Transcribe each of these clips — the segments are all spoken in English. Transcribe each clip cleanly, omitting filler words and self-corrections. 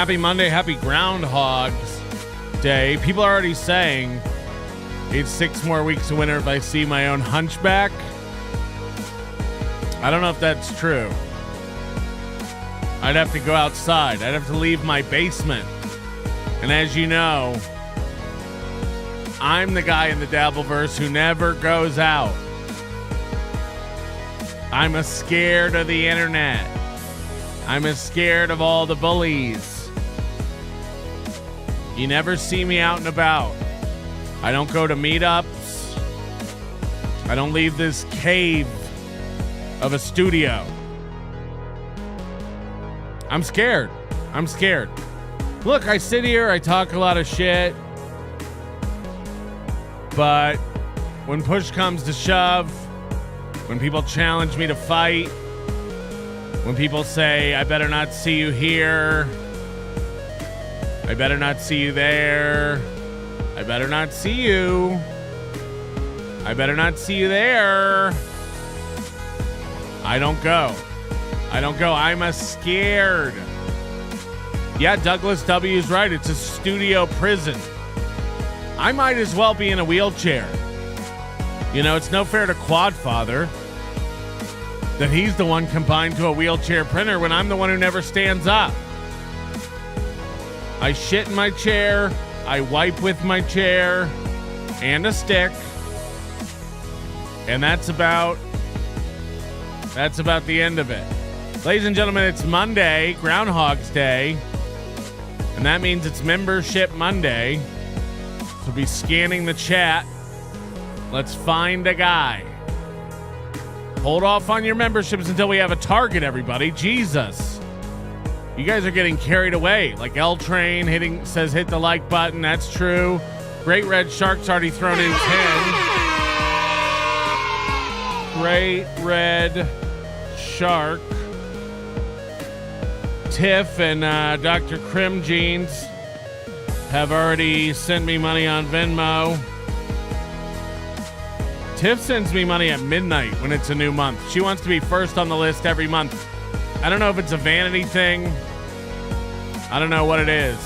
Happy Monday, happy Groundhog's Day. People are already saying it's 6 more weeks of winter if I see my own hunchback. I don't know if that's true. I'd have to go outside. I'd have to leave my basement. And as you know, I'm the guy in the Dabbleverse who never goes out. I'm a scared of the internet. I'm a scared of all the bullies. You never see me out and about. I don't go to meetups. I don't leave this cave of a studio. I'm scared. I'm scared. Look, I sit here, I talk a lot of shit. But when push comes to shove, when people challenge me to fight, when people say, I better not see you here, I better not see you there, I better not see you, I better not see you there, I don't go. I don't go. I'm a scared. Yeah, Douglas W. is right. It's a studio prison. I might as well be in a wheelchair. You know, it's no fair to Quadfather that he's the one confined to a wheelchair printer when I'm the one who never stands up. I shit in my chair. I wipe with my chair and a stick. And that's about the end of it. Ladies and gentlemen, it's Monday, Groundhog's Day. And that means it's Membership Monday. So be scanning the chat. Let's find a guy. Hold off on your memberships until we have a target, everybody. Jesus. You guys are getting carried away. Like L Train says hit the like button. That's true. Great Red Shark's already thrown in 10. Great Red Shark. Tiff and Dr. Crim Jeans have already sent me money on Venmo. Tiff sends me money at midnight when it's a new month. She wants to be first on the list every month. I don't know if it's a vanity thing. I don't know what it is.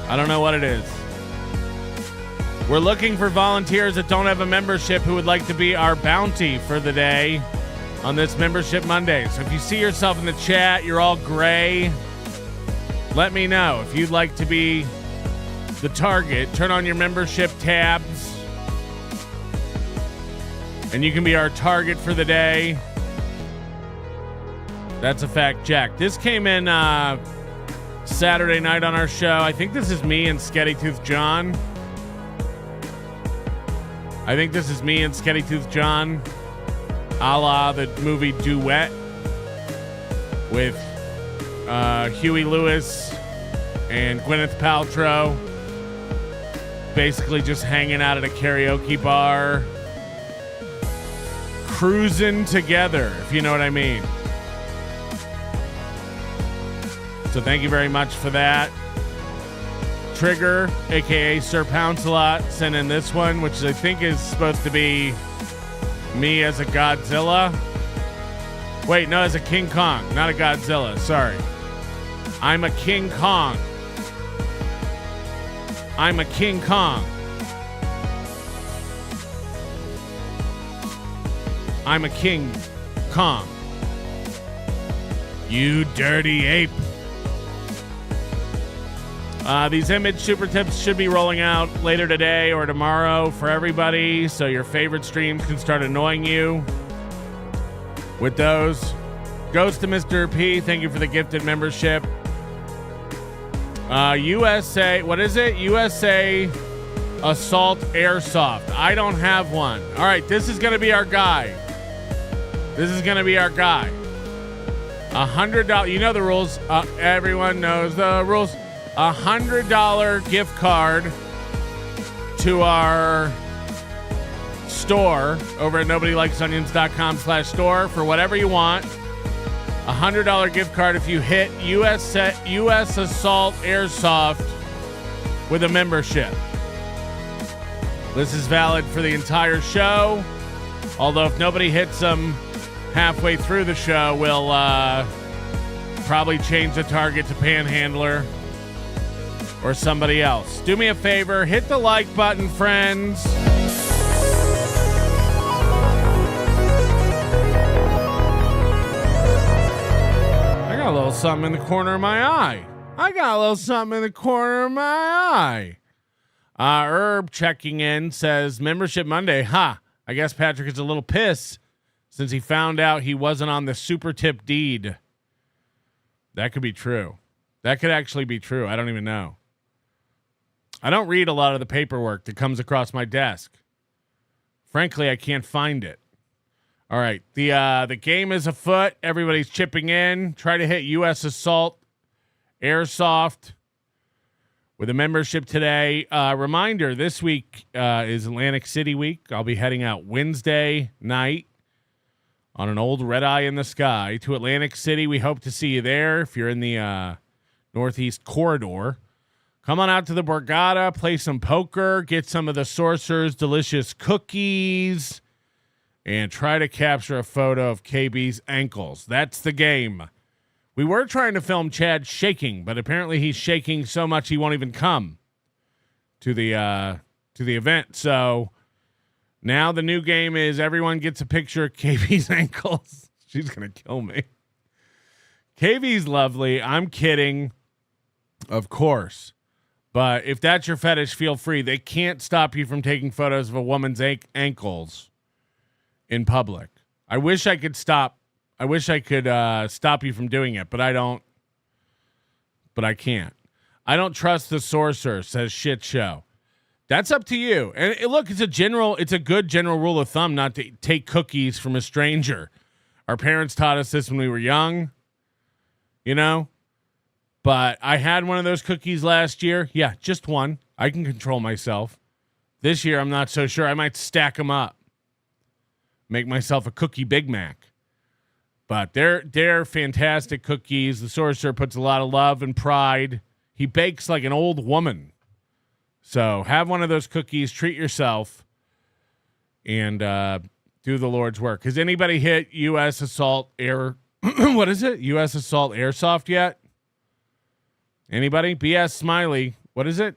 I don't know what it is. We're looking for volunteers that don't have a membership who would like to be our bounty for the day on this Membership Monday. So if you see yourself in the chat, you're all gray, let me know. If you'd like to be the target, turn on your membership tabs and you can be our target for the day. That's a fact, Jack. This came in Saturday night on our show. I think this is me and Sketty Tooth John. I think this is me and Sketty Tooth John, a la the movie Duet with Huey Lewis and Gwyneth Paltrow, basically just hanging out at a karaoke bar, cruising together, if you know what I mean. So thank you very much for that. Trigger, aka Sir Pouncelot, sent in this one, which I think is supposed to be me as a Godzilla. Wait, no, as a King Kong, not a Godzilla. Sorry. I'm a King Kong. I'm a King Kong. I'm a King Kong. You dirty ape. These image super tips should be rolling out later today or tomorrow for everybody, so your favorite streams can start annoying you with those. Goes to Mr. P. Thank you for the gifted membership. USA, what is it? USA Assault Airsoft. I don't have one. All right, this is going to be our guy. This is going to be our guy. $100. You know the rules. Everyone knows the rules. $100 gift card to our store over at nobodylikesonions.com/store for whatever you want. $100 gift card if you hit US Assault Airsoft with a membership. This is valid for the entire show. Although if nobody hits them halfway through the show, we'll Probably change the target to Panhandler or somebody else. Do me a favor, hit the like button, friends. I got a little something in the corner of my eye. Herb checking in says, Membership Monday. I guess Patrick is a little pissed since he found out he wasn't on the super tip deed. That could be true. That could actually be true. I don't even know. I don't read a lot of the paperwork that comes across my desk. Frankly, I can't find it. All right. The game is afoot. Everybody's chipping in. Try to hit U.S. Assault Airsoft with a membership today. Reminder, this week is Atlantic City week. I'll be heading out Wednesday night on an old red eye in the sky to Atlantic City. We hope to see you there. If you're in the Northeast Corridor, come on out to the Borgata, play some poker, get some of the Sorcerer's delicious cookies, and try to capture a photo of KB's ankles. That's the game. We were trying to film Chad shaking, but apparently he's shaking so much he won't even come to the event. So now the new game is everyone gets a picture of KB's ankles. She's going to kill me. KB's lovely. I'm kidding. Of course. But if that's your fetish, feel free. They can't stop you from taking photos of a woman's ankles in public. I wish I could stop you from doing it, but I don't. But I can't. I don't trust the sorcerer, says Shit Show. That's up to you. And look, it's a good general rule of thumb not to take cookies from a stranger. Our parents taught us this when we were young, you know? But I had one of those cookies last year. Yeah, just one. I can control myself. This year, I'm not so sure. I might stack them up. Make myself a cookie Big Mac. But they're fantastic cookies. The sorcerer puts a lot of love and pride. He bakes like an old woman. So have one of those cookies, treat yourself, and do the Lord's work. Has anybody hit U.S. Assault Air? What is it? U.S. Assault Airsoft yet? Anybody? BS Smiley. What is it?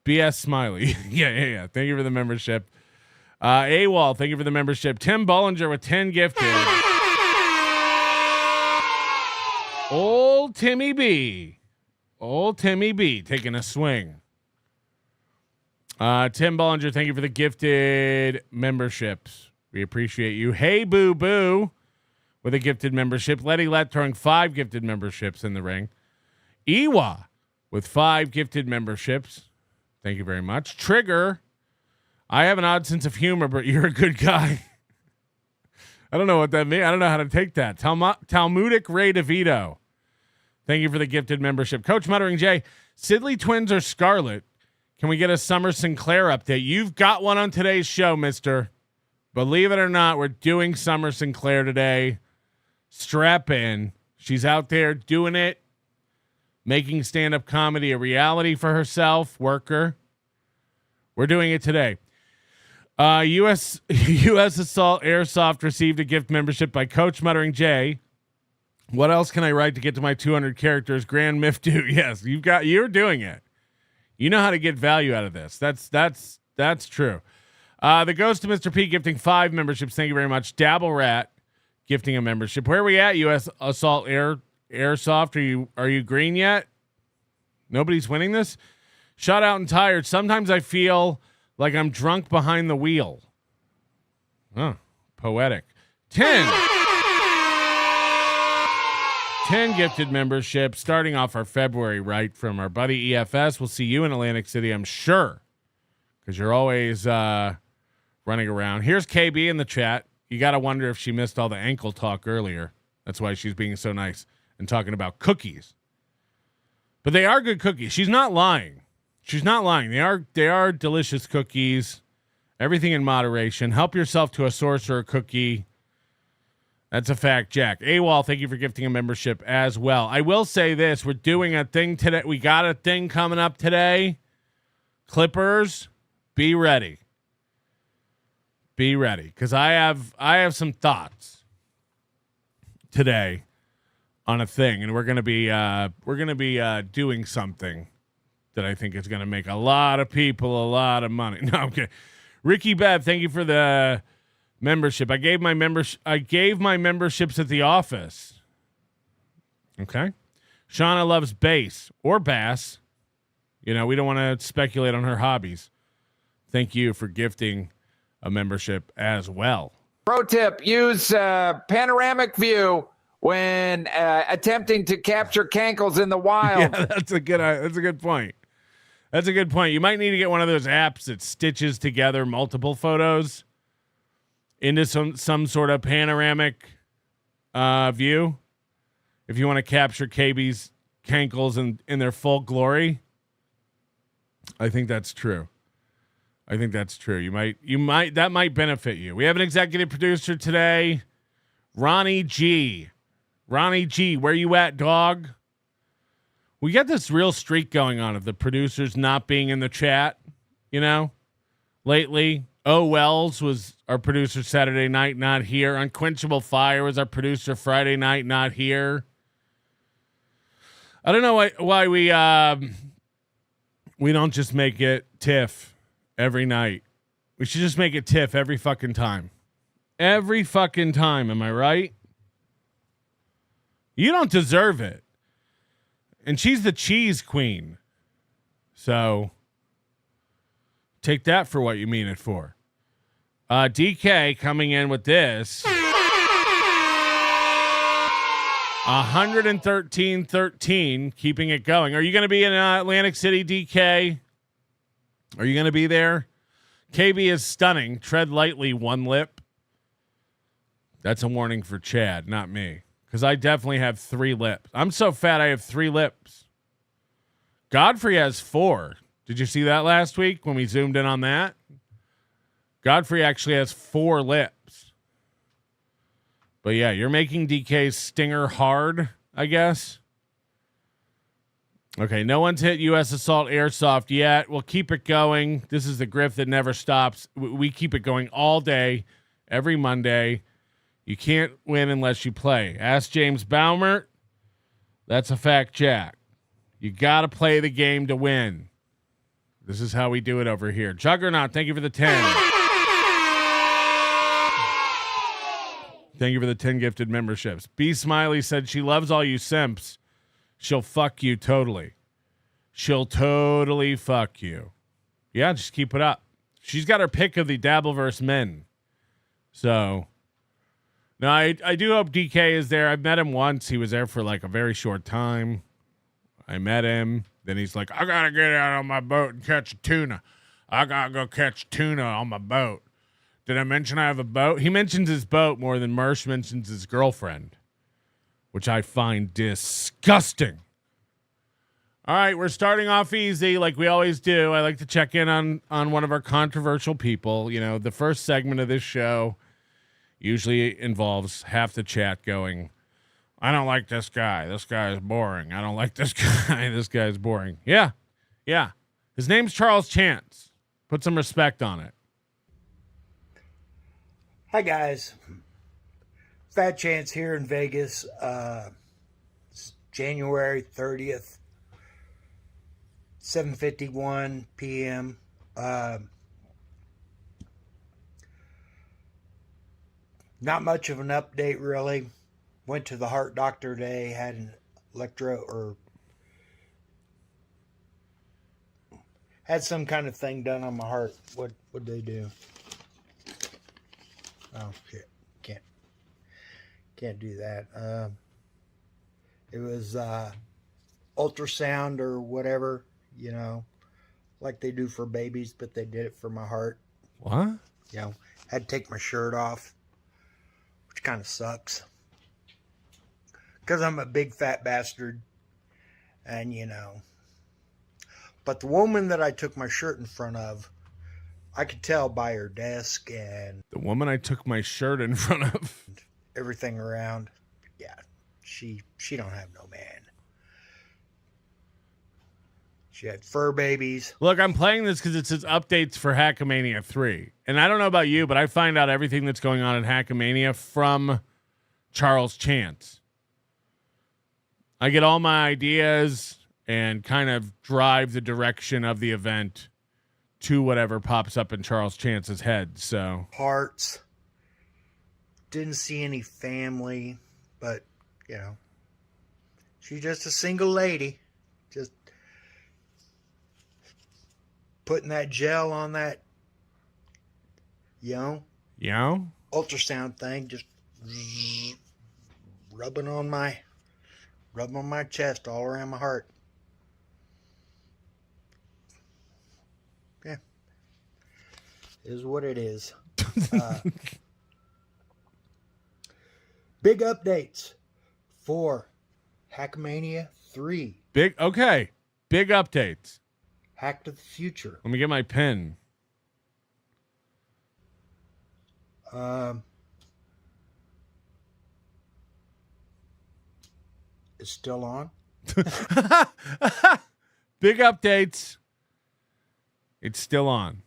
BS Smiley. Yeah. Thank you for the membership. AWOL, thank you for the membership. Tim Bollinger with 10 gifted. Old Timmy B taking a swing. Tim Bollinger, thank you for the gifted memberships. We appreciate you. Hey Boo Boo with a gifted membership. Letty Let throwing 5 gifted memberships in the ring. Ewa with 5 gifted memberships. Thank you very much. Trigger, I have an odd sense of humor, but you're a good guy. I don't know what that means. I don't know how to take that. Talmudic Ray DeVito, thank you for the gifted membership. Coach Muttering J, Sidley twins or Scarlet? Can we get a Summer Sinclair update? You've got one on today's show, mister. Believe it or not, we're doing Summer Sinclair today. Strap in. She's out there doing it, making stand-up comedy a reality for herself. Worker. We're doing it today. U.S. Assault Airsoft received a gift membership by Coach Muttering J. What else can I write to get to my 200 characters? Grand Miftu. Yes, you're doing it. You know how to get value out of this. That's true. The Ghost of Mr. P gifting 5 memberships. Thank you very much. Dabble Rat gifting a membership. Where are we at? U.S. Assault Airsoft. Are you green yet? Nobody's winning this. Shut out and tired. Sometimes I feel like I'm drunk behind the wheel. Oh, poetic. 10 gifted memberships starting off our February, right, from our buddy EFS. We'll see you in Atlantic City, I'm sure, because you're always running around. Here's KB in the chat. You got to wonder if she missed all the ankle talk earlier. That's why she's being so nice and talking about cookies. But they are good cookies. She's not lying. They are delicious cookies. Everything in moderation. Help yourself to a sorcerer cookie. That's a fact, Jack. AWOL, thank you for gifting a membership as well. I will say this. We're doing a thing today. We got a thing coming up today. Clippers, be ready. Be ready. Because I have some thoughts today on a thing, and we're gonna be doing something that I think is gonna make a lot of people a lot of money. No, okay. Ricky Bev, thank you for the membership. I gave my memberships at the office. Okay. Shauna loves bass or bass. You know, we don't want to speculate on her hobbies. Thank you for gifting a membership as well. Pro tip, use panoramic view when attempting to capture cankles in the wild. Yeah, that's a good point. That's a good point. You might need to get one of those apps that stitches together multiple photos into some sort of panoramic view if you want to capture KB's cankles in their full glory. I think that's true. That might benefit you. We have an executive producer today, Ronnie G. Ronnie G, where you at, dog? We got this real streak going on of the producers not being in the chat, lately. O. Wells was our producer Saturday night, not here. Unquenchable Fire was our producer Friday night, not here. I don't know why we don't just make it Tiff every night. We should just make it Tiff every fucking time. Every fucking time, am I right? You don't deserve it. And she's the cheese queen. So take that for what you mean it for. DK coming in with this. 113-13, keeping it going. Are you going to be in Atlantic City, DK? Are you going to be there? KB is stunning. Tread lightly, one lip. That's a warning for Chad, not me. Because I definitely have 3 lips. I'm so fat I have 3 lips. Godfrey has 4. Did you see that last week when we zoomed in on that? Godfrey actually has 4 lips. But yeah, you're making DK's stinger hard, I guess. Okay, no one's hit U.S. Assault Airsoft yet. We'll keep it going. This is the grift that never stops. We keep it going all day, every Monday. You can't win unless you play. Ask James Baumert. That's a fact, Jack. You got to play the game to win. This is how we do it over here. Juggernaut, thank you for the 10. Thank you for the 10 gifted memberships. B. Smiley said she loves all you simps. She'll fuck you totally. She'll totally fuck you. Yeah, just keep it up. She's got her pick of the Dabbleverse men. So... No, I do hope DK is there. I've met him once. He was there for like a very short time. I met him. Then he's like, I got to get out on my boat and catch a tuna. I got to go catch tuna on my boat. Did I mention I have a boat? He mentions his boat more than Mersh mentions his girlfriend, which I find disgusting. All right, we're starting off easy like we always do. I like to check in on one of our controversial people. The first segment of this show usually involves half the chat going, I don't like this guy. This guy is boring. I don't like this guy. This guy is boring. Yeah. His name's Charles Chance. Put some respect on it. Hi, guys. Fat Chance here in Vegas. It's January 30th, 7:51 p.m. Not much of an update, really. Went to the heart doctor today, had an had some kind of thing done on my heart. What'd they do? Oh, shit. Can't do that. It was ultrasound or whatever, like they do for babies, but they did it for my heart. What? Had to take my shirt off, which kind of sucks. Because I'm a big fat bastard. And, But the woman that I took my shirt in front of, I could tell by her desk and... The woman I took my shirt in front of? Everything around. Yeah, she don't have no man. She had fur babies. Look, I'm playing this because it says updates for Hackamania 3. And I don't know about you, but I find out everything that's going on in Hackamania from Charles Chance. I get all my ideas and kind of drive the direction of the event to whatever pops up in Charles Chance's head. So Hearts. Didn't see any family, but, you know, she's just a single lady. Just putting that gel on that, you know, ultrasound thing, just rubbing on my chest all around my heart. Yeah. Is what it is. Big updates for Hackmania 3. Big updates. Hack to the Future. Let me get my pen. It's still on. Big updates. It's still on.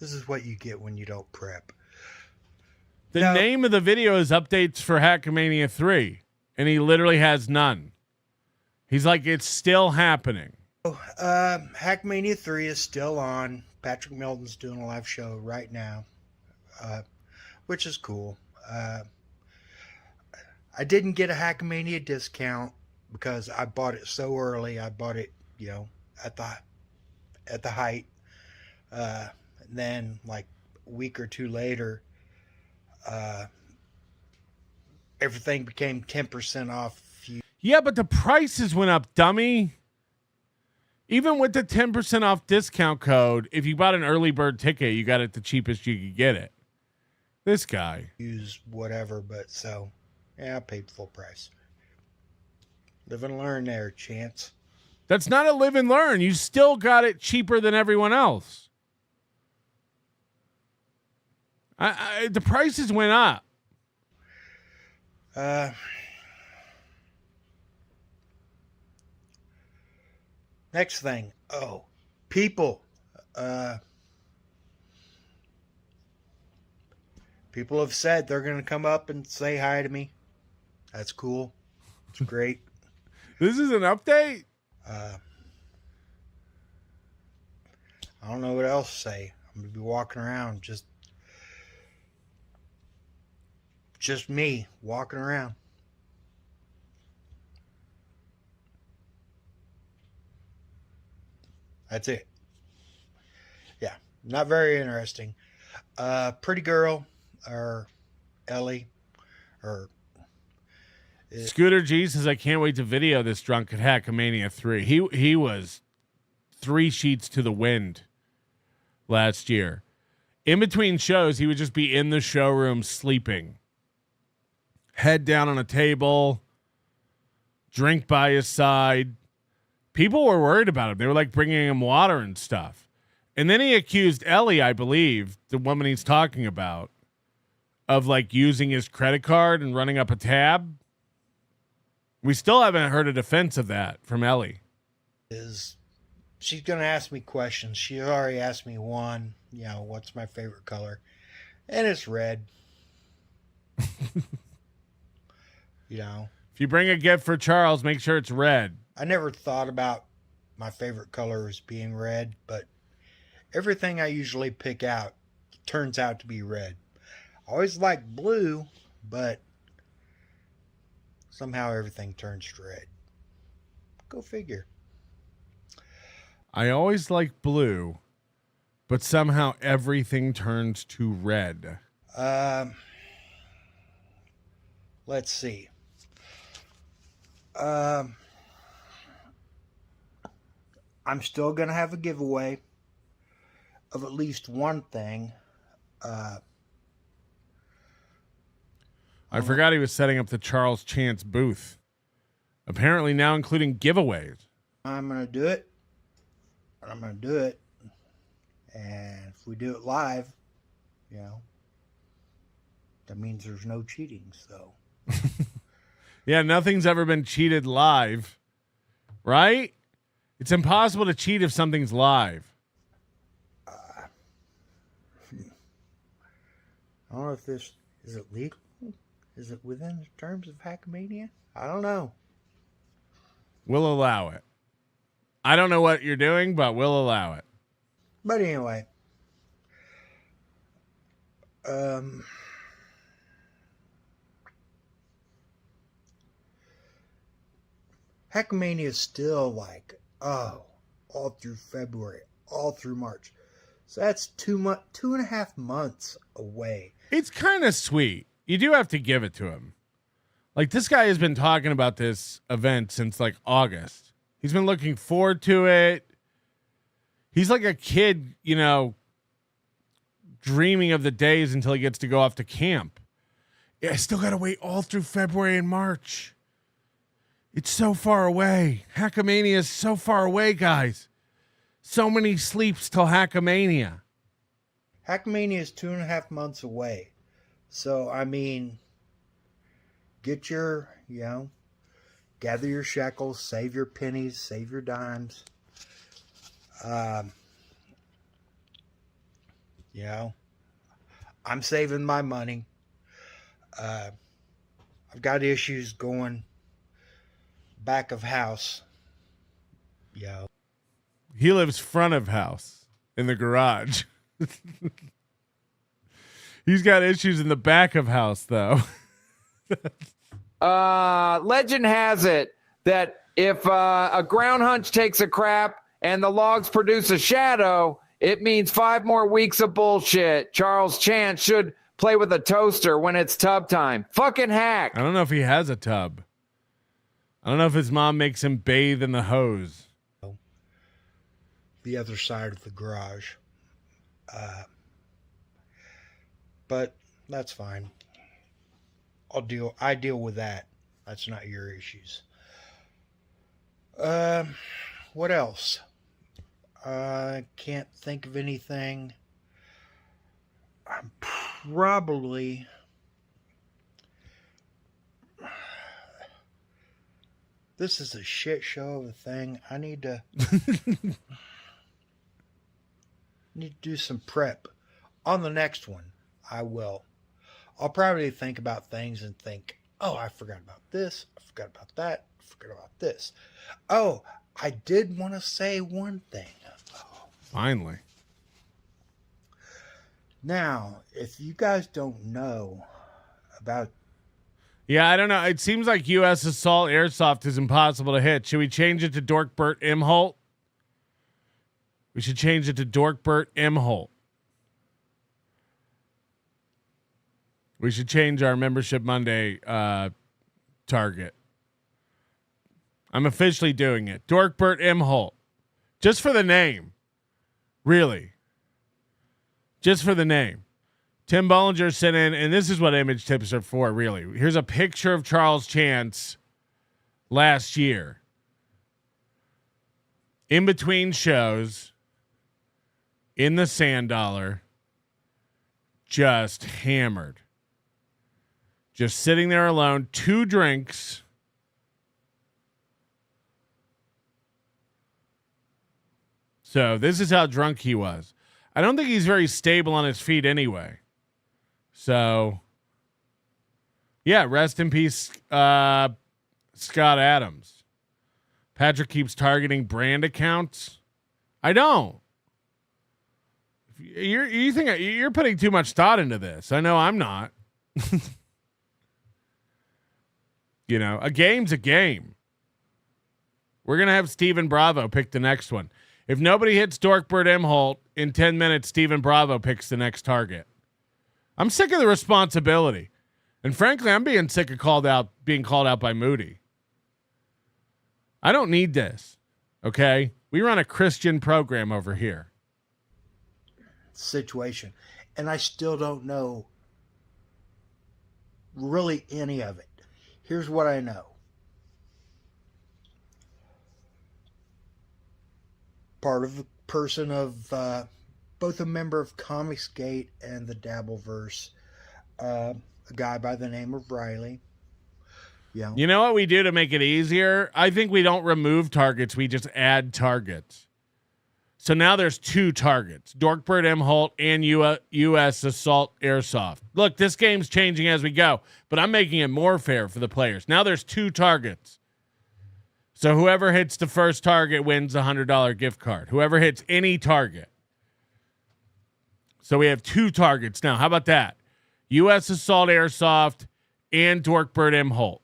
This is what you get when you don't prep. The name of the video is Updates for Hackmania 3, and he literally has none. He's like, it's still happening. Hackmania 3 is still on. Patrick Milton's doing a live show right now, which is cool. I didn't get a Hackmania discount because I bought it so early. I bought it, you know, at the height. And then, like a week or two later, everything became 10% off. Yeah, but the prices went up, dummy. Even with the 10% off discount code, if you bought an early bird ticket, you got it the cheapest you could get it. This guy. Use whatever, but so, yeah, I paid full price. Live and learn there, Chance. That's not a live and learn. You still got it cheaper than everyone else. The prices went up. Next thing. People. People have said they're going to come up and say hi to me. That's cool. It's great. This is an update? I don't know what else to say. I'm going to be walking around just me walking around. That's it. Yeah, not very interesting. Pretty girl, or Ellie, or Scooter G says, I can't wait to video this drunk at Hackmania 3. He was 3 sheets to the wind last year. In between shows, he would just be in the showroom sleeping. Head down on a table, drink by his side. People were worried about him. They were like bringing him water and stuff. And then he accused Ellie, I believe, the woman he's talking about, of like using his credit card and running up a tab. We still haven't heard a defense of that from Ellie. She's going to ask me questions. She already asked me one, what's my favorite color? And it's red. If you bring a gift for Charles, make sure it's red. I never thought about my favorite color as being red, but everything I usually pick out turns out to be red. I always like blue, but somehow everything turns to red. Go figure. I always like blue, but somehow everything turns to red. Let's see. I'm still going to have a giveaway of at least one thing. I forgot he was setting up the Charles Chance booth. Apparently now including giveaways. I'm going to do it. And I'm going to do it. And if we do it live, that means there's no cheating. So, yeah, nothing's ever been cheated live, right? It's impossible to cheat if something's live. I don't know if this is it legal. Is it within the terms of Hackmania? I don't know. We'll allow it. I don't know what you're doing, but we'll allow it. But anyway, Hackmania is still like, all through February, all through March. So that's 2.5 months away. It's kind of sweet. You do have to give it to him. Like, this guy has been talking about this event since like August. He's been looking forward to it. He's like a kid, you know, dreaming of the days until he gets to go off to camp. Yeah, I still got to wait all through February and March. It's so far away. Hackamania is so far away, guys. So many sleeps till Hackamania. Hackmania is 2.5 months away. So, I mean, get your, gather your shekels, save your pennies, save your dimes. I'm saving my money. I've got issues going back of house. He lives front of house in the garage. He's got issues in the back of house, though. Legend has it that if a ground hunch takes a crap and the logs produce a shadow, it means 5 more weeks of bullshit. Charles Chance should play with a toaster when it's tub time. Fucking hack. I don't know if he has a tub. I don't know if his mom makes him bathe in the hose. The other side of the garage. But that's fine. I deal with that. That's not your issues. What else? I can't think of anything. I'm probably this is a shit show of a thing. I need to do some prep. On the next one, I will. I'll probably think about things and think, oh, I forgot about this. I forgot about that. I forgot about this. Oh, I did want to say one thing. Finally. Now, if you guys don't know about... Yeah, I don't know. It seems like U.S. Assault Airsoft is impossible to hit. Should we change it to Dorkbert Imholt? We should change it to Dorkbert Imholt. We should change our Membership Monday target. I'm officially doing it. Dorkbert Imholt. Just for the name. Really. Just for the name. Tim Bollinger sent in, and this is what image tips are for, really. Here's a picture of Charles Chance last year. In between shows, in the Sand Dollar, just hammered. Just sitting there alone, 2 drinks. So this is how drunk he was. I don't think he's very stable on his feet anyway. So, yeah, rest in peace, Scott Adams. Patrick keeps targeting brand accounts. I don't. You think you're putting too much thought into this. I know I'm not. A game's a game. We're going to have Stephen Bravo pick the next one. If nobody hits Dorkbert Imholt in 10 minutes, Stephen Bravo picks the next target. I'm sick of the responsibility. And frankly, I'm being sick of being called out by Moody. I don't need this. Okay? We run a Christian program over here. Situation. And I still don't know really any of it. Here's what I know. Part of a person of both a member of Comicsgate and the Dabbleverse, a guy by the name of Riley. Yeah. You know what we do to make it easier? I think we don't remove targets. We just add targets. So now there's 2 targets, Dorkbird M. Holt and U.S. Assault Airsoft. Look, this game's changing as we go, but I'm making it more fair for the players. Now there's 2 targets. So whoever hits the first target wins a $100 gift card. Whoever hits any target. So we have 2 targets now. How about that? U.S. Assault Airsoft and Dorkbird M. Holt.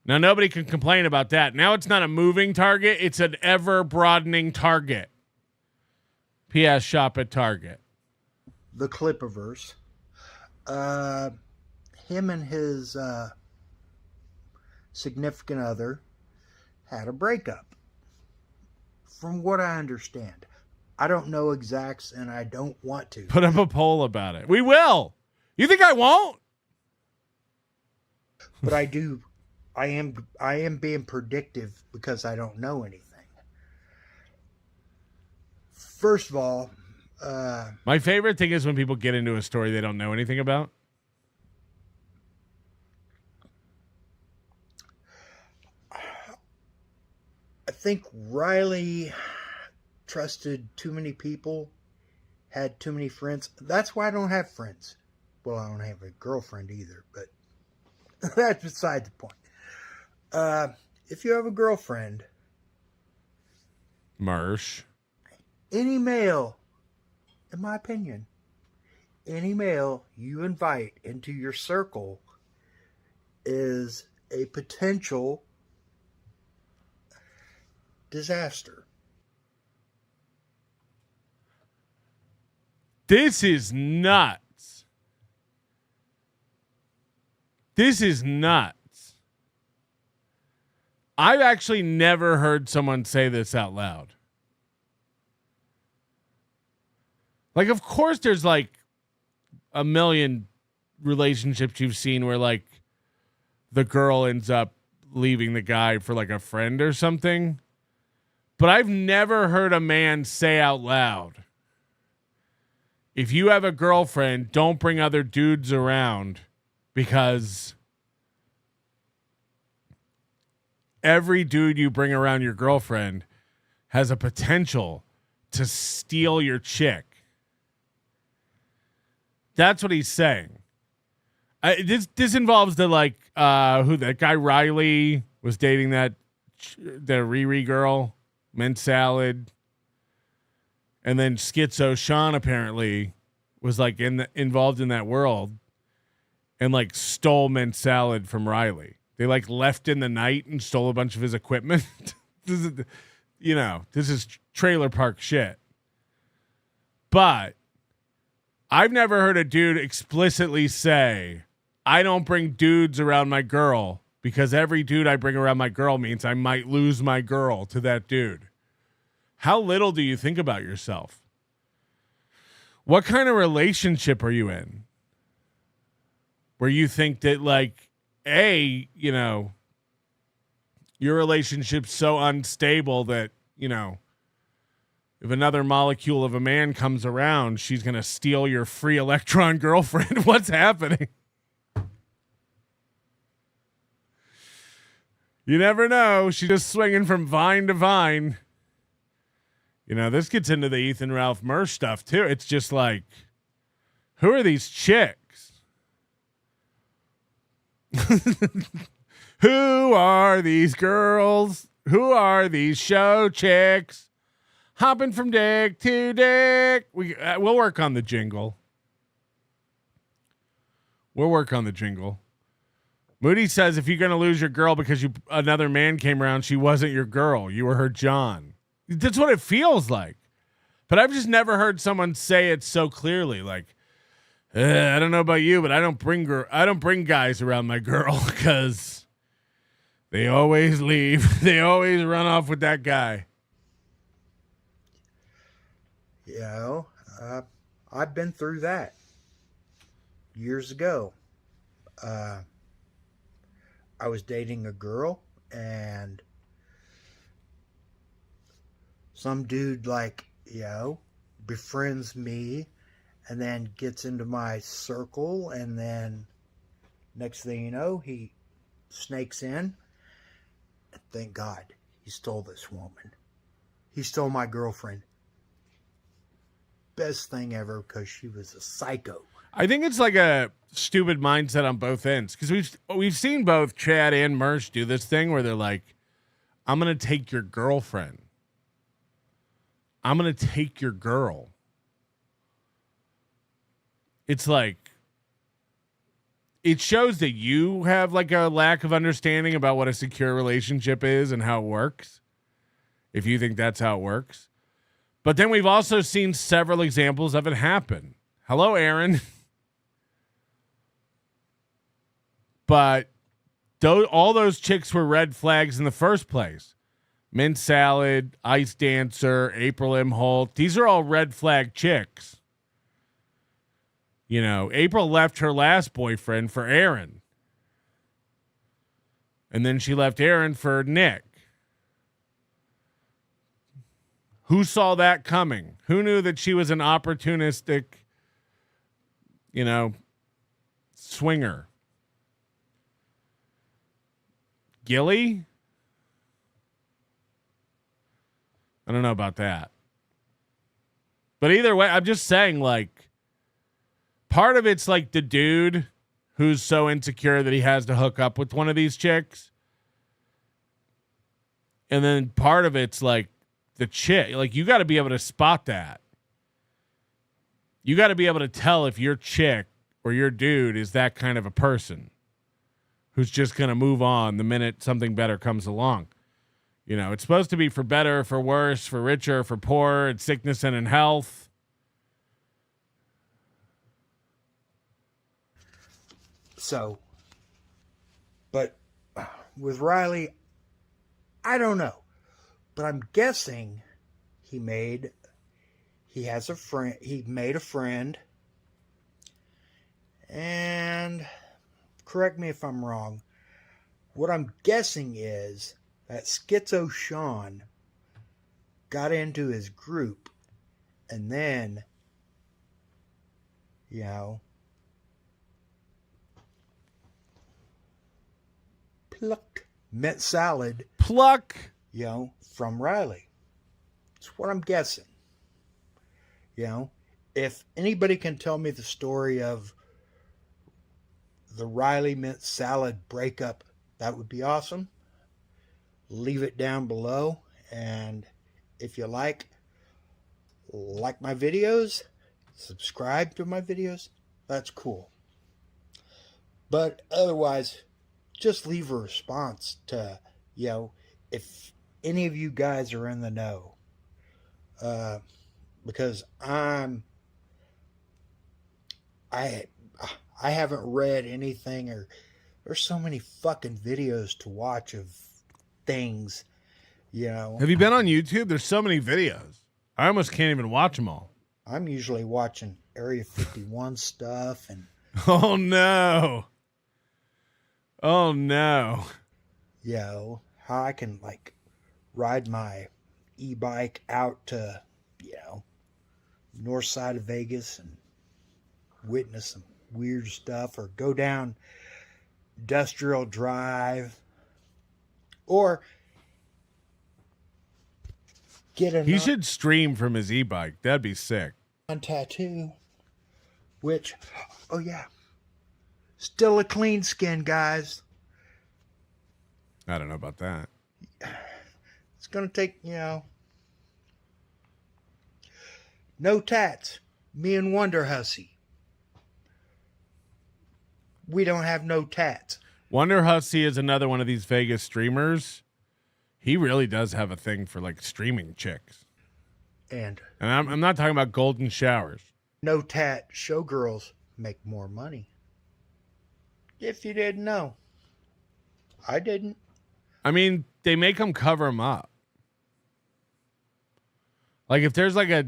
Now, nobody can complain about that. Now it's not a moving target. It's an ever-broadening target. P.S. Shop at Target. The Clipperverse. Him and his significant other had a breakup. From what I understand. I don't know exacts, and I don't want to. Put up a poll about it. We will. You think I won't? But I do. I am being predictive because I don't know anything. First of all, my favorite thing is when people get into a story they don't know anything about. I think Riley trusted too many people, had too many friends. That's why I don't have friends. Well, I don't have a girlfriend either, but that's beside the point. If you have a girlfriend, Mersh, any male, in my opinion, any male you invite into your circle is a potential disaster. this is nuts. This is nuts. I've actually never heard someone say this out loud. Like, of course, there's like a million relationships you've seen where like the girl ends up leaving the guy for like a friend or something. But I've never heard a man say out loud, if you have a girlfriend, don't bring other dudes around because every dude you bring around your girlfriend has a potential to steal your chick. That's what he's saying. This involves the who that guy Riley was dating the Riri girl, Mint Salad, and then Schizo Sean apparently was like involved in that world and like stole Mint Salad from Riley. They like left in the night and stole a bunch of his equipment. This is trailer park shit. But I've never heard a dude explicitly say, I don't bring dudes around my girl because every dude I bring around my girl means I might lose my girl to that dude. How little do you think about yourself? What kind of relationship are you in? Where you think that your relationship's so unstable that, if another molecule of a man comes around, she's going to steal your free electron girlfriend. What's happening? You never know. She's just swinging from vine to vine. This gets into the Ethan Ralph Mersh stuff too. It's just like, who are these chicks? Who are these girls? Who are these show chicks? Hopping from dick to dick. We'll work on the jingle. Moody says if you're going to lose your girl because another man came around, she wasn't your girl. You were her John. That's what it feels like. But I've just never heard someone say it so clearly. Like, I don't know about you, but I don't bring guys around my girl because they always leave. They always run off with that guy. I've been through that years ago. I was dating a girl and some dude befriends me and then gets into my circle, and then next thing you know, he snakes in. Thank God he stole this woman. he stole my girlfriend. Best thing ever because she was a psycho. I think it's like a stupid mindset on both ends because we've seen both Chad and Mersh do this thing where they're like, "I'm gonna take your girlfriend. I'm gonna take your girl." It's like it shows that you have like a lack of understanding about what a secure relationship is and how it works. If you think that's how it works. But then we've also seen several examples of it happen. Hello, Aaron. But all those chicks were red flags in the first place. Mint Salad, Ice Dancer, April M. Holt. These are all red flag chicks. You know, April left her last boyfriend for Aaron. And then she left Aaron for Nick. Who saw that coming? Who knew that she was an opportunistic, you know, swinger? Gilly? I don't know about that. But either way, I'm just saying, like, part of it's like the dude who's so insecure that he has to hook up with one of these chicks. And then part of it's like the chick. Like, you got to be able to spot that. You got to be able to tell if your chick or your dude is that kind of a person who's just going to move on the minute something better comes along. You know, it's supposed to be for better, for worse, for richer, for poorer, in sickness and in health. So, but with Riley, I don't know. But I'm guessing he made a friend. And correct me if I'm wrong. What I'm guessing is that Schizo Sean got into his group and then, you know, plucked Mint Salad. You know, from Riley. That's what I'm guessing. You know, if anybody can tell me the story of the Riley Mint Salad breakup, that would be awesome. Leave it down below. And if you like my videos, subscribe to my videos, that's cool. But otherwise, just leave a response to, you know, if any of you guys are in the know, because I haven't read anything, or there's so many fucking videos to watch of things, you know. Have you been on YouTube? There's so many videos. I almost can't even watch them all. I'm usually watching Area 51 stuff and Oh no. Oh no. You know, how I can like ride my e-bike out to, you know, north side of Vegas and witness some weird stuff, or go down Industrial Drive, or get a He should stream from his e-bike. That'd be sick. Tattoo, which, oh yeah, still a clean skin, guys. I don't know about that. It's gonna take, you know, no tats. Me and Wonder Hussy, we don't have no tats. Wonder Hussy is another one of these Vegas streamers. He really does have a thing for like streaming chicks. And I'm not talking about golden showers. No tat showgirls make more money. If you didn't know. I didn't. I mean, they make them cover them up. Like if there's like a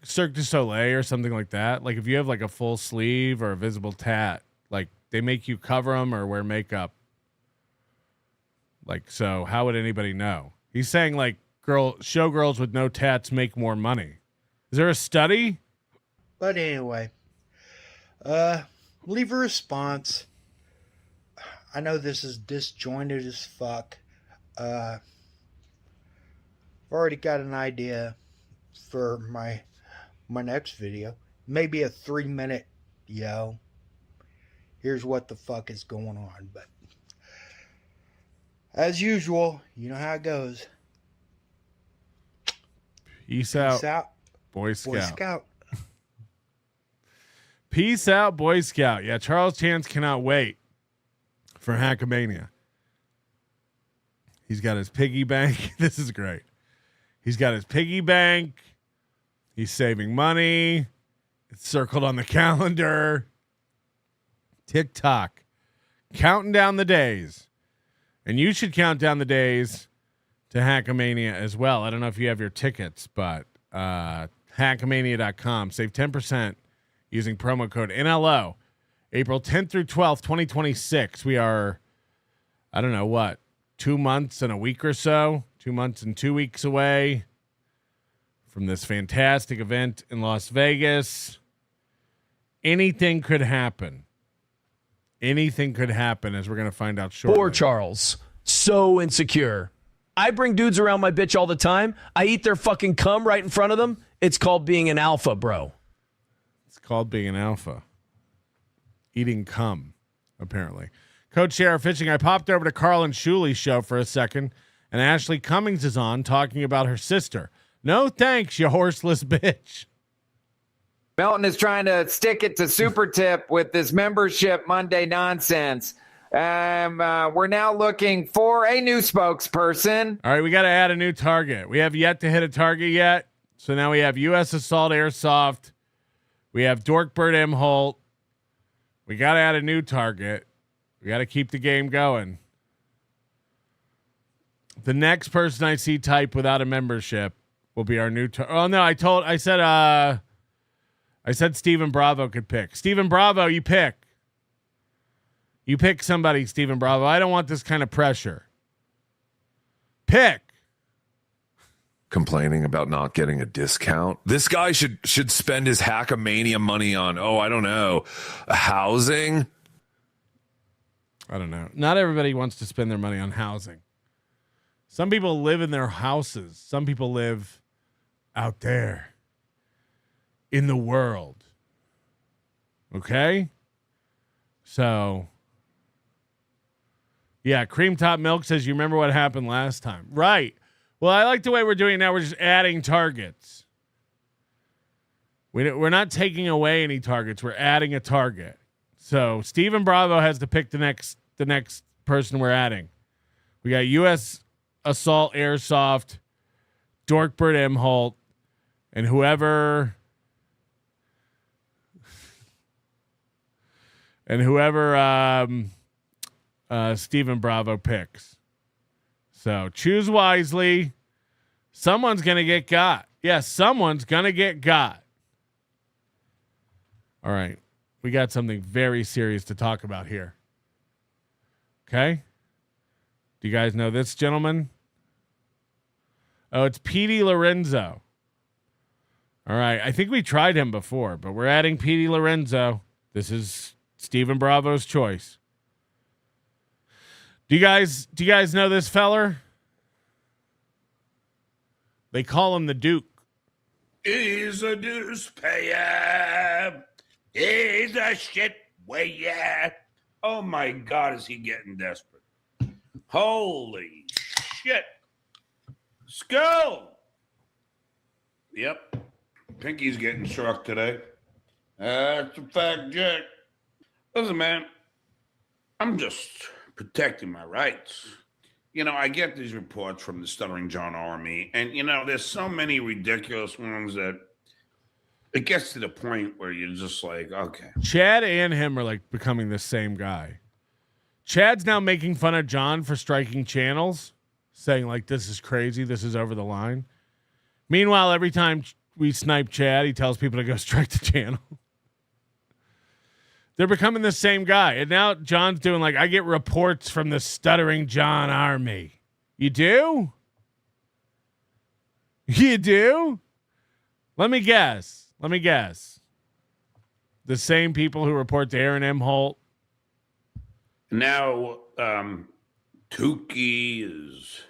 Cirque du Soleil or something like that, like if you have like a full sleeve or a visible tat, like they make you cover them or wear makeup. Like, so how would anybody know? He's saying like showgirls with no tats make more money. Is there a study? But anyway, leave a response. I know this is disjointed as fuck. I've already got an idea for my next video. Maybe a 3-minute, here's what the fuck is going on. But as usual, you know how it goes. Peace Peace out, Boy Scout. Boy Scout. Peace out, Boy Scout. Yeah, Charles Chance cannot wait for Hackamania. He's got his piggy bank. This is great. He's got his piggy bank. He's saving money. It's circled on the calendar. TikTok. Counting down the days. And you should count down the days to Hackamania as well. I don't know if you have your tickets, but hackamania.com. Save 10% using promo code NLO. April 10th through 12th, 2026. We are, I don't know what, 2 months and a week or so, 2 months and 2 weeks away from this fantastic event in Las Vegas. Anything could happen. Anything could happen, as we're going to find out shortly. Poor Charles. So insecure. I bring dudes around my bitch all the time. I eat their fucking cum right in front of them. It's called being an alpha, bro. It's called being an alpha. Eating cum, apparently. Coach Sheriff Fishing, I popped over to Carl and Shuley's show for a second, and Ashley Cummings is on talking about her sister. No thanks, you horseless bitch. Melton is trying to stick it to Super Tip with this membership Monday nonsense. We're now looking for a new spokesperson. All right, we got to add a new target. We have yet to hit a target yet. So now we have U.S. Assault Airsoft. We have Dorkbird M. Holt. We got to add a new target. We got to keep the game going. The next person I see type without a membership will be our new target. Oh no, I said Stephen Bravo could pick. Stephen Bravo, you pick. You pick somebody, Stephen Bravo. I don't want this kind of pressure. Pick. Complaining about not getting a discount. This guy should spend his Hackamania money on, I don't know, housing. I don't know. Not everybody wants to spend their money on housing. Some people live in their houses. Some people live out there in the world. Okay? So, yeah, Cream Top Milk says, you remember what happened last time. Right. Well, I like the way we're doing it now. We're just adding targets. We're not taking away any targets. We're adding a target. So Stephen Bravo has to pick the next person we're adding. We got U.S. Assault Airsoft, Dorkbird M. Holt, and whoever Stephen Bravo picks. So choose wisely. Someone's going to get got. Yes, someone's going to get got. All right. We got something very serious to talk about here. Okay? Do you guys know this gentleman? Oh, it's Petey Lorenzo. All right. I think we tried him before, but we're adding Petey Lorenzo. This is Stephen Bravo's choice. Do you guys know this feller? They call him the Duke. He's a dues payer. He's a shit wayer. Oh my God, is he getting desperate? Holy shit. Skull. Yep. Pinky's getting struck today. That's a fact, Jack. Listen, man, I'm just protecting my rights. You know, I get these reports from the Stuttering John army, and, you know, there's so many ridiculous ones that it gets to the point where you're just like, okay. Chad and him are like becoming the same guy. Chad's now making fun of John for striking channels, saying like, this is crazy, this is over the line. Meanwhile, every time we snipe Chad, he tells people to go strike the channel. They're becoming the same guy. And now John's doing like, I get reports from the Stuttering John army. You do? You do? Let me guess. The same people who report to Aaron M. Holt. Now, Tukey is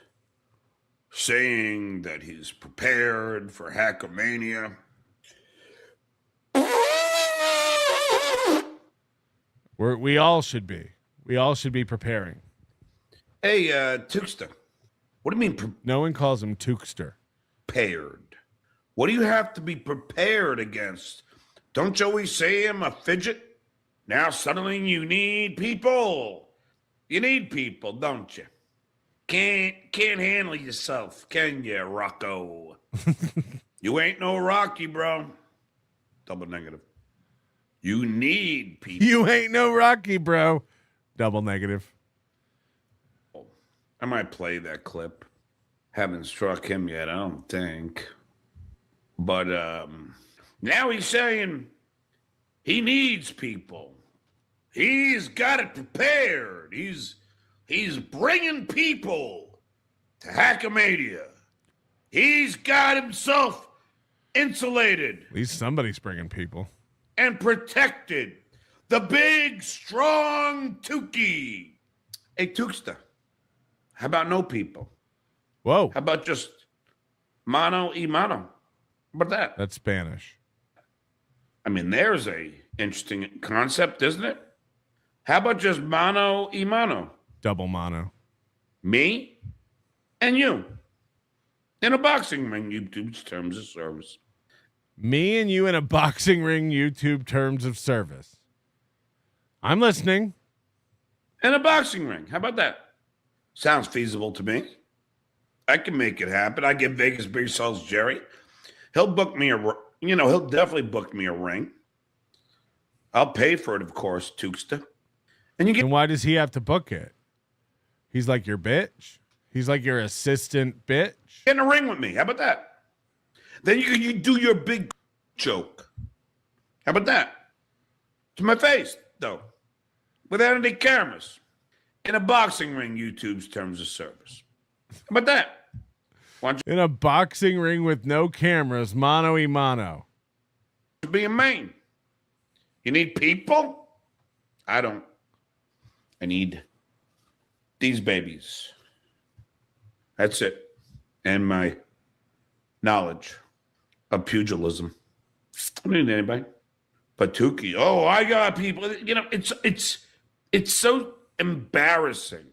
saying that he's prepared for Hackamania. We all should be. We all should be preparing. Hey, Tukster, what do you mean No one calls him Tukster. prepared? What do you have to be prepared against? Don't you always say I'm a fidget? Now suddenly you need people. You need people, don't you? Can't handle yourself, can you, Rocco? You ain't no Rocky, bro. Double negative. You need people. You ain't no Rocky, bro. Double negative. I might play that clip. Haven't struck him yet, I don't think. But now he's saying he needs people. He's got it prepared. He's bringing people to Hackamania. He's got himself insulated At least somebody's bringing people. and protected. The big, strong Tukey. Hey, Tukster, how about no people? Whoa. How about just mano y mano? How about that? That's Spanish. I mean, there's a interesting concept, isn't it? How about just mano y mano? Double mono. Me and you. In a boxing ring, YouTube's terms of service. Me and you in a boxing ring, YouTube terms of service. I'm listening. In a boxing ring. How about that? Sounds feasible to me. I can make it happen. I give Vegas Big Sauce Jerry. He'll book me he'll definitely book me a ring. I'll pay for it, of course, Tukester. And you get And why does he have to book it? He's like your bitch. He's like your assistant bitch. in a ring with me. How about that? Then you do your big joke. How about that? To my face, though. Without any cameras. In a boxing ring, YouTube's terms of service. How about that? Why don't In a boxing ring with no cameras, mano y mano. you be a main? You need people? I don't. I need these babies. That's it. And my knowledge of pugilism. I don't need anybody. But Tukey, oh, I got people. You know, it's so embarrassing.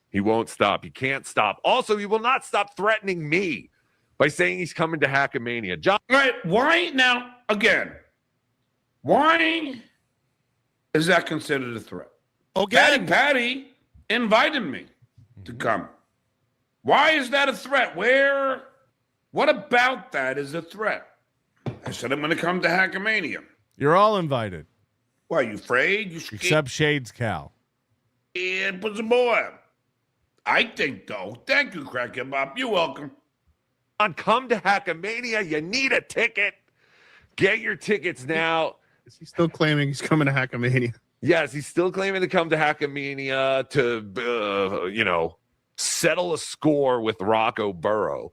He won't stop. He can't stop. Also, he will not stop threatening me by saying he's coming to Hackamania. John. All right, why now, again, why is that considered a threat? Patty invited me to come. Why is that a threat? What about that is a threat? I said I'm going to come to Hackamania. You're all invited. Why, you afraid? You scared? Except Shades Cal. It was a boy. I think, though. Thank you, Cracker Bob. You're welcome. Come to Hackamania. You need a ticket. Get your tickets now. Is he still claiming he's coming to Hackamania? Yes, he's still claiming to come to Hackamania to, settle a score with Rocco Burrow.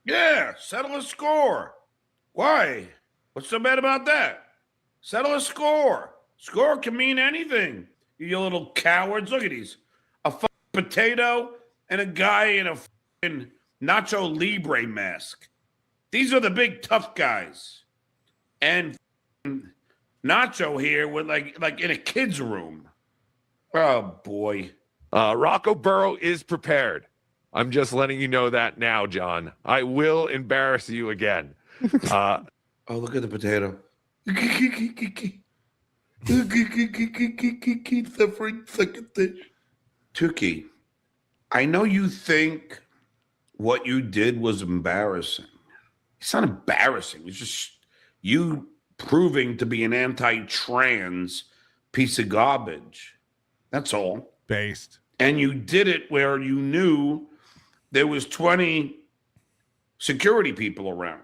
Yeah, settle a score. Why? What's so bad about that? Settle a score. Score can mean anything. You little cowards. Look at these. A potato and a guy in a Nacho Libre mask. These are the big tough guys. And Nacho here with like in a kid's room. Oh, boy. Rocco Burrow is prepared. I'm just letting you know that now, John. I will embarrass you again. Oh, look at the potato. Tukey, I know you think what you did was embarrassing. It's not embarrassing. It's just you proving to be an anti-trans piece of garbage. That's all. Based. And you did it where you knew there was 20 security people around.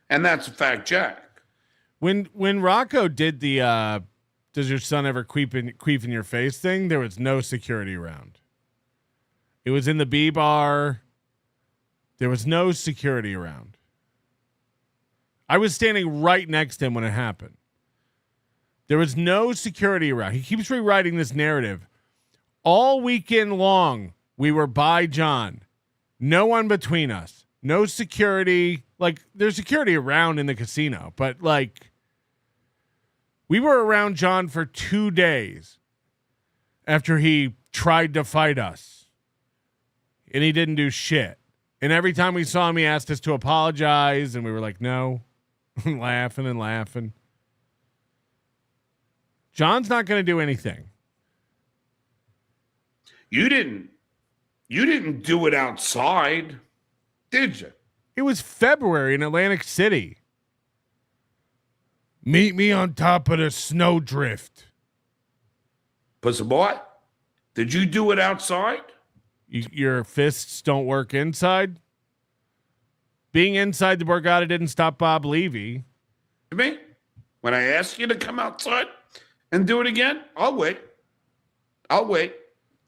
And that's a fact, Jack. When Rocco did the does your son ever queef in your face thing, there was no security around. It was in the B bar. There was no security around. I was standing right next to him when it happened. There was no security around. He keeps rewriting this narrative. All weekend long, we were by John. No one between us. No security. Like, there's security around in the casino, but like, we were around John for 2 days after he tried to fight us, and he didn't do shit. And every time we saw him, he asked us to apologize, and we were like, no, laughing and laughing. John's not going to do anything. You didn't do it outside, did you? It was February in Atlantic City. Meet me on top of the snowdrift. Pussy boy, did you do it outside? Your fists don't work inside? Being inside the Borgata didn't stop Bob Levy. You mean? When I ask you to come outside and do it again, I'll wait.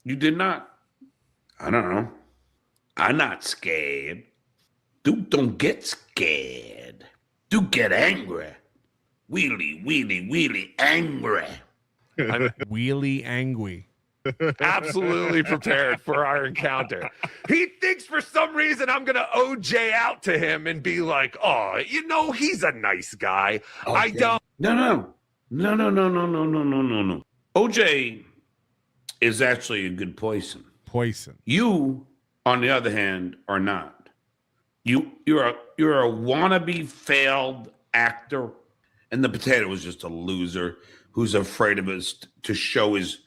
You did not. I don't know. I'm not scared. Dude, don't get scared. Dude, get angry. Wheelie angry. I'm Wheelie angry. absolutely prepared for our encounter. He thinks for some reason I'm going to OJ out to him and be like, oh, he's a nice guy. Oh, I don't. No. OJ is actually a good poison. You, on the other hand, are not. You're a wannabe failed actor, and the potato is just a loser who's afraid of us to show his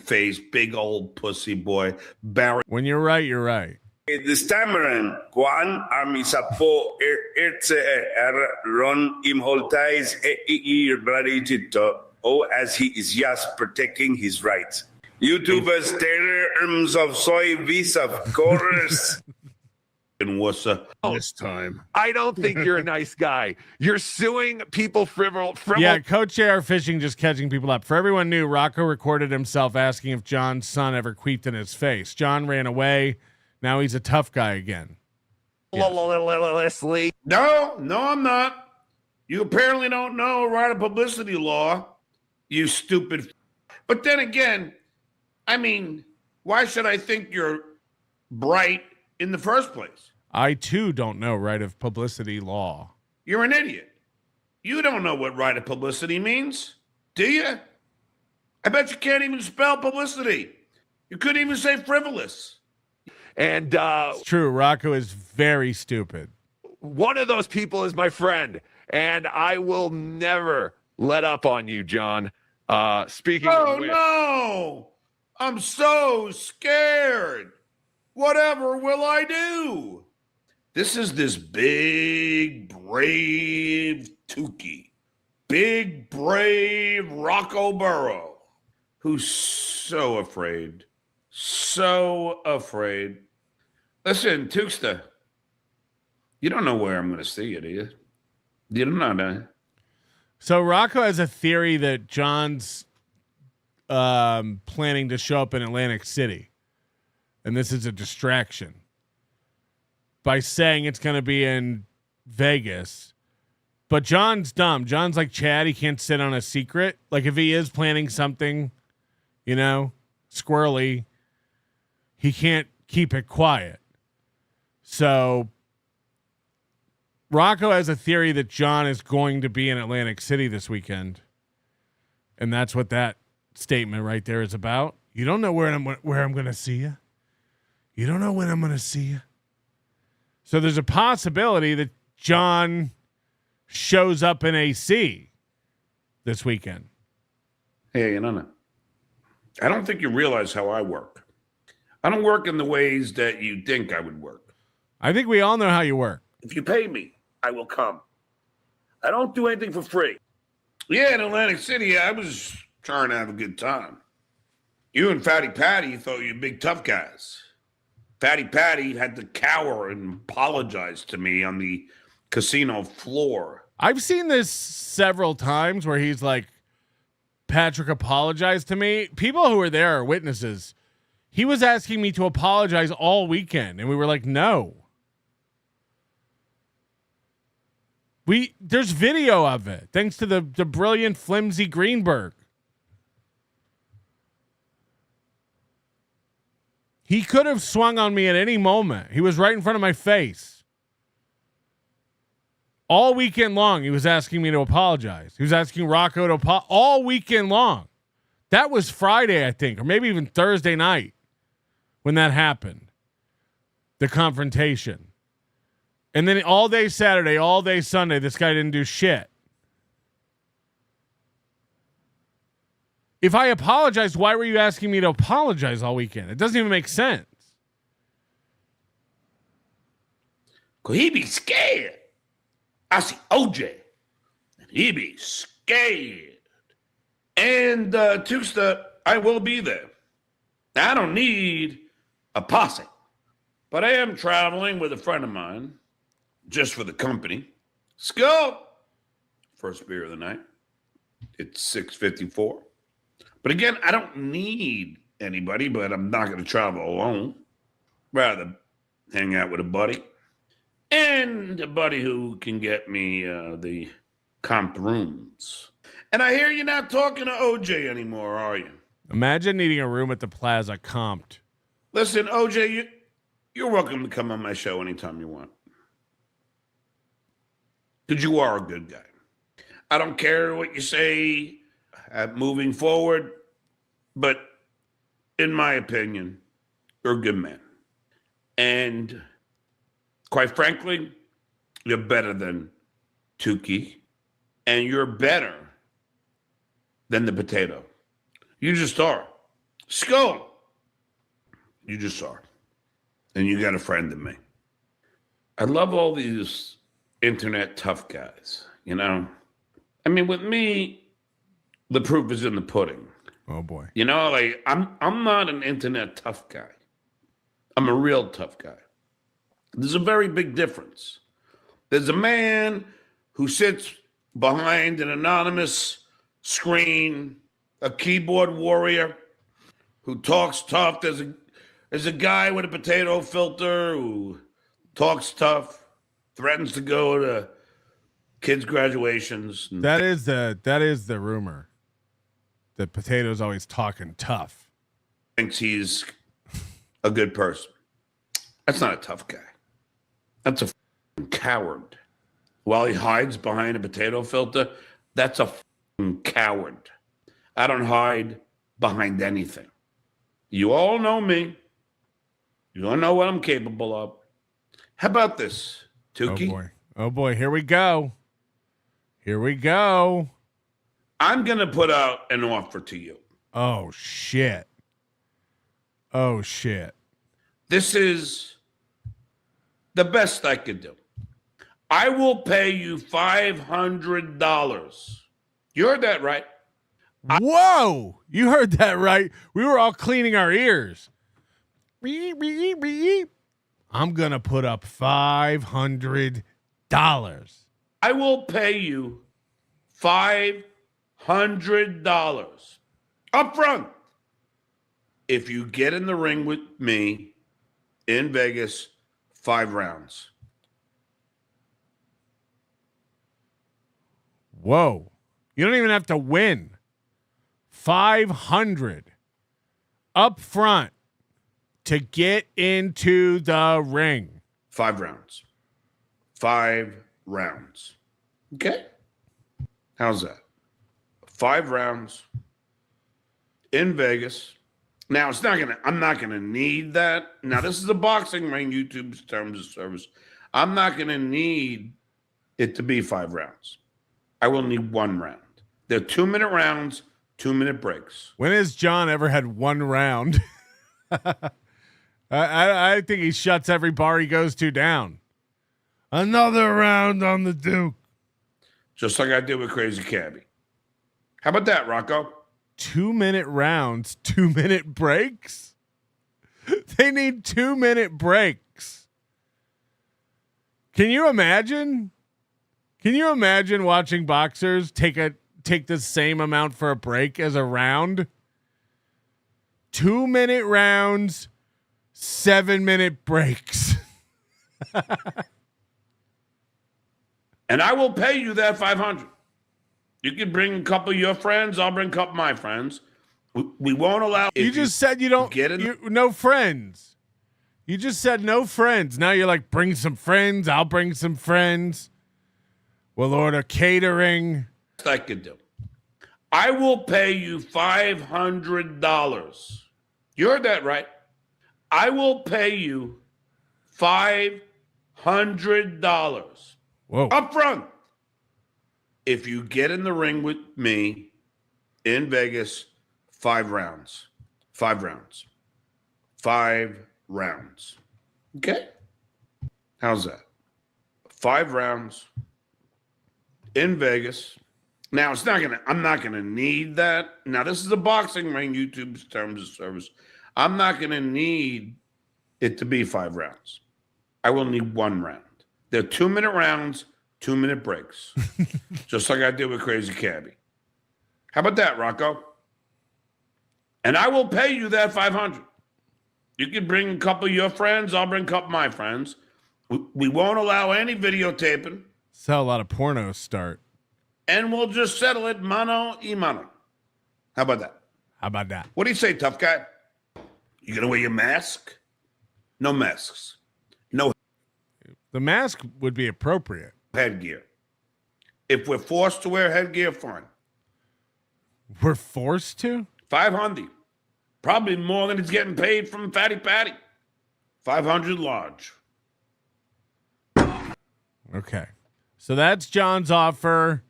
face, big old pussy boy. Barry. When you're right, you're right. This time around, Kwan Army Sapo Ron Imholtais as he is just protecting his rights. YouTubers terms of soy visa, of course. And what's up? This time. I don't think you're a nice guy. You're suing people frivol. Yeah, Coach JR Fishing just catching people up. For everyone new, Rocco recorded himself asking if John's son ever queefed in his face. John ran away. Now he's a tough guy again. Leslie. No, I'm not. You apparently don't know right of publicity law, you stupid. But then again, I mean, why should I think you're bright in the first place? I, too, don't know right of publicity law. You're an idiot. You don't know what right of publicity means, do you? I bet you can't even spell publicity. You couldn't even say frivolous. And It's true. Rocco is very stupid. one of those people is my friend, and I will never let up on you, John. Speaking of which, no! I'm so scared. Whatever will I do? This is this big, brave Tukey. Big, brave Rocco Burrow, who's so afraid. So afraid. Listen, Tukesta, you don't know where I'm going to see you, do you? You don't know. So Rocco has a theory that John's planning to show up in Atlantic City. And this is a distraction. By saying it's going to be in Vegas. But John's dumb. John's like Chad. He can't sit on a secret. Like if he is planning something, squirrely, he can't keep it quiet. So Rocco has a theory that John is going to be in Atlantic City this weekend. And that's what that statement right there is about. You don't know where I'm going to see you. You don't know when I'm going to see you. So there's a possibility that John shows up in AC this weekend. Hey, no. I don't think you realize how I work. I don't work in the ways that you think I would work. I think we all know how you work. If you pay me, I will come. I don't do anything for free. Yeah, in Atlantic City, I was trying to have a good time. You and Fatty Patty thought you were big tough guys. Fatty Patty had to cower and apologize to me on the casino floor. I've seen this several times where he's like, Patrick apologized to me. People who were there are witnesses. He was asking me to apologize all weekend, and we were like, no. There's video of it, thanks to the brilliant flimsy Greenberg. He could have swung on me at any moment. He was right in front of my face. All weekend long, he was asking me to apologize. He was asking Rocco to apologize all weekend long. That was Friday, I think, or maybe even Thursday night when that happened. The confrontation. And then all day Saturday, all day Sunday, this guy didn't do shit. If I apologized, why were you asking me to apologize all weekend? It doesn't even make sense. Cause he be scared. I see OJ, and he be scared. And Tuesday, I will be there. I don't need a posse, but I am traveling with a friend of mine, just for the company. Let's go. First beer of the night. It's 6:54. But again, I don't need anybody, but I'm not going to travel alone. Rather hang out with a buddy. And a buddy who can get me the comp rooms. And I hear you're not talking to OJ anymore, are you? Imagine needing a room at the Plaza comped. Listen, OJ, you're welcome to come on my show anytime you want. Because you are a good guy. I don't care what you say moving forward, but in my opinion, you're a good man. And quite frankly, you're better than Tukey, and you're better than the potato. You just are. Skull. You just are. And you got a friend in me. I love all these internet tough guys, you know? I mean, with me, the proof is in the pudding. Oh boy. You know, like I'm not an internet tough guy. I'm a real tough guy. There's a very big difference. There's a man who sits behind an anonymous screen, a keyboard warrior who talks tough. There's a guy with a potato filter who talks tough, threatens to go to kids' graduations. That is the rumor. That Potato's always talking tough. Thinks he's a good person. That's not a tough guy. That's a coward. While he hides behind a potato filter, that's a coward. I don't hide behind anything. You all know me. You all know what I'm capable of. How about this, Tukey? Oh boy. Oh boy. Here we go. Here we go. I'm going to put out an offer to you. Oh, shit. Oh, shit. This is the best I could do. I will pay you $500. You heard that right. Whoa. You heard that right. We were all cleaning our ears. I'm going to put up $500. I will pay you $500 up front if you get in the ring with me in Vegas 5 rounds. Whoa. You don't even have to win. 500 up front to get into the ring. 5 rounds. 5 rounds. Okay? How's that? 5 rounds in Vegas. Now I'm not gonna need that. Now this is a boxing ring, YouTube's terms of service. I'm not gonna need it to be 5 rounds. I will need 1 round. They're 2-minute rounds, 2-minute breaks. When has John ever had 1 round? I think he shuts every bar he goes to down. Another round on the Duke. Just like I did with Crazy Cabby. How about that, Rocco? 2-minute rounds, 2-minute breaks? They need 2-minute breaks. Can you imagine? Can you imagine watching boxers take the same amount for a break as a round? 2-minute rounds, 7-minute breaks. And I will pay you that $500. You can bring a couple of your friends. I'll bring a couple of my friends. We won't allow. You just said you don't get no friends. You just said no friends. Now you're like, bring some friends. I'll bring some friends. We'll order catering. I could do. I will pay you $500. You heard that right. I will pay you $500 up front if you get in the ring with me in Vegas 5 rounds. 5 rounds. 5 rounds. Okay? How's that? 5 rounds in Vegas. Now I'm not gonna need that. Now this is a boxing ring, YouTube's terms of service. I'm not gonna need it to be 5 rounds. I will need 1 round. They're 2-minute rounds, 2-minute breaks. Just like I did with Crazy Cabby. How about that, Rocco? And I will pay you that $500. You can bring a couple of your friends. I'll bring a couple of my friends. We won't allow any videotaping. That's how a lot of pornos start. And we'll just settle it mano y mano. How about that? How about that? What do you say, tough guy? You gonna wear your mask? No masks. No The mask would be appropriate. headgear. If we're forced to wear headgear, fine. We're forced to? 500. Probably more than it's getting paid from Fatty Patty. 500 large. Okay. So that's John's offer.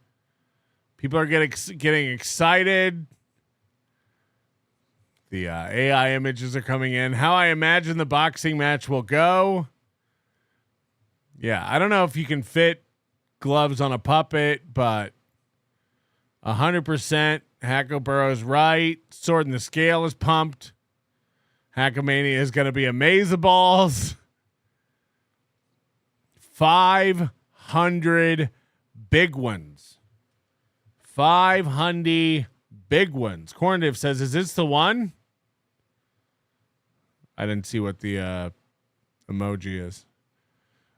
People are getting excited. The AI images are coming in. How I imagine the boxing match will go. Yeah, I don't know if you can fit gloves on a puppet, but 100% Hackleburrow's right. Sword in the Scale is pumped. Hackamania is going to be amazeballs. 500 big ones. 500 big ones. Corndiv says, is this the one? I didn't see what the emoji is.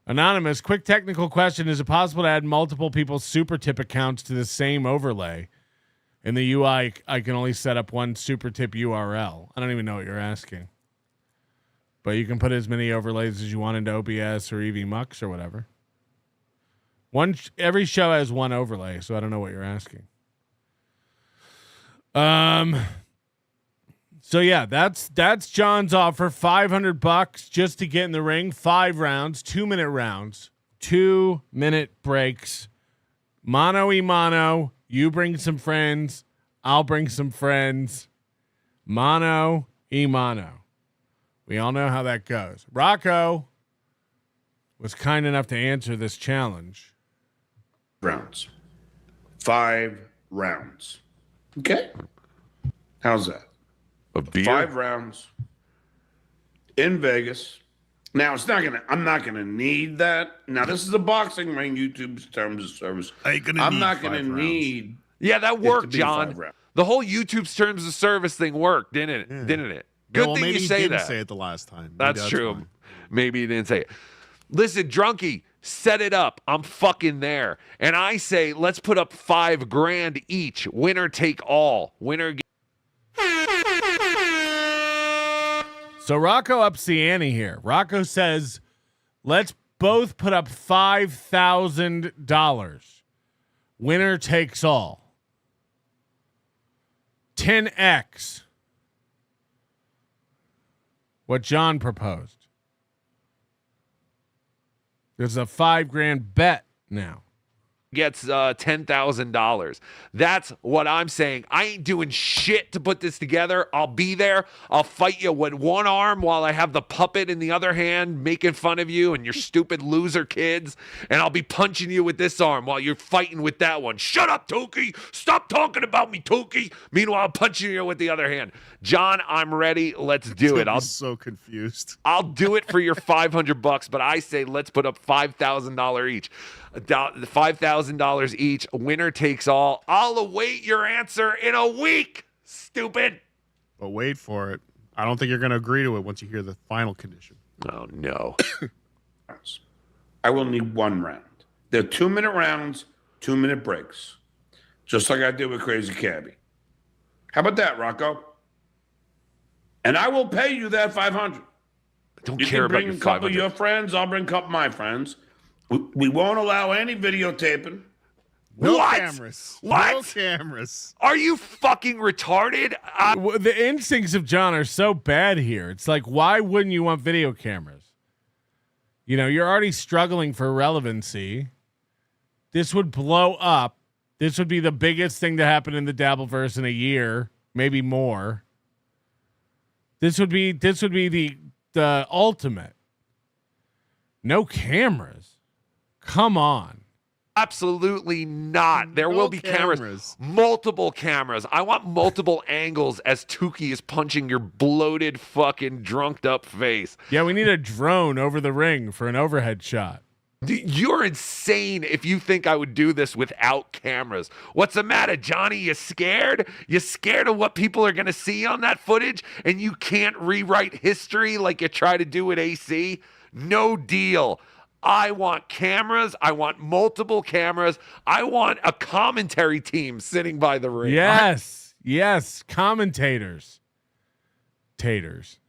Anonymous, quick technical question. Is it possible to add multiple people's super tip accounts to the same overlay? In the UI, I can only set up one super tip URL. I don't even know what you're asking. But you can put as many overlays as you want into OBS or EVMux or whatever. Every show has one overlay, so I don't know what you're asking. So yeah, that's John's offer. $500 just to get in the ring. 5 rounds, 2-minute rounds, 2-minute breaks. Mano y mano. You bring some friends. I'll bring some friends. Mano y mano. We all know how that goes. Rocco was kind enough to answer this challenge. Rounds. 5 rounds. Okay. How's that? A beer? 5 rounds in Vegas. Now I'm not gonna need that. Now this is a boxing ring, YouTube's terms of service. I'm not gonna need. Yeah, that worked, John. 5 rounds. The whole YouTube's terms of service thing worked, didn't it? Yeah. Didn't it? Good thing you say that. Say it the last time. That's true. Fine. Maybe he didn't say it. Listen, Drunky, set it up. I'm fucking there. And I say, let's put up $5,000 each. Winner take all. Winner. So Rocco ups the ante here. Rocco says, let's both put up $5,000. Winner takes all. 10x. What John proposed. There's a $5,000 bet now. Gets $10,000. That's what I'm saying. I ain't doing shit to put this together. I'll be there. I'll fight you with one arm while I have the puppet in the other hand making fun of you and your stupid loser kids. And I'll be punching you with this arm while you're fighting with that one. Shut up, Tookie. Stop talking about me, Tookie. Meanwhile, I'm punching you with the other hand. John, I'm ready. Let's do it. I'm so confused. I'll do it for your $500, but I say let's put up $5,000 each. $5,000 each. Winner takes all. I'll await your answer in a week, stupid. But wait for it. I don't think you're going to agree to it once you hear the final condition. Oh, no. I will need 1 round. They're 2-minute rounds, 2-minute breaks. Just like I did with Crazy Cabby. How about that, Rocco? And I will pay you that 500. I don't You care can about bring your a couple 500. of your friends. I'll bring a couple of my friends. We won't allow any videotaping. No What? cameras. What? No cameras. Are you fucking retarded? The instincts of John are so bad here. It's like, why wouldn't you want video cameras? You know, you're already struggling for relevancy. This would blow up. This would be the biggest thing to happen in the Dabbleverse in a year, maybe more. This would be the ultimate. No cameras. Come on. Absolutely not. There No will be cameras. cameras. Multiple cameras. I want multiple angles as Tukey is punching your bloated, fucking drunked up face. Yeah, we need a drone over the ring for an overhead shot. You're insane if you think I would do this without cameras. What's the matter, Johnny? You scared? You scared of what people are going to see on that footage and you can't rewrite history like you try to do with AC? No deal. I want cameras. I want multiple cameras. I want a commentary team sitting by the ring. Yes, commentators. Taters.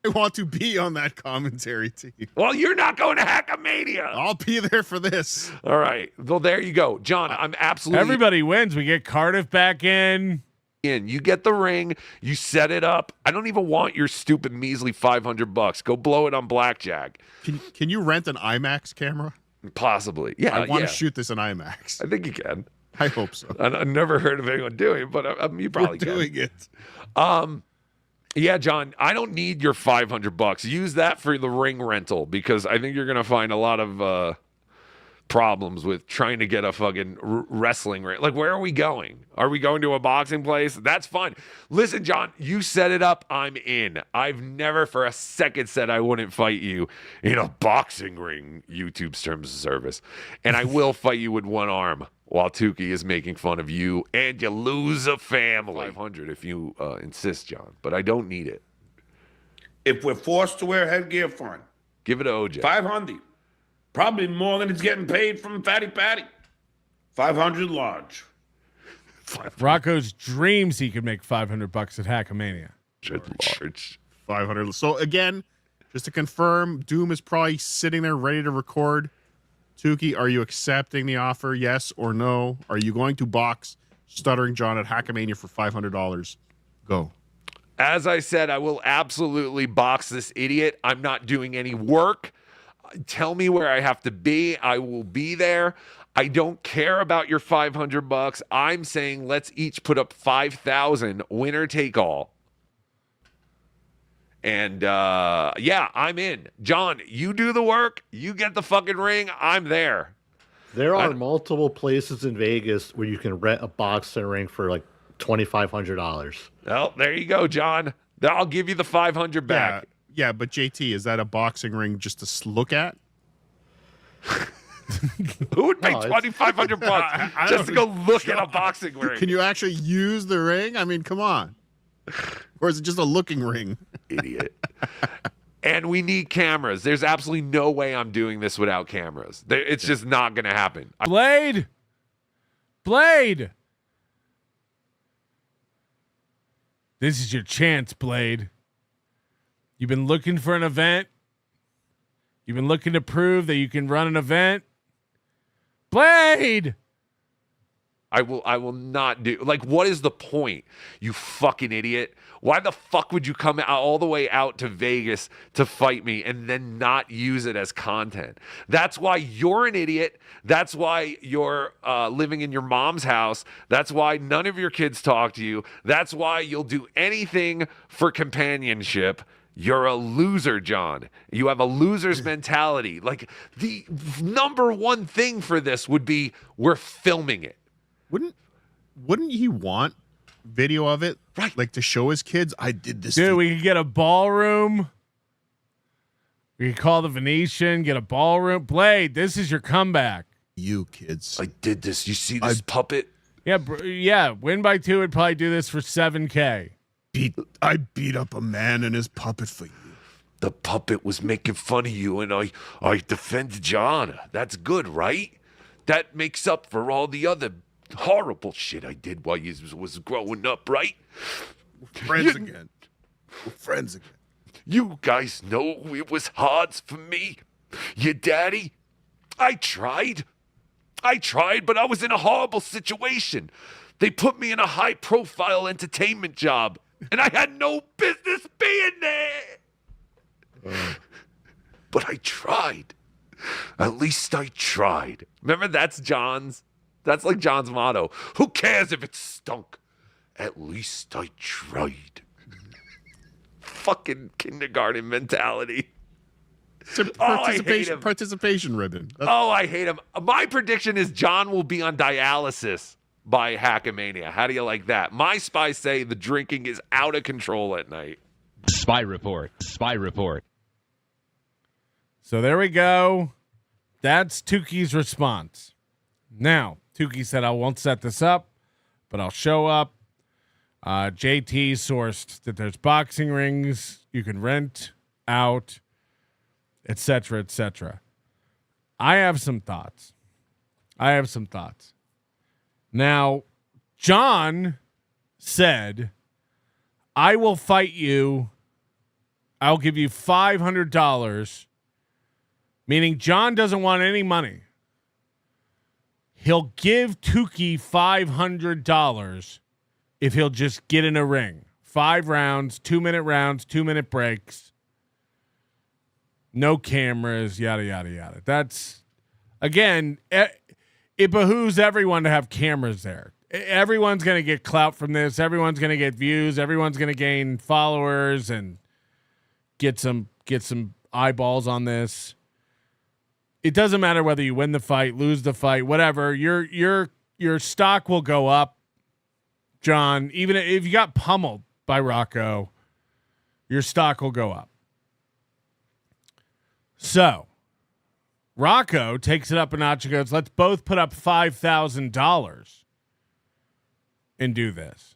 I want to be on that commentary team. Well, you're not going to Hackamania. I'll be there for this. All right. Well, there you go. John, I'm absolutely Everybody wins. We get Cardiff back in. in. You get the ring. You set it up. I don't even want your stupid measly $500. Go blow it on blackjack. Can you rent an IMAX camera? Possibly. Yeah. I want yeah. to shoot this in IMAX. I think you can. I hope so. I've never heard of anyone doing it, but you probably We're doing it. Yeah, John, I don't need your $500. Use that for the ring rental because I think you're going to find a lot of problems with trying to get a fucking wrestling ring. Like, where are we going? Are we going to a boxing place? That's fun. Listen, John, you set it up. I'm in. I've never for a second said I wouldn't fight you in a boxing ring, YouTube's terms of service. And I will fight you with one arm while Tukey is making fun of you and you lose a family. 500 if you insist, John, but I don't need it. If we're forced to wear headgear, fine. Give it to OJ. 500. Probably more than it's getting paid from Fatty Patty. 500 large. Rocco's dreams he could make $500 at Hackamania. Large. 500. So again, just to confirm, Doom is probably sitting there ready to record. Tukey, are you accepting the offer? Yes or no? Are you going to box Stuttering John at Hackamania for $500? Go. As I said, I will absolutely box this idiot. I'm not doing any work. Tell me where I have to be. I will be there. I don't care about your $500. I'm saying let's each put up 5,000, winner take all. And yeah, I'm in. John, you do the work. You get the fucking ring. I'm there. There are multiple places in Vegas where you can rent a boxing ring for like $2,500. Well, there you go, John. I'll give you the 500 back. Yeah, but JT, is that a boxing ring just to look at? Who would pay $2,500 just to go look at a boxing ring? Can you actually use the ring? I mean, come on. Or is it just a looking ring? Idiot. And we need cameras. There's absolutely no way I'm doing this without cameras. It's just not going to happen. Blade. This is your chance, Blade. You've been looking for an event. You've been looking to prove that you can run an event. Blade. I will not do. Like, what is the point, you fucking idiot? Why the fuck would you come all the way out to Vegas to fight me and then not use it as content? That's why you're an idiot. That's why you're living in your mom's house. That's why none of your kids talk to you. That's why you'll do anything for companionship. You're a loser, John. You have a loser's mentality. Like, the number one thing for this would be we're filming it. Wouldn't he want video of it? Right. Like to show his kids, I did this. Dude, we could get a ballroom. We could call the Venetian, get a ballroom. Blade, this is your comeback. You kids. I did this. You see this puppet? Yeah, win by 2 would probably do this for $7,000. I beat up a man and his puppet for you. The puppet was making fun of you, and I defended John. That's good, right? That makes up for all the other horrible shit I did while you was growing up, right? Friends again. We're friends again. You guys know it was hard for me. Your daddy, I tried, but I was in a horrible situation. They put me in a high-profile entertainment job, and I had no business being there. But I tried. At least I tried. Remember, that's like John's motto. Who cares if it stunk? At least I tried. Fucking kindergarten mentality. I hate him. Participation ribbon. I hate him. My prediction is John will be on dialysis by Hackamania. How do you like that? My spies say the drinking is out of control at night. Spy report. Spy report. So there we go. That's Tukey's response. Now, Tukey said, I won't set this up, but I'll show up. JT sourced that there's boxing rings you can rent out, etc., etc. I have some thoughts. Now, John said, I will fight you. I'll give you $500, meaning John doesn't want any money. He'll give Tukey $500 if he'll just get in a ring. 5 rounds, 2-minute breaks. No cameras, yada, yada, yada. That's, again, it behooves everyone to have cameras there. Everyone's going to get clout from this. Everyone's going to get views. Everyone's going to gain followers and get some eyeballs on this. It doesn't matter whether you win the fight, lose the fight, whatever. Your stock will go up. John, even if you got pummeled by Rocco, your stock will go up. So, Rocco takes it up a notch and goes, let's both put up $5,000 and do this.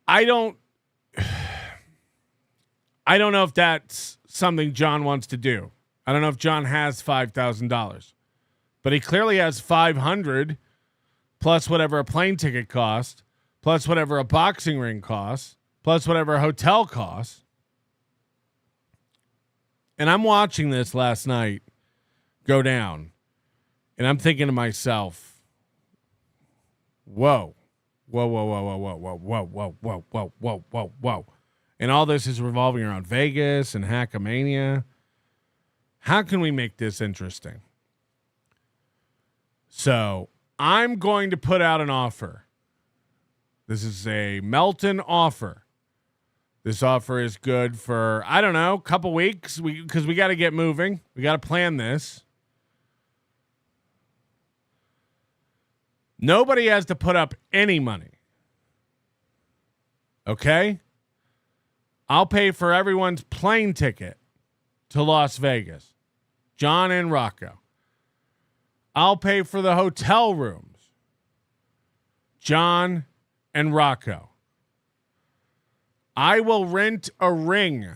I don't know if that's something John wants to do. I don't know if John has $5,000. But he clearly has $500 plus whatever a plane ticket costs, plus whatever a boxing ring costs, plus whatever a hotel costs. And I'm watching this last night go down, and I'm thinking to myself, whoa. And all this is revolving around Vegas and Hackamania. How can we make this interesting? So I'm going to put out an offer. This is a Melton offer. This offer is good for, I don't know, a couple weeks because we got to get moving. We got to plan this. Nobody has to put up any money. Okay? I'll pay for everyone's plane ticket to Las Vegas. John and Rocco. I'll pay for the hotel rooms. John and Rocco. I will rent a ring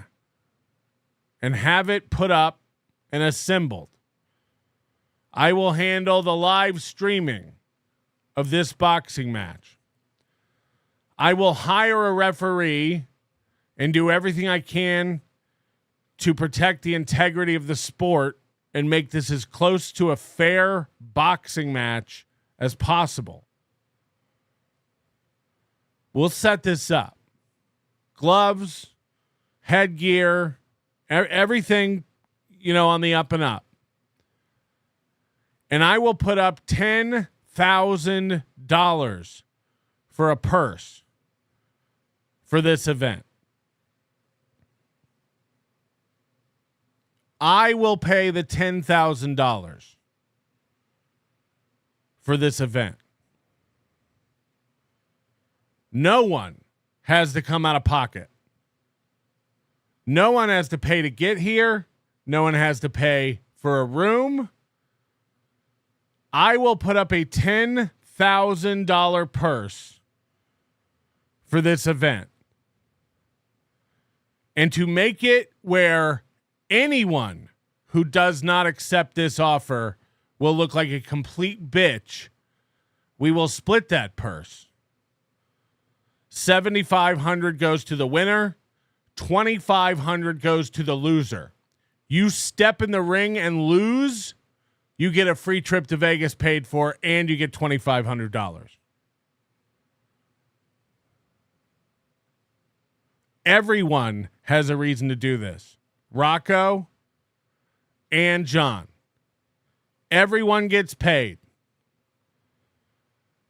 and have it put up and assembled. I will handle the live streaming of this boxing match. I will hire a referee and do everything I can to protect the integrity of the sport and make this as close to a fair boxing match as possible. We'll set this up. Gloves, headgear, everything, on the up and up. And I will put up $10,000 for a purse for this event. I will pay the $10,000 for this event. No one has to come out of pocket. No one has to pay to get here. No one has to pay for a room. I will put up a $10,000 purse for this event. And to make it where anyone who does not accept this offer will look like a complete bitch, we will split that purse. $7,500 goes to the winner. $2,500 goes to the loser. You step in the ring and lose, you get a free trip to Vegas paid for, and you get $2,500. Everyone has a reason to do this. Rocco and John. Everyone gets paid.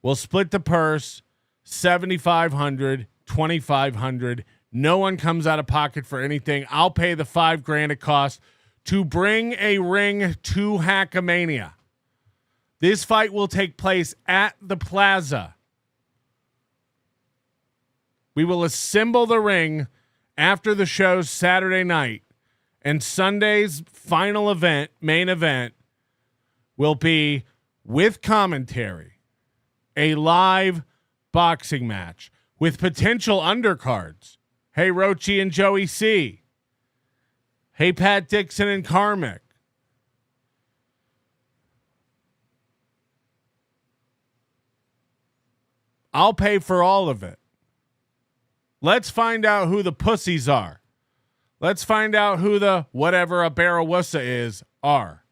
We'll split the purse, $7,500, $2,500. No one comes out of pocket for anything. I'll pay the $5,000 it costs to bring a ring to Hackamania. This fight will take place at the Plaza. We will assemble the ring after the show's Saturday night, and Sunday's final event, main event, will be with commentary, a live boxing match with potential undercards. Hey, Rochi and Joey C. Hey, Pat Dixon and Karmic. I'll pay for all of it. Let's find out who the pussies are. Let's find out who the whatever a Barrawussa is are.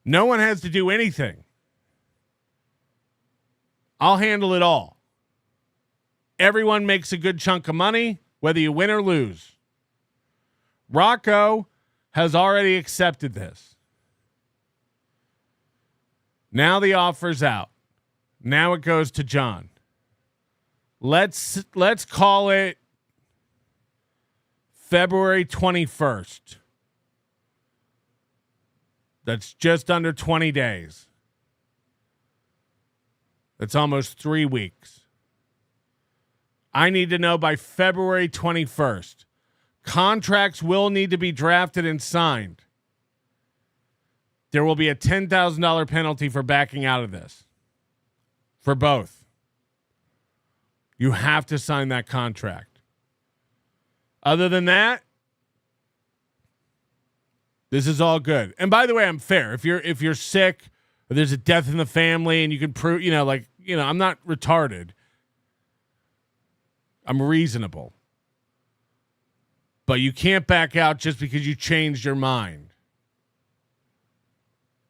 No one has to do anything. I'll handle it all. Everyone makes a good chunk of money, whether you win or lose. Rocco has already accepted this. Now the offer's out. Now it goes to John. Let's call it February 21st. That's just under 20 days. That's almost 3 weeks. I need to know by February 21st. Contracts will need to be drafted and signed. There will be a $10,000 penalty for backing out of this. For both. You have to sign that contract. Other than that, this is all good. And by the way, I'm fair. If you're sick or there's a death in the family and you can prove, I'm not retarded. I'm reasonable. But you can't back out just because you changed your mind.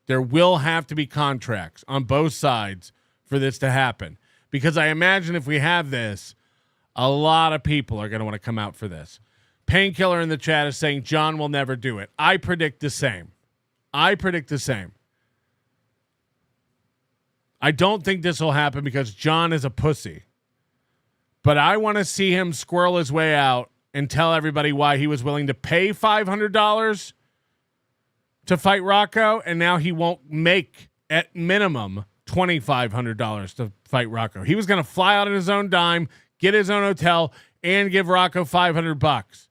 There will have to be contracts on both sides for this to happen. Because I imagine if we have this, a lot of people are going to want to come out for this. Painkiller in the chat is saying John will never do it. I predict the same. I don't think this will happen because John is a pussy. But I want to see him squirrel his way out and tell everybody why he was willing to pay $500 to fight Rocco, and now he won't make, at minimum, $2,500 to fight Rocco. He was going to fly out on his own dime, get his own hotel, and give Rocco $500.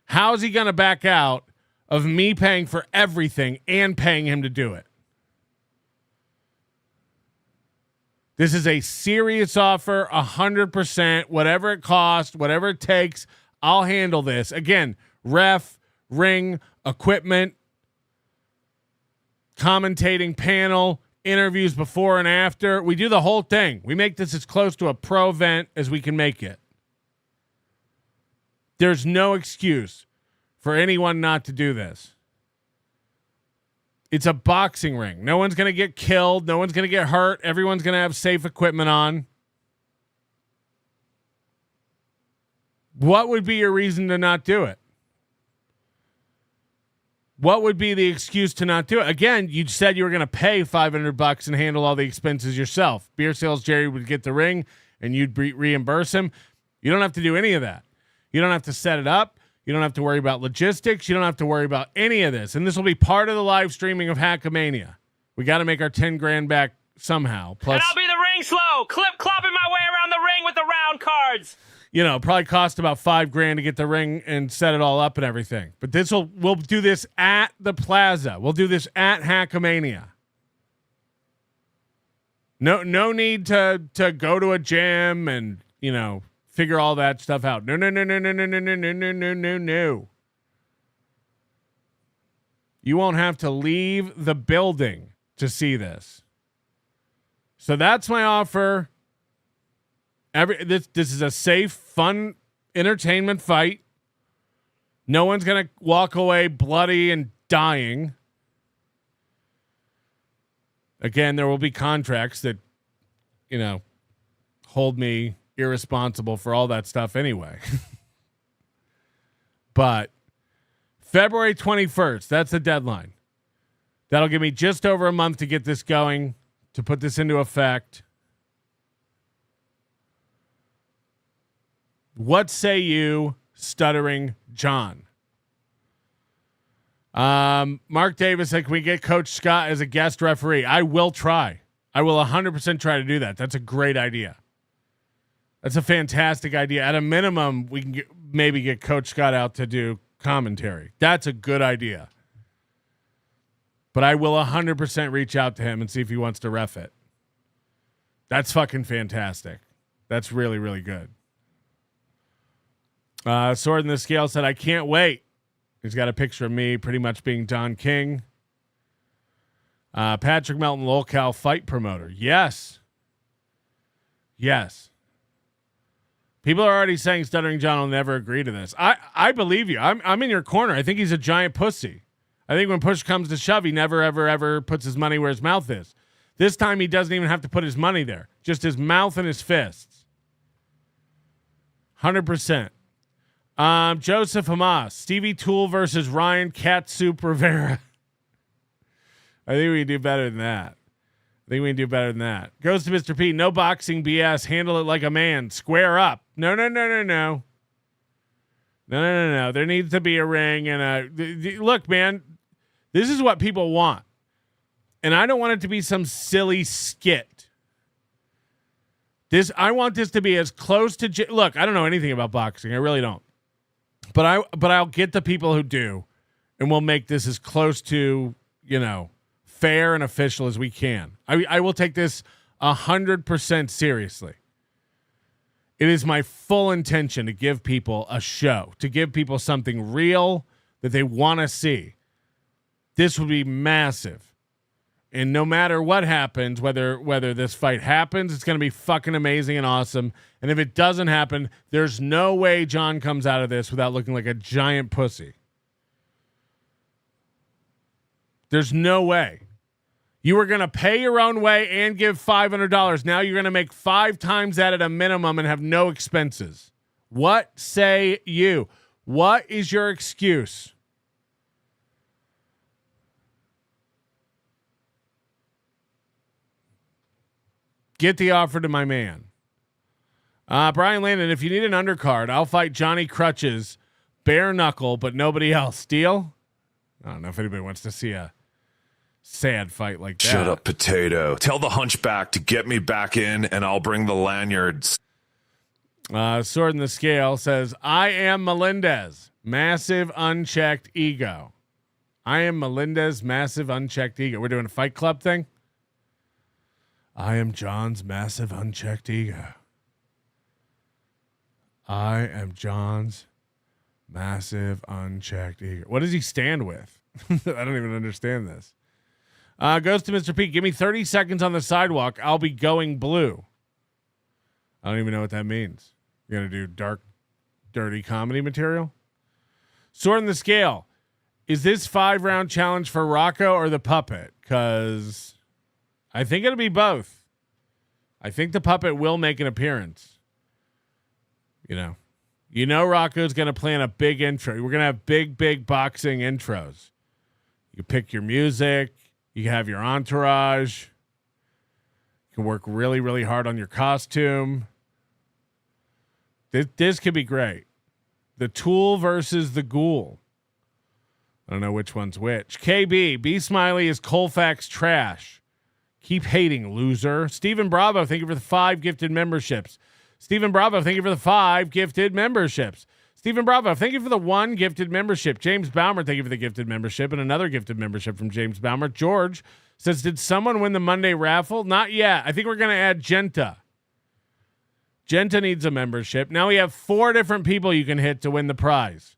How is he going to back out of me paying for everything and paying him to do it? This is a serious offer, 100%, whatever it costs, whatever it takes, I'll handle this. Again, ref, ring, equipment, commentating panel, interviews before and after. We do the whole thing. We make this as close to a pro event as we can make it. There's no excuse for anyone not to do this. It's a boxing ring. No one's going to get killed. No one's going to get hurt. Everyone's going to have safe equipment on. What would be your reason to not do it? What would be the excuse to not do it? Again, you said you were going to pay $500 and handle all the expenses yourself. Beer Sales Jerry would get the ring and you'd reimburse him. You don't have to do any of that. You don't have to set it up. You don't have to worry about logistics. You don't have to worry about any of this. And this will be part of the live streaming of Hackamania. We got to make our $10,000 back somehow. Plus, and I'll be the ring slow, clopping my way around the ring with the round cards. Probably cost about $5,000 to get the ring and set it all up and everything. But we'll do this at the Plaza. We'll do this at Hackamania. No need to go to a gym and, figure all that stuff out. No. You won't have to leave the building to see this. So that's my offer. This is a safe, fun entertainment fight. No one's gonna walk away bloody and dying. Again, there will be contracts that, hold me irresponsible for all that stuff anyway. But February 21st, that's the deadline. That'll give me just over a month to get this going, to put this into effect. What say you, Stuttering John? Mark Davis said, can we get Coach Scott as a guest referee? I will try. I will 100% try to do that. That's a great idea. That's a fantastic idea. At a minimum, we can maybe get Coach Scott out to do commentary. That's a good idea. But I will 100% reach out to him and see if he wants to ref it. That's fucking fantastic. That's really, really good. Sword in the Scale said, I can't wait. He's got a picture of me pretty much being Don King. Patrick Melton, locale fight promoter. Yes. Yes. People are already saying Stuttering John will never agree to this. I believe you. I'm in your corner. I think he's a giant pussy. I think when push comes to shove, he never, ever, ever puts his money where his mouth is. This time he doesn't even have to put his money there. Just his mouth and his fists. 100%. Joseph Hamas, Stevie Toole versus Ryan Catsup Rivera. I think we can do better than that. Goes to Mr. P. No boxing BS. Handle it like a man. Square up. No. No. There needs to be a ring and look, man. This is what people want, and I don't want it to be some silly skit. I want this to be as close to. Look, I don't know anything about boxing. I really don't. But I'll get the people who do, and we'll make this as close to, fair and official as we can. I will take this 100% seriously. It is my full intention to give people a show, to give people something real that they want to see. This would be massive. And no matter what happens, whether this fight happens, it's going to be fucking amazing and awesome. And if it doesn't happen, there's no way John comes out of this without looking like a giant pussy. There's no way. You were going to pay your own way and give $500. Now you're going to make 5 times that at a minimum and have no expenses. What say you? What is your excuse? Get the offer to my man. Brian Landon, if you need an undercard, I'll fight Johnny Crutches, bare knuckle, but nobody else. Deal? I don't know if anybody wants to see a sad fight like that. Shut up, potato. Tell the hunchback to get me back in, and I'll bring the lanyards. Sword in the Scale says, I am Melendez. Massive unchecked ego. I am Melendez, massive unchecked ego. We're doing a Fight Club thing? I am John's massive unchecked ego. I am John's massive unchecked ego. What does he stand with? I don't even understand this. Goes to Mr. P. Give me 30 seconds on the sidewalk. I'll be going blue. I don't even know what that means. You're going to do dark, dirty comedy material? Sword in the Scale. Is this 5-round challenge for Rocco or the puppet? Because I think it'll be both. I think the puppet will make an appearance. Rocco's going to plan a big intro. We're going to have big boxing intros. You pick your music. You can have your entourage. You can work really, really hard on your costume. This could be great. The Tool versus the Ghoul. I don't know which one's which. KB, B Smiley is Colfax trash. Keep hating, loser. Stephen Bravo, thank you for the 5 gifted memberships. Stephen Bravo, thank you for the 5 gifted memberships. Stephen Bravo, thank you for the 1 gifted membership. James Baumer, thank you for the gifted membership. And another gifted membership from James Baumer. George says, did someone win the Monday raffle? Not yet. I think we're going to add Genta. Genta needs a membership. Now we have 4 different people you can hit to win the prize.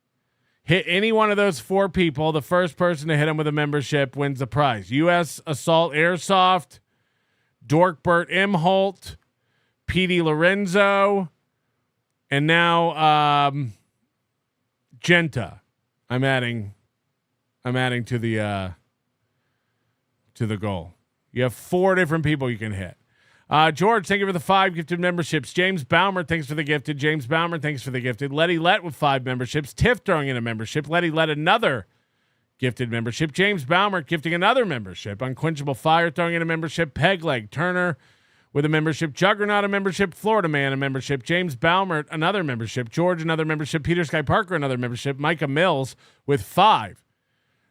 Hit any one of those 4 people. The first person to hit them with a membership wins the prize. U.S. Assault Airsoft, Dorkbert Imholt, Petey Lorenzo, and now Genta. I'm adding to the goal. You have 4 different people you can hit. George, thank you for the 5 gifted memberships. James Baumer, thanks for the gifted. James Baumer, thanks for the gifted. Letty Let with 5 memberships. Tiff throwing in a membership. Letty Let another gifted membership. James Baumer gifting another membership. Unquenchable Fire throwing in a membership. Pegleg Turner with a membership. Juggernaut a membership. Florida Man a membership. James Baumer another membership. George another membership. Peter Sky Parker another membership. Micah Mills with 5.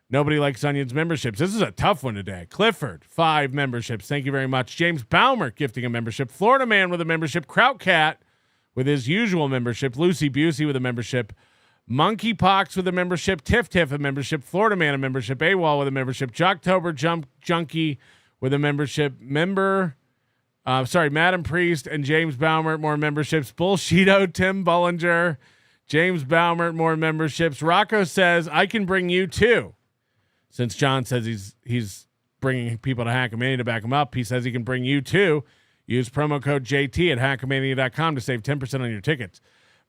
Nobody Likes Onions memberships. This is a tough one today. Clifford, 5 memberships. Thank you very much. James Baumer gifting a membership. Florida Man with a membership. Krautcat with his usual membership. Lucy Busey with a membership. Monkeypox with a membership. Tiff Tiff a membership. Florida Man a membership. AWOL with a membership. Jocktober Junkie with a membership. Madam Priest and James Baumer more memberships. Bullshito Tim Bullinger. James Baumer more memberships. Rocco says, I can bring you 2. Since John says he's bringing people to Hackamania to back him up, he says he can bring you 2. Use promo code JT at hackamania.com to save 10% on your tickets.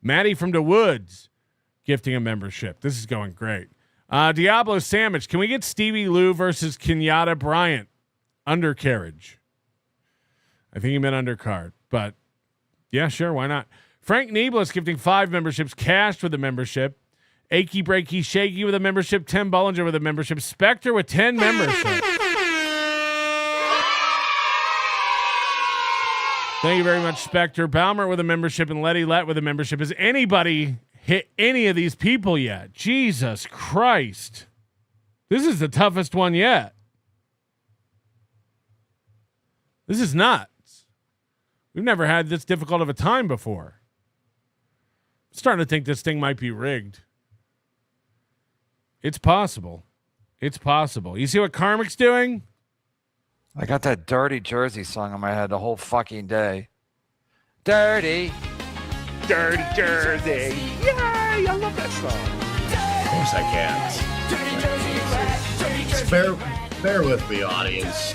Maddie from the Woods gifting a membership. This is going great. Diablo Sandwich, can we get Stevie Lou versus Kenyatta Bryant? Undercarriage. I think he meant undercard, but yeah, sure, why not? Frank Neblis gifting 5 memberships. Cashed with a membership. Achy Breaky Shaky with a membership. Tim Bullinger with a membership. Spectre with 10 memberships. Thank you very much, Spectre. Baumer with a membership and Letty Let with a membership. Has anybody hit any of these people yet? Jesus Christ. This is the toughest one yet. This is nuts. We've never had this difficult of a time before. I'm starting to think this thing might be rigged. It's possible. It's possible. You see what Karmic's doing? I got that Dirty Jersey song in my head the whole fucking day. Dirty. Dirty Jersey. Yay! I love that song. Of course I can't. Bear with me, audience.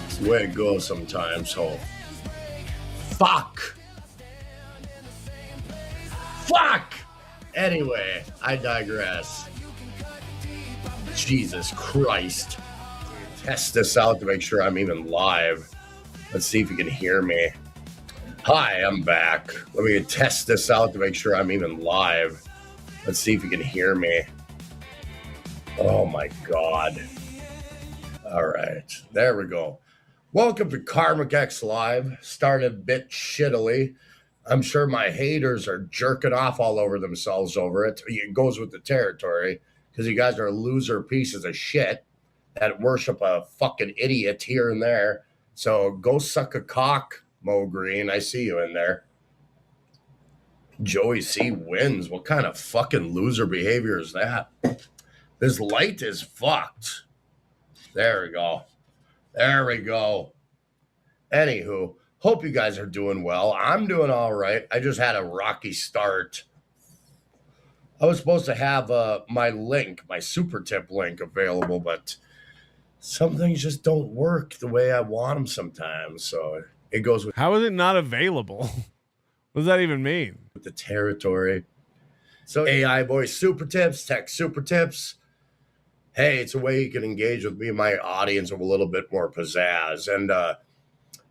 It's the way it goes sometimes, so. Fuck! Anyway, I digress. Jesus Christ. Test this out to make sure I'm even live. Let's see if you can hear me. Hi, I'm back. Let me test this out to make sure I'm even live. Let's see if you can hear me. Oh my God. All right, there we go. Welcome to KarmicX Live. Started a bit shittily. I'm sure my haters are jerking off all over themselves over it. It goes with the territory because you guys are loser pieces of shit that worship a fucking idiot here and there. So go suck a cock, Mo Green. I see you in there. Joey C wins. What kind of fucking loser behavior is that? This light is fucked. There we go. There we go. Anywho, hope you guys are doing well. I'm doing all right. I just had a rocky start. I was supposed to have my link, my super tip link available, but some things just don't work the way I want them sometimes. So it goes with... How is it not available? What does that even mean? With the territory. So AI voice super tips, tech super tips. Hey, it's a way you can engage with me and my audience with a little bit more pizzazz. And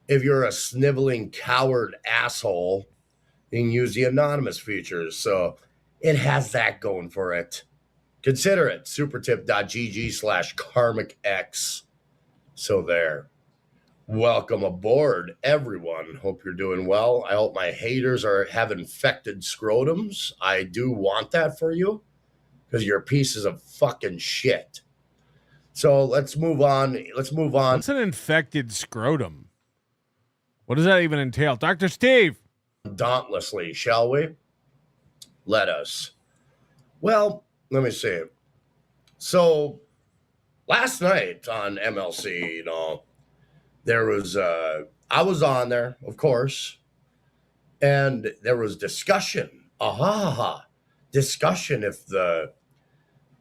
if you're a sniveling coward asshole, you can use the anonymous features. So it has that going for it. Consider it. supertip.gg/KarmicX. So there. Welcome aboard, everyone. Hope you're doing well. I hope my haters have infected scrotums. I do want that for you because you're pieces of fucking shit. So let's move on. What's an infected scrotum? What does that even entail? Dr. Steve. Dauntlessly, shall we? Let us. Well, let me see. So last night on MLC, there was, I was on there, of course, and there was discussion. Discussion if the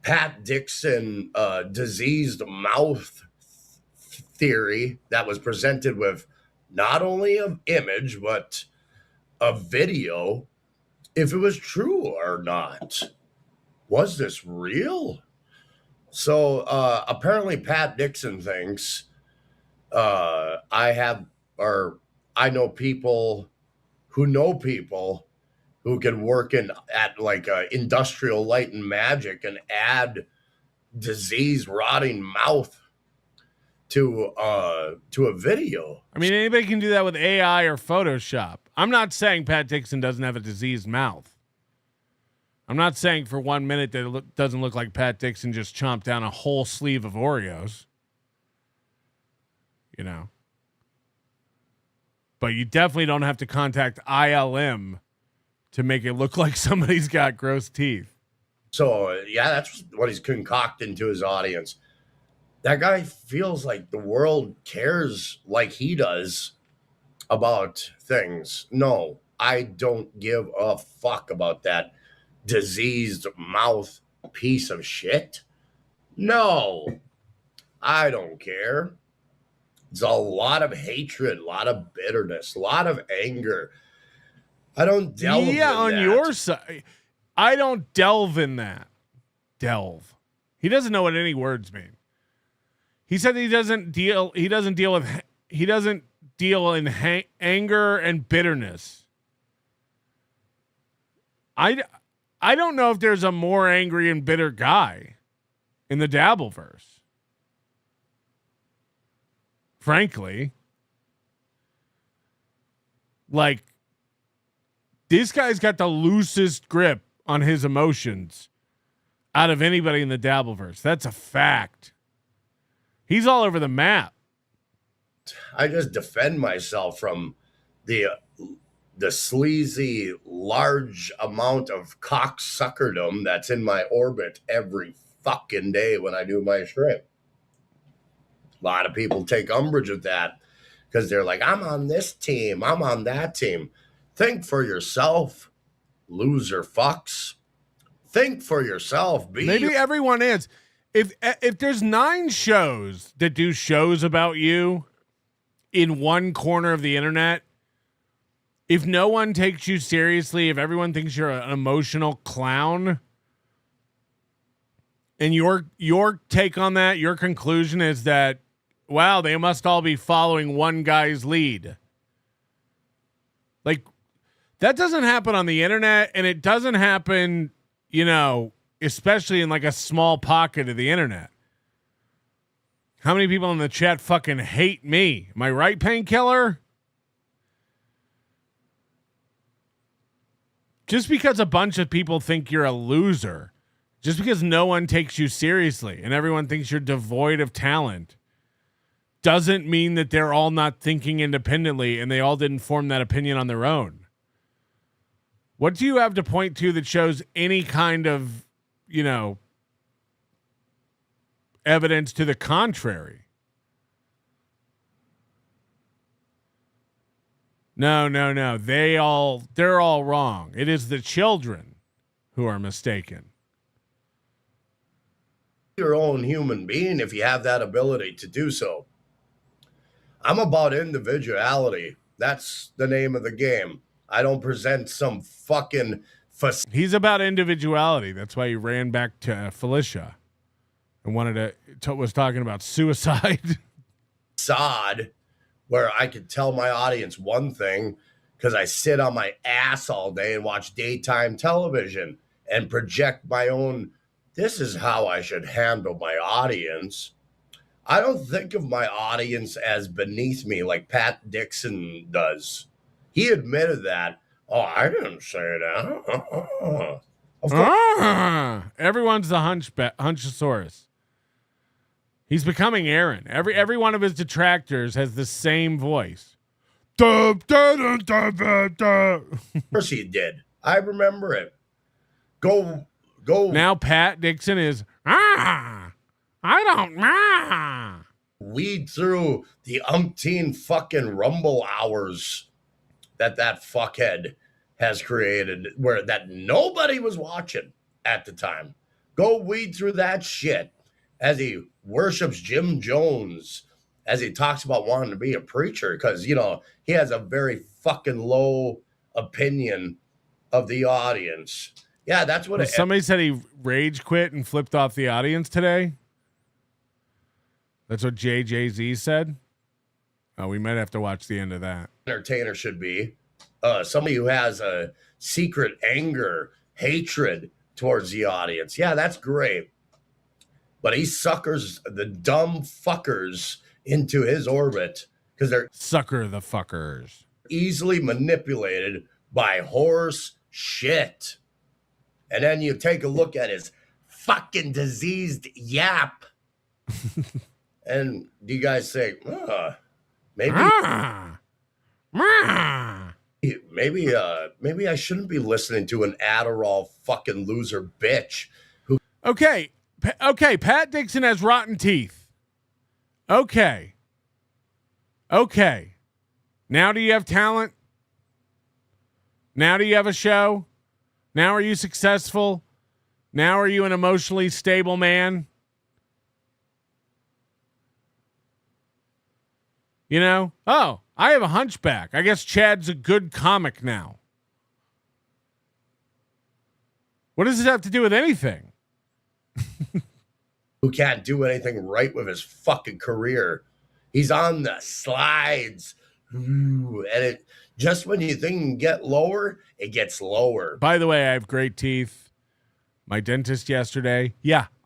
Pat Dixon diseased mouth theory that was presented with not only of image, but of video, if it was true or not. Was this real? So apparently Pat Dixon thinks I know people who can work at like industrial light and magic and add disease rotting mouth to a video. I mean, anybody can do that with AI or Photoshop. I'm not saying Pat Dixon doesn't have a diseased mouth. I'm not saying for 1 minute that it doesn't look like Pat Dixon just chomped down a whole sleeve of Oreos. You know. But you definitely don't have to contact ILM to make it look like somebody's got gross teeth. So, yeah, that's what he's concocting to his audience. That guy feels like the world cares like he does about things. No, I don't give a fuck about that diseased mouth piece of shit. No, I don't care. It's a lot of hatred, a lot of bitterness, a lot of anger. I don't delve in on that. Your side. I don't delve in that. Delve. He doesn't know what any words mean. He said he doesn't deal in anger and bitterness. I don't know if there's a more angry and bitter guy in the Dabbleverse. Frankly, like, this guy's got the loosest grip on his emotions out of anybody in the Dabbleverse. That's a fact. He's all over the map. I just defend myself from the sleazy, large amount of cocksuckerdom that's in my orbit every fucking day when I do my stream. A lot of people take umbrage with that because they're like, I'm on this team, I'm on that team. Think for yourself, loser fucks. Think for yourself. Maybe everyone is. If there's 9 shows that do shows about you in one corner of the internet, if no one takes you seriously, if everyone thinks you're an emotional clown, and your take on that, your conclusion is that, wow, they must all be following one guy's lead. Like, that doesn't happen on the internet, and it doesn't happen, especially in like a small pocket of the internet. How many people in the chat fucking hate me? Am I right, Painkiller? Just because a bunch of people think you're a loser, just because no one takes you seriously and everyone thinks you're devoid of talent, doesn't mean that they're all not thinking independently and they all didn't form that opinion on their own. What do you have to point to that shows any kind of, evidence to the contrary? No. They're all wrong. It is the children who are mistaken. Your own human being if you have that ability to do so. I'm about individuality. That's the name of the game. I don't present some fucking He's about individuality. That's why he ran back to Felicia and was talking about suicide. Facade where I could tell my audience one thing because I sit on my ass all day and watch daytime television and project my own, this is how I should handle my audience. I don't think of my audience as beneath me like Pat Dixon does. He admitted that. Oh, I didn't say that. Of course. Everyone's the Hunchosaurus. He's becoming Aaron. Every one of his detractors has the same voice. Of course he did. I remember it. Go. Now Pat Dixon is, I don't. Weed through the umpteen fucking rumble hours that fuckhead has created where that nobody was watching at the time. Go weed through that shit as he worships Jim Jones as he talks about wanting to be a preacher because, you know, he has a very fucking low opinion of the audience. Yeah, that's what somebody said he rage quit and flipped off the audience today. That's what JJZ said. Oh, we might have to watch the end of that. Entertainer should be. Somebody who has a secret anger, hatred towards the audience. Yeah, that's great. But he suckers the dumb fuckers into his orbit because they're sucker the fuckers. Easily manipulated by horse shit. And then you take a look at his fucking diseased yap. And you guys say, maybe I shouldn't be listening to an Adderall fucking loser bitch. Who Okay, Pat Dixon has rotten teeth. Okay. Now do you have talent? Now do you have a show? Now are you successful? Now are you an emotionally stable man? You know? Oh, I have a hunchback. I guess Chad's a good comic now. What does this have to do with anything? Who can't do anything right with his fucking career. He's on the slides. Ooh, and it just when you think you can get lower, it gets lower. By the way, I have great teeth. My dentist yesterday,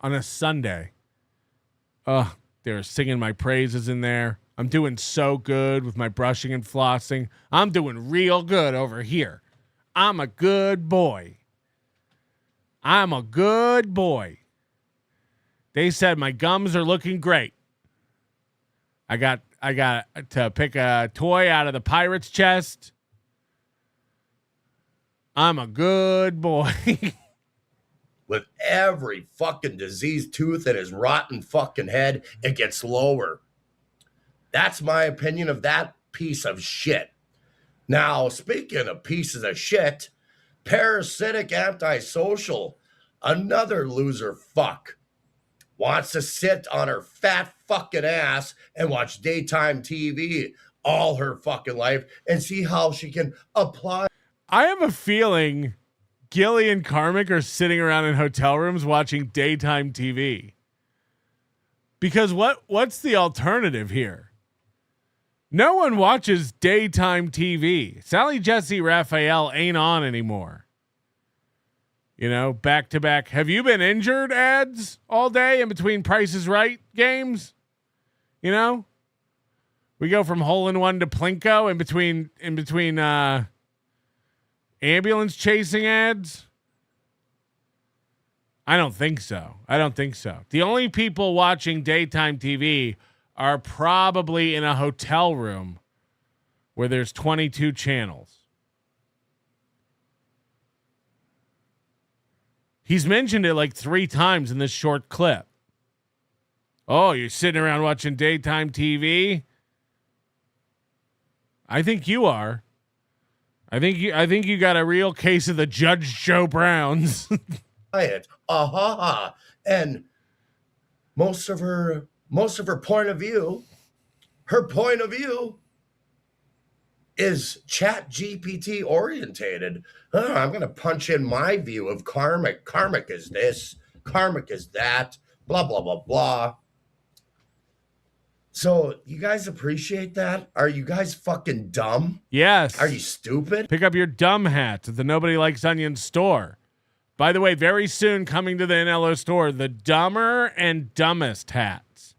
on a Sunday. They were singing my praises in there. I'm doing so good with my brushing and flossing. I'm doing real good over here. I'm a good boy. They said my gums are looking great. I got to pick a toy out of the pirate's chest. I'm a good boy. With every fucking diseased tooth in his rotten fucking head, it gets lower. That's my opinion of that piece of shit. Now, speaking of pieces of shit, parasitic antisocial, another loser fuck, wants to sit on her fat fucking ass and watch daytime TV all her fucking life and see how she can apply. I have a feeling Gilly and Karmic are sitting around in hotel rooms watching daytime TV. Because what's the alternative here? No one watches daytime TV. Sally Jesse Raphael ain't on anymore. You know, back to back. Have you been injured ads all day in between Price is Right games? You know, we go from hole in one to Plinko in between ambulance chasing ads. I don't think so. The only people watching daytime TV are probably in a hotel room where there's 22 channels. He's mentioned it like 3 times in this short clip. Oh, you're sitting around watching daytime TV? I think you are. I think you got a real case of the Judge Joe Browns. And most of her point of view, is Chat GPT orientated. I'm going to punch in my view of Karmic. Karmic is this, Karmic is that, blah, blah, blah, blah. So you guys appreciate that? Are you guys fucking dumb? Yes. Are you stupid? Pick up your dumb hat at the Nobody Likes Onions store. By the way, very soon coming to the NLO store, the dumber and dumbest hats,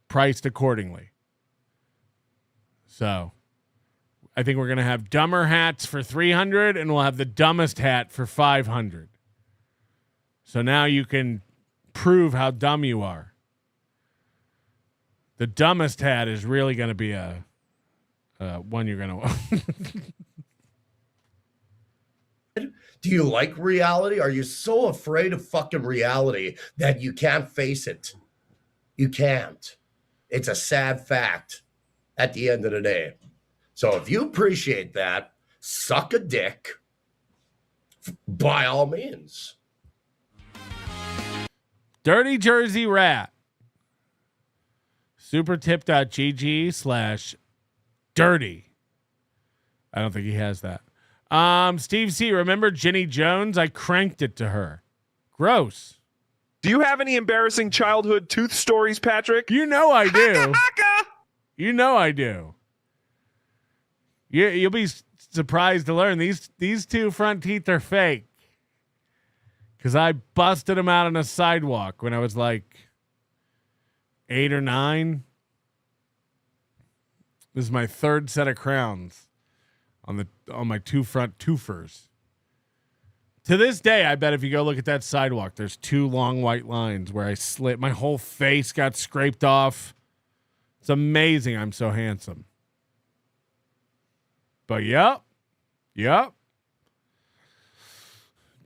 priced accordingly. So I think we're going to have dumber hats for $300 and we'll have the dumbest hat for $500. So now you can prove how dumb you are. The dumbest hat is really going to be a one you're going to Do you like reality? Are you so afraid of fucking reality that you can't face it? You can't. It's a sad fact at the end of the day. So if you appreciate that, suck a dick by all means. Dirty Jersey Rat Supertip.gg/dirty. I don't think he has that. Steve C, remember Jenny Jones? I cranked it to her. Gross. Do you have any embarrassing childhood tooth stories, Patrick? You know I do. You know I do. You'll be surprised to learn these two front teeth are fake. Because I busted them out on a sidewalk when I was like 8 or 9. This is my third set of crowns on my two front twofers. To this day, I bet if you go look at that sidewalk, there's 2 long white lines where I slipped. My whole face got scraped off. It's amazing I'm so handsome. But yep.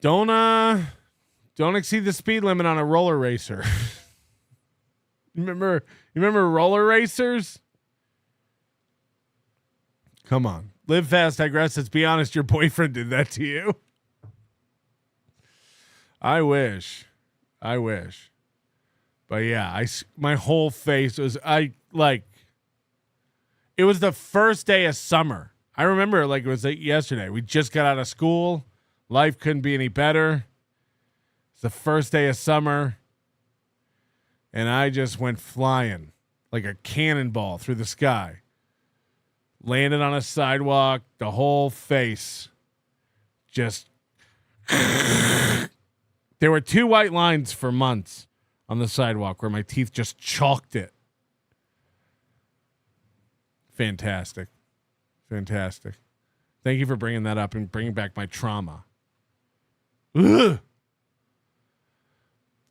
Don't exceed the speed limit on a roller racer. You remember roller racers? Come on. Live fast, digress. Let's be honest, your boyfriend did that to you. I wish. But yeah, my whole face was, it was the first day of summer. I remember it like it was yesterday. We just got out of school. Life couldn't be any better. It's the first day of summer. And I just went flying like a cannonball through the sky. Landed on a sidewalk, the whole face just... There were 2 white lines for months on the sidewalk where my teeth just chalked it. Fantastic. Thank you for bringing that up and bringing back my trauma. Ugh.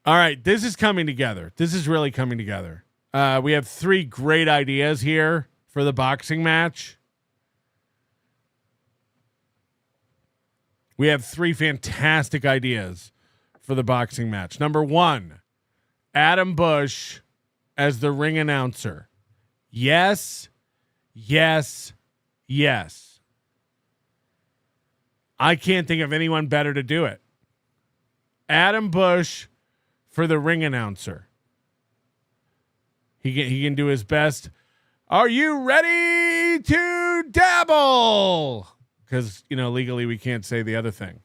All right, this is coming together. This is really coming together. We have 3 great ideas here for the boxing match. We have 3 fantastic ideas for the boxing match. Number 1, Adam Bush as the ring announcer. Yes. I can't think of anyone better to do it. Adam Bush for the ring announcer. He can do his best. Are you ready to dabble? Because, legally we can't say the other thing.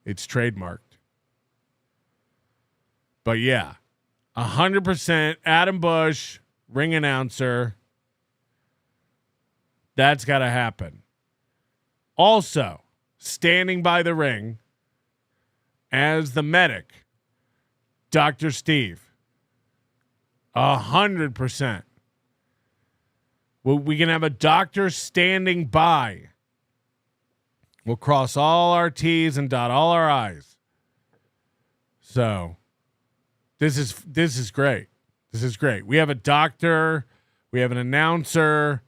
It's trademarked. But yeah, 100% Adam Bush, ring announcer. That's got to happen. Also, standing by the ring as the medic, Dr. Steve. 100%. We can have a doctor standing by. We'll cross all our T's and dot all our I's. So this is great. This is great. We have a doctor. We have an announcer.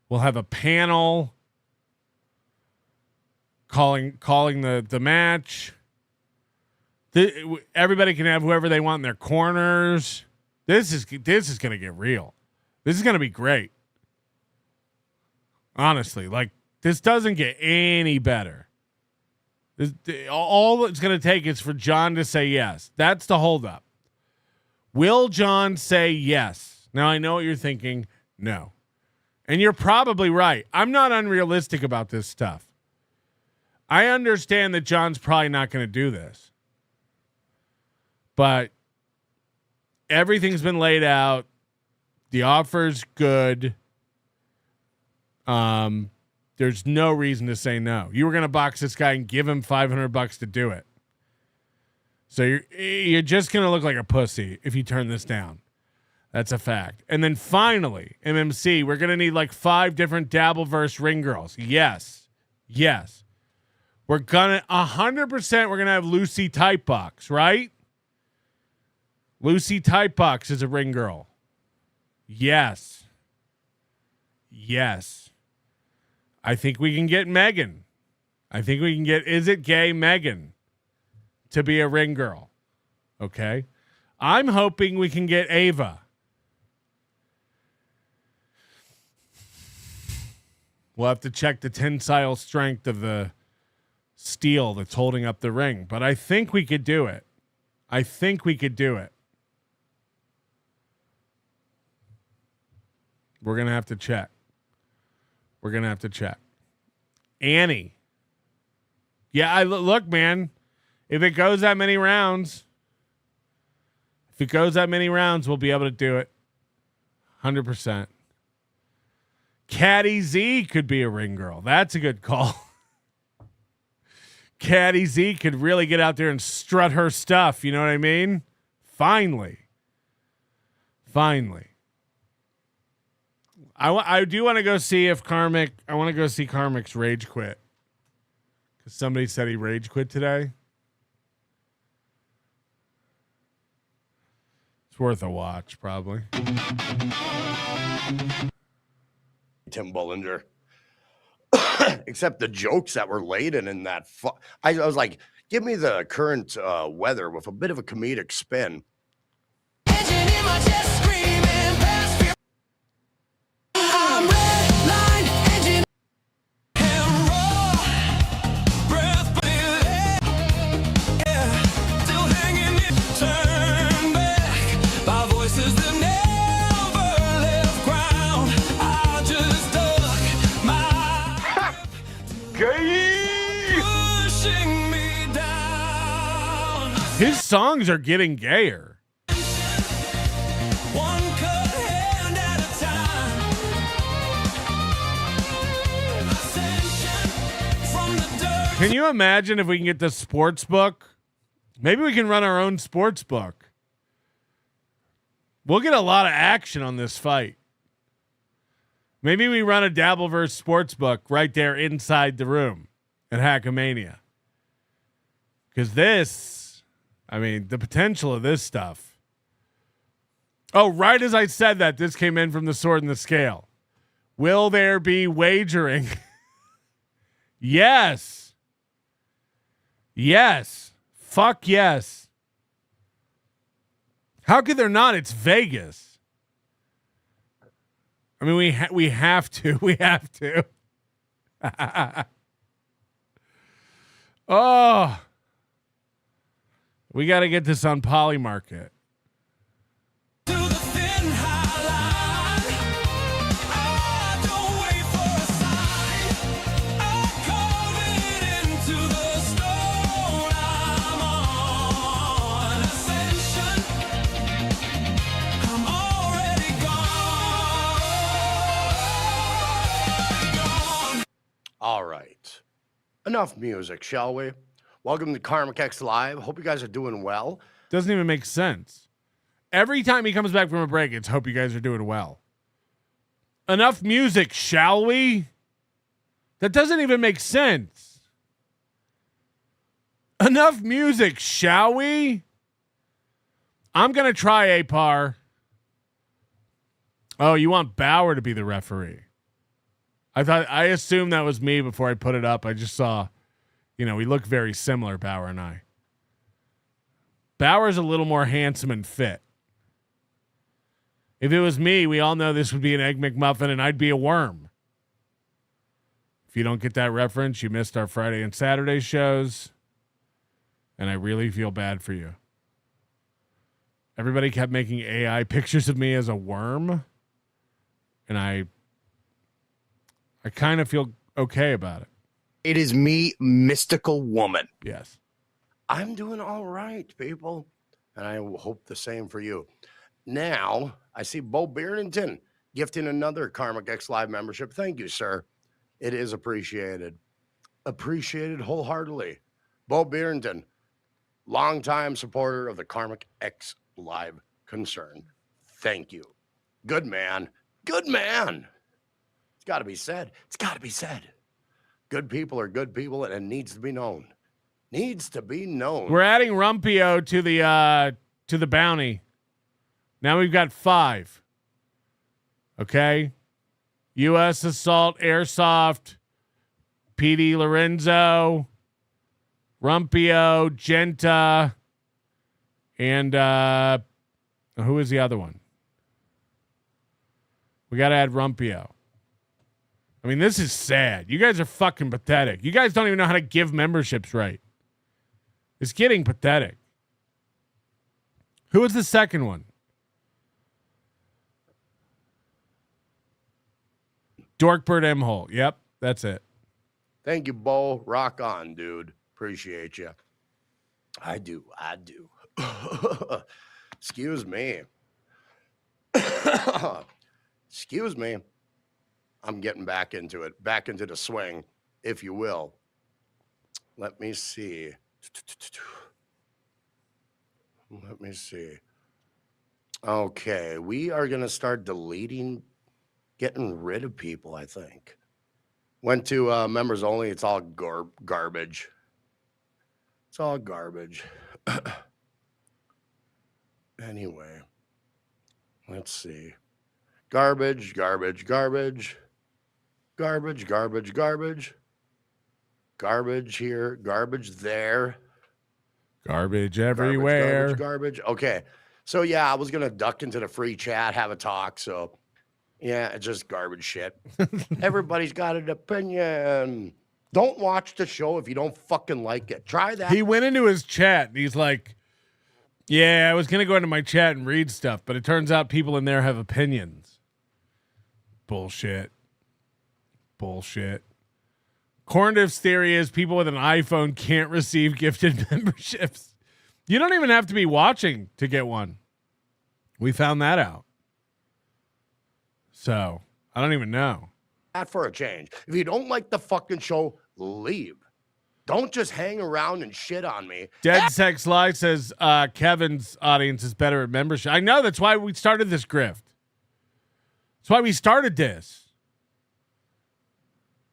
We'll have a panel calling the match. Everybody can have whoever they want in their corners. This is going to get real. This is going to be great. Honestly, this doesn't get any better. All it's going to take is for John to say yes. That's the holdup. Will John say yes? Now, I know what you're thinking. No. And you're probably right. I'm not unrealistic about this stuff. I understand that John's probably not going to do this. But everything's been laid out. The offer's good. There's no reason to say no. You were going to box this guy and give him $500 to do it. So you're just going to look like a pussy if you turn this down. That's a fact. And then finally, MMC, we're going to need 5 different Dabbleverse ring girls. Yes. We're going to 100%. We're going to have Lucy Typebox, right? Lucy Typebox is a ring girl. Yes. I think we can get Megan. I think we can get Is It Gay Megan to be a ring girl. Okay. I'm hoping we can get Ava. We'll have to check the tensile strength of the steel that's holding up the ring, but I think we could do it. We're going to have to check. Annie. Yeah, look, man. If it goes that many rounds, we'll be able to do it. 100%. Caddy Z could be a ring girl. That's a good call. Caddy Z could really get out there and strut her stuff. You know what I mean? Finally. I do want to go see if Karmic. I want to go see Karmic's rage quit. Because somebody said he rage quit today. It's worth a watch, probably. Tim Bullinger. Except the jokes that were laid in that. I was like, give me the current weather with a bit of a comedic spin. His songs are getting gayer. Can you imagine if we can get the sports book? Maybe we can run our own sports book. We'll get a lot of action on this fight. Maybe we run a Dabbleverse sports book right there inside the room at Hackamania. Because the potential of this stuff. Oh, right as I said that, this came in from the Sword and the Scale. Will there be wagering? Yes. Fuck yes. How could there not? It's Vegas. I mean, we have to. We have to. Oh. We got to get this on Polymarket. All right. Enough music, shall we? Welcome to KarmicX Live. Hope you guys are doing well. Doesn't even make sense. Every time he comes back from a break, it's hope you guys are doing well. Enough music, shall we? That doesn't even make sense. Enough music, shall we? I'm going to try a par. Oh, you want Bauer to be the referee? I assumed that was me before I put it up. I just saw, we look very similar, Bauer and I. Bauer's a little more handsome and fit. If it was me, we all know this would be an Egg McMuffin and I'd be a worm. If you don't get that reference, you missed our Friday and Saturday shows. And I really feel bad for you. Everybody kept making AI pictures of me as a worm. And I kind of feel okay about it. It is me, mystical woman. Yes. I'm doing all right, people. And I hope the same for you. Now, I see Bo Beardington gifting another KarmicX Live membership. Thank you, sir. It is appreciated. Appreciated wholeheartedly. Bo Beardington, longtime supporter of the KarmicX Live concern. Thank you. Good man. Good man. It's got to be said. It's got to be said. Good people are good people, and it needs to be known. Needs to be known. We're adding Rumpio to the bounty. Now we've got 5. Okay? U.S. Assault Airsoft, PD Lorenzo, Rumpio, Genta, and who is the other one? We got to add Rumpio. I mean, this is sad. You guys are fucking pathetic. You guys don't even know how to give memberships right. It's getting pathetic. Who was the second one? Dorkbird M Hole. Yep, that's it. Thank you, Bo. Rock on, dude. Appreciate you. I do. Excuse me. Excuse me. I'm getting back into it, back into the swing, if you will. Let me see. Okay, we are going to start deleting, getting rid of people, I think. Went to members only. It's all garbage. It's all garbage. Anyway, let's see. Garbage. Garbage here, garbage there. Garbage everywhere. Garbage. Okay. So, yeah, I was going to duck into the free chat, have a talk. So, yeah, it's just garbage shit. Everybody's got an opinion. Don't watch the show if you don't fucking like it. Try that. He went into his chat and he's like, yeah, I was going to go into my chat and read stuff, but it turns out people in there have opinions. Bullshit. Corndiff's theory is people with an iPhone can't receive gifted memberships. You don't even have to be watching to get one. We found that out. So, I don't even know. That for a change. If you don't like the fucking show, leave. Don't just hang around and shit on me. Dead Sex Lie says Kevin's audience is better at membership. I know, that's why we started this grift. That's why we started this.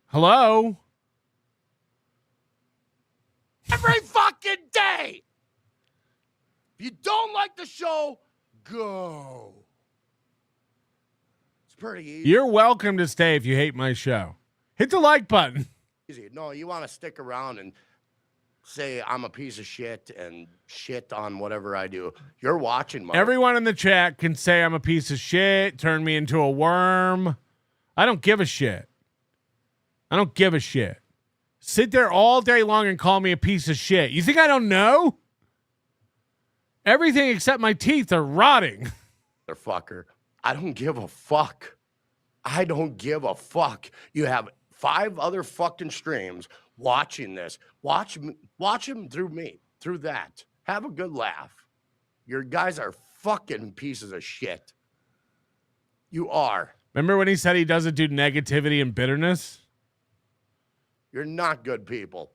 Hello? Every fucking day. If you don't like the show, go. It's pretty easy. You're welcome to stay if you hate my show. Hit the like button. No, you want to stick around and say I'm a piece of shit and shit on whatever I do. You're watching, Everyone in the chat can say I'm a piece of shit, turn me into a worm. I don't give a shit. Sit there all day long and call me a piece of shit. You think I don't know? Everything except my teeth are rotting. Motherfucker. I don't give a fuck. You have 5 other fucking streams watching this. Watch them through me, through that. Have a good laugh. Your guys are fucking pieces of shit. You are. Remember when he said he doesn't do negativity and bitterness? You're not good people.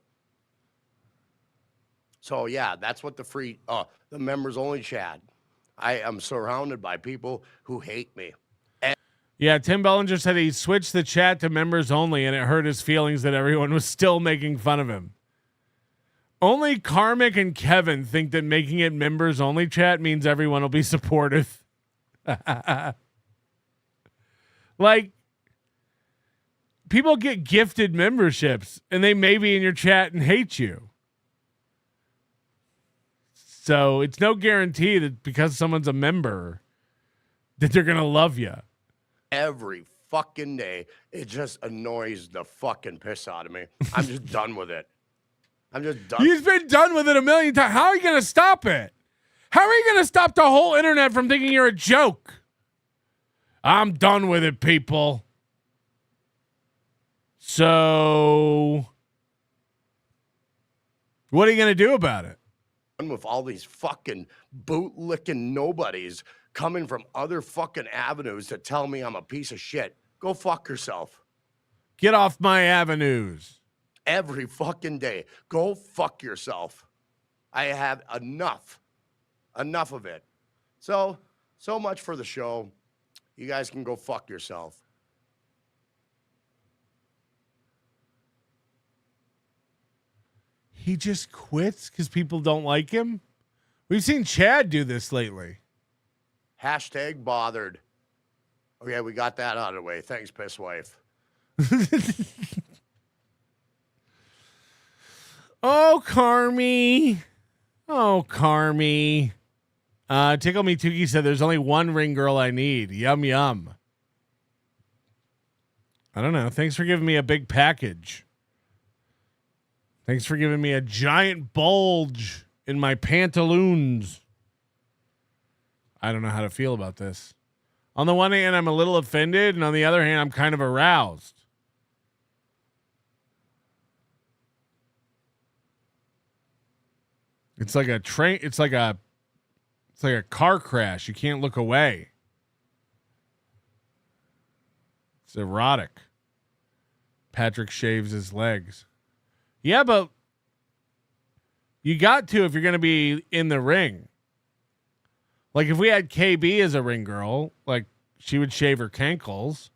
So yeah, that's what the members only chat. I am surrounded by people who hate me. Yeah, Tim Bellinger said he switched the chat to members only and it hurt his feelings that everyone was still making fun of him. Only Karmic and Kevin think that making it members only chat means everyone will be supportive. Like, people get gifted memberships and they may be in your chat and hate you. So it's no guarantee that because someone's a member that they're going to love you. Every fucking day, it just annoys the fucking piss out of me. I'm just done with it. He's been done with it a million times. How are you going to stop it? How are you going to stop the whole internet from thinking you're a joke? I'm done with it, people. So, what are you going to do about it? With all these fucking bootlicking nobodies coming from other fucking avenues to tell me I'm a piece of shit. Go fuck yourself. Get off my avenues. Every fucking day. Go fuck yourself. I have enough of it. So much for the show. You guys can go fuck yourself. He just quits because people don't like him? We've seen Chad do this lately. Hashtag bothered. Okay, we got that out of the way. Thanks, piss wife. Oh, Karmi. Tickle Me Tukey said there's only one ring girl I need. Yum, yum. I don't know. Thanks for giving me a big package. Thanks for giving me a giant bulge in my pantaloons. I don't know how to feel about this. On the one hand, I'm a little offended, and on the other hand, I'm kind of aroused. It's like a train. It's like a car crash. You can't look away. It's erotic. Patrick shaves his legs. Yeah, but you got to if you're going to be in the ring. Like if we had KB as a ring girl, like she would shave her cankles.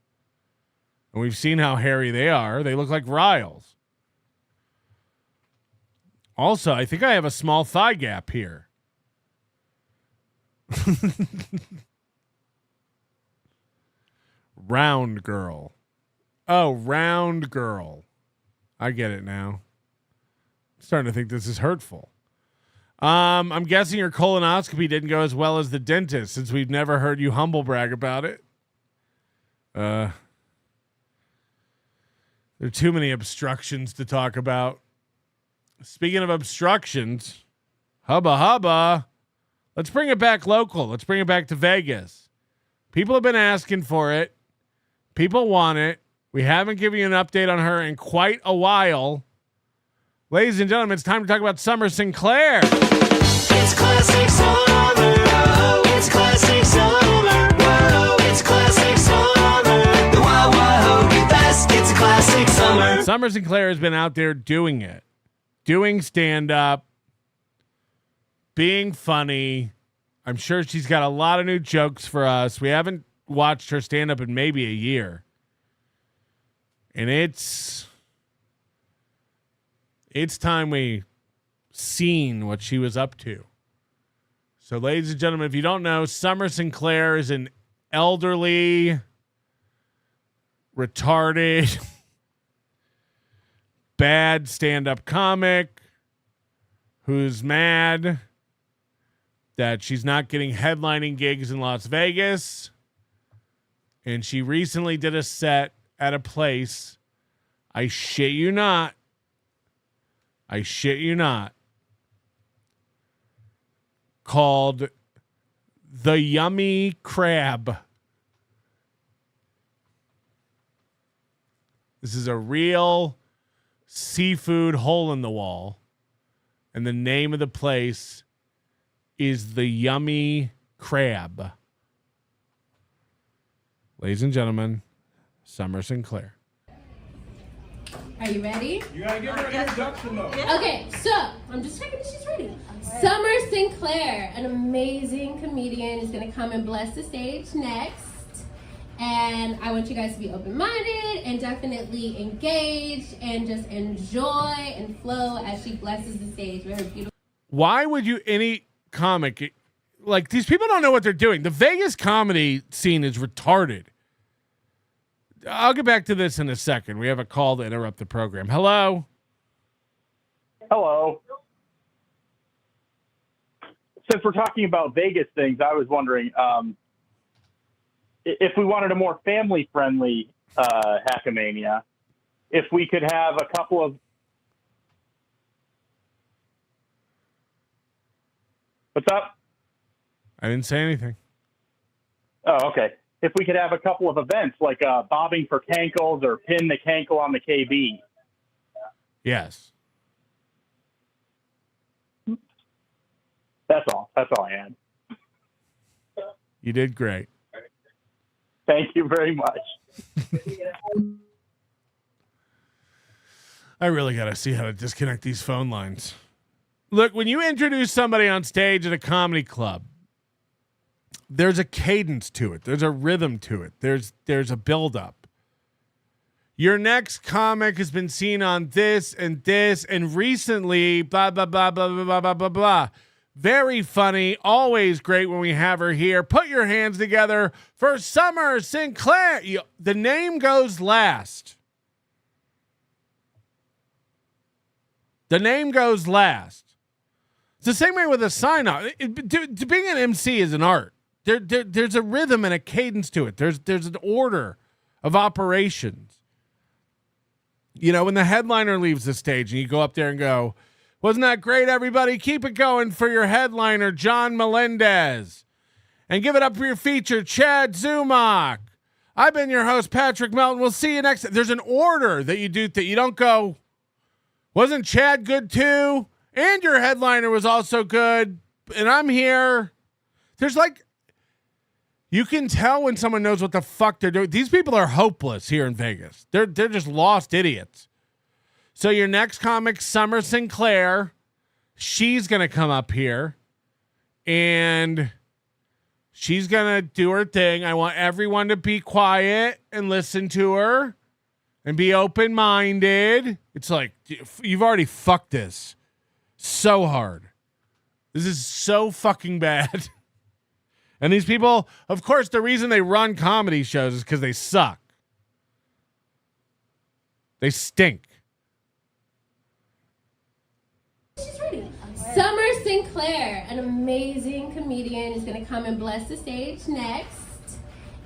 And we've seen how hairy they are. They look like Riles. Also, I think I have a small thigh gap here. Round girl. Oh, round girl. I get it now. I'm starting to think this is hurtful. I'm guessing your colonoscopy didn't go as well as the dentist, since we've never heard you humble brag about it. There are too many obstructions to talk about. Speaking of obstructions, hubba hubba. Let's bring it back local. Let's bring it back to Vegas. People have been asking for it. People want it. We haven't given you an update on her in quite a while. Ladies and gentlemen, it's time to talk about Summer Sinclair. It's classic summer. Oh, it's classic summer. Whoa, it's classic summer. The Wild Wild Hobie Fest. It's a classic summer. Summer Sinclair has been out there doing it. Doing stand-up, being funny. I'm sure she's got a lot of new jokes for us. We haven't watched her stand-up in maybe a year. And it's time we seen what she was up to. So, ladies and gentlemen, if you don't know, Summer Sinclair is an elderly, retarded, bad stand-up comic who's mad that she's not getting headlining gigs in Las Vegas. And she recently did a set at a place, I shit you not, called The Yummy Crab. This is a real seafood hole in the wall, and the name of the place is The Yummy Crab. Ladies and gentlemen, Summer Sinclair. Are you ready? You gotta give her an introduction though. Okay, so I'm just checking if she's ready. Summer Sinclair, an amazing comedian, is gonna come and bless the stage next. And I want you guys to be open-minded and definitely engaged and just enjoy and flow as she blesses the stage with her beautiful. Why would you, any comic, like these people don't know what they're doing. The Vegas comedy scene is retarded. I'll get back to this in a second. We have a call to interrupt the program. Hello. Hello. Since we're talking about Vegas things, I was wondering, if we wanted a more family-friendly Hackamania, if we could have a couple of... What's up? I didn't say anything. Oh, okay. If we could have a couple of events like bobbing for cankles or pin the cankle on the KB. Yes. That's all. That's all I had. You did great. Thank you very much. I really got to see how to disconnect these phone lines. Look, when you introduce somebody on stage at a comedy club, there's a cadence to it. There's a rhythm to it. There's a buildup. Your next comic has been seen on this and recently, blah, blah, blah, blah, blah, blah, blah, blah, blah. Very funny. Always great when we have her here. Put your hands together for Summer Sinclair. The name goes last. The name goes last. It's the same way with a sign-off. Being an MC is an art. There's a rhythm and a cadence to it. There's an order of operations. You know, when the headliner leaves the stage and you go up there and go, "Wasn't that great, everybody? Keep it going for your headliner, John Melendez." And give it up for your feature, Chad Boozemock. I've been your host, Patrick Melton. We'll see you next. There's an order that you do that you don't go, wasn't Chad good too? And your headliner was also good. And I'm here. There's like, you can tell when someone knows what the fuck they're doing. These people are hopeless here in Vegas. They're just lost idiots. So your next comic, Summer Sinclair, she's going to come up here and she's going to do her thing. I want everyone to be quiet and listen to her and be open-minded. It's like, you've already fucked this so hard. This is so fucking bad. And these people, of course, the reason they run comedy shows is because they suck. They stink. She's ready. Summer Sinclair, an amazing comedian, is going to come and bless the stage next.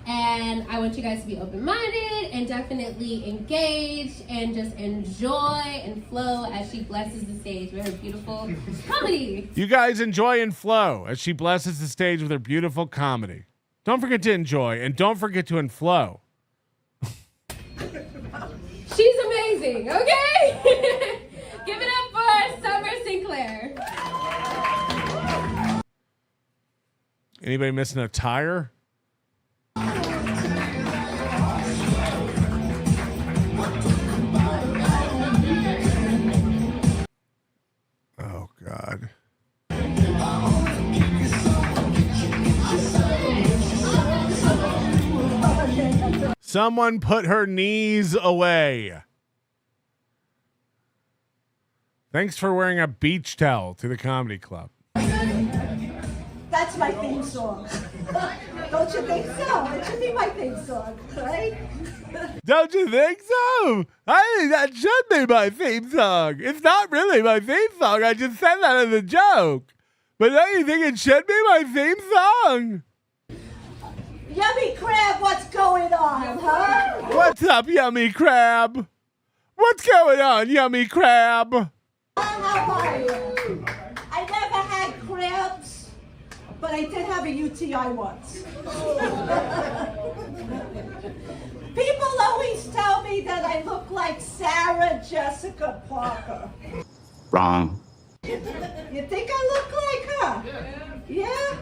And I want you guys to be open-minded and definitely engage and just enjoy and flow as she blesses the stage with her beautiful comedy. You guys enjoy and flow as she blesses the stage with her beautiful comedy. Don't forget to enjoy and don't forget to flow. She's amazing, okay? Give it up for Summer Sinclair. Anybody missing a tire? Oh, God. Someone put her knees away. Thanks for wearing a beach towel to the comedy club. That's my theme song. Don't you think so? It should be my theme song, right? Don't you think so? I think that should be my theme song. It's not really my theme song. I just said that as a joke. But don't you think it should be my theme song? Yummy Crab, what's going on, huh? What's up, Yummy Crab? What's going on, Yummy Crab? How are you? I never had crabs, but I did have a UTI once. People always tell me that I look like Sarah Jessica Parker. Wrong. You think I look like her? Yeah?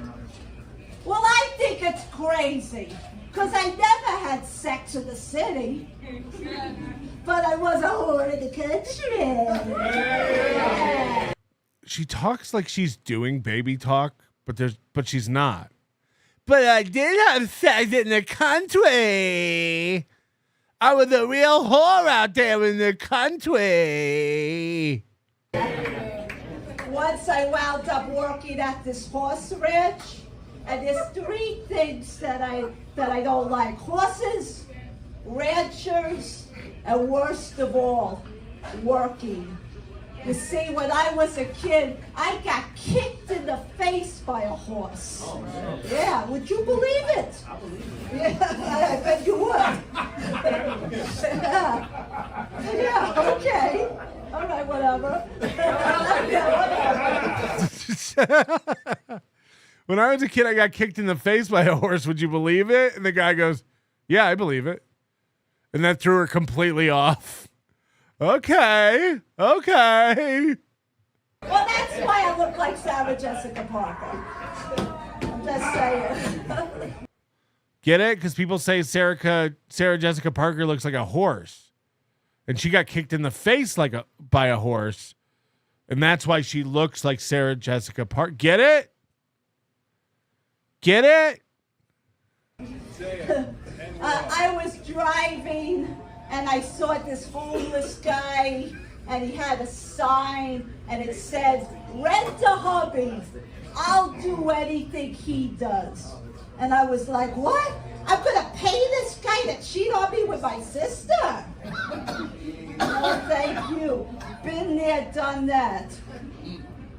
Well, I think it's crazy, because I never had sex in the city, but I was a whore in the country. She talks like she's doing baby talk, but she's not. But I did have sex in the country. I was a real whore out there in the country. Once I wound up working at this horse ranch, and there's three things that I don't like: horses, ranchers, and worst of all, working. You see, when I was a kid, I got kicked in the face by a horse. Yeah, would you believe it? I believe it. Yeah, I bet you would. Yeah, okay. All right, whatever. Yeah, whatever. When I was a kid, I got kicked in the face by a horse. Would you believe it? And the guy goes, "Yeah, I believe it." And that threw her completely off. Okay. Well, that's why I look like Sarah Jessica Parker. I'm just saying. Get it? Because people say Sarah Jessica Parker looks like a horse. And she got kicked in the face by a horse. And that's why she looks like Sarah Jessica Parker. Get it? Get it? I was driving and I saw this homeless guy and he had a sign and it said, "Rent a hubby. I'll do anything he does." And I was like, what? I'm gonna pay this guy to cheat on me with my sister? Oh, thank you. Been there, done that.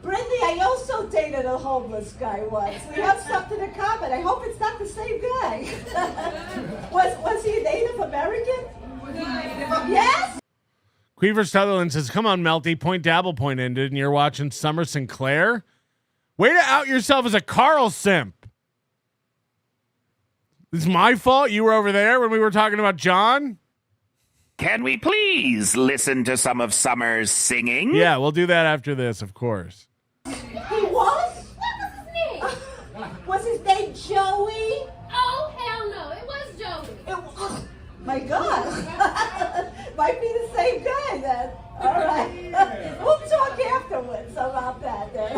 Brittany, I also dated a homeless guy once. We have something in common. I hope it's not the same guy. Was he Native American? Yes? Queever Sutherland says, "Come on, Melty. Point Dabble Point ended, and you're watching Summer Sinclair? Way to out yourself as a Carl simp. It's my fault you were over there when we were talking about John? Can we please listen to some of Summer's singing? Yeah, we'll do that after this, of course. He was? What was his name? Was his name Joey? Oh, hell no. It was Joey. My God. Might be the same guy then. All right. We'll talk afterwards about that then.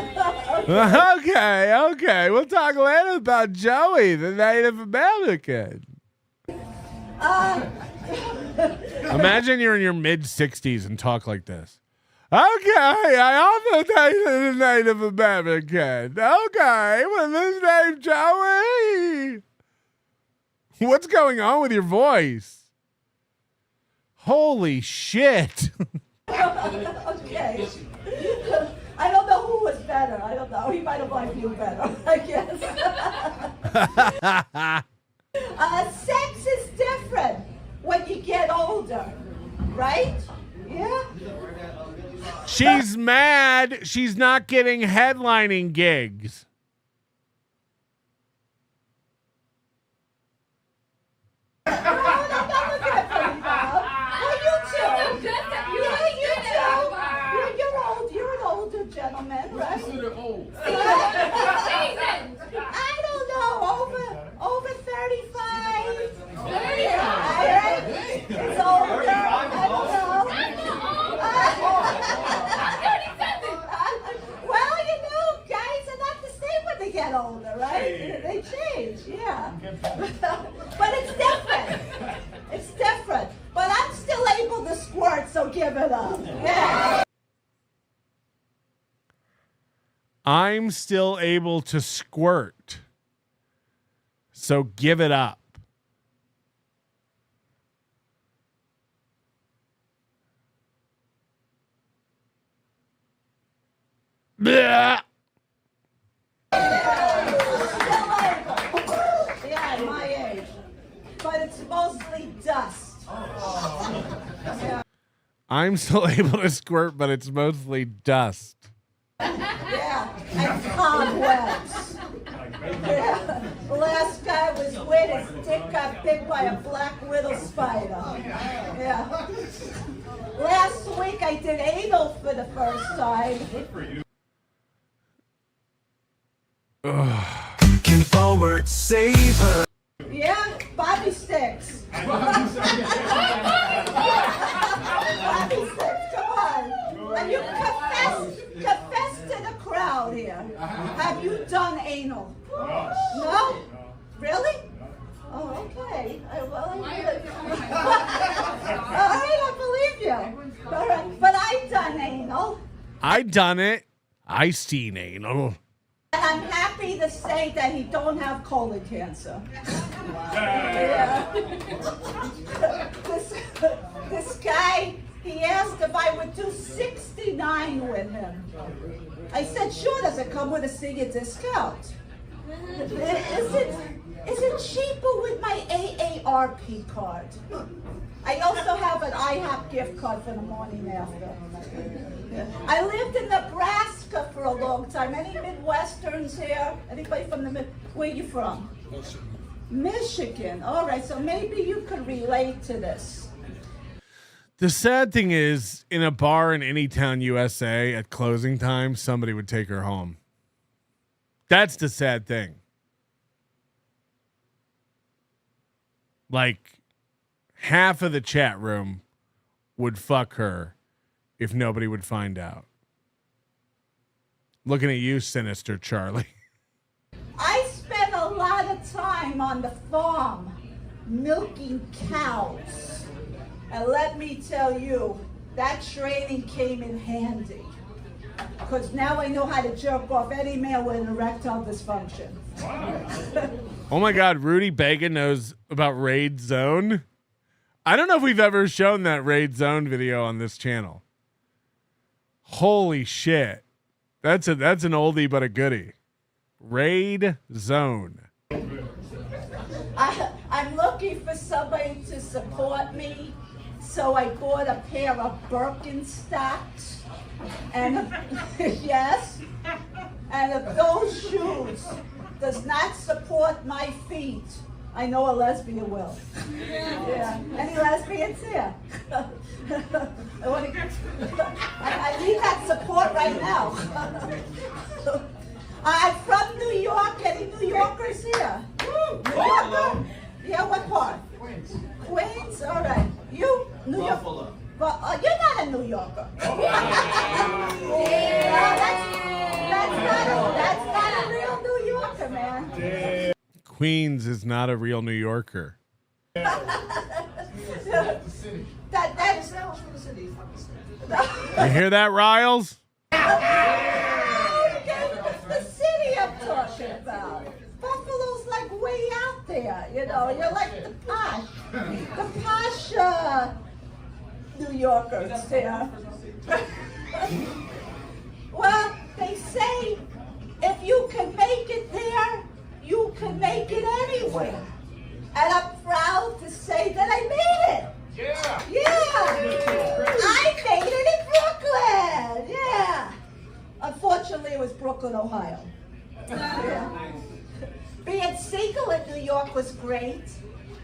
Okay. We'll talk later about Joey, the Native American. Imagine you're in your mid-60s and talk like this. Okay, I also dated a Native American. Okay, was his name Joey? What's going on with your voice? Holy shit. Okay. I don't know who was better. I don't know. He might have liked you better, I guess. Sex is different when you get older, right? Yeah? She's mad she's not getting headlining gigs. Gentlemen, right? I don't know, over 35. 35. It's older. I don't know. Well, you know, guys are not the same when they get older, right? They change, yeah. But it's different. It's different. But I'm still able to squirt, so give it up. Yeah. I'm still able to squirt. So give it up. Blah. Yeah, my age. But it's mostly dust. Yeah. I'm still able to squirt, but it's mostly dust. Yeah, and cobwebs. Yeah. The last guy was with his dick got bit by a black widow spider. Yeah. Last week I did anal for the first time. Good for you. Can forward save her. Yeah, Bobby Sticks. Bobby Sticks, come on. And you confess to the crowd here. Have you done anal? No? Really? Oh, okay. All right, I believe you. All right, but I've done anal. I done it. I seen anal. And I'm happy to say that he don't have colon cancer. Yeah. This guy, he asked if I would do 69 with him. I said, sure, does it come with a senior discount? Is it cheaper with my AARP card? I also have an IHOP gift card for the morning after. I lived in Nebraska for a long time. Any Midwesterns here? Anybody from the where are you from? Michigan. All right, so maybe you could relate to this. The sad thing is, in a bar in Anytown, USA, at closing time, somebody would take her home. That's the sad thing. Like, half of the chat room would fuck her if nobody would find out. Looking at you, Sinister Charlie. I spent a lot of time on the farm milking cows. And let me tell you, that training came in handy. Because now I know how to jerk off any male with an erectile dysfunction. Oh my God, Rudy Bega knows about Raid Zone. I don't know if we've ever shown that Raid Zone video on this channel. Holy shit. That's an oldie but a goodie. Raid Zone. I'm looking for somebody to support me, so I bought a pair of Birkenstocks. And yes, and if those shoes does not support my feet, I know a lesbian will. Yeah. Any lesbians here? I need that support right now. I'm from New York. Any New Yorkers here? New Yorker? Yeah, what part? Queens. Queens? All right. You? New York? Buffalo. But you're not a New Yorker. That's not a real New Yorker, man. Queens is not a real New Yorker. That's You hear that, Riles? the city I'm talking about. Buffalo's like way out there, you know. You're like the posh New Yorkers there. Well, they say if you can make it there, you can make it anywhere. And I'm proud to say that I made it. Yeah. I made it in Brooklyn. Yeah. Unfortunately, it was Brooklyn, Ohio. Yeah. Being single in New York was great.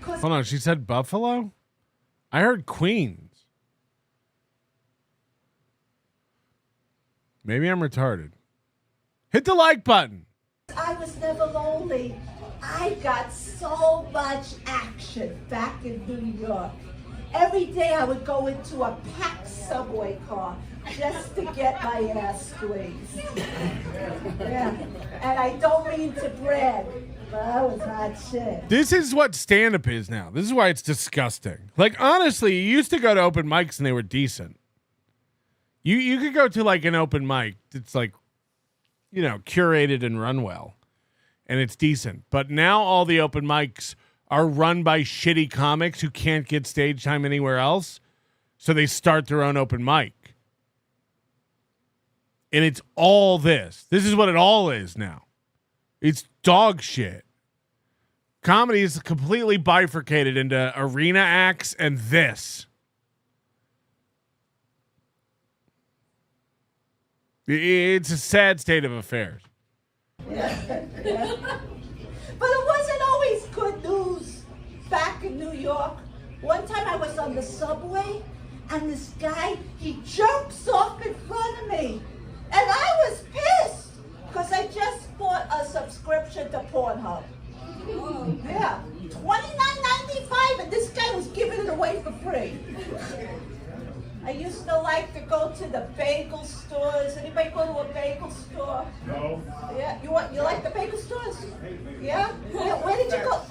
Hold on, she said Buffalo? I heard Queens. Maybe I'm retarded. Hit the like button. I was never lonely. I got so much action back in New York. Every day I would go into a packed subway car just to get my ass squeezed. Yeah. And I don't mean to brag, but I was hot shit. This is what stand-up is now. This is why it's disgusting. Like, honestly, you used to go to open mics and they were decent. You could go to, like, an open mic that's, like, you know, curated and run well, and it's decent. But now all the open mics are run by shitty comics who can't get stage time anywhere else, so they start their own open mic. And it's all this. This is what it all is now. It's dog shit. Comedy is completely bifurcated into arena acts and this. It's a sad state of affairs. Yeah. But it wasn't always good news back in New York. One time I was on the subway and this guy, he jumps off in front of me. And I was pissed because I just bought a subscription to Pornhub. Yeah, $29.95 and this guy was giving it away for free. I used to like to go to the bagel stores. Anybody go to a bagel store? No. Yeah, you like the bagel stores? Yeah? Where did you go?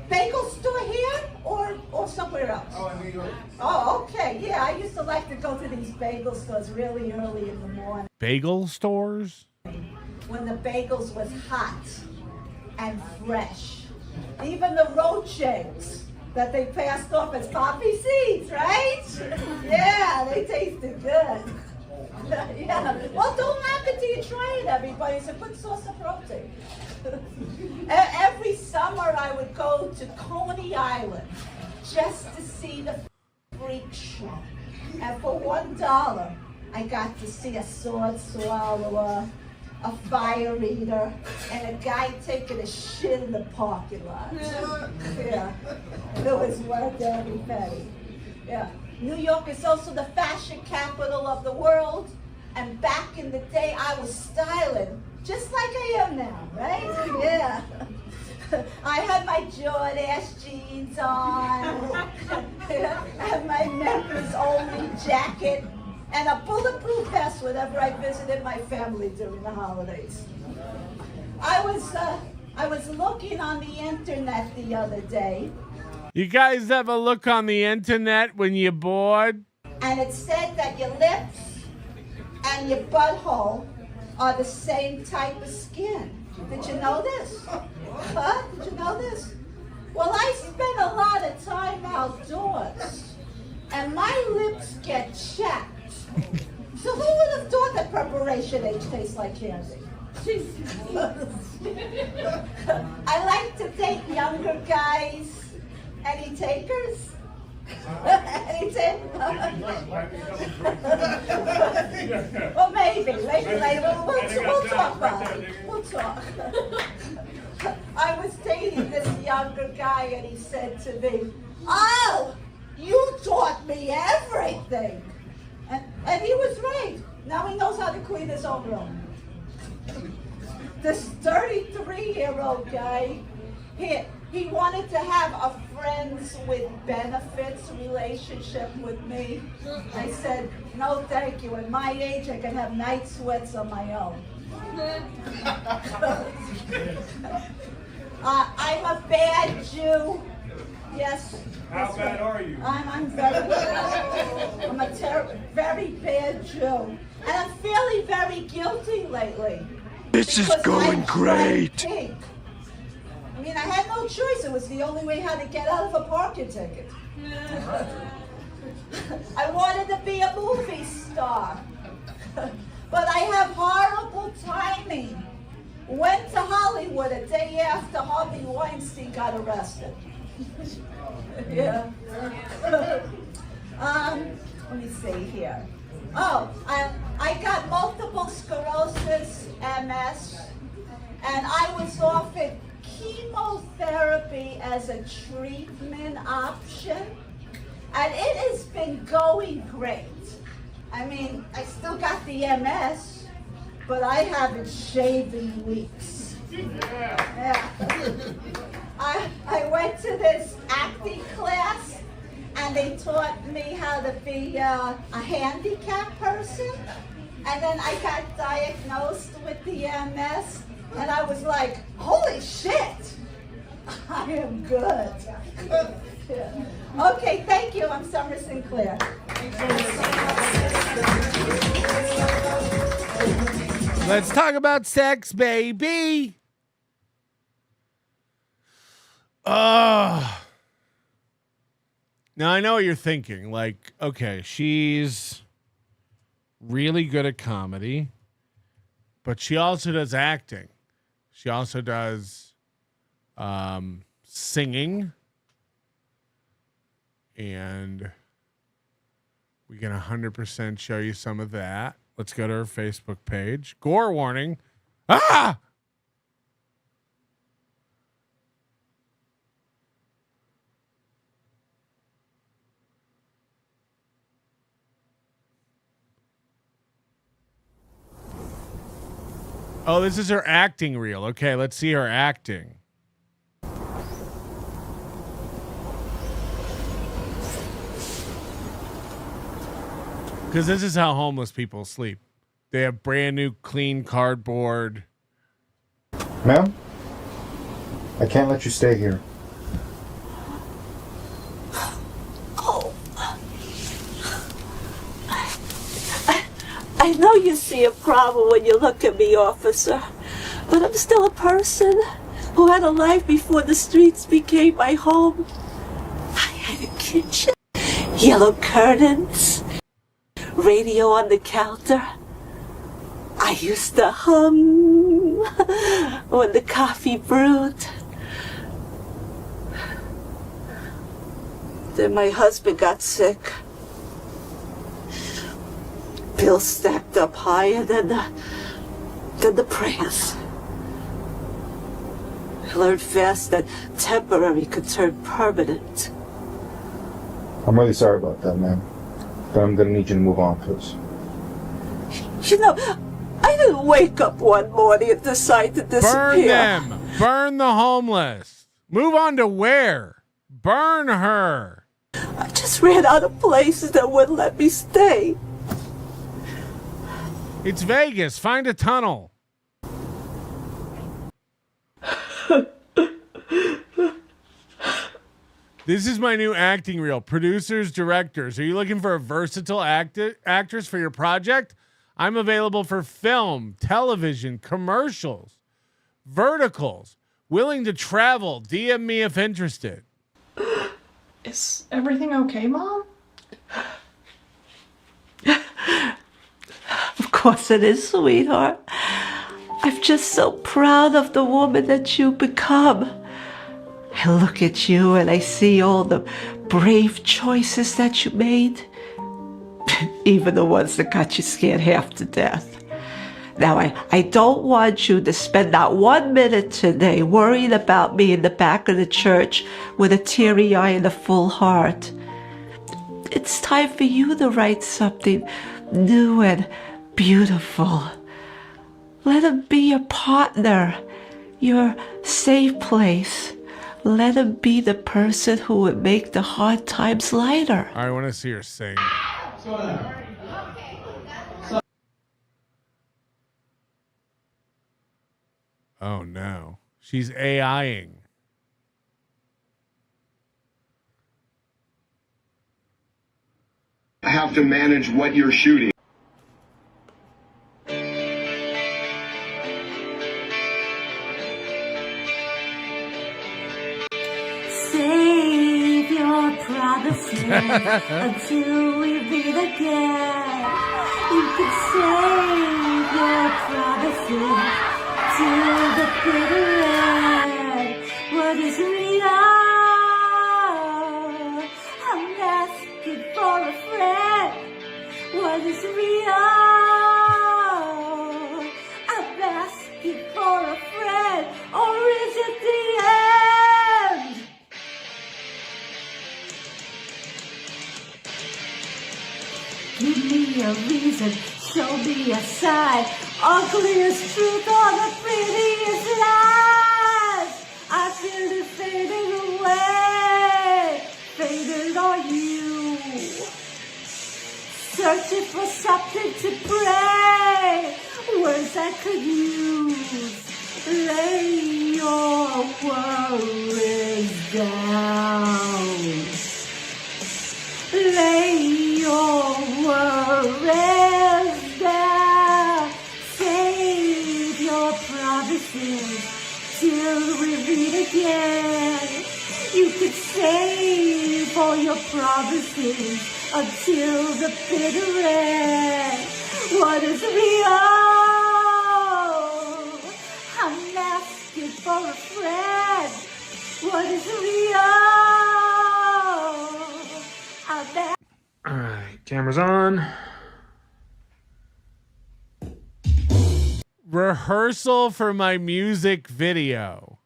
Bagel store here or somewhere else? Oh, in New York. Oh, okay. Yeah, I used to like to go to these bagel stores really early in the morning. Bagel stores? When the bagels was hot and fresh. Even the roach eggs that they passed off as poppy seeds, right? Yeah, they tasted good. Yeah. Well, don't knock it till you try it, everybody. It's a good source of protein. Every summer I would go to Coney Island just to see the freak show. And for $1, I got to see a sword swallower, a fire eater, and a guy taking a shit in the parking lot. Yeah, it was worth every penny. Yeah, New York is also the fashion capital of the world, and back in the day I was styling just like I am now, right? Yeah. I had my Jordache jeans on, and my members only jacket, and a bulletproof vest whenever I visited my family during the holidays. I was looking on the internet the other day. You guys ever look on the internet when you're bored? And it said that your lips and your butthole are the same type of skin. Did you know this? Huh? Did you know this? Well, I spend a lot of time outdoors, and my lips get chapped. So who would have thought that Preparation H tastes like candy? I like to date younger guys. Any takers? Any takers? Well, maybe later. We'll talk about it. We'll talk. I was dating this younger guy, and he said to me, "Oh, you taught me everything." And he was right. Now he knows how to clean his own room. This 33-year-old guy, he wanted to have a friends with benefits relationship with me. I said, no thank you. At my age, I can have night sweats on my own. I'm a bad Jew. Yes. How bad are you? I'm very bad. I'm a very bad Jew. And I'm feeling very guilty lately. This is going great. Pink. I mean, I had no choice. It was the only way how to get out of a parking ticket. I wanted to be a movie star. But I have horrible timing. Went to Hollywood a day after Harvey Weinstein got arrested. Yeah. Let me see here. Oh, I got multiple sclerosis, MS, and I was offered chemotherapy as a treatment option, and it has been going great. I mean, I still got the MS, but I haven't shaved in weeks. Yeah. I went to this acting class, and they taught me how to be a handicapped person, and then I got diagnosed with the MS, and I was like, holy shit, I am good. Yeah. Okay, thank you. I'm Summer Sinclair. Let's talk about sex, baby. Now I know what you're thinking. Like, okay, she's really good at comedy, but she also does acting. She also does singing. And we can 100% show you some of that. Let's go to her Facebook page. Gore warning. Ah! Oh, this is her acting reel. Okay, let's see her acting. Because this is how homeless people sleep. They have brand new clean cardboard. Ma'am, I can't let you stay here. I know you see a problem when you look at me, officer, but I'm still a person who had a life before the streets became my home. I had a kitchen, yellow curtains, radio on the counter. I used to hum when the coffee brewed. Then my husband got sick. Bills stacked up higher than the prayers. I learned fast that temporary could turn permanent. I'm really sorry about that, ma'am. But I'm gonna need you to move on, please. You know, I didn't wake up one morning and decide to disappear. Burn them. Burn the homeless. Move on to where? Burn her. I just ran out of places that wouldn't let me stay. It's Vegas. Find a tunnel. This is my new acting reel. Producers, directors. Are you looking for a versatile actress for your project? I'm available for film, television, commercials, verticals. Willing to travel. DM me if interested. Is everything okay, Mom? Of course it is, sweetheart. I'm just so proud of the woman that you've become. I look at you and I see all the brave choices that you made, even the ones that got you scared half to death. Now, I don't want you to spend not 1 minute today worrying about me in the back of the church with a teary eye and a full heart. It's time for you to write something new and beautiful. Let him be your partner, your safe place. Let him be the person who would make the hard times lighter. I want to see her sing. Oh no. She's AIing. Have to manage what you're shooting. Save your promises until we meet again. You can save your promises till the bitter end. What is real? I'm asking for a friend. What is real? I'm asking for a friend. Or is it the end? Give me a reason, show me a sign. Ugliest truth or the prettiest lies. I feel it fading away. Faded on you. Searching for something to pray. Words I could use. Lay your worries down. Lay your worries down. Save your promises till we meet again. You could save all your promises until the bitter end. What is real? I'm asking for a friend. What is real? All right, camera's on. Rehearsal for my music video.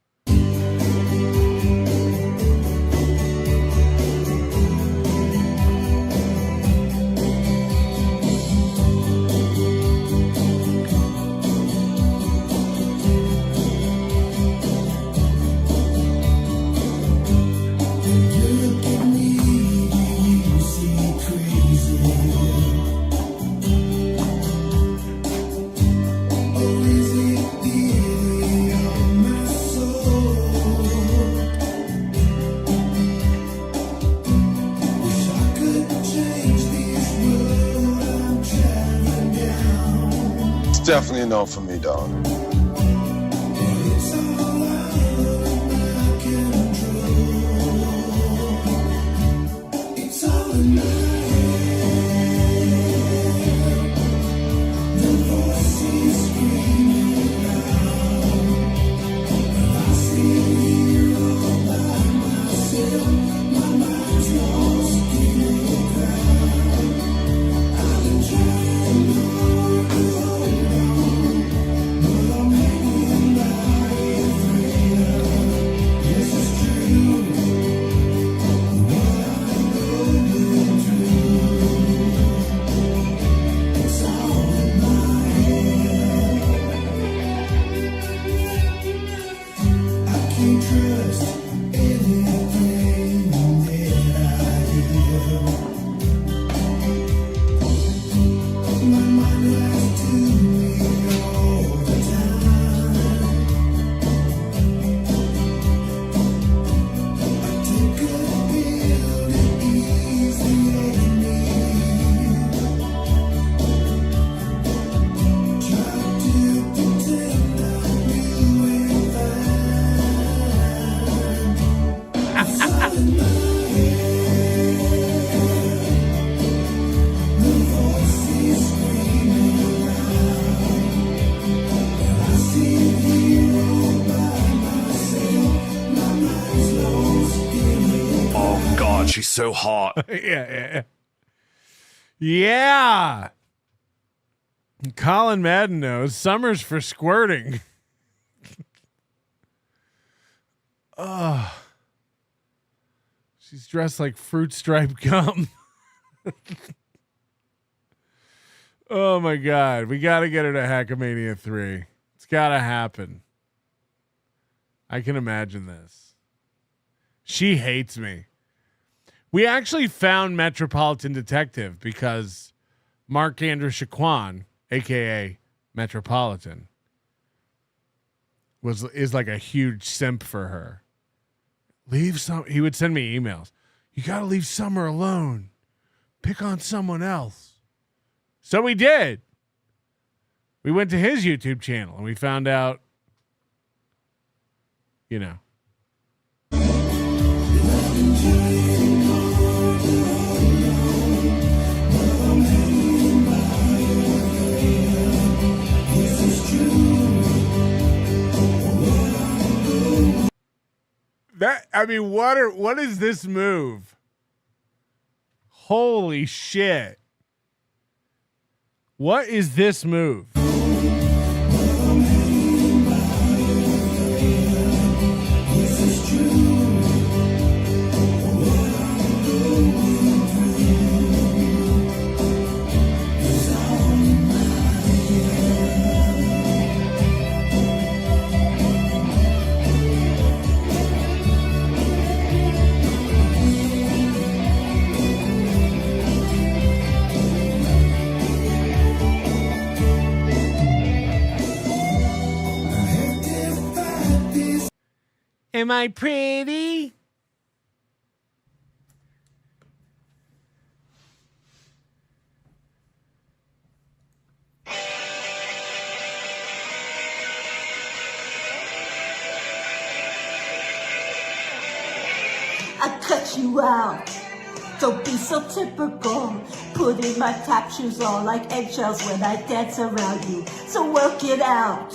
Definitely a no for me, dog. She's so hot. Yeah. Colin Madden knows summer's for squirting. Oh, she's dressed like fruit stripe gum. Oh my God. We got to get her to Hackamania 3. It's got to happen. I can imagine this. She hates me. We actually found Metropolitan Detective because Mark Andrew Shaquan, aka Metropolitan, is like a huge simp for her. He would send me emails. You got to leave Summer alone. Pick on someone else. So we did. We went to his YouTube channel and we found out, you know. What is this move? Holy shit. What is this move? Am I pretty? I cut you out. Don't be so typical. Putting my tap shoes on like eggshells when I dance around you. So work it out.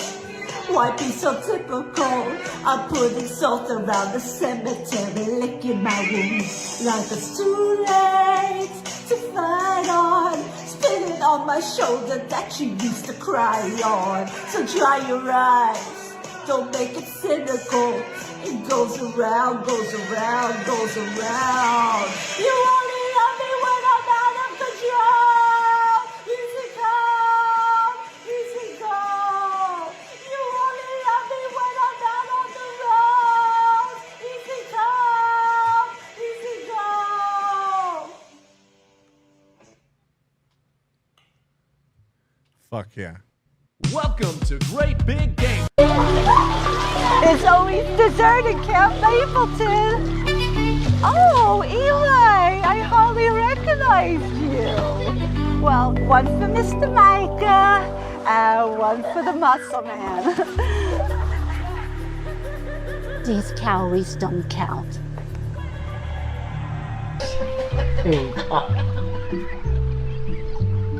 Why be so typical? I'm putting salt around the cemetery, licking my wounds like it's too late to fight on. Spinning on my shoulder that you used to cry on. So dry your eyes, don't make it cynical. It goes around, goes around, goes around. You only love me when I'm out of control. Easy come, easy go. You only love me when I'm out on the road. Easy come, easy go. Fuck yeah. Welcome to Great Big Game. It's always dessert at Camp Mapleton. Oh, Eli, I hardly recognized you. Well, one for Mr. Micah and one for the muscle man. These calories don't count.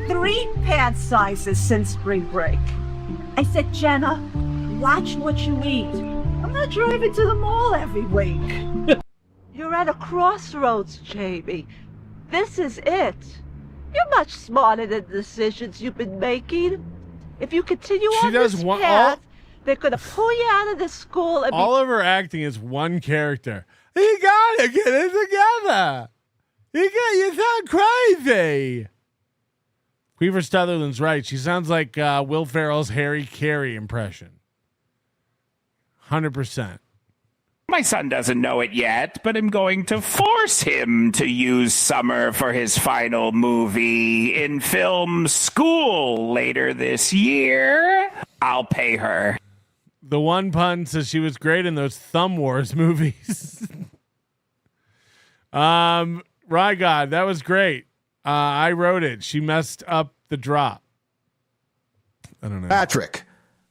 3 pant sizes since spring break. I said, Jenna, watch what you eat. I'm not driving to the mall every week. You're at a crossroads, Jamie. This is it. You're much smarter than the decisions you've been making. If you continue on this path, they're going to pull you out of the school and all of her acting is one character. You gotta get it together. You sound crazy. Weaver Sutherland's right. She sounds like Will Ferrell's Harry Carey impression. 100%. My son doesn't know it yet, but I'm going to force him to use Summer for his final movie in film school later this year. I'll pay her. The one pun says she was great in those Thumb Wars movies. Rygod, that was great. I wrote it. She messed up the drop. I don't know. Patrick,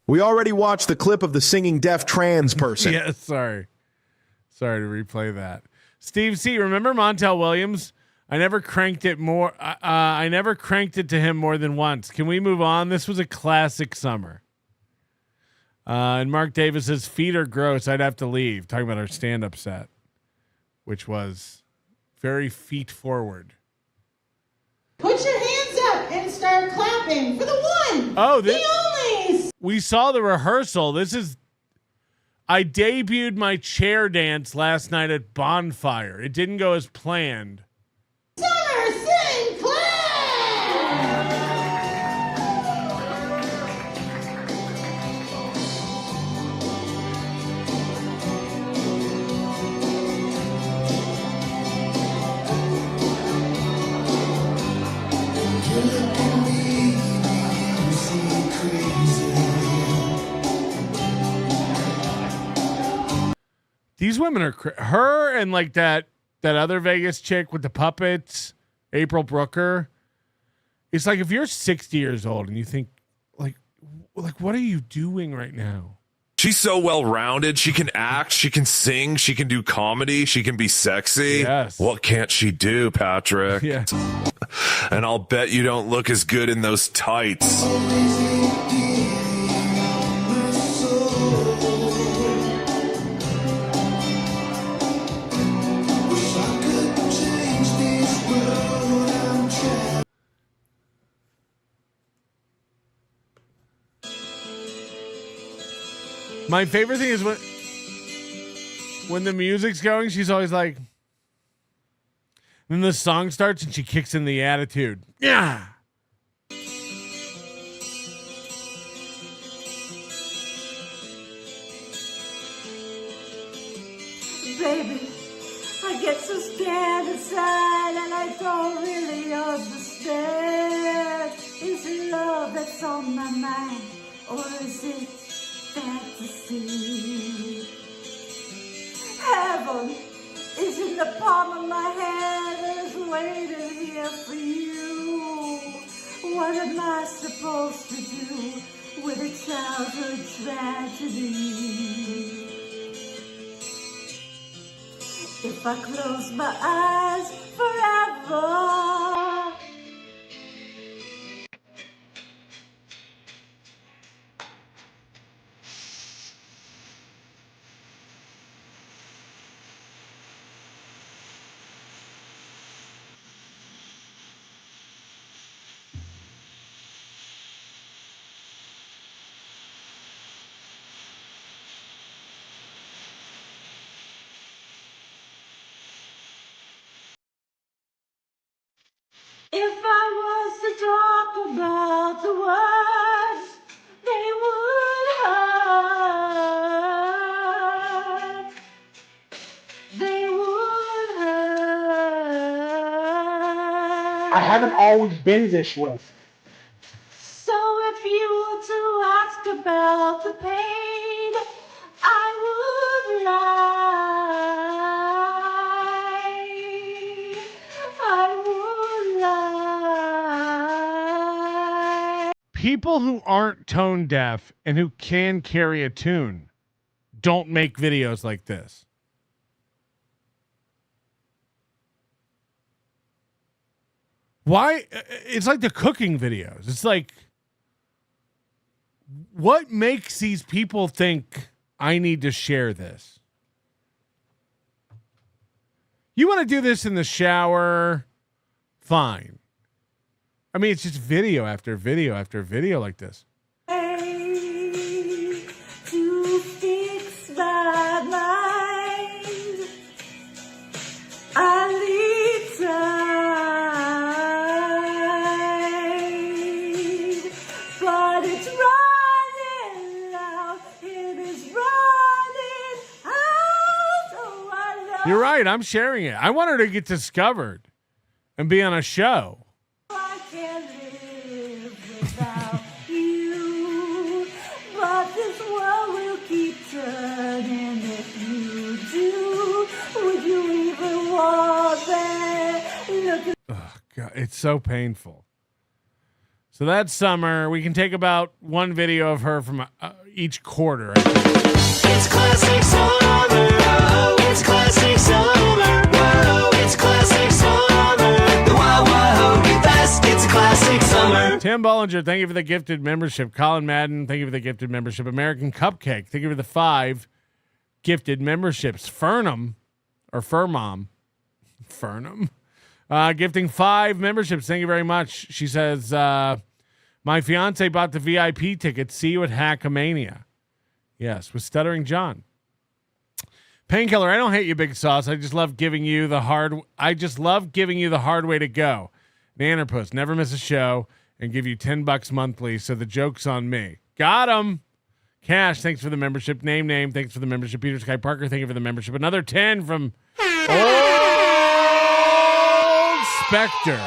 we already watched the clip of the singing deaf trans person. Yeah, sorry to replay that. Steve C, remember Montel Williams? I never cranked it more. I never cranked it to him more than once. Can we move on? This was a classic summer. And Mark Davis says, feet are gross. I'd have to leave. Talking about our stand-up set, which was very feet forward. Put your hands up, and start clapping for the one. Oh, the only. We saw the rehearsal. I debuted my chair dance last night at Bonfire. It didn't go as planned. Summer Sinclair. These women are her and like that other Vegas chick with the puppets, April Brooker. It's like if you're 60 years old and you think like what are you doing right now? She's so well rounded. She can act, she can sing, she can do comedy, she can be sexy. Yes. What can't she do, Patrick? Yeah. And I'll bet you don't look as good in those tights. My favorite thing is when the music's going, she's always like, then the song starts and she kicks in the attitude. Yeah. Baby, I get so scared inside and I don't really understand. Is it love that's on my mind or is it fantasy? Heaven is in the palm of my hand and is waiting here for you. What am I supposed to do with a childhood tragedy? If I close my eyes forever. If I was to talk about the words, they would hurt. They would hurt. I haven't always been this way. So if you were to ask about the pain, I would lie. I would lie. People who aren't tone deaf and who can carry a tune don't make videos like this. Why? It's like the cooking videos. It's like, what makes these people think I need to share this? You want to do this in the shower? Fine. I mean, it's just video after video after video like this. To fix my mind, I need time, but it's running out. It is running out. Oh, I love. You're right. I'm sharing it. I want her to get discovered and be on a show. I can't live without you, but this world will keep turning if you do. Would you even want that? Look at Oh, God, it's so painful. So that's Summer. We can take about one video of her from each quarter. I think. It's classic summer. Oh, it's classic summer. Whoa, it's classic summer. The wow wow fest. It's a classic summer. Tim Bollinger, thank you for the gifted membership. Colin Madden, thank you for the gifted membership. American Cupcake, thank you for the 5 gifted memberships. Furnham, or Furmom, Gifting 5 memberships. Thank you very much. She says, my fiance bought the VIP ticket. See you at Hackamania. Yes, with Stuttering John. Painkiller, I don't hate you, Big Sauce. I just love giving you the hard way to go. Nannerpuss, never miss a show and give you $10 monthly. So the joke's on me. Got him. Cash, thanks for the membership. Name, thanks for the membership. Peter Sky Parker, thank you for the membership. Another 10 from Old Spectre.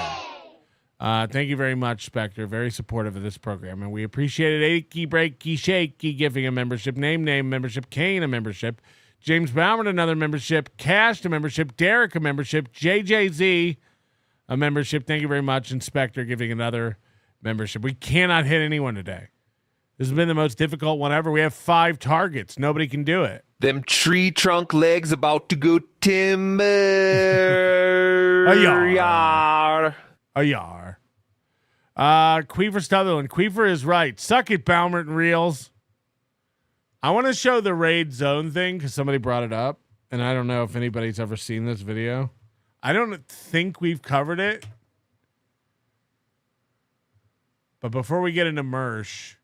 Thank you very much, Spectre. Very supportive of this program, and we appreciate it. Achy, breaky, shaky, giving a membership. Name, membership. Kane, a membership. James Bauer, another membership. Cash, a membership. Derek, a membership. JJZ, a membership. Thank you very much. Inspector giving another membership. We cannot hit anyone today. This has been the most difficult one ever. We have 5 targets. Nobody can do it. Them tree trunk legs about to go timber. A yar. Queefer Sutherland. Queefer is right. Suck it, Baumert and Reels. I want to show the raid zone thing because somebody brought it up, and I don't know if anybody's ever seen this video. I don't think we've covered it. But before we get into Mersh,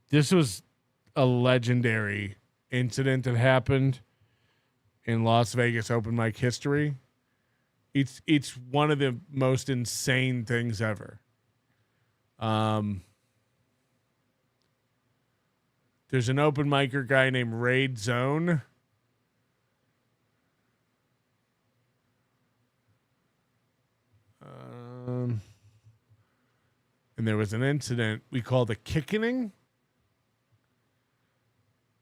this was a legendary incident that happened in Las Vegas open mic history. It's one of the most insane things ever. There's an open micer guy named Raid Zone. And there was an incident we call the kickening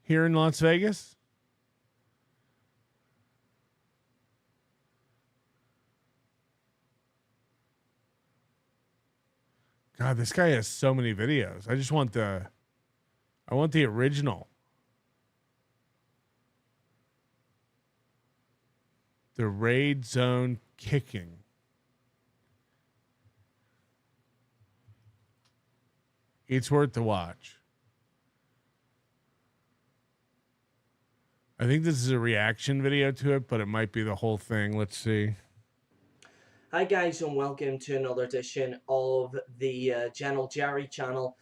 here in Las Vegas. God, this guy has so many videos. I want the original. The Raid Zone kicking. It's worth the watch. I think this is a reaction video to it, but it might be the whole thing. Let's see. Hi guys, and welcome to another edition of the General Jerry channel.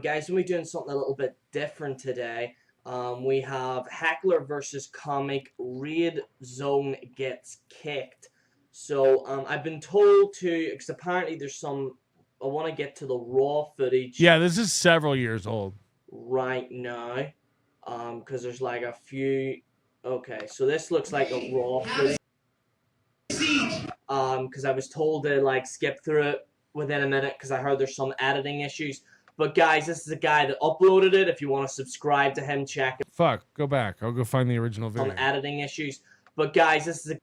Guys, we're doing something a little bit different today. We have Heckler versus Karmic. Raid Zone gets kicked. So I've been told to, because apparently there's some, I want to get to the raw footage. Yeah, this is several years old. Right now. Because there's like a few. Okay, so this looks like a raw footage. Because I was told to like skip through it within a minute because I heard there's some editing issues. But guys, this is a guy that uploaded it. If you want to subscribe to him, check it. Fuck, go back. I'll go find the original video. Some editing issues. But guys, this is a...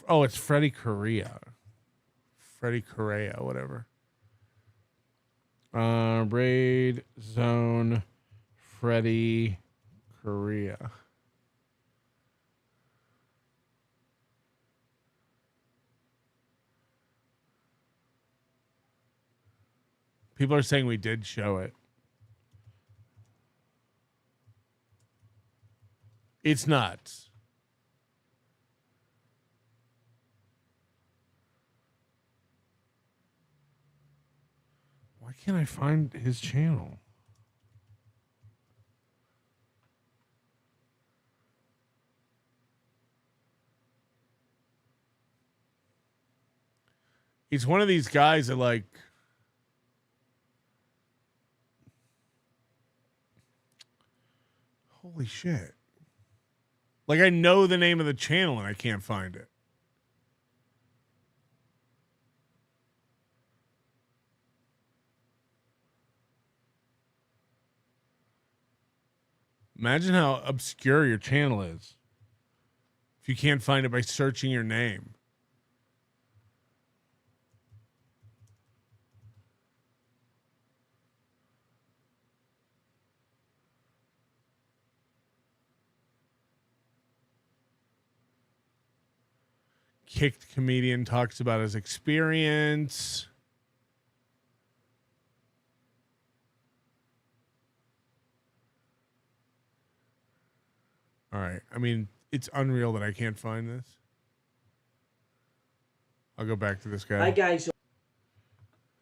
Oh, it's Freddie Correa. Freddie Correa, whatever. Raid Zone Freddie Correa. People are saying we did show it. It's nuts. Why can't I find his channel? He's one of these guys that like... Holy shit. Like, I know the name of the channel and I can't find it. Imagine how obscure your channel is if you can't find it by searching your name. Kicked comedian talks about his experience. All right. I mean, it's unreal that I can't find this. I'll go back to this guy. Hi guys,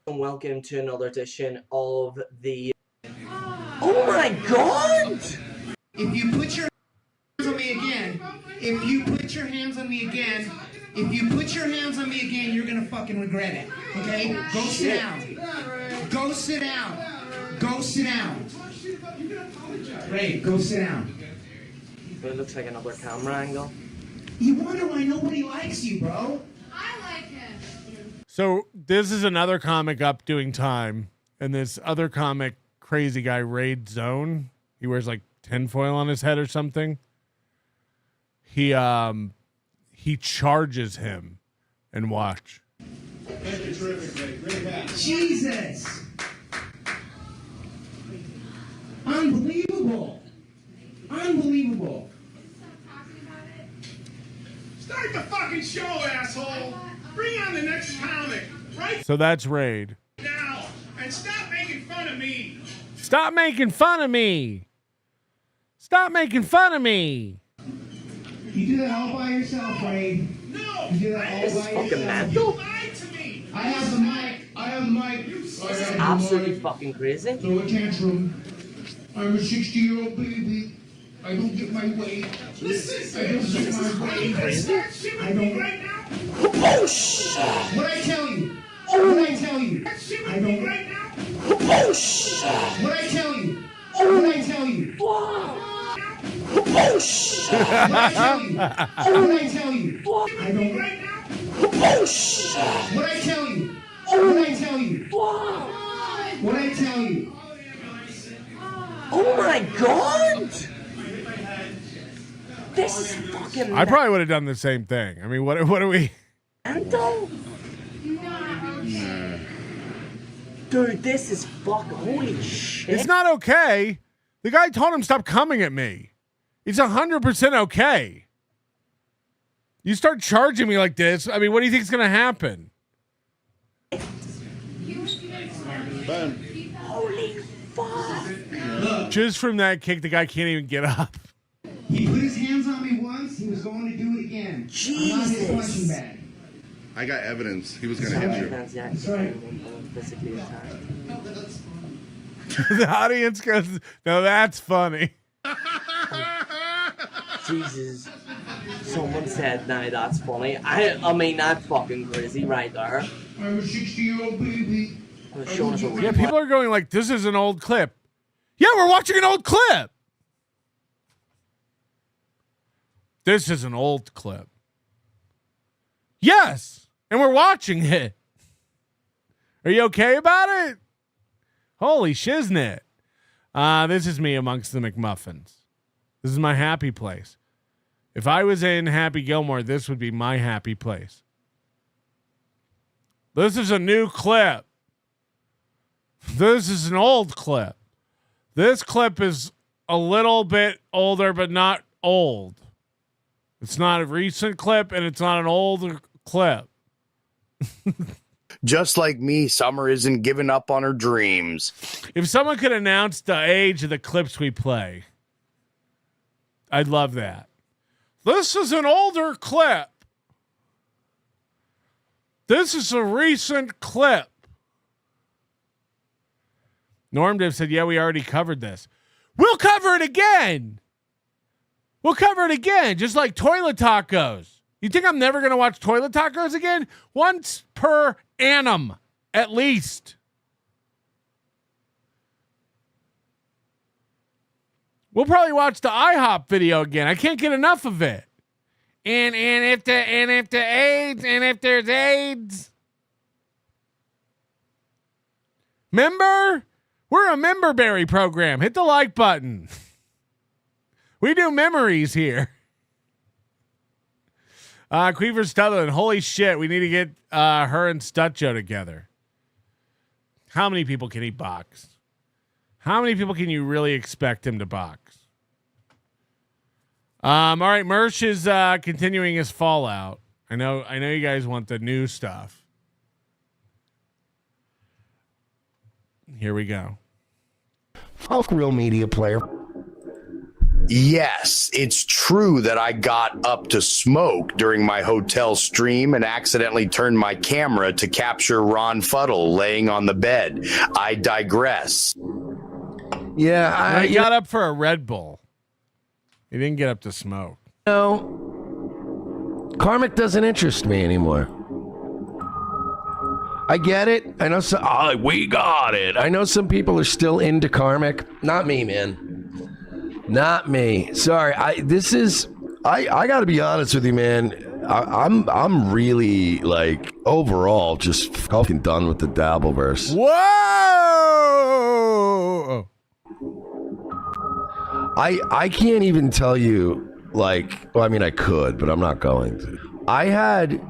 and welcome to another edition of the... Oh my god! If you put your hands on me again, if you put your hands on me again, you're gonna fucking regret it. Okay? Go sit down. Go sit down. Go sit down. Ray, go sit down. It looks like another camera angle. You wonder why nobody likes you, bro. So this is another comic up doing time, and this other comic, crazy guy, Raid Zone. He wears like tinfoil on his head or something. He charges him, and watch. Jesus! Unbelievable! Unbelievable! Start the fucking show, asshole! Bring on the next comic, right So that's Raid. now, and stop making fun of me! Stop making fun of me! Stop making fun of me! You do that all by yourself, Ray. No! You do that all by yourself. You lied to me! I have the mic. I have the mic. This is absolutely fucking crazy. Throw a tantrum. I'm a 60-year-old baby. I don't get my way. Listen, I don't get my way. I don't. right now? Oh shit! What I tell you? What I tell you? I don't. Right now? Oh shit! What I tell you? What I tell you? Oh shit! What I tell you? What I tell you? I don't. Right now? Oh shit! What I tell you? What I tell you? What I tell you? Oh my god! This is fucking I probably would have done the same thing. I mean, what are we? mental. Dude, this is fucking holy shit. It's not okay. The guy told him stop coming at me. It's 100% okay. You start charging me like this. I mean, what do you think is going to happen? Holy fuck. Just from that kick, the guy can't even get up. He put his hands on me once. He was going to do it again. Jesus. I'm not his punching bag. I got evidence. He was going to hit you. That's right. Physically attacked. The audience goes, no, that's funny. Jesus. Someone said, "No, that's funny." I mean, that's fucking crazy right there. I'm a 60-year-old baby. Yeah, people are going like, this is an old clip. Yeah, we're watching an old clip. This is an old clip. Yes, and we're watching it. Are you okay about it? Holy shiznit. This is me amongst the McMuffins. This is my happy place. If I was in Happy Gilmore, this would be my happy place. This is a new clip. This is an old clip. This clip is a little bit older, but not old. It's not a recent clip, and it's not an older clip. Just like me, Summer isn't giving up on her dreams. If someone could announce the age of the clips we play, I'd love that. This is an older clip. This is a recent clip. Normdiv said, yeah, we already covered this. We'll cover it again. We'll cover it again, just like toilet tacos. You think I'm never going to watch toilet tacos again? Once per annum, at least. We'll probably watch the IHOP video again. I can't get enough of it. And if there's AIDS. Member? We're a memberberry program. Hit the like button. We do memories here. Queever Stutland, holy shit, we need to get her and Stutjo together. How many people can he box? How many people can you really expect him to box? All right, Mersh is continuing his Fallout. I know you guys want the new stuff. Here we go. Falk Real Media Player. Yes, it's true that I got up to smoke during my hotel stream and accidentally turned my camera to capture Ron Fuddle laying on the bed. I digress. Yeah, I got up for a Red Bull. He didn't get up to smoke. No, Karmic doesn't interest me anymore. I get it. I know we got it. I know some people are still into Karmic. Not me, man. Not me. Sorry. I got to be honest with you, man. I'm really like overall just fucking done with the Dabbleverse. Whoa! I can't even tell you, like, well, I mean, I could, but I'm not going to. I had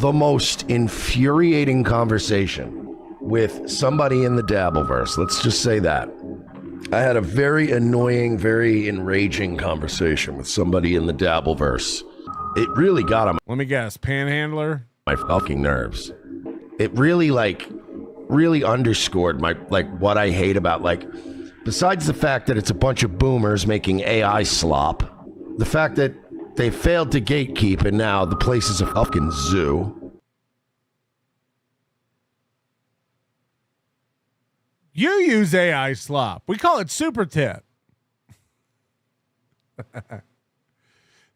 the most infuriating conversation with somebody in the Dabbleverse. Let's just say that. I had a very annoying, very enraging conversation with somebody in the Dabbleverse. It really got on. Let me guess, Panhandler? My fucking nerves. It really, really underscored my, what I hate about, besides the fact that it's a bunch of boomers making AI slop, the fact that they failed to gatekeep and now the place is a fucking zoo. You use AI slop. We call it super tip.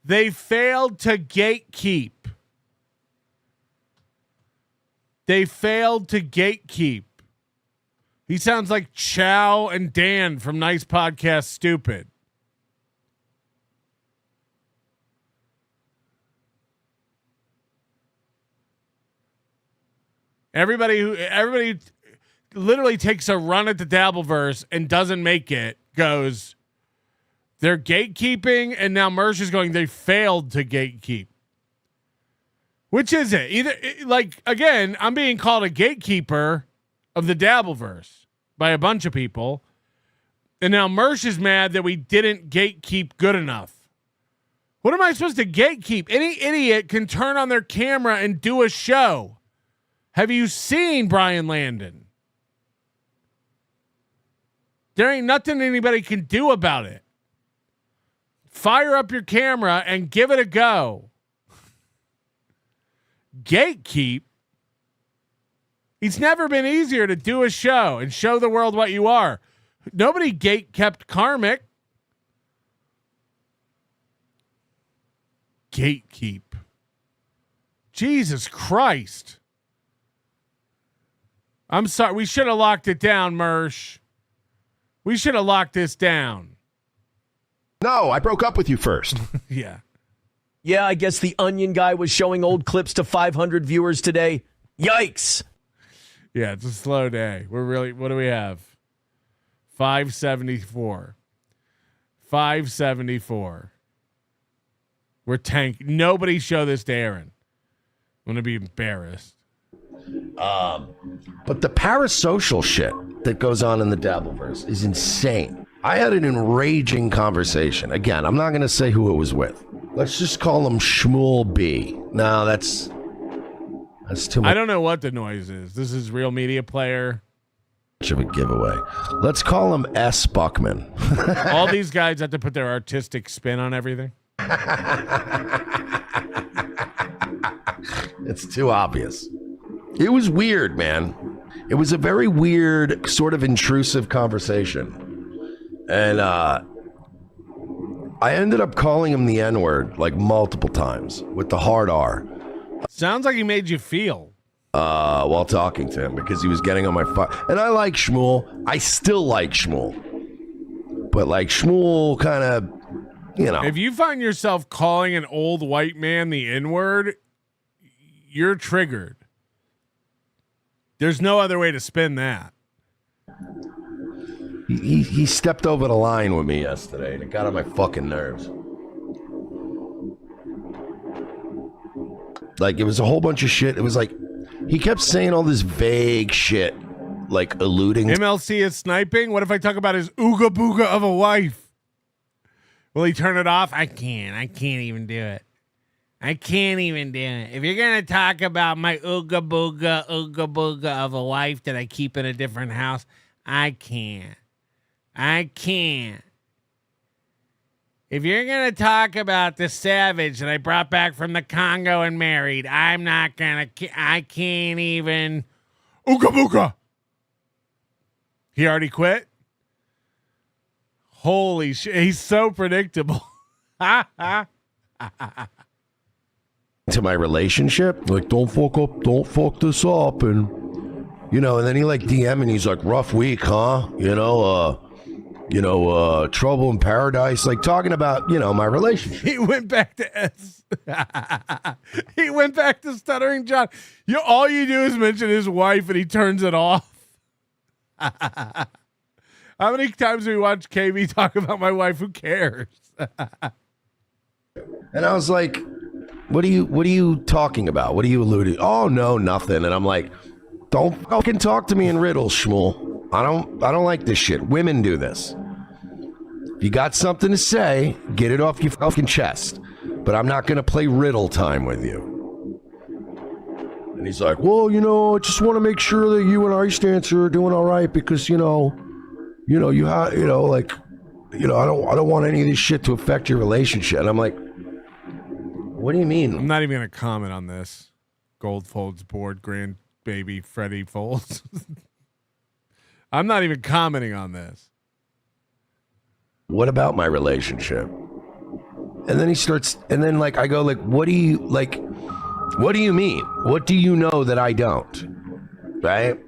They failed to gatekeep. They failed to gatekeep. He sounds like Chow and Dan from Nice Podcast Stupid. Everybody literally takes a run at the Dabbleverse and doesn't make it, goes, they're gatekeeping, and now Mersh is going, they failed to gatekeep. Which is it? Either, again, I'm being called a gatekeeper of the Dabbleverse by a bunch of people, and now Mersh is mad that we didn't gatekeep good enough. What am I supposed to gatekeep? Any idiot can turn on their camera and do a show. Have you seen Brian Landon? There ain't nothing anybody can do about it. Fire up your camera and give it a go. Gatekeep. It's never been easier to do a show and show the world what you are. Nobody gate-kept Karmic. Gatekeep. Jesus Christ. I'm sorry. We should have locked it down, Mersh. We should have locked this down. No, I broke up with you first. Yeah. Yeah, I guess the Onion guy was showing old clips to 500 viewers today. Yikes. Yeah, it's a slow day. We're really, what do we have? 574. 574. We're tanking. Nobody show this to Aaron. I'm going to be embarrassed. But the parasocial shit that goes on in the Dabbleverse is insane. I had an enraging conversation. Again, I'm not going to say who it was with. Let's just call him Schmuel B. No, that's too much. I don't know what the noise is. This is Real Media Player. Much of a giveaway. Let's call him S. Buckman. All these guys have to put their artistic spin on everything. It's too obvious. It was weird, man. It was a very weird, sort of intrusive conversation. And I ended up calling him the N-word multiple times with the hard R. Sounds like he made you feel. While talking to him because he was getting on my and I like Schmuel. I still like Schmuel. But Schmuel kind of, If you find yourself calling an old white man the N-word, you're triggered. There's no other way to spin that. He stepped over the line with me yesterday, and it got on my fucking nerves. It was a whole bunch of shit. It was he kept saying all this vague shit, alluding. MLC is sniping? What if I talk about his ooga booga of a wife? Will he turn it off? I can't even do it. I can't even do it. If you're going to talk about my ooga booga of a wife that I keep in a different house, I can't. if you're going to talk about the savage that I brought back from the Congo and married, I'm not going to, I can't even. Ooga booga. He already quit? Holy shit. He's so predictable. To my relationship, like, don't fuck this up, and and then he like DM and he's like, rough week, huh? Trouble in paradise, like talking about my relationship. He went back to he went back to Stuttering John. All you do is mention his wife and he turns it off. How many times do we watch KB talk about my wife? Who cares? And I was like, what are you talking about? What are you alluding? Oh no, nothing. And I'm like, don't fucking talk to me in riddles, Schmuel. I don't like this shit. Women do this. If you got something to say, get it off your fucking chest. But I'm not gonna play riddle time with you. And he's like, well, I just want to make sure that you and Ice Dancer are doing all right because I don't want any of this shit to affect your relationship. And I'm like, what do you mean? I'm not even gonna comment on this. Gold Folds board, grandbaby Freddie Folds. I'm not even commenting on this. What about my relationship? And then he starts, and then I go what do you mean? What do you know that I don't? Right?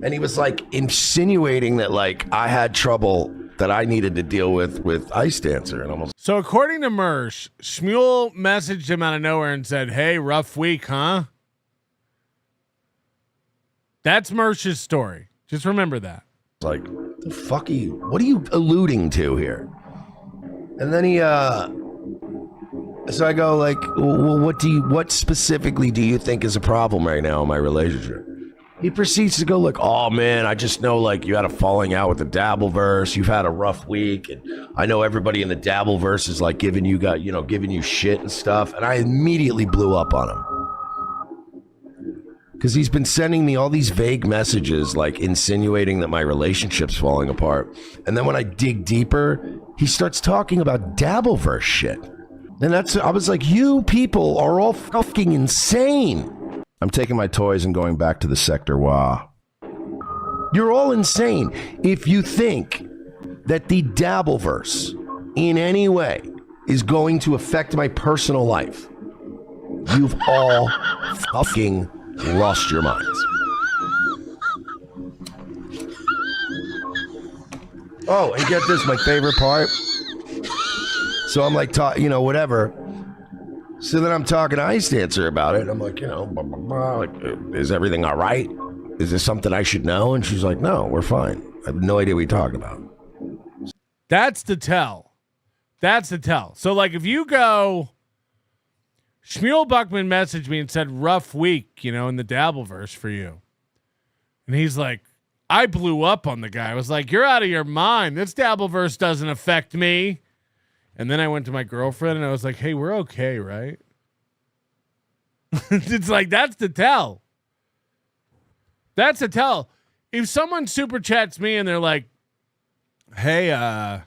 And he was insinuating that I had trouble that I needed to deal with Ice Dancer. And almost. So according to Mersh, Schmuel messaged him out of nowhere and said, hey, rough week, huh? That's Mersh's story. Just remember that. The fuck are you? What are you alluding to here? And then he, so I go well, what specifically do you think is a problem right now in my relationship? He proceeds to go oh man, I just know you had a falling out with the Dabbleverse. You've had a rough week, and I know everybody in the Dabbleverse is giving you shit and stuff. And I immediately blew up on him. Because he's been sending me all these vague messages, insinuating that my relationship's falling apart. And then when I dig deeper, he starts talking about Dabbleverse shit. And I was like, you people are all fucking insane. I'm taking my toys and going back to the sector. Wow. You're all insane if you think that the Dabbleverse in any way is going to affect my personal life. You've all fucking lost your minds. Oh, and get this, my favorite part. So I'm whatever. So then I'm talking to Ice Dancer about it. I'm like, blah, blah, blah. Is everything all right? Is this something I should know? And she's like, no, we're fine. I have no idea what you're talking about. That's the tell. So if you go, Schmuel Buckman messaged me and said, rough week, in the Dabbleverse for you. And he's like, I blew up on the guy. I was like, you're out of your mind. This Dabbleverse doesn't affect me. And then I went to my girlfriend and I was like, hey, we're okay, right? It's that's the tell. That's the tell. If someone super chats me and they're like, hey, I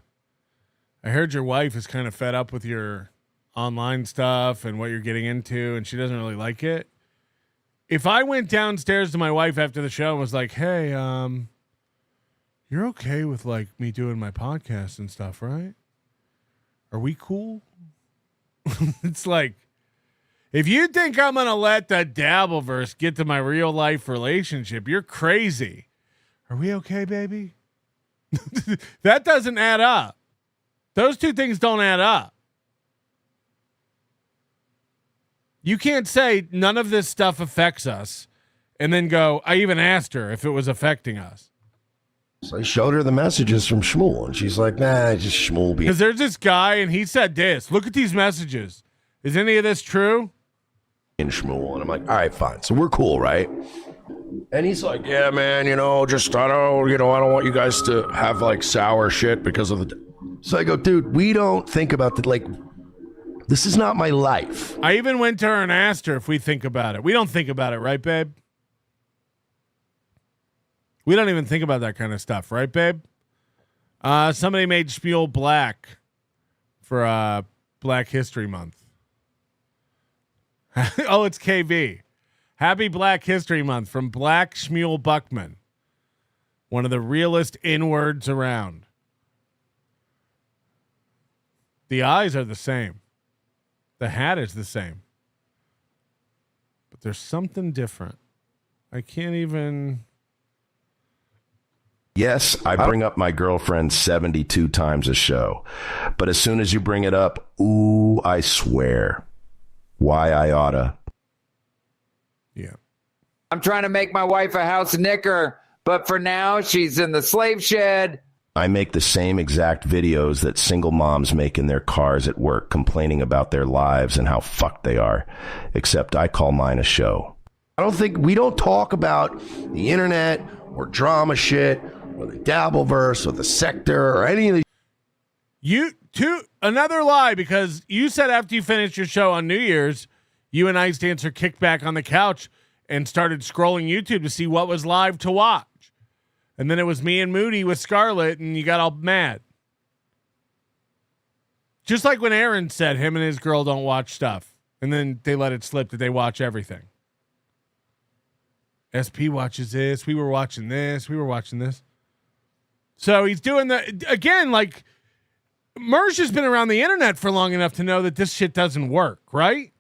heard your wife is kind of fed up with your online stuff and what you're getting into, and she doesn't really like it. If I went downstairs to my wife after the show and was like, hey, you're okay with me doing my podcast and stuff, right? Are we cool? It's if you think I'm going to let the Dabbleverse get to my real life relationship, you're crazy. Are we okay, baby? That doesn't add up. Those two things don't add up. You can't say none of this stuff affects us and then go, I even asked her if it was affecting us. So I showed her the messages from Schmuel, and she's like, nah, just Schmuel. Because there's this guy, and he said this. Look at these messages. Is any of this true? In Schmuel, and I'm like, all right, fine. So we're cool, right? And he's like, yeah, man, I don't want you guys to have sour shit because of the. So I go, dude, we don't think about this is not my life. I even went to her and asked her if we think about it. We don't think about it, right, babe? We don't even think about that kind of stuff, right, babe? Somebody made Schmuel black. for Black History Month. Oh, it's KB. Happy Black History Month from Black Schmuel Buckman. One of the realest N-words around. The eyes are the same. The hat is the same. But there's something different. I can't even... Yes, I bring up my girlfriend 72 times a show. But as soon as you bring it up, ooh, I swear. Why I oughta. Yeah. I'm trying to make my wife a house knicker, but for now, she's in the slave shed. I make the same exact videos that single moms make in their cars at work, complaining about their lives and how fucked they are. Except I call mine a show. We don't talk about the internet or drama shit or the Dabbleverse or the sector or any of the... Another lie, because you said after you finished your show on New Year's, you and Ice Dancer kicked back on the couch and started scrolling YouTube to see what was live to watch. And then it was me and Moody with Scarlett, and you got all mad. Just like when Aaron said him and his girl don't watch stuff. And then they let it slip that they watch everything. SP watches this. We were watching this. We were watching this. So he's doing again, like, Mersh has been around the internet for long enough to know that this shit doesn't work, right?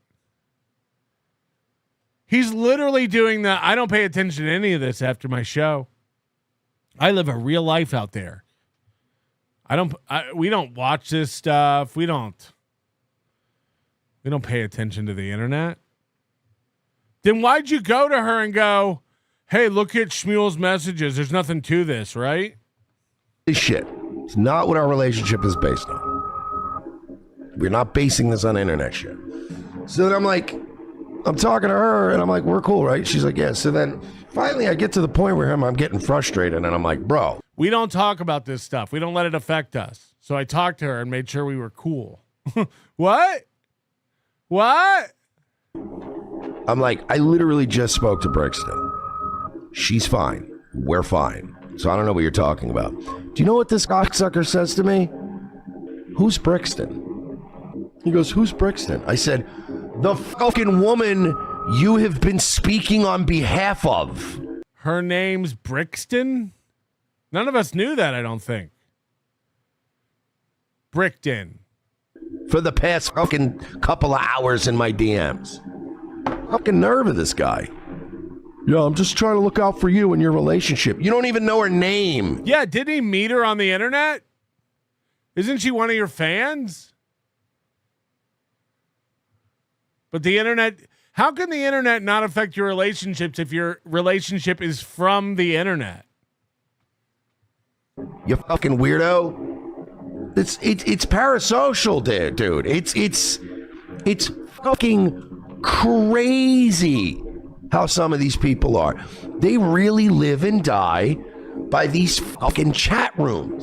He's literally doing I don't pay attention to any of this after my show. I live a real life out there. We don't watch this stuff. We don't pay attention to the internet. Then why'd you go to her and go, hey, look at Schmuel's messages. There's nothing to this, right? This shit. It's not what our relationship is based on. We're not basing this on internet shit. So then I'm talking to her and I'm like, we're cool, right? She's like, yeah. So then finally I get to the point where I'm getting frustrated and I'm like, bro. We don't talk about this stuff. We don't let it affect us. So I talked to her and made sure we were cool. What? I'm like, I literally just spoke to Brixton. She's fine. We're fine. So I don't know what you're talking about. Do you know what this cocksucker says to me? Who's Brixton? He goes, who's Brixton? I said, the fucking woman you have been speaking on behalf of. Her name's Brixton? None of us knew that, I don't think. Brickton. For the past fucking couple of hours in my DMs. Fucking nerve of this guy. Yeah, I'm just trying to look out for you and your relationship. You don't even know her name. Yeah, didn't he meet her on the internet? Isn't she one of your fans? But the internet, how can the internet not affect your relationships if your relationship is from the internet? You fucking weirdo. It's parasocial, dude. It's fucking crazy how some of these people are. They really live and die by these fucking chat rooms.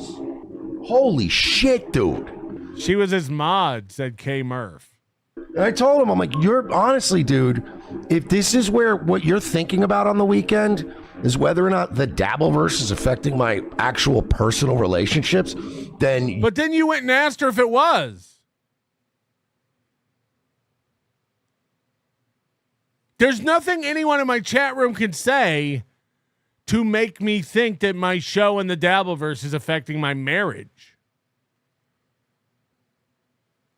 Holy shit, dude. She was his mod, said K Murph. And I told him, I'm like, you're honestly, dude, if this is what you're thinking about on the weekend is whether or not the Dabbleverse is affecting my actual personal relationships, then... But then you went and asked her if it was. There's nothing anyone in my chat room can say to make me think that my show in the Dabbleverse is affecting my marriage.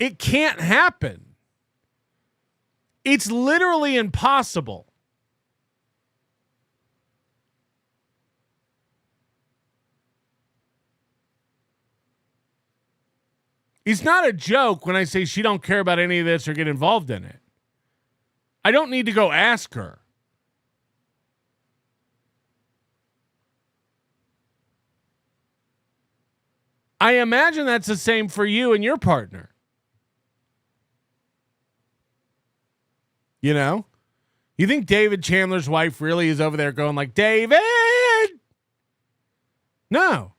It can't happen. It's literally impossible. It's not a joke when I say she don't care about any of this or get involved in it. I don't need to go ask her. I imagine that's the same for you and your partner. You know? You think David Chandler's wife really is over there going like, David? No.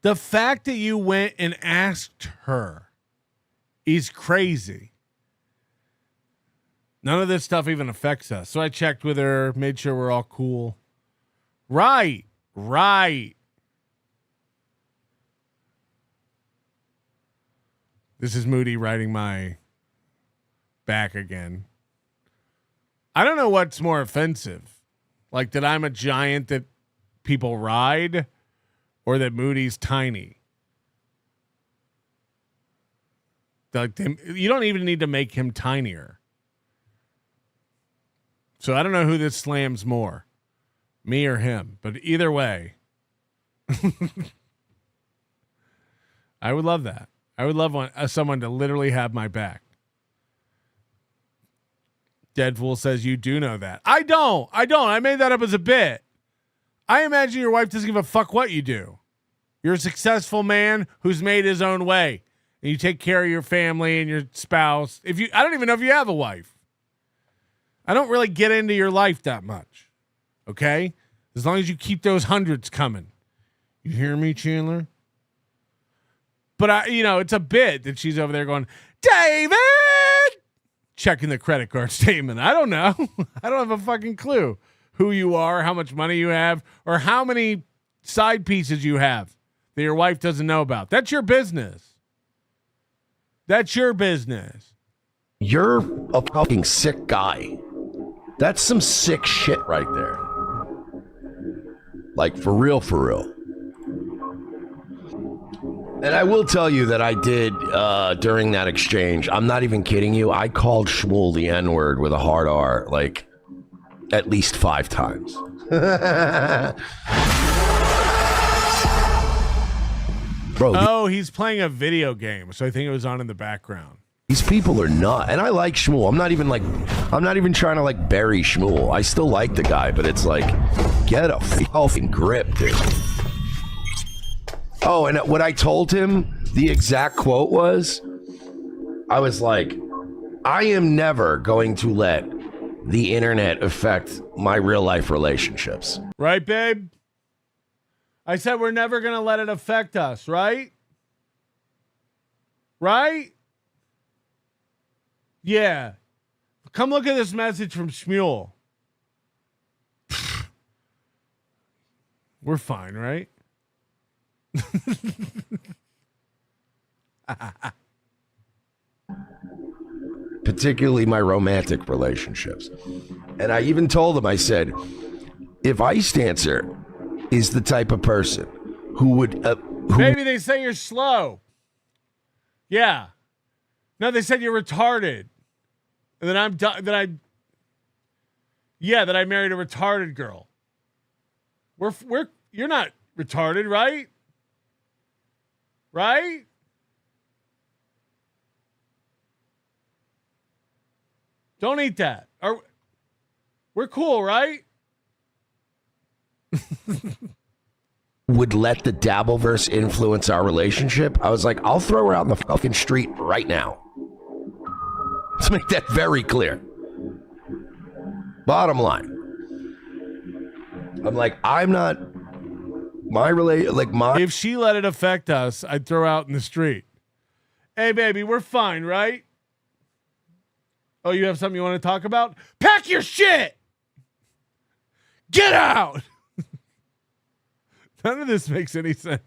The fact that you went and asked her is crazy. None of this stuff even affects us. So I checked with her, made sure we're all cool. Right. This is Moody riding my back again. I don't know what's more offensive. Like that I'm a giant that people ride, or that Moody's tiny. Like you don't even need to make him tinier. So I don't know who this slams more, me or him. But either way, I would love that. I would love someone to literally have my back. Deadpool says you do know that. I don't. I made that up as a bit. I imagine your wife doesn't give a fuck what you do. You're a successful man who's made his own way, and you take care of your family and your spouse. I don't even know if you have a wife. I don't really get into your life that much. Okay? As long as you keep those hundreds coming. You hear me, Chandler? But it's a bit that she's over there going, David, checking the credit card statement. I don't know. I don't have a fucking clue who you are, how much money you have, or how many side pieces you have that your wife doesn't know about. That's your business. That's your business. You're a fucking sick guy. That's some sick shit right there. Like, for real, for real. And I will tell you that I did, during that exchange, I'm not even kidding you, I called Schmuel the N-word with a hard R, like, at least 5 times. Bro, he's playing a video game, so I think it was on in the background. These people are not, and I like Schmuel. I'm not even trying to like bury Schmuel. I still like the guy, but it's like, get a fucking grip, dude. Oh, and what I told him, the exact quote was, I was like, I am never going to let the internet affect my real life relationships. Right, babe? I said we're never going to let it affect us, right? Right? Yeah. Come look at this message from Schmuel. We're fine, right? Particularly my romantic relationships. And I even told him, I said, if Ice Dancer is the type of person who would... Maybe they say you're slow. Yeah. No, they said you're retarded. And then that I married a retarded girl. You're not retarded, right? Right? Don't eat that. We're cool, right? Would let the Dabbleverse influence our relationship. I was like, I'll throw her out in the fucking street right now. Let's make that very clear. Bottom line. I'm like, I'm not if she let it affect us, I'd throw out in the street. Hey baby, we're fine, right? Oh, you have something you want to talk about? Pack your shit! Get out! None of this makes any sense.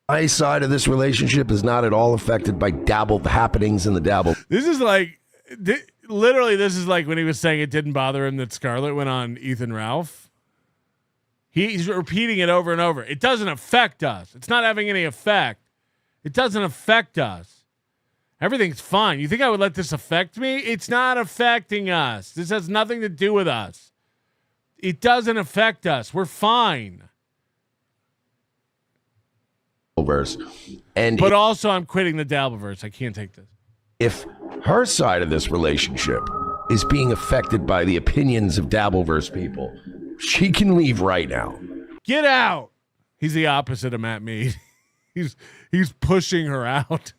My side of this relationship is not at all affected by happenings in the Dabble. This is like, literally, this is like when he was saying it didn't bother him that Scarlett went on Ethan Ralph. He's repeating it over and over. It doesn't affect us. It's not having any effect. It doesn't affect us. Everything's fine. You think I would let this affect me? It's not affecting us. This has nothing to do with us. It doesn't affect us. We're fine. But also, I'm quitting the Dabbleverse. I can't take this. If her side of this relationship is being affected by the opinions of Dabbleverse people, she can leave right now. Get out. He's the opposite of Matt Mead. He's pushing her out.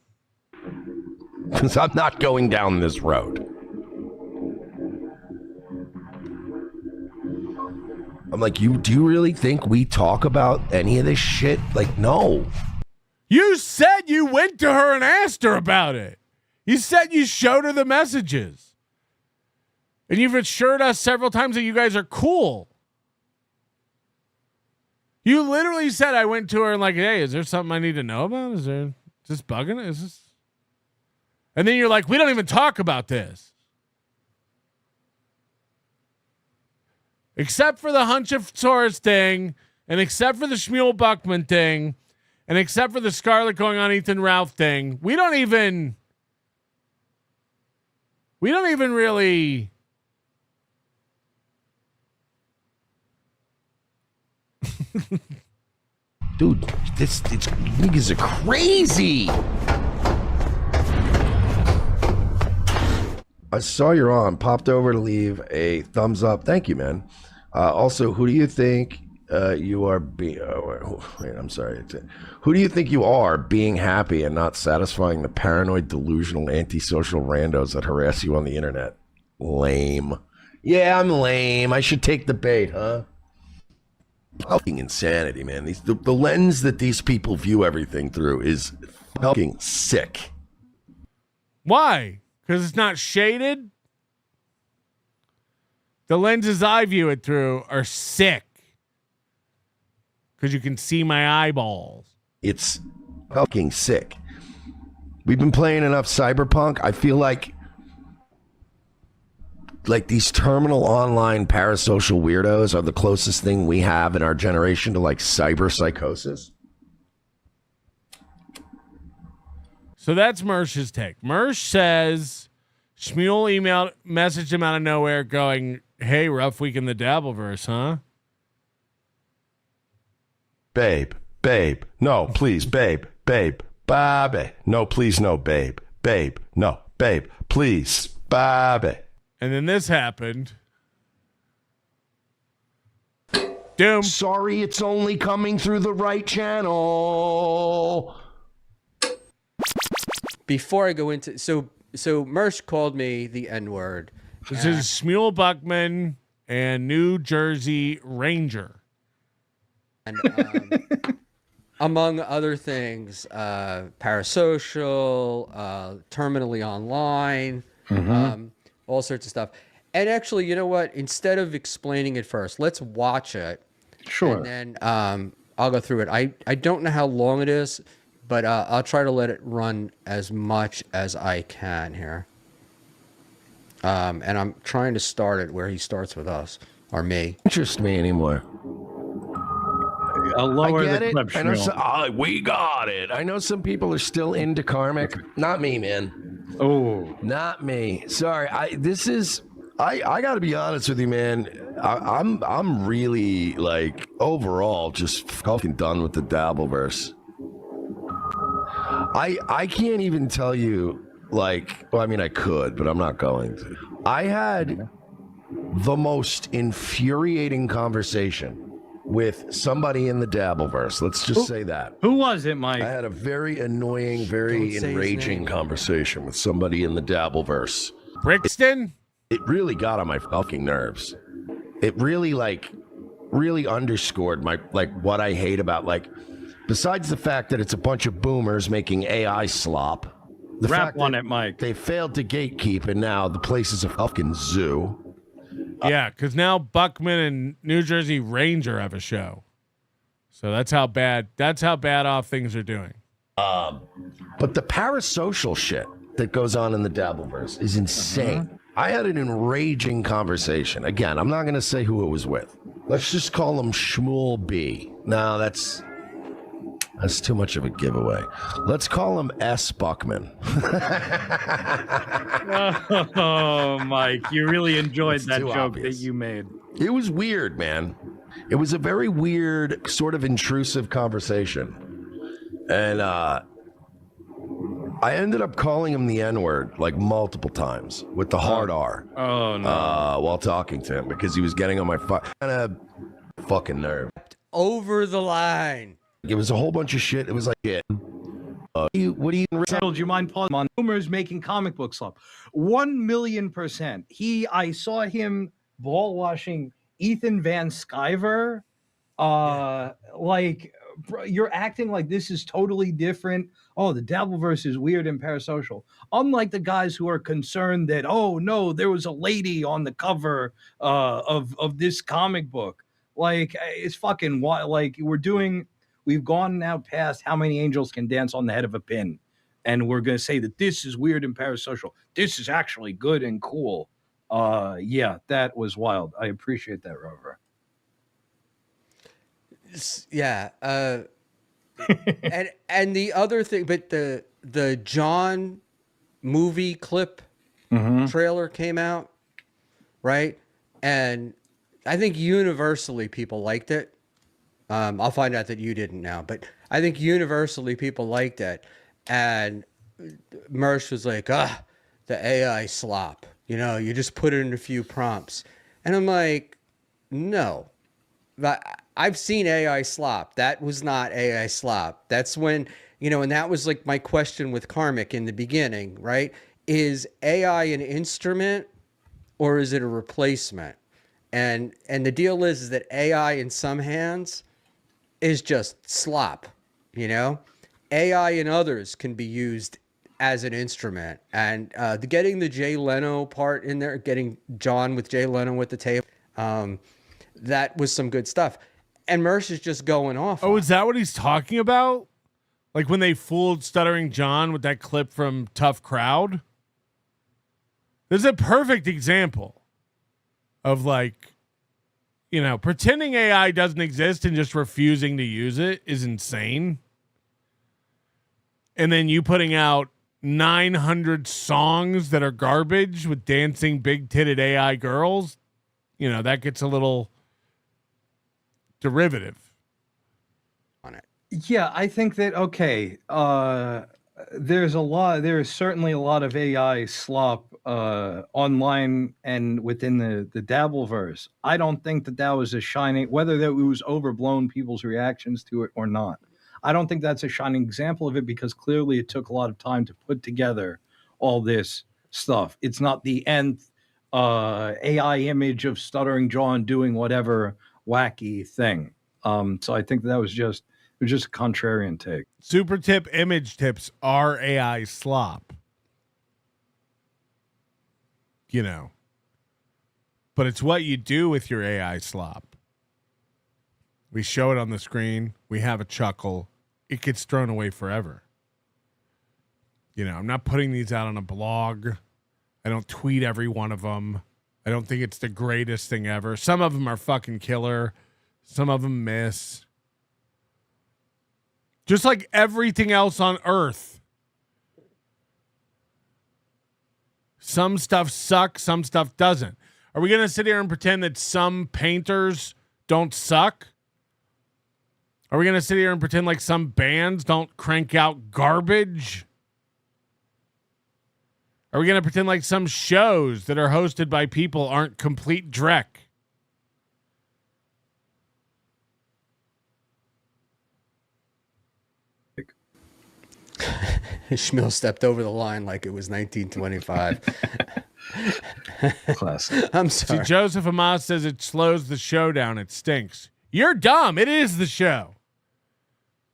Because I'm not going down this road. I'm like, do you really think we talk about any of this shit? Like, no. You said you went to her and asked her about it. You said you showed her the messages. And you've assured us several times that you guys are cool. You literally said I went to her and like, hey, is there something I need to know about? Is this bugging? Is this? And then you're like, we don't even talk about this. Except for the Hunchosaurus thing, and except for the Schmuel Buckman thing, and except for the Scarlet going on Ethan Ralph thing, we don't even really Dude, these niggas are crazy. I saw you're on. Popped over to leave a thumbs up. Thank you, man. Also, who do you think you are being? Wait, I'm sorry. Who do you think you are being happy and not satisfying the paranoid, delusional, antisocial randos that harass you on the internet? Lame. Yeah, I'm lame. I should take the bait, huh? Fucking insanity, man. The lens that these people view everything through is fucking sick. Why? Because it's not shaded? The lenses I view it through are sick. Because you can see my eyeballs. It's fucking sick. We've been playing enough Cyberpunk. I feel like these terminal online parasocial weirdos are the closest thing we have in our generation to like cyber psychosis. So that's Mersh's take. Mersh says Schmuel messaged him out of nowhere going, hey, rough week in the Dabbleverse, huh? Babe, no, please, babe, babe, no, please, no, babe, no, babe, please, babe. And then this happened. Doom. Sorry, it's only coming through the right channel. Before I go into so Mersh called me the N-word. This is Schmuel Buckman and New Jersey Ranger. And among other things, parasocial, terminally online, all sorts of stuff. And actually, you know what? Instead of explaining it first, let's watch it. Sure. And then I'll go through it. I don't know how long it is, but I'll try to let it run as much as I can here. And I'm trying to start it where he starts with us, or me. Interest me anymore. I'll lower I get the it. clip. I know we got it. I know some people are still into Karmic. Not me, man. Oh, not me. Sorry. I got to be honest with you, man. I'm really like overall just fucking done with the Dabbleverse. I can't even tell you like. Well, I mean, I could, but I'm not going to. I had the most infuriating conversation with somebody in the Dabbleverse. Let's just say that. Who was it, Mike? I had a very annoying, very enraging conversation with somebody in the Dabbleverse. Brixton? It really got on my fucking nerves. It really really underscored my what I hate about besides the fact that it's a bunch of boomers making AI slop. The Rap fact on that it, Mike. They failed to gatekeep, and now the place is a fucking zoo. Yeah, because now Buckman and New Jersey Ranger have a show. So that's how bad off things are doing. But the parasocial shit that goes on in the Dabbleverse is insane. I had an enraging conversation. Again, I'm not going to say who it was with. Let's just call him Schmuel B. No, that's too much of a giveaway. Let's call him S. Buckman. Oh, Mike, you really enjoyed that joke obvious. that you made. It was weird, man. It was a very weird, sort of intrusive conversation. And I ended up calling him the N-word multiple times with the hard R. Oh, no. While talking to him because he was getting on my fucking nerve. Over the line. It was a whole bunch of shit. It was like, shit. What do you do you mind pausing on boomers making comic book slop? 1,000,000%. I saw him ball washing Ethan Van Sciver. You're acting like this is totally different. Oh, the Dabbleverse is weird and parasocial. Unlike the guys who are concerned that, oh no, there was a lady on the cover of this comic book. It's fucking wild. We've gone now past how many angels can dance on the head of a pin. and we're going to say that this is weird and parasocial. This is actually good and cool. Yeah, that was wild. I appreciate that, Rover. Yeah. And the other thing, but the John movie clip trailer came out, right? And I think universally people liked it. I'll find out that you didn't now, but I think universally people liked it. And Mersh was like, the AI slop. You know, you just put it in a few prompts. And I'm like, no. I've seen AI slop. That was not AI slop. That's when, you know, and that was like my question with Karmic in the beginning, right? Is AI an instrument or is it a replacement? And the deal is that AI in some hands is just slop, you know? AI in others can be used as an instrument. And getting the Jay Leno part in there, getting John with Jay Leno at the table, that was some good stuff. And Mersh is just going off. Oh, is that what he's talking about? Like when they fooled Stuttering John with that clip from Tough Crowd? This is a perfect example of, like, you know, pretending AI doesn't exist and just refusing to use it is insane. And then you putting out 900 songs that are garbage with dancing big-titted AI girls, you know, that gets a little derivative on it. Yeah, I think that, okay, there is certainly a lot of AI slop online and within the Dabbleverse. I don't think that was a shining, whether that it was overblown people's reactions to it or not. I don't think that's a shining example of it, because clearly it took a lot of time to put together all this stuff. It's not the nth AI image of Stuttering John doing whatever wacky thing. So I think that was just a contrarian take. Super tip image tips are AI slop. You know. But it's what you do with your AI slop. We show it on the screen. We have a chuckle. It gets thrown away forever. You know, I'm not putting these out on a blog. I don't tweet every one of them. I don't think it's the greatest thing ever. Some of them are fucking killer. Some of them miss. Just like everything else on Earth. Some stuff sucks, some stuff doesn't. Are we going to sit here and pretend that some painters don't suck? Are we going to sit here and pretend like some bands don't crank out garbage? Are we going to pretend like some shows that are hosted by people aren't complete dreck? Schmuel stepped over the line like it was 1925. Classic. I'm sorry. See, Joseph Amas says it slows the show down. It stinks. You're dumb. It is the show.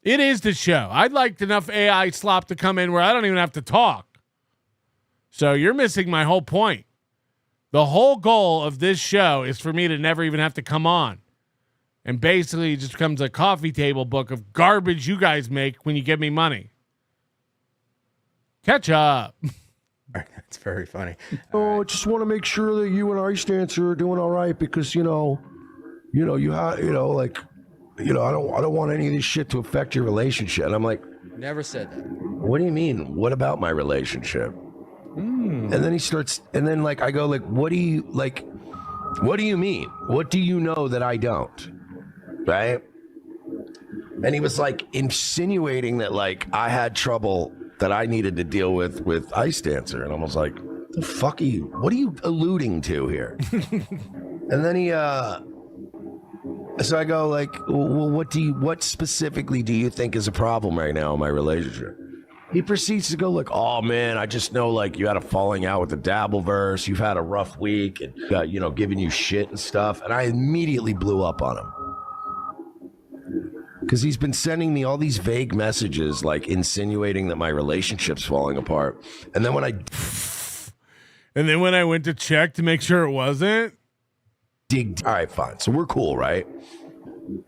It is the show. I'd like enough AI slop to come in where I don't even have to talk. So you're missing my whole point. The whole goal of this show is for me to never even have to come on. And basically it just becomes a coffee table book of garbage you guys make when you give me money. Catch up. That's very funny. Oh, I just want to make sure that you and Ice Dancer are doing all right, because I don't want any of this shit to affect your relationship. And I'm like, never said that. What do you mean? What about my relationship? And then he starts, and then like I go like, what do you mean? What do you know that I don't? Right? And he was like insinuating that like I had trouble that I needed to deal with Ice Dancer, and I was like, the fuck are you? What are you alluding to here? And then he so I go like, well, what specifically do you think is a problem right now in my relationship? He proceeds to go like, oh man, I just know like you had a falling out with the Dabbleverse, you've had a rough week, and giving you shit and stuff. And I immediately blew up on him. Because he's been sending me all these vague messages, like insinuating that my relationship's falling apart. And then when I went to check to make sure it wasn't. All right, fine. So we're cool, right?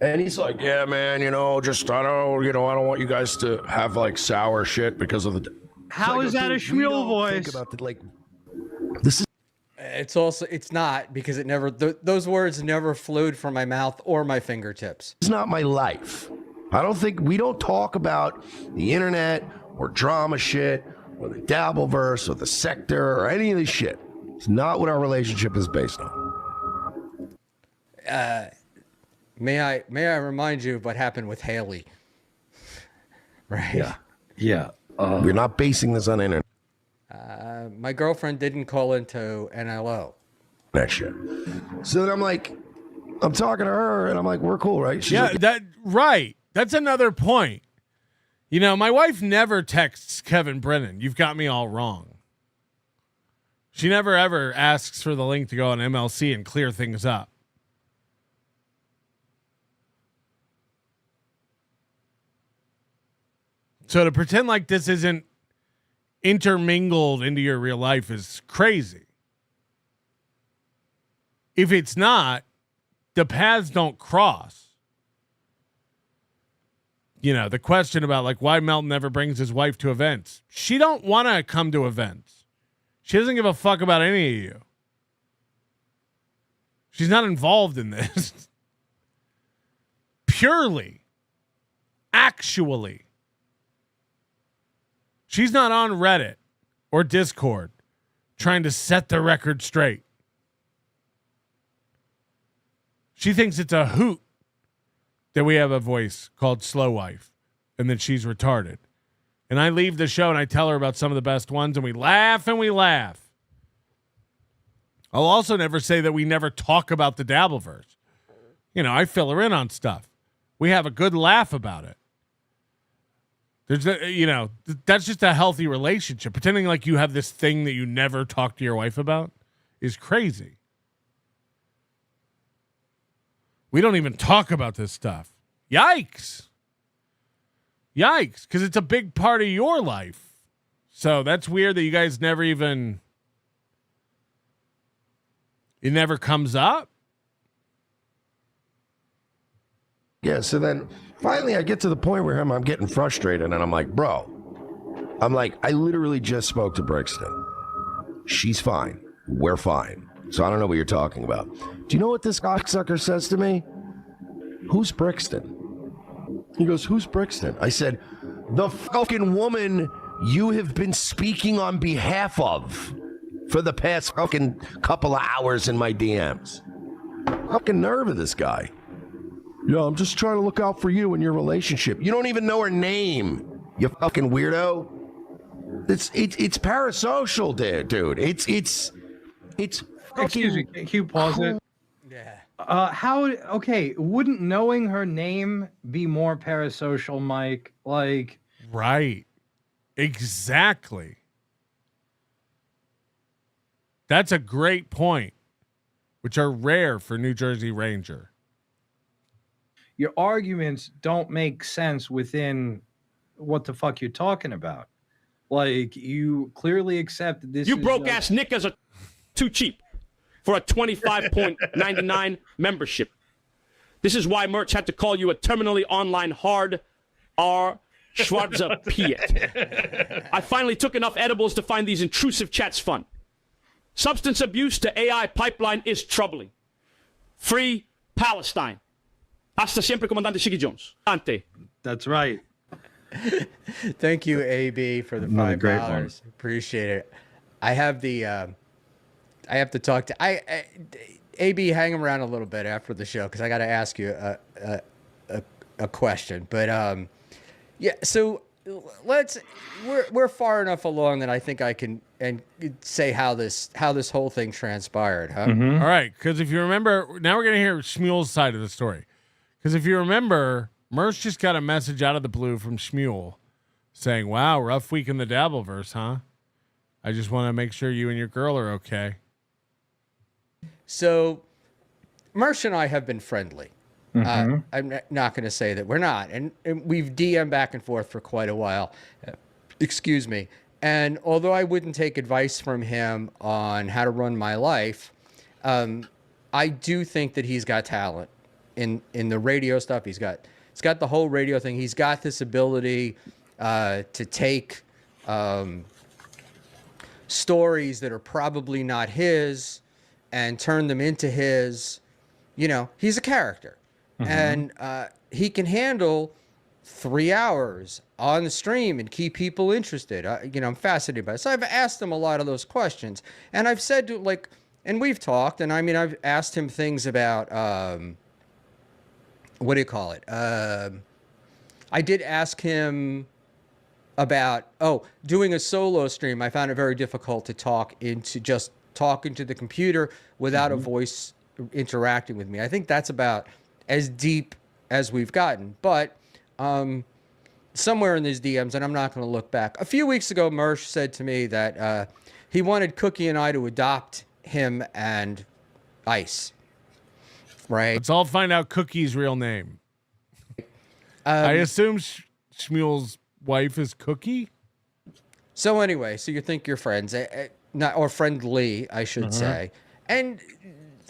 And he's like, yeah, man, I don't want you guys to have like sour shit because of the How is that a Schmuel voice? Think about the, like, this is. It's not, because it never, those words never flowed from my mouth or my fingertips. It's not my life. We don't talk about the internet or drama shit or the Dabbleverse or the sector or any of this shit. It's not what our relationship is based on. May I remind you of what happened with Haley? Right? Yeah. We're not basing this on internet. My girlfriend didn't call into NLO. That shit. So then I'm talking to her and I'm like, we're cool, right? She's like, right. That's another point. You know, my wife never texts Kevin Brennan. You've got me all wrong. She never ever asks for the link to go on MLC and clear things up. So to pretend like this isn't intermingled into your real life is crazy. If it's not, the paths don't cross. You know, the question about like why Melton never brings his wife to events. She don't want to come to events. She doesn't give a fuck about any of you. She's not involved in this. Purely. Actually. She's not on Reddit or Discord trying to set the record straight. She thinks it's a hoot that we have a voice called Slow Wife and that she's retarded. And I leave the show and I tell her about some of the best ones and we laugh and we laugh. I'll also never say that we never talk about the Dabbleverse. You know, I fill her in on stuff. We have a good laugh about it. There's, that's just a healthy relationship. Pretending like you have this thing that you never talk to your wife about is crazy. We don't even talk about this stuff. Yikes. Because it's a big part of your life. So that's weird that you guys never even... It never comes up? Yeah, so then finally I get to the point where I'm getting frustrated and I'm like, bro, I literally just spoke to Brixton. She's fine. We're fine. So I don't know what you're talking about. Do you know what this cocksucker says to me? Who's Brixton? He goes, who's Brixton? I said, the fucking woman you have been speaking on behalf of for the past fucking couple of hours in my DMs. Fucking nerve of this guy. Yeah, I'm just trying to look out for you and your relationship. You don't even know her name, you fucking weirdo. It's parasocial, dude. It's fucking... Excuse me, can you pause it? Yeah. Wouldn't knowing her name be more parasocial, Mike? Like... Right. Exactly. That's a great point, which are rare for New Jersey Ranger. Your arguments don't make sense within what the fuck you're talking about. Like, you clearly accept that this You broke-ass niggas are too cheap for a $25.99 membership. This is why Merch had to call you a terminally online hard R. Schwarzer Piet. I finally took enough edibles to find these intrusive chats fun. Substance abuse to AI pipeline is troubling. Free Palestine. Hasta siempre, Comandante Shiggy Jones. Ante. That's right. Thank you, AB, for the $5. Appreciate it. I have to talk to AB. Hang around a little bit after the show because I got to ask you a question. But yeah. So we're far enough along that I think I can say how this whole thing transpired, huh? Mm-hmm. All right, because if you remember, now we're gonna hear Schmuel's side of the story. Because if you remember, Mersh just got a message out of the blue from Schmuel saying, "Wow, rough week in the Dabbleverse, huh? I just want to make sure you and your girl are okay." So, Mersh and I have been friendly. Mm-hmm. I'm not going to say that we're not. And we've DM'd back and forth for quite a while. Excuse me. And although I wouldn't take advice from him on how to run my life, I do think that he's got talent in the radio stuff. He's got the whole radio thing. He's got this ability to take stories that are probably not his and turn them into his. You know, he's a character. And he can handle 3 hours on the stream and keep people interested. I'm fascinated by it. So I've asked him a lot of those questions. And I've said to, like, and we've talked, and I mean, I've asked him things about, what do you call it? I did ask him about, doing a solo stream. I found it very difficult to talk into the computer without a voice interacting with me. I think that's about as deep as we've gotten. But somewhere in these DMs, and I'm not going to look back. A few weeks ago, Mersh said to me that he wanted Cookie and I to adopt him and Ice. Right? Let's all find out Cookie's real name. I assume Schmuel's wife is Cookie? So anyway, so you think you're friends, or friendly, I should say. And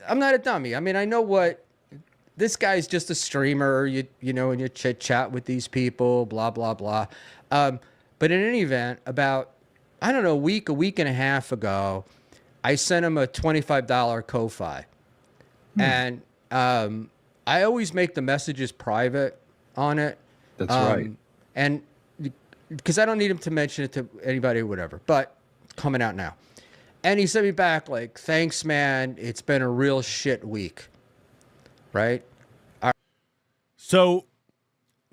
I'm not a dummy. I mean, I know what this guy's just a streamer. You know, and you chit chat with these people, blah blah blah. But in any event, about a week and a half ago, I sent him a $25 Ko-Fi, and I always make the messages private on it. That's right. And because I don't need him to mention it to anybody or whatever. But it's coming out now. And he sent me back like, thanks, man. It's been a real shit week. Right? So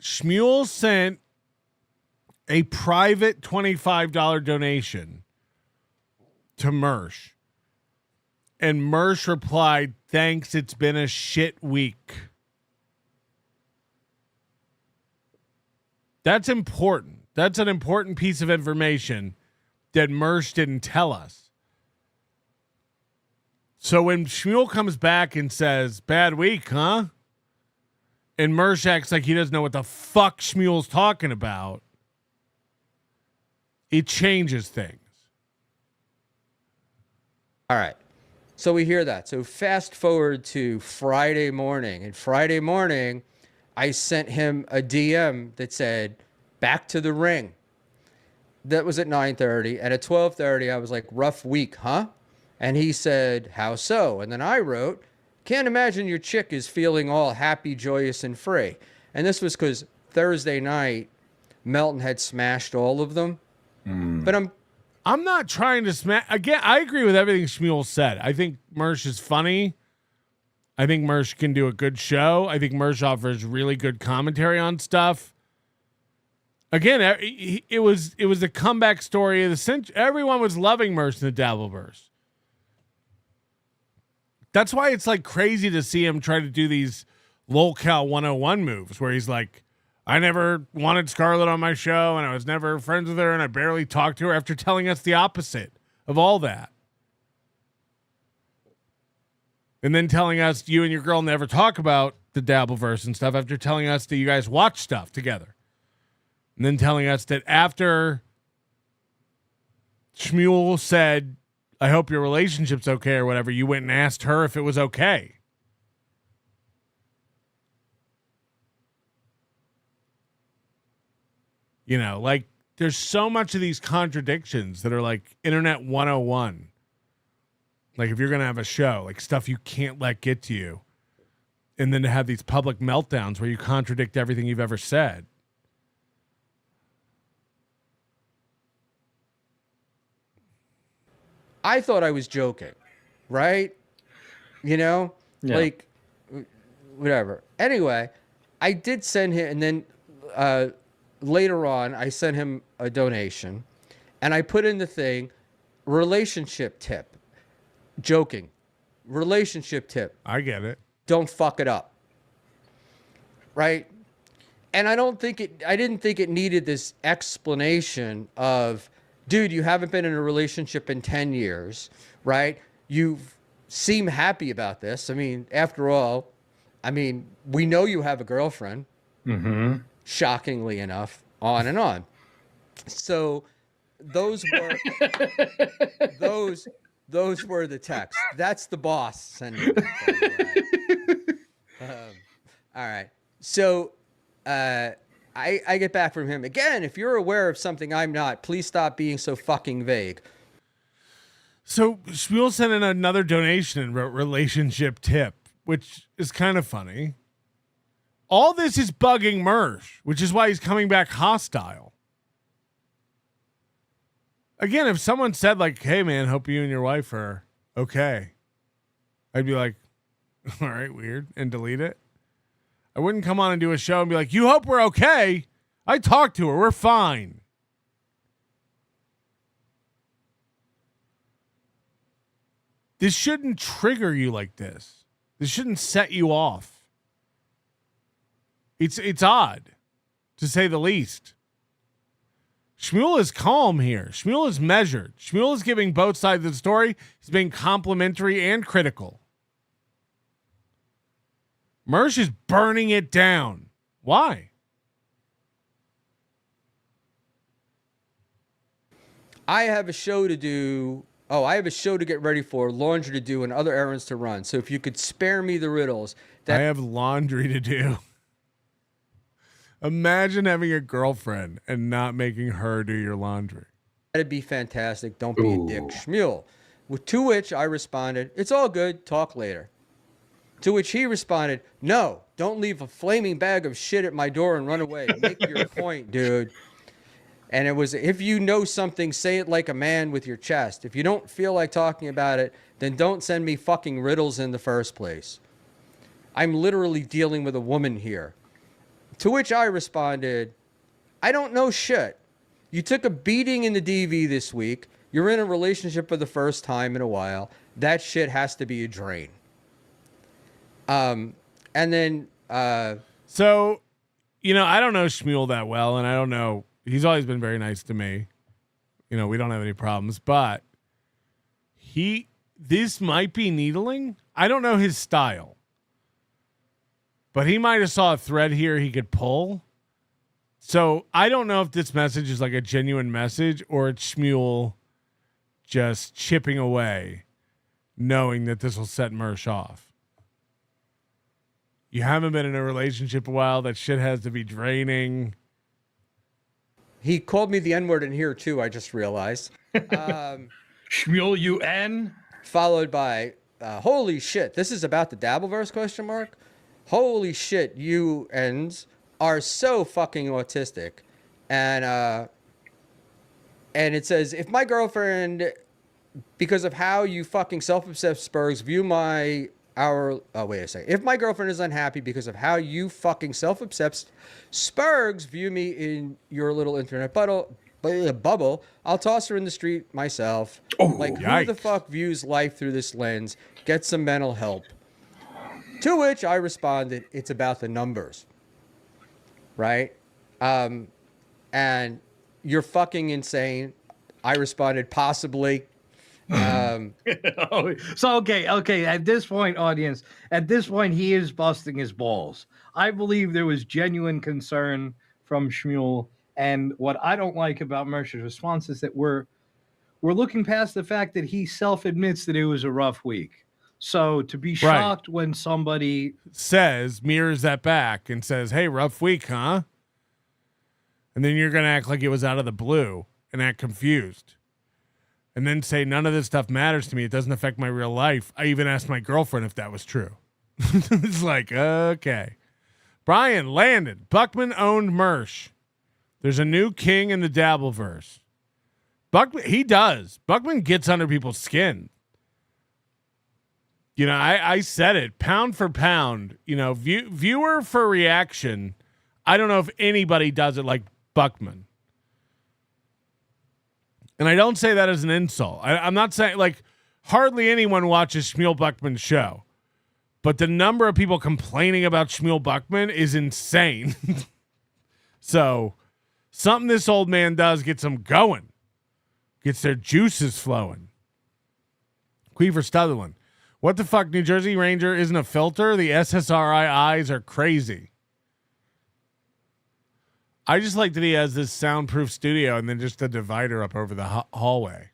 Schmuel sent a private $25 donation to Mersh. And Mersh replied, thanks, it's been a shit week. That's important. That's an important piece of information that Mersh didn't tell us. So when Schmuel comes back and says, bad week, huh? And Mersh acts like he doesn't know what the fuck Schmuel's talking about, it changes things. All right. So we hear that. So fast forward to Friday morning. And Friday morning, I sent him a DM that said, back to the ring. That was at 9:30. And at 12:30, I was like, rough week, huh? And he said, how so? And then I wrote, can't imagine your chick is feeling all happy, joyous, and free. And this was because Thursday night, Melton had smashed all of them. But I'm not trying to smash. Again, I agree with everything Schmuel said. I think Mersh is funny. I think Mersh can do a good show. I think Mersh offers really good commentary on stuff. Again, it was the comeback story of the century. Everyone was loving Mersh in the Dabbleverse. That's why it's like crazy to see him try to do these lolcow 101 moves where he's like, I never wanted Scarlett on my show and I was never friends with her and I barely talked to her, after telling us the opposite of all that. And then telling us you and your girl never talk about the Dabbleverse and stuff, after telling us that you guys watch stuff together. And then telling us that after Schmuel said, I hope your relationship's okay or whatever, you went and asked her if it was okay. You know, like, there's so much of these contradictions that are like Internet 101. Like, if you're going to have a show, like stuff you can't let get to you. And then to have these public meltdowns where you contradict everything you've ever said. I thought I was joking, right? You know, like, whatever. Anyway, I did send him, and then later on, I sent him a donation, and I put in the thing, relationship tip. Joking. Relationship tip. I get it. Don't fuck it up. Right? And I didn't think it needed this explanation of, dude, you haven't been in a relationship in 10 years, right? You seem happy about this. I mean, after all, we know you have a girlfriend. Mm-hmm. Shockingly enough, on and on. So those were those were the texts. That's the boss sending them. All right. So I get back from him again. If you're aware of something I'm not, please stop being so fucking vague. So Schmuel sent in another donation and wrote relationship tip, which is kind of funny. All this is bugging Mersh, which is why he's coming back hostile. Again, if someone said like, "Hey man, hope you and your wife are okay," I'd be like, "All right, weird," and delete it. I wouldn't come on and do a show and be like, "You hope we're okay." I talked to her. We're fine. This shouldn't trigger you like this. This shouldn't set you off. It's odd, to say the least. Schmuel is calm here. Schmuel is measured. Schmuel is giving both sides of the story. He's being complimentary and critical. Mersh is burning it down. Why? I have a show to do. Oh, I have a show to get ready for, laundry to do, and other errands to run. So if you could spare me the riddles. I have laundry to do. Imagine having a girlfriend and not making her do your laundry. That'd be fantastic. Don't be a dick, Schmuel. To which I responded, "It's all good. Talk later." To which he responded, "No, don't leave a flaming bag of shit at my door and run away. Make your point, dude." And it was, if you know something, say it like a man with your chest. If you don't feel like talking about it, then don't send me fucking riddles in the first place. I'm literally dealing with a woman here. To which I responded, "I don't know shit. You took a beating in the DV this week. You're in a relationship for the first time in a while. That shit has to be a drain." And then, so, you know, I don't know Schmuel that well, and I don't know. He's always been very nice to me. You know, we don't have any problems, but this might be needling. I don't know his style, but he might have saw a thread here he could pull. So I don't know if this message is like a genuine message or it's Schmuel just chipping away, knowing that this will set Mersh off. You haven't been in a relationship a while. That shit has to be draining. he called me the N-word in here too, I just realized. Schmuel UN. Followed by, holy shit, this is about the Dabbleverse, question mark? Holy shit, you ends are so fucking autistic. And it says, if my girlfriend, because of how you fucking self-obsessed Spurgs view if my girlfriend is unhappy because of how you fucking self-obsessed Spurgs view me in your little internet bubble, I'll toss her in the street myself. Who the fuck views life through this lens? Get some mental help. To which I responded, it's about the numbers. Right? And you're fucking insane. I responded, possibly. So okay. At this point, audience, he is busting his balls. I believe there was genuine concern from Schmuel, and what I don't like about Mersh's response is that we're looking past the fact that he self-admits that it was a rough week. So to be shocked when somebody mirrors that back and says, "Hey, rough week, huh?" And then you're gonna act like it was out of the blue and act confused. And then say, none of this stuff matters to me. It doesn't affect my real life. I even asked my girlfriend if that was true. It's like, okay. Brian, Landon, Buckman owned Mersh. There's a new king in the Dabbleverse. Buckman gets under people's skin. You know, I said it, pound for pound, you know, viewer for reaction. I don't know if anybody does it like Buckman. And I don't say that as an insult. I'm not saying, like, hardly anyone watches Schmuel Buckman's show. But the number of people complaining about Schmuel Buckman is insane. So, something this old man does gets them going. Gets their juices flowing. Queever Stutherland. What the fuck? New Jersey Ranger isn't a filter? The SSRI eyes are crazy. I just like that he has this soundproof studio and then just a divider up over the hallway.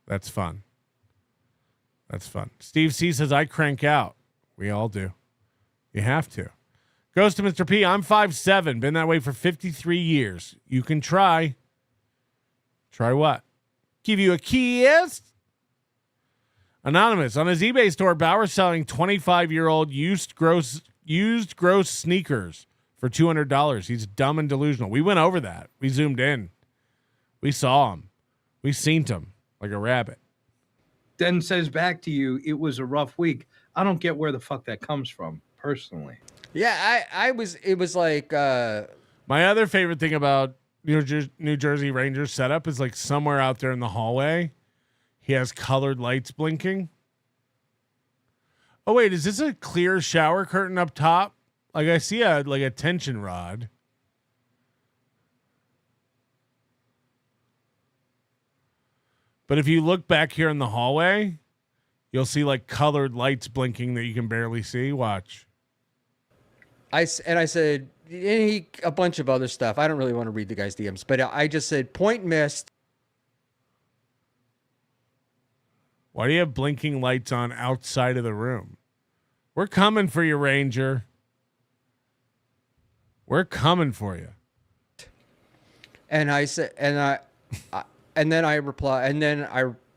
That's fun. Steve C says, I crank out. We all do. You have to. Goes to Mr. P. I'm 5'7", been that way for 53 years. You can try. Try what? Give you a kiss? Anonymous. On his eBay store, Bauer's selling 25-year-old used gross sneakers for $200. He's dumb and delusional. We went over that. We zoomed in. We saw him. We seen him like a rabbit. Then says back to you, it was a rough week. I don't get where the fuck that comes from, personally. Yeah, it was like my other favorite thing about New Jersey Rangers setup is like somewhere out there in the hallway, he has colored lights blinking. Oh wait, is this a clear shower curtain up top? Like I see a tension rod. But if you look back here in the hallway, you'll see like colored lights blinking that you can barely see. Watch. I said, and a bunch of other stuff. I don't really want to read the guy's DMs, but I just said, point missed. Why do you have blinking lights on outside of the room? We're coming for you, Ranger. We're coming for you. And I said, and then I replied, and then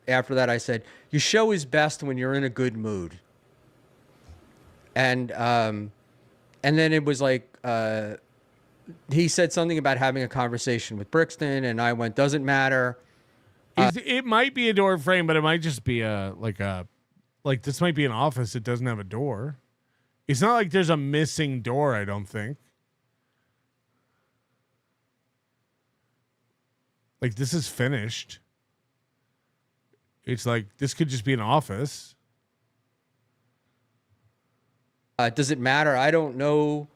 after that I said, your show is best when you're in a good mood. And then it was like, he said something about having a conversation with Brixton, and I went, doesn't matter. It might be a door frame, but it might just be like this might be an office that doesn't have a door. It's not like there's a missing door, I don't think. Like this is finished. It's like this could just be an office. Does it matter? I don't know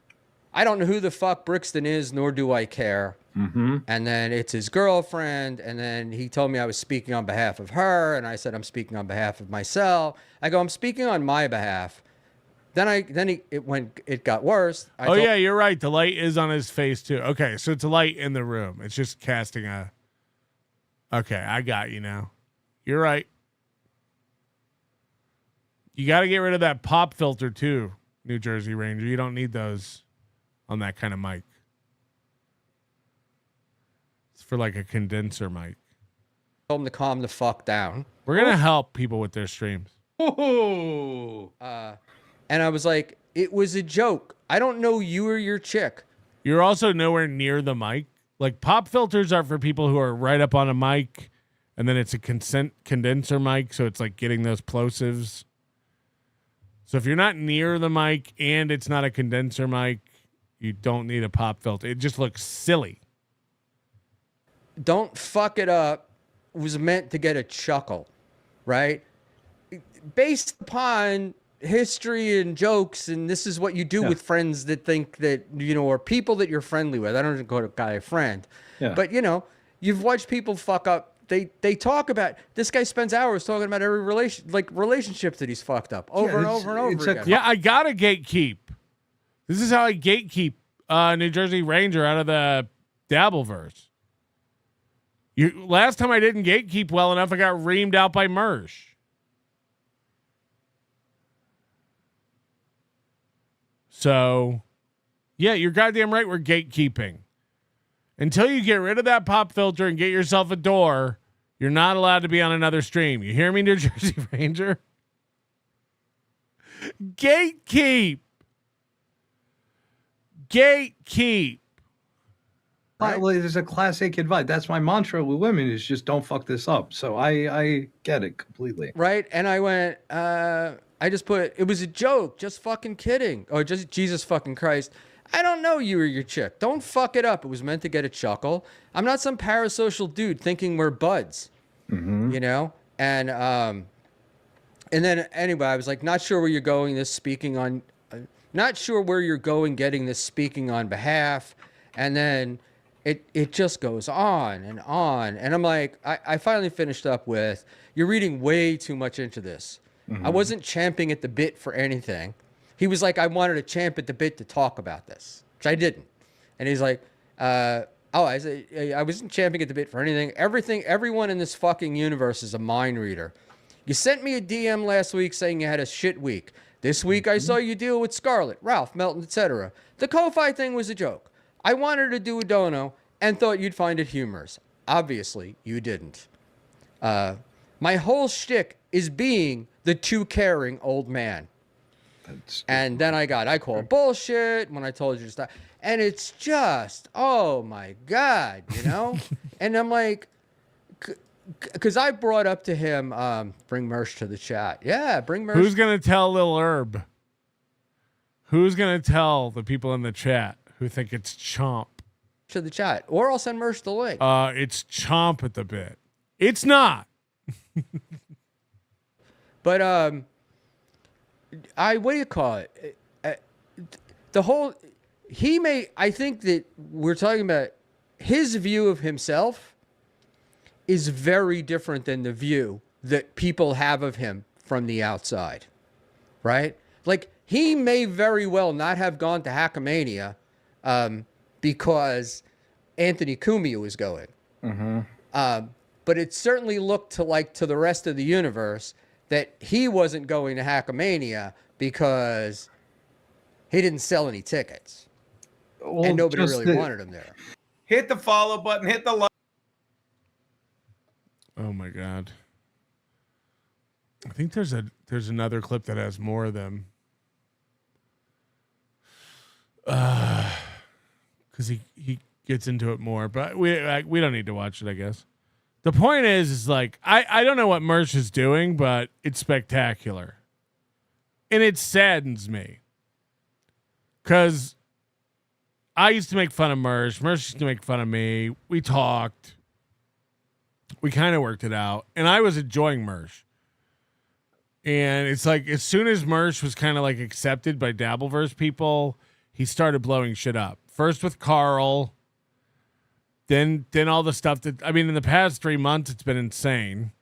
who the fuck Brixton is, nor do I care. Mm-hmm. And then it's his girlfriend, and then he told me I was speaking on behalf of her, and I said I'm speaking on behalf of myself. I go, I'm speaking on my behalf. It got worse. Yeah, you're right. The light is on his face too. Okay, so it's a light in the room. It's just casting a. Okay, I got you now. You're right. You got to get rid of that pop filter too, New Jersey Ranger. You don't need those on that kind of mic. It's for like a condenser mic. Told him to calm the fuck down. We're going to help people with their streams. And I was like, it was a joke. I don't know you or your chick. You're also nowhere near the mic. Like pop filters are for people who are right up on a mic, and then it's a condenser mic, so it's like getting those plosives. So if you're not near the mic and it's not a condenser mic, you don't need a pop filter. It just looks silly. Don't fuck it up. It was meant to get a chuckle, right? Based upon history and jokes, and this is what you do with friends that think that, or people that you're friendly with. I don't go to guy a friend. Yeah. But, you've watched people fuck up. They talk about, this guy spends hours talking about every relationships that he's fucked up over and over and over again. Yeah, I got to gatekeep. This is how I gatekeep New Jersey Ranger out of the Dabbleverse. Last time I didn't gatekeep well enough, I got reamed out by Mersh. So, yeah, you're goddamn right. We're gatekeeping. Until you get rid of that pop filter and get yourself a door, you're not allowed to be on another stream. You hear me, New Jersey Ranger? Gatekeep. Gatekeep. Right? Well, there's a classic advice. That's my mantra with women is just don't fuck this up. So I get it completely. Right. And I went, I just put, it was a joke. Just fucking kidding. Or just Jesus fucking Christ. I don't know you or your chick. Don't fuck it up. It was meant to get a chuckle. I'm not some parasocial dude thinking we're buds. Mm-hmm. And then anyway, I was like, not sure where you're going not sure where you're going getting this speaking on behalf. And then it just goes on and on. And I'm like, I finally finished up with, you're reading way too much into this. Mm-hmm. I wasn't champing at the bit for anything. He was like, I wanted to champ at the bit to talk about this, which I didn't. And he's like, I said, I wasn't champing at the bit for anything. Everyone in this fucking universe is a mind reader. You sent me a DM last week saying you had a shit week. This week I saw you deal with Scarlett, Ralph, Melton, etc. The Ko-Fi thing was a joke. I wanted to do a dono and thought you'd find it humorous. Obviously, you didn't. My whole shtick is being the too caring old man. And then I call bullshit when I told you to stop. And it's just, oh my God, you know? And I'm like, because I brought up to him, bring Mersh to the chat. Yeah, bring Mersh. Who's going to tell Lil Herb? Who's going to tell the people in the chat who think it's Chomp? To the chat. Or I'll send Mersh the link. It's Chomp at the bit. It's not. But, what do you call it? The whole, I think that we're talking about his view of himself is very different than the view that people have of him from the outside, right? Like, he may very well not have gone to Hackamania because Anthony Cumia was going. But it certainly looked to the rest of the universe that he wasn't going to Hackamania because he didn't sell any tickets. Well, and nobody really wanted him there. Hit the follow button, hit the like. Oh my God. I think there's another clip that has more of them. Because he gets into it more, but we don't need to watch it, I guess. The point is like, I don't know what Mersh is doing, but it's spectacular. And it saddens me. Because I used to make fun of Mersh. Mersh used to make fun of me. We talked. We kind of worked it out. And I was enjoying Mersh. And it's like, as soon as Mersh was kind of like accepted by Dabbleverse people, he started blowing shit up. First with Carl. Then all the stuff that, I mean, in the past 3 months, it's been insane.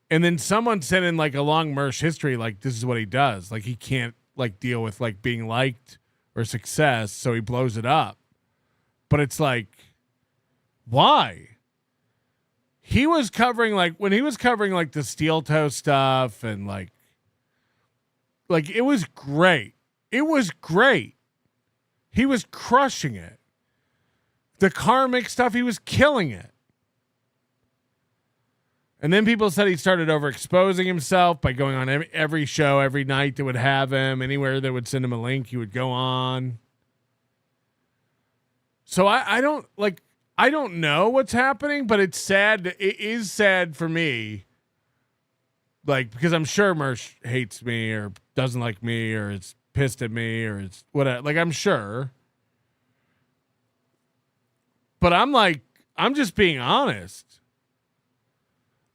And then someone sent in like a long Mersh history, like this is what he does. Like he can't like deal with like being liked or success, so he blows it up. But it's like, why? He was covering like, when he was covering like the steel toe stuff and like it was great. It was great. He was crushing it. The Karmic stuff, he was killing it. And then people said he started overexposing himself by going on every show, every night that would have him. Anywhere that would send him a link, he would go on. So I don't know what's happening, but it's sad. It is sad for me. Like, because I'm sure Mersh hates me or doesn't like me or is pissed at me or is whatever. Like, I'm sure. But I'm just being honest.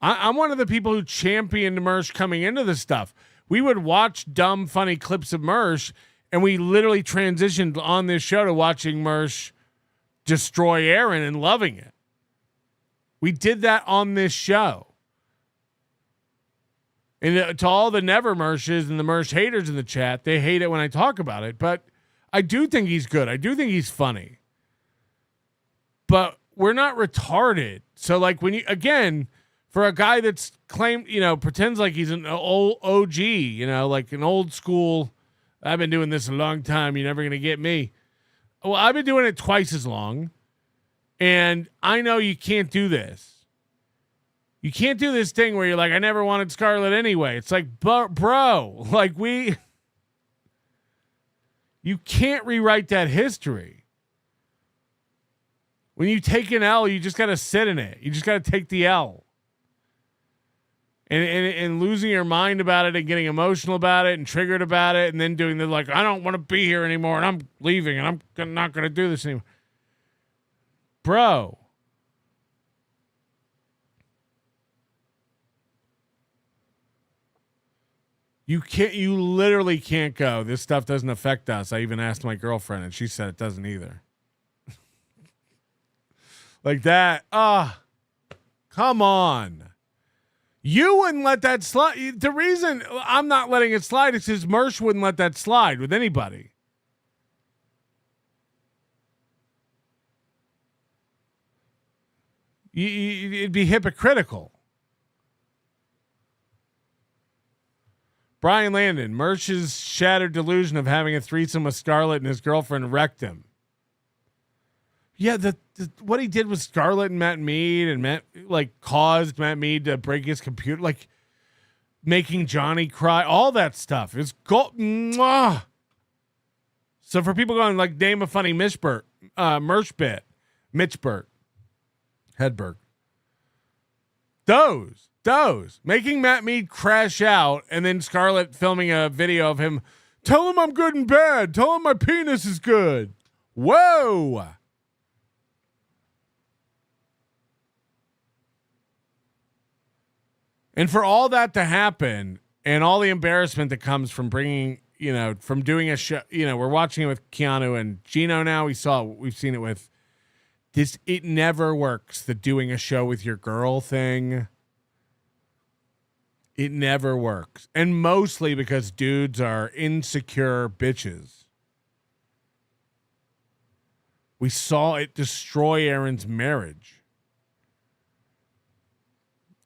I'm one of the people who championed Mersh coming into this stuff. We would watch dumb, funny clips of Mersh, and we literally transitioned on this show to watching Mersh destroy Aaron and loving it. We did that on this show. And to all the never Mershes and the Mersh haters in the chat, they hate it when I talk about it. But I do think he's good. I do think he's funny. But we're not retarded. So, like, when you, again, for a guy that's claimed, pretends like he's an old OG, like an old school, I've been doing this a long time, you're never going to get me. Well, I've been doing it twice as long, and I know you can't do this. You can't do this thing where you're like, I never wanted Scarlett anyway. It's like, bro, like you can't rewrite that history. When you take an L, you just got to sit in it. You just got to take the L. And losing your mind about it and getting emotional about it and triggered about it and then doing the like, I don't want to be here anymore and I'm leaving and I'm not going to do this anymore. Bro. You literally can't go. This stuff doesn't affect us. I even asked my girlfriend and she said it doesn't either. Like that. Come on. You wouldn't let that slide. The reason I'm not letting it slide is because Mersh wouldn't let that slide with anybody. It'd be hypocritical. Brian Landon, Mersh's shattered delusion of having a threesome with Scarlett and his girlfriend wrecked him. Yeah, what he did with Scarlett and Matt Mead and caused Matt Mead to break his computer, like making Johnny cry, all that stuff is gold. Mwah. So for people going like, name a funny Mersh bit, Mitchbert, Hedberg. Those making Matt Mead crash out and then Scarlett filming a video of him. Tell him I'm good and bad. Tell him my penis is good. Whoa. And for all that to happen and all the embarrassment that comes from bringing, from doing a show, we're watching it with Keanu and Gino now. We've seen it with this. It never works. The doing a show with your girl thing. It never works. And mostly because dudes are insecure bitches. We saw it destroy Aaron's marriage.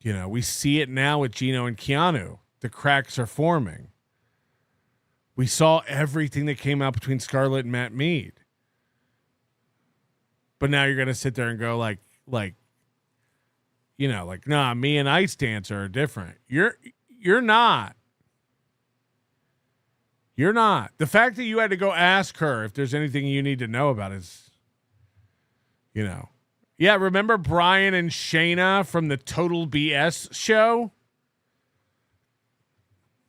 We see it now with Gino and Keanu. The cracks are forming. We saw everything that came out between Scarlett and Matt Mead. But now you're going to sit there and go nah, me and Ice Dancer are different. You're not. You're not. The fact that you had to go ask her if there's anything you need to know about is, Yeah, remember Brian and Shayna from the Total BS show?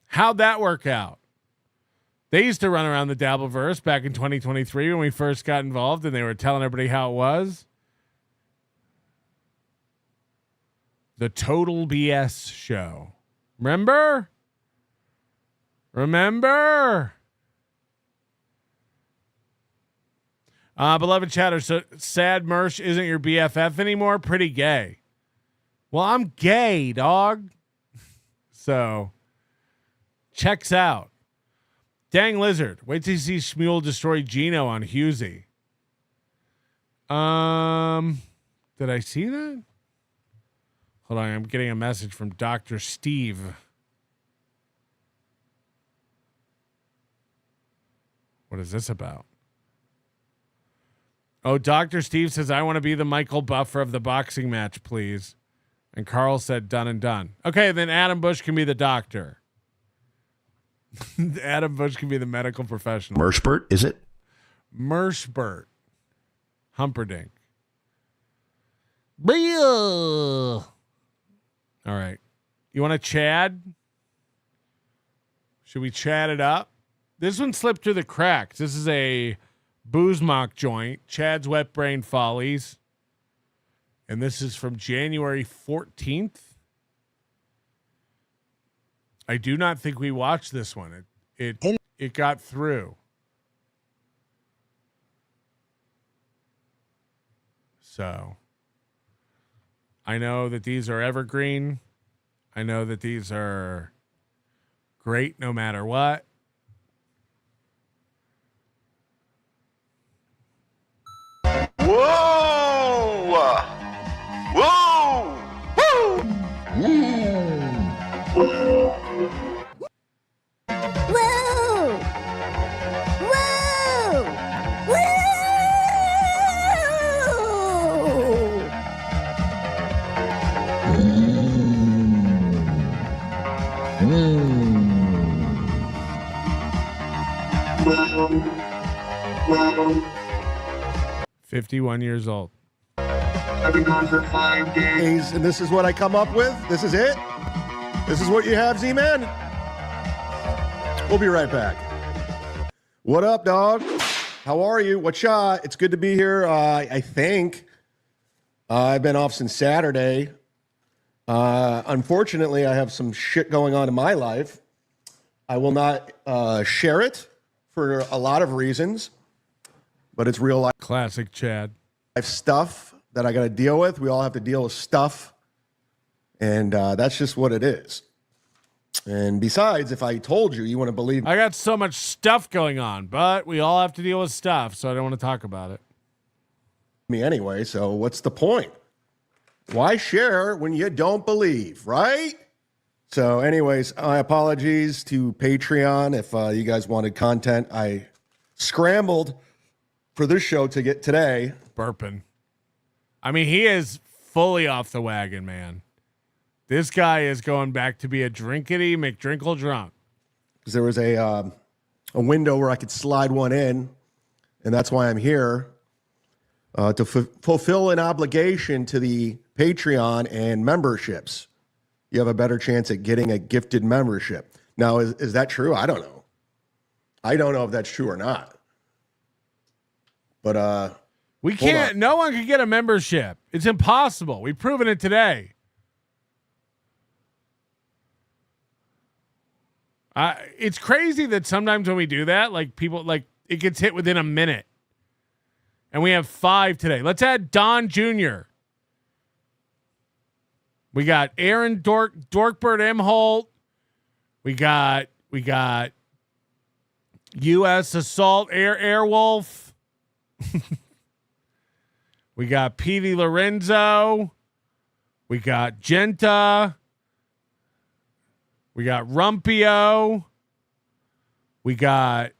How'd that work out? They used to run around the Dabbleverse back in 2023 when we first got involved, and they were telling everybody how it was. The Total BS show. Remember? Beloved chatter, so sad Mersh isn't your BFF anymore? Pretty gay. Well, I'm gay, dog. So, checks out. Dang Lizard. Wait till you see Schmuel destroy Gino on Husey. Did I see that? Hold on, I'm getting a message from Dr. Steve. What is this about? Oh, Dr. Steve says, I want to be the Michael Buffer of the boxing match, please. And Carl said, done and done. Okay, then Adam Bush can be the doctor. Adam Bush can be the medical professional. Mershbert, is it? Mershbert. Humperdinck. All right. You want to Chad? Should we chat it up? This one slipped through the cracks. This is a Boozemock joint. Chad's Wet Brain Follies. And this is from January 14th. I do not think we watched this one. It got through. So I know that these are evergreen. I know that these are great no matter what. Whoa! Whoa! Woo! Woo! Woo! 51 years old. I've been gone for 5 days, and this is what I come up with. This is it. This is what you have, Z-Man. We'll be right back. What up, dog? How are you? What's up? It's good to be here. I think I've been off since Saturday. Unfortunately, I have some shit going on in my life. I will not share it for a lot of reasons, but it's real life. Classic Chad. Life stuff that I got to deal with. We all have to deal with stuff, and that's just what it is. And besides, if I told you, you want to believe I got so much stuff going on, but we all have to deal with stuff, so I don't want to talk about it. me anyway, so what's the point? Why share when you don't believe, right? So, anyways, my apologies to Patreon if you guys wanted content. I scrambled for this show to get today. Burping. I mean, he is fully off the wagon, man. This guy is going back to be a drinkity McDrinkle drunk. Because there was a window where I could slide one in, and that's why I'm here to fulfill an obligation to the Patreon and memberships. You have a better chance at getting a gifted membership. Now, is that true? I don't know. I don't know if that's true or not. But we can't. No one can get a membership. It's impossible. We've proven it today. It's crazy that sometimes when we do that, like people, like it gets hit within a minute. And we have 5 today. Let's add Don Jr. We got Aaron Dorkbird M. Holt. We got U.S. Assault Airwolf. We got Petey Lorenzo. We got Genta. We got Rumpio. We got,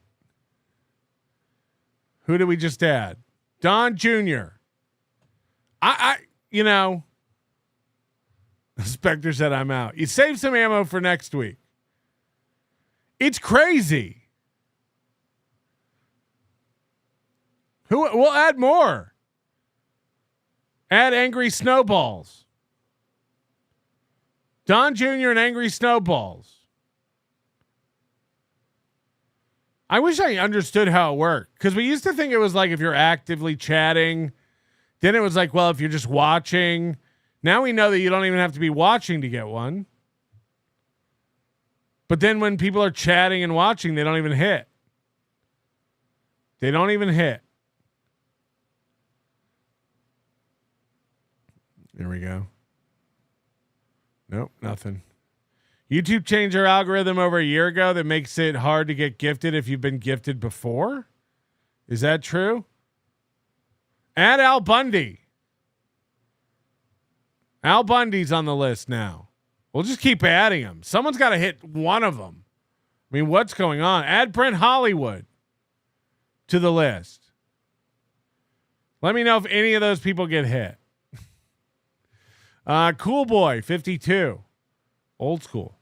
who did we just add? Don Jr. You know, Spectre said I'm out. You save some ammo for next week. It's crazy. We'll add more. Add Angry Snowballs. Don Jr. and Angry Snowballs. I wish I understood how it worked, because we used to think it was like if you're actively chatting, then it was like, well, if you're just watching. Now we know that you don't even have to be watching to get one. But then when people are chatting and watching, they don't even hit. They don't even hit. There we go. Nope, nothing. YouTube changed their algorithm over a year ago that makes it hard to get gifted if you've been gifted before. Is that true? Add Al Bundy. Al Bundy's on the list now. We'll just keep adding them. Someone's got to hit one of them. I mean, what's going on? Add Brent Hollywood to the list. Let me know if any of those people get hit. Cool Boy 52, old school.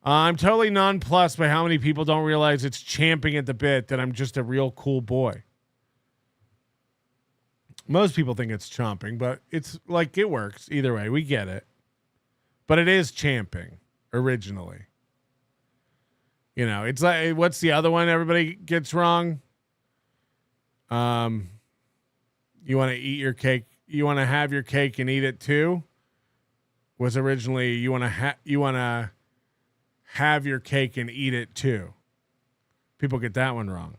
I'm totally nonplussed by how many people don't realize it's champing at the bit that I'm just a real cool boy. Most people think it's chomping, but it's like it works either way. We get it, but it is champing originally. You know, it's like, what's the other one everybody gets wrong? You want to eat your cake. You want to have your cake and eat it too. Was originally you want to have your cake and eat it too. People get that one wrong.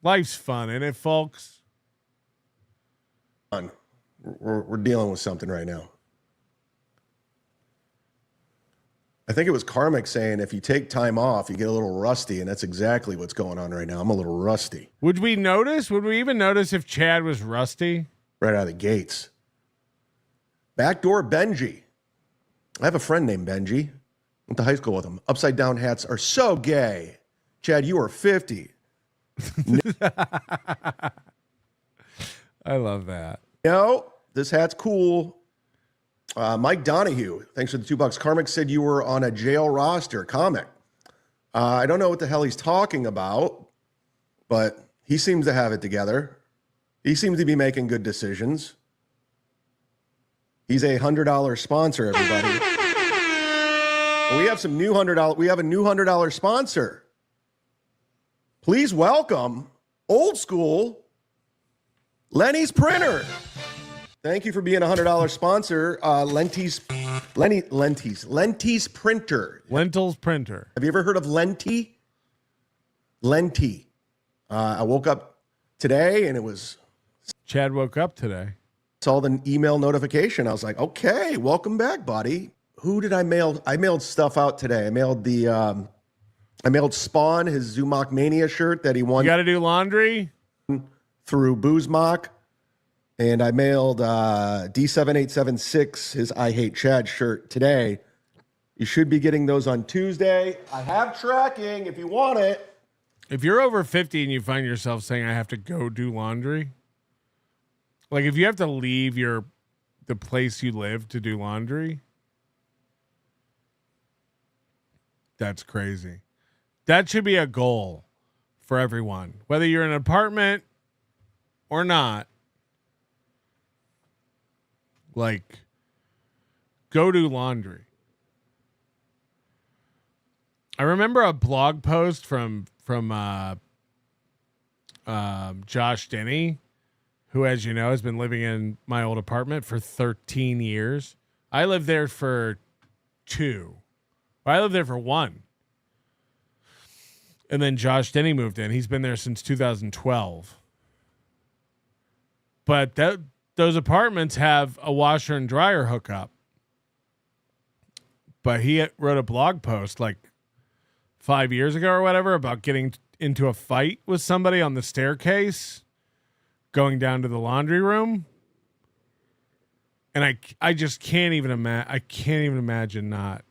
Life's fun, isn't it, folks? We're dealing with something right now. I think it was Karmic saying if you take time off, you get a little rusty, and that's exactly what's going on right now. I'm a little rusty. Would we notice? Would we even notice if Chad was rusty? Right out of the gates. Backdoor Benji. I have a friend named Benji. Went to high school with him. Upside down hats are so gay. Chad, you are 50. I love that. No, this hat's cool. Mike Donahue, thanks for the $2. Karmic said you were on a jail roster. Comic. I don't know what the hell he's talking about, but he seems to have it together. He seems to be making good decisions. He's a $100 sponsor, everybody. We have some new $100. We have a new $100 sponsor. Please welcome old school Lenny's Printer. Thank you for being a $100 sponsor. Lenty's Printer. Lentils Printer. Have you ever heard of Lenty? Lenty. I woke up today and it was. Chad woke up today. Saw the email notification. I was like, okay, welcome back, buddy. Who did I mail? I mailed stuff out today. I mailed I mailed Spawn his Zumock Mania shirt that he won. You got to do laundry? Through Boozemock. And I mailed D7876 his I Hate Chad shirt today. You should be getting those on Tuesday. I have tracking if you want it. If you're over 50 and you find yourself saying, I have to go do laundry, like if you have to leave the place you live to do laundry, that's crazy. That should be a goal for everyone, whether you're in an apartment or not. Like, go do laundry. I remember a blog post from Josh Denny, who, as you know, has been living in my old apartment for 13 years. I lived there for 2. I lived there for 1. And then Josh Denny moved in. He's been there since 2012. But those apartments have a washer and dryer hookup. But he wrote a blog post like 5 years ago or whatever about getting into a fight with somebody on the staircase going down to the laundry room. And I just can't even imagine not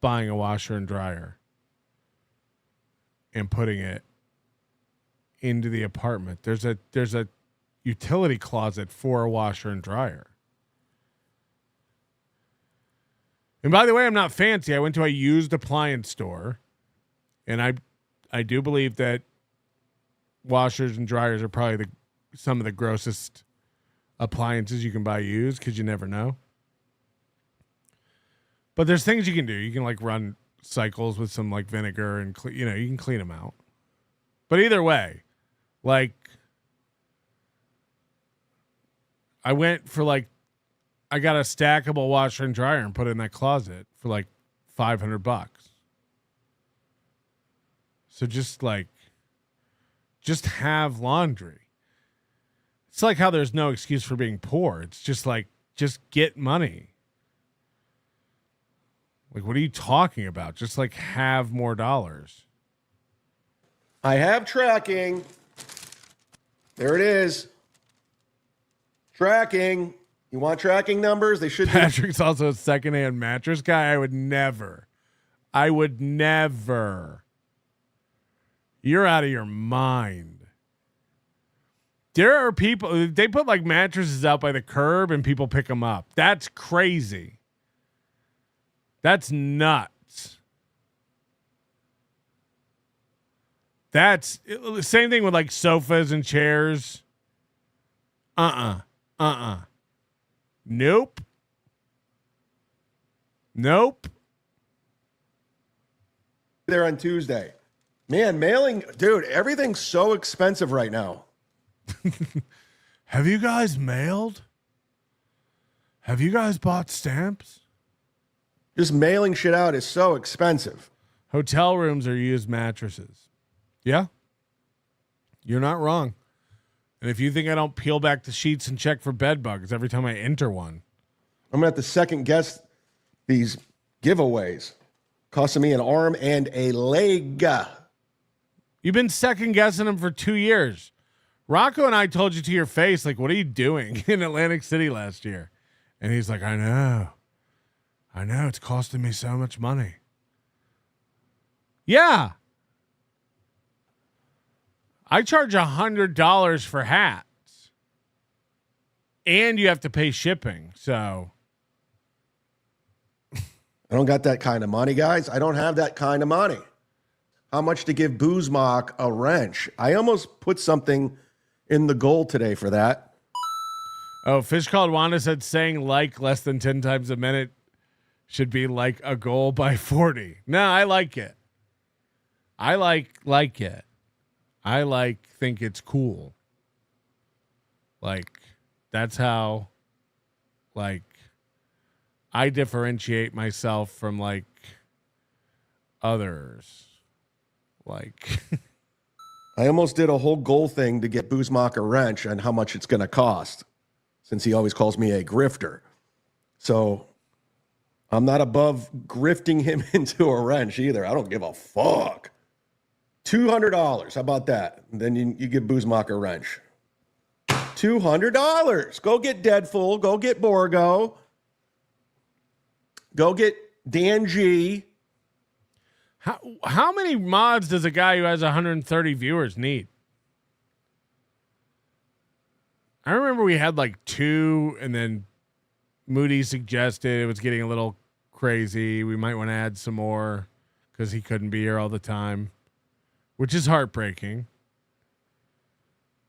buying a washer and dryer and putting it into the apartment. There's a utility closet for a washer and dryer. And by the way, I'm not fancy. I went to a used appliance store, and I do believe that washers and dryers are probably some of the grossest appliances you can buy used, because you never know. But there's things you can do. You can like run cycles with some like vinegar and you can clean them out. But either way, like I went for I got a stackable washer and dryer and put it in that closet for like $500. So just have laundry. It's like how there's no excuse for being poor. It's just get money. Like, what are you talking about? Just have more dollars. I have tracking. There it is. Tracking. You want tracking numbers? They should. Patrick's also a secondhand mattress guy. I would never. You're out of your mind. There are people, they put mattresses out by the curb and people pick them up. That's crazy. That's nuts. That's the same thing with sofas and chairs. Nope. There on Tuesday. Man, mailing, dude, everything's so expensive right now. Have you guys mailed? Have you guys bought stamps? Just mailing shit out is so expensive. Hotel rooms are used mattresses. Yeah. You're not wrong. And if you think I don't peel back the sheets and check for bed bugs every time I enter one, I'm going to have to second guess these giveaways. Costing me an arm and a leg. You've been second guessing them for 2 years. Rocco and I told you to your face, what are you doing in Atlantic City last year? And he's like, I know. It's costing me so much money. Yeah. I charge $100 for hats. And you have to pay shipping. So I don't got that kind of money, guys. I don't have that kind of money. How much to give Boozemock a wrench? I almost put something in the goal today for that. Oh, Fish Called Wanda said saying less than 10 times a minute should be like a goal by 40. No, I like it. I like it. I think it's cool. That's how I differentiate myself from others. I almost did a whole goal thing to get Boozemock a wrench and how much it's going to cost, since he always calls me a grifter. So I'm not above grifting him into a wrench either. I don't give a fuck. $200. How about that? And then you give Boozemock a wrench. $200. Go get Deadful. Go get Borgo. Go get Dan G. How many mods does a guy who has 130 viewers need? I remember we had like 2, and then Moody suggested it was getting a little crazy. We might want to add some more because he couldn't be here all the time, which is heartbreaking.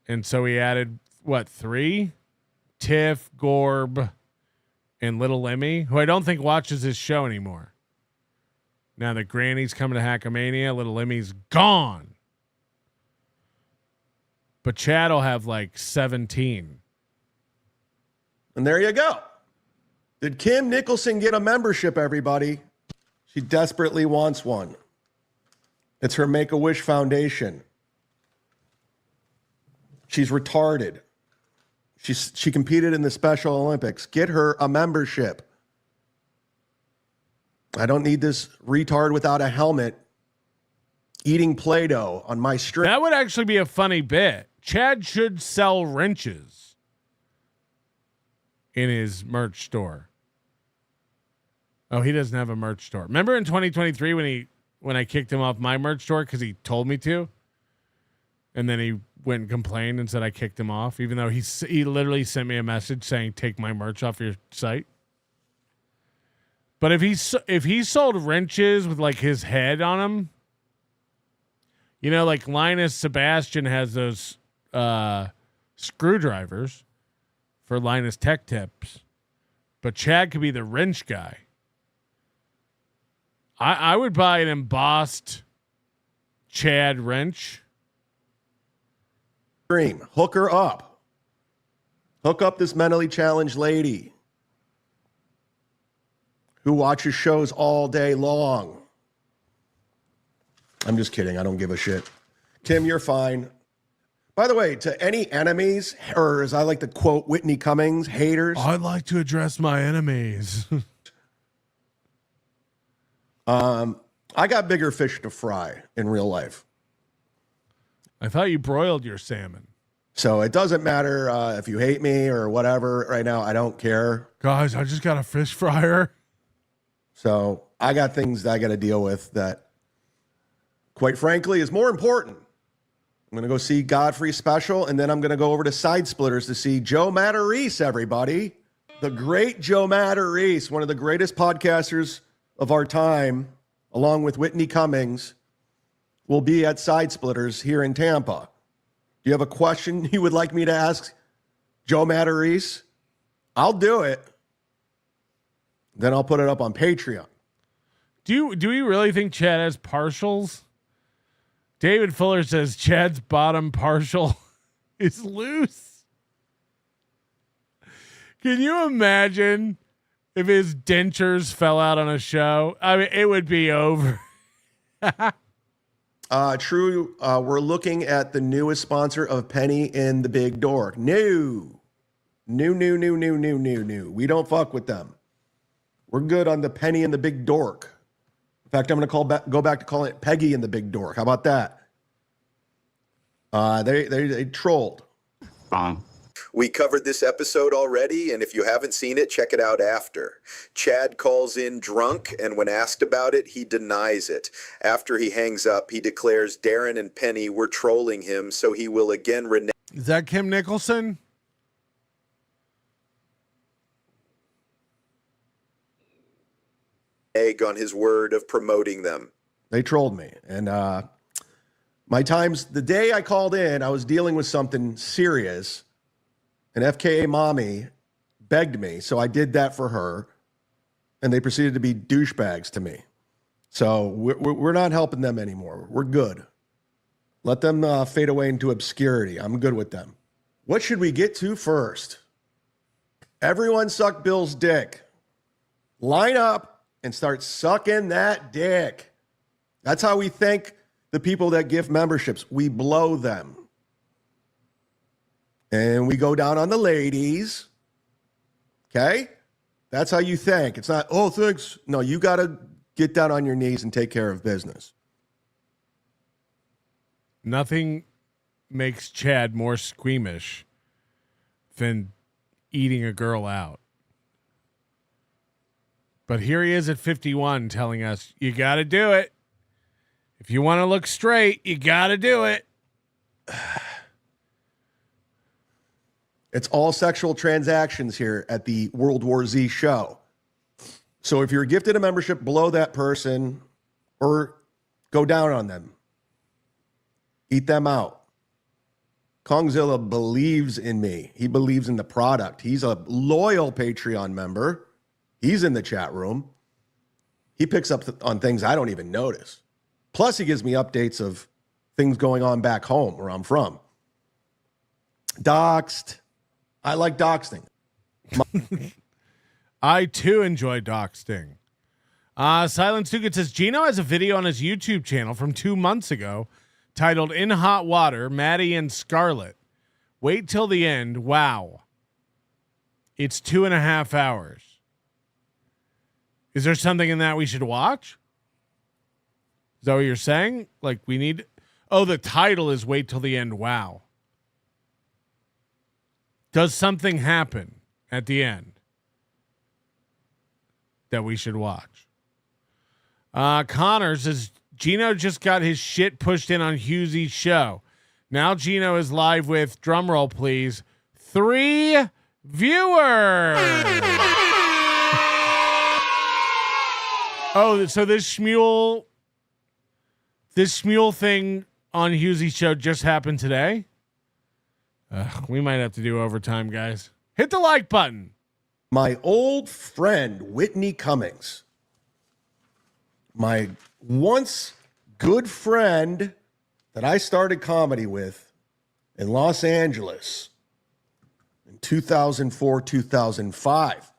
And so we added, 3? Tiff, Gorb, and Little Lemmy, who I don't think watches this show anymore. Now that Granny's coming to Hackamania, Little Lemmy's gone. But Chad will have like 17. And there you go. Did Kim Nicholson get a membership, everybody? She desperately wants one. It's her Make-A-Wish Foundation. She's retarded. She competed in the Special Olympics. Get her a membership. I don't need this retard without a helmet eating Play-Doh on my stream. That would actually be a funny bit. Chad should sell wrenches in his merch store. Oh, he doesn't have a merch store. Remember in 2023 when I kicked him off my merch store because he told me to? And then he went and complained and said I kicked him off, even though he literally sent me a message saying, take my merch off your site. But if he sold wrenches with like his head on them, you know, like Linus Sebastian has those screwdrivers for Linus Tech Tips, but Chad could be the wrench guy. I would buy an embossed Chad wrench. Hook her up. Hook up this mentally challenged lady who watches shows all day long. I'm just kidding. I don't give a shit. Kim, you're fine. By the way, to any enemies, or as I like to quote Whitney Cummings, haters. I'd like to address my enemies. I got bigger fish to fry in real life. I thought you broiled your salmon. So it doesn't matter if you hate me or whatever right now. I don't care. Guys, I just got a fish fryer. So I got things that I got to deal with that, quite frankly, is more important. I'm going to go see Godfrey Special, and then I'm going to go over to Side Splitters to see Joe Matarese, everybody. The great Joe Matarese, one of the greatest podcasters of our time, along with Whitney Cummings, will be at Side Splitters here in Tampa. Do you have a question you would like me to ask Joe Matarese? I'll do it. Then I'll put it up on Patreon. Do we really think Chad has partials? David Fuller says Chad's bottom partial is loose. Can you imagine if his dentures fell out on a show? I mean, it would be over. True. We're looking at the newest sponsor of Penny in the Big Dork. New. We don't fuck with them. We're good on the Penny in the Big Dork. In fact, I'm going to go back to calling it Peggy in the Big Dork. How about that? They trolled. We covered this episode already, and if you haven't seen it, check it out after. Chad calls in drunk, and when asked about it, he denies it. After he hangs up, he declares Darren and Penny were trolling him, so he will again renege. Is that Kim Nicholson? On his word of promoting them. They trolled me. And my times, the day I called in, I was dealing with something serious. And FKA Mommy begged me, so I did that for her. And they proceeded to be douchebags to me. So we're not helping them anymore. We're good. Let them fade away into obscurity. I'm good with them. What should we get to first? Everyone suck Bill's dick. Line up and start sucking that dick. That's how we thank the people that give memberships. We blow them. And we go down on the ladies. Okay? That's how you thank. It's not, oh, thanks. No, you got to get down on your knees and take care of business. Nothing makes Chad more squeamish than eating a girl out. But here he is at 51 telling us, you got to do it. If you want to look straight, you got to do it. It's all sexual transactions here at the World War Z show. So if you're gifted a membership, below that person or go down on them. Eat them out. Kongzilla believes in me. He believes in the product. He's a loyal Patreon member. He's in the chat room. He picks up on things I don't even notice. Plus, he gives me updates of things going on back home where I'm from. Doxed. I like doxing. I, too, enjoy doxing. Silence Dugan says, Gino has a video on his YouTube channel from 2 months ago titled In Hot Water, Maddie and Scarlett. Wait till the end. Wow. It's 2.5 hours. Is there something in that we should watch? Is that what you're saying? Like we need... Oh, the title is Wait Till the End. Wow. Does something happen at the end that we should watch? Connor says, Gino just got his shit pushed in on Hughesy's show. Now Gino is live with, drumroll please, 3 viewers. Oh, so this Schmuel thing on Hughesy's show just happened today? We might have to do overtime, guys. Hit the like button. My old friend, Whitney Cummings. My once good friend that I started comedy with in Los Angeles in 2004, 2005.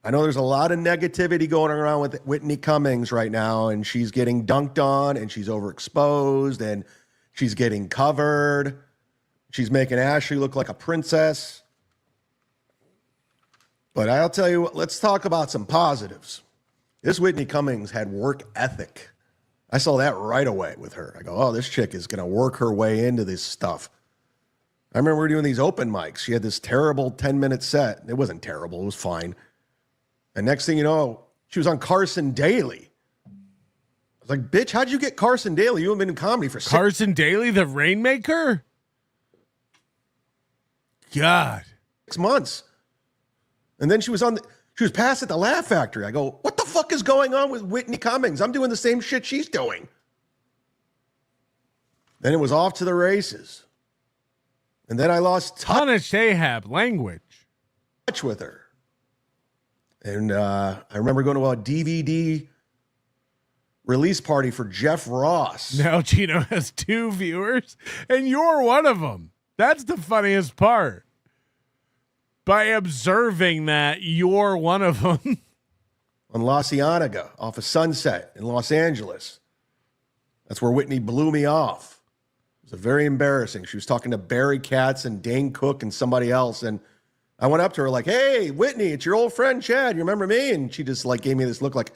I know there's a lot of negativity going around with Whitney Cummings right now, and she's getting dunked on, and she's overexposed, and she's getting covered. She's making Ashley look like a princess. But I'll tell you what, let's talk about some positives. This Whitney Cummings had work ethic. I saw that right away with her. I go, oh, this chick is going to work her way into this stuff. I remember we were doing these open mics. She had this terrible 10-minute set. It wasn't terrible. It was fine. And next thing you know, she was on Carson Daly. I was like, bitch, how'd you get Carson Daly? You haven't been in comedy for Carson Daly, the Rainmaker? God. 6 months. And then she was passed at the Laugh Factory. I go, what the fuck is going on with Whitney Cummings? I'm doing the same shit she's doing. Then it was off to the races. And then I lost touch language with her. And I remember going to a DVD release party for Jeff Ross. Now Gino has 2 viewers, and you're one of them. That's the funniest part. By observing that, you're one of them. On La Cienega, off of Sunset in Los Angeles. That's where Whitney blew me off. It was very embarrassing. She was talking to Barry Katz and Dane Cook and somebody else, and I went up to her like, hey, Whitney, it's your old friend Chad. You remember me? And she just like gave me this look like.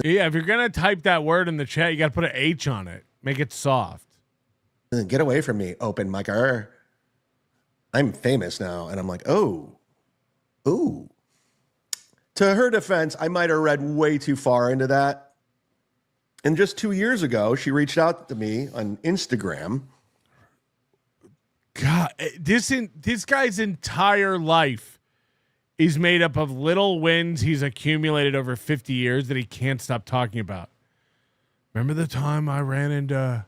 Yeah, if you're going to type that word in the chat, you got to put an H on it. Make it soft. Get away from me, open micer. I'm famous now. And I'm like, oh. To her defense, I might have read way too far into that. And just 2 years ago, she reached out to me on Instagram. God, this guy's entire life is made up of little wins he's accumulated over 50 years that he can't stop talking about. Remember the time I ran into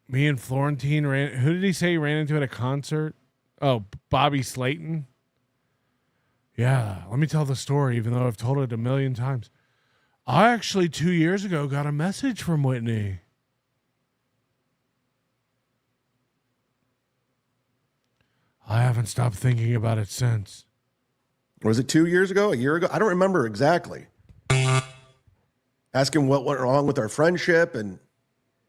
me and Florentine who did he say he ran into at a concert? Oh, Bobby Slayton. Yeah, let me tell the story, even though I've told it a million times. I actually 2 years ago got a message from Whitney. I haven't stopped thinking about it since. Was it 2 years ago? A year ago? I don't remember exactly. Asking what went wrong with our friendship, and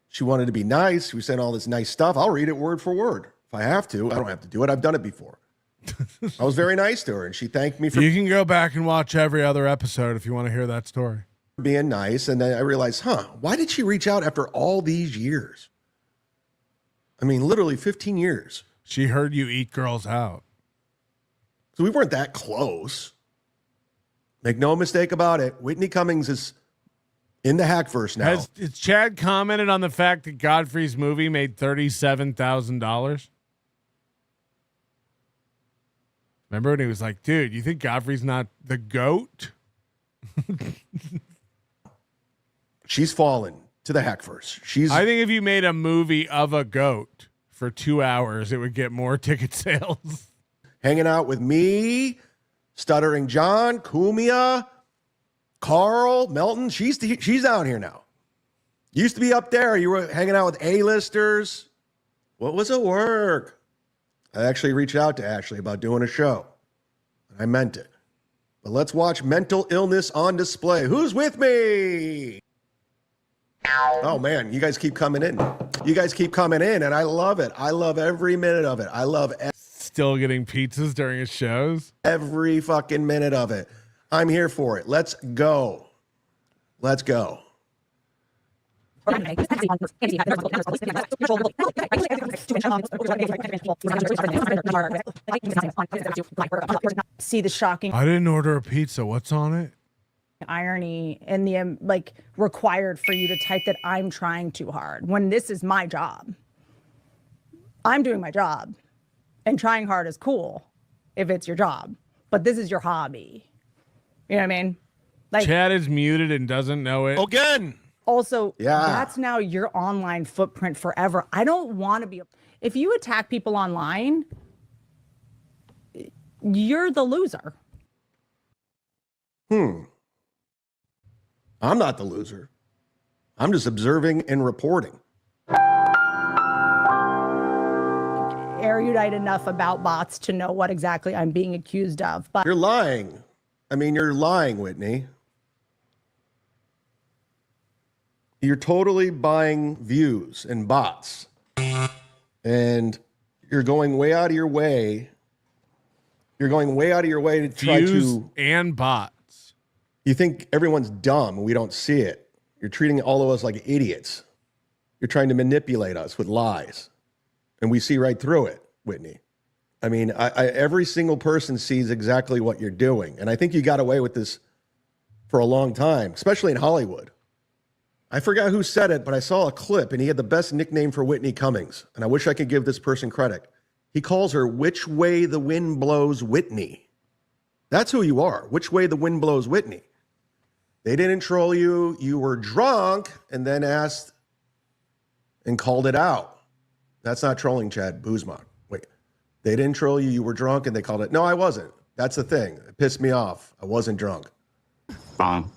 she wanted to be nice. She was saying all this nice stuff. I'll read it word for word. If I have to, I don't have to do it. I've done it before. I was very nice to her, and she thanked me for... You can go back and watch every other episode if you want to hear that story. Being nice, and then I realized, why did she reach out after all these years? I mean, literally 15 years. She heard you eat girls out. So we weren't that close. Make no mistake about it. Whitney Cummings is in the Hackverse now. Has Chad commented on the fact that Godfrey's movie made $37,000? Remember when he was like, dude, you think Godfrey's not the GOAT? She's fallen to the Hackverse. I think if you made a movie of a GOAT for 2 hours, it would get more ticket sales. Hanging out with me, Stuttering John, Kumia, Carl, Melton. She's down here now. Used to be up there. You were hanging out with A-listers. What was it work? I actually reached out to Ashley about doing a show. I meant it. But let's watch Mental Illness on Display. Who's with me? Oh, man, you guys keep coming in. And I love it. I love every minute of it. I love Still getting pizzas during his shows? Every fucking minute of it. I'm here for it. Let's go. Let's go. See the shocking I didn't order a pizza. What's on it? irony and the like required for you to type that I'm trying too hard when this is my job. I'm doing my job, and trying hard is cool if it's your job, but this is your hobby. You know what I mean? Like, Chad is muted and doesn't know it. Again. Also, that's now your online footprint forever. I don't want to be. If you attack people online, you're the loser. I'm not the loser. I'm just observing and reporting. Erudite enough about bots to know what exactly I'm being accused of. But You're lying. I mean, you're lying, Whitney. You're totally buying views and bots. And you're going way out of your way. You're going way out of your way to try Views to... and bots. You think everyone's dumb and we don't see it. You're treating all of us like idiots. You're trying to manipulate us with lies. And we see right through it, Whitney. I mean, every single person sees exactly what you're doing. And I think you got away with this for a long time, especially in Hollywood. I forgot who said it, but I saw a clip and he had the best nickname for Whitney Cummings. And I wish I could give this person credit. He calls her Which Way the Wind Blows Whitney. That's who you are. Which Way the Wind Blows Whitney. They didn't troll you. You were drunk and then asked and called it out. That's not trolling, Chad Boozemock. Wait, they didn't troll you. You were drunk and they called it. No, I wasn't. That's the thing. It pissed me off. I wasn't drunk. Wrong.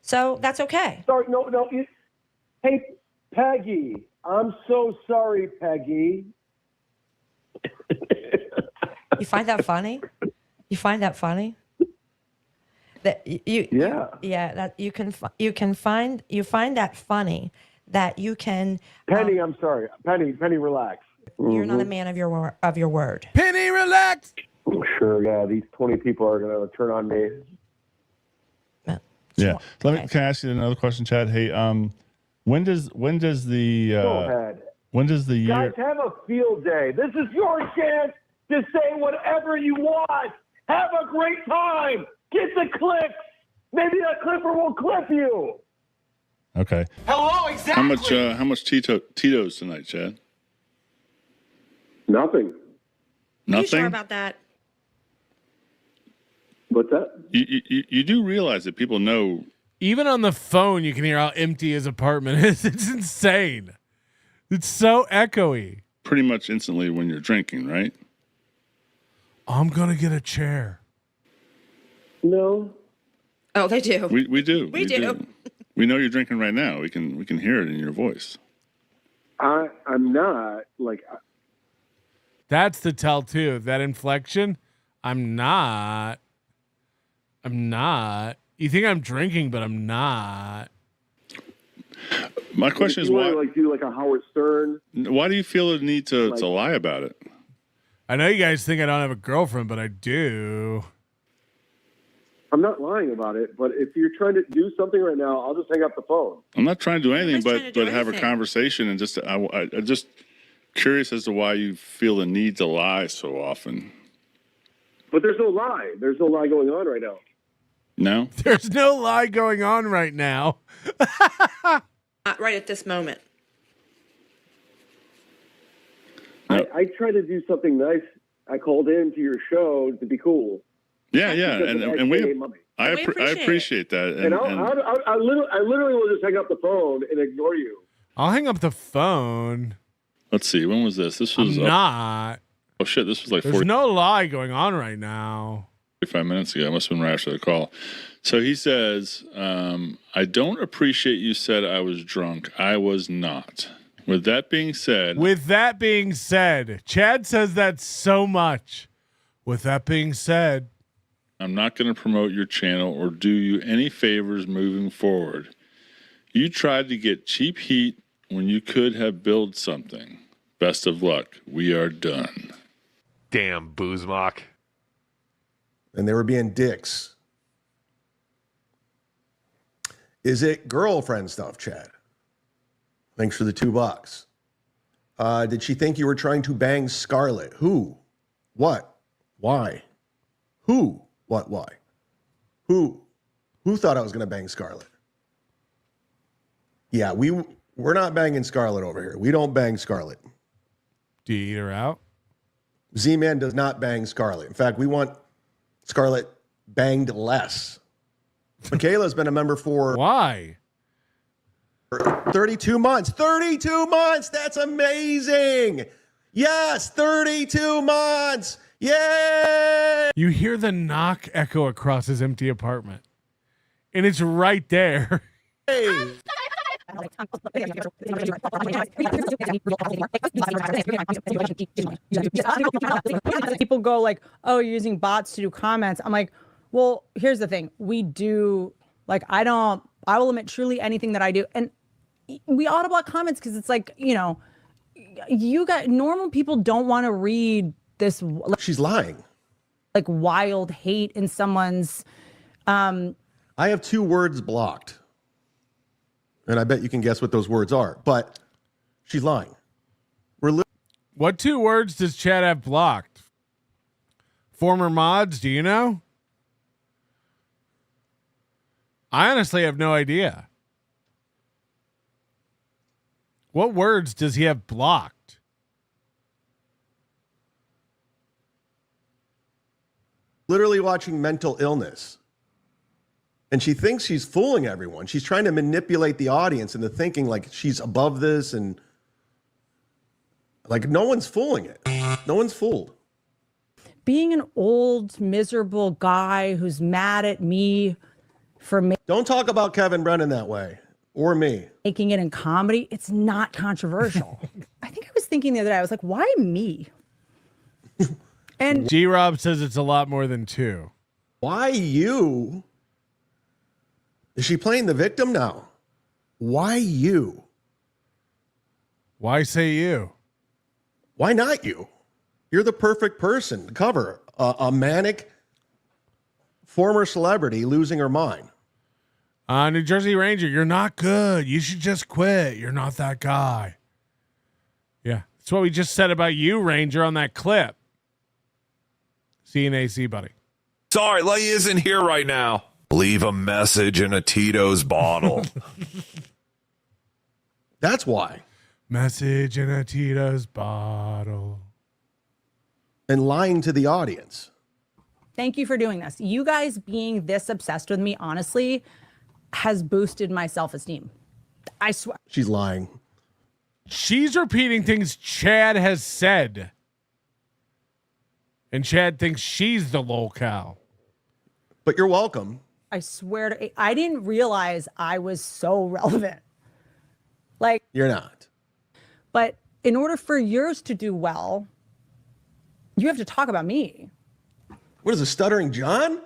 So that's okay. Sorry, no. Hey, Peggy. I'm so sorry, Peggy. You find that funny? You find that funny? That you that you find that funny that you can Penny, I'm sorry. Penny, relax. You're not a man of your word. Penny, relax. Sure, yeah. These 20 people are going to turn on me. Yeah. Can I ask you another question, Chad? Hey, when does the Go ahead. When does the year? Guys, have a field day. This is your chance to say whatever you want. Have a great time. Get the clicks. Maybe that clipper will clip you. Okay. Hello, exactly. How much Tito's tonight, Chad? Nothing. You sure about that? What's that? You do realize that people know. Even on the phone, you can hear how empty his apartment is. It's insane. It's so echoey. Pretty much instantly when you're drinking, right? I'm gonna get a chair. No. Oh, they do. We do. We do. We know you're drinking right now. We can hear it in your voice. I'm not like. That's the tell too. That inflection. I'm not. You think I'm drinking, but I'm not. My question is why? why? Do like a Howard Stern. Why do you feel the need to lie about it? I know you guys think I don't have a girlfriend, but I do. I'm not lying about it, but if you're trying to do something right now, I'll just hang up the phone. I'm not trying to do anything, but have a conversation and just I just curious as to why you feel the need to lie so often. But there's no lie. There's no lie going on right now. No? There's no lie going on right now. Not right at this moment. I tried to do something nice. I called in to your show to be cool. Yeah, yeah, Because and I we paid money. I appreciate that. And I literally will just hang up the phone and ignore you. I'll hang up the phone. Let's see. When was this? This was I'm not. Oh shit! This was like There's no lie going on right now. 45 minutes ago. It must have been right after the call. So he says, I don't appreciate you said I was drunk. I was not. With that being said, Chad says that so much. With that being said, I'm not going to promote your channel or do you any favors moving forward. You tried to get cheap heat when you could have built something. Best of luck. We are done. Damn, Boozemock. And they were being dicks. Is it girlfriend stuff, Chad? Thanks for the $2. Did she think you were trying to bang Scarlett? Who? What? Why? Who? What? Why? Who? Who thought I was going to bang Scarlett? Yeah, we're not banging Scarlett over here. We don't bang Scarlett. Do you eat her out? Z-Man does not bang Scarlett. In fact, we want Scarlett banged less. Michaela's been a member for... Why? 32 months. 32 months! That's amazing! Yes, 32 months! Yay! You hear the knock echo across his empty apartment. And it's right there. Hey! People go like, oh, you're using bots to do comments. I'm like, well, here's the thing. We do, like, I will admit truly anything that I do. And we auto block comments because it's like, normal people don't want to read this. She's lying. Like wild hate in someone's. I have 2 words blocked. And I bet you can guess what those words are. But she's lying. What 2 words does Chad have blocked? Former mods, do you know? I honestly have no idea. What words does he have blocked? Literally watching mental illness. And she thinks she's fooling everyone. She's trying to manipulate the audience into thinking like she's above this and like no one's fooling it. No one's fooled. Being an old, miserable guy who's mad at me for Don't talk about Kevin Brennan that way. Or me. Making it in comedy, it's not controversial. I think I was thinking the other day, I was like, why me? And G-Rob says it's a lot more than 2. Why you? Is she playing the victim now? Why you? Why say you? Why not you? You're the perfect person to cover a manic former celebrity losing her mind. New Jersey Ranger, you're not good. You should just quit. You're not that guy. Yeah, that's what we just said about you, Ranger, on that clip. CNAC, buddy. Sorry, Lay isn't here right now. Leave a message in a Tito's bottle. That's why. Message in a Tito's bottle. And lying to the audience. thank you for doing this. You guys being this obsessed with me, honestly, has boosted my self-esteem. I swear. She's lying. She's repeating things Chad has said. And Chad thinks she's the lolcow. But you're welcome. I swear to, I didn't realize I was so relevant. Like, You're not. but in order for yours to do well, you have to talk about me. What is a Stuttering John?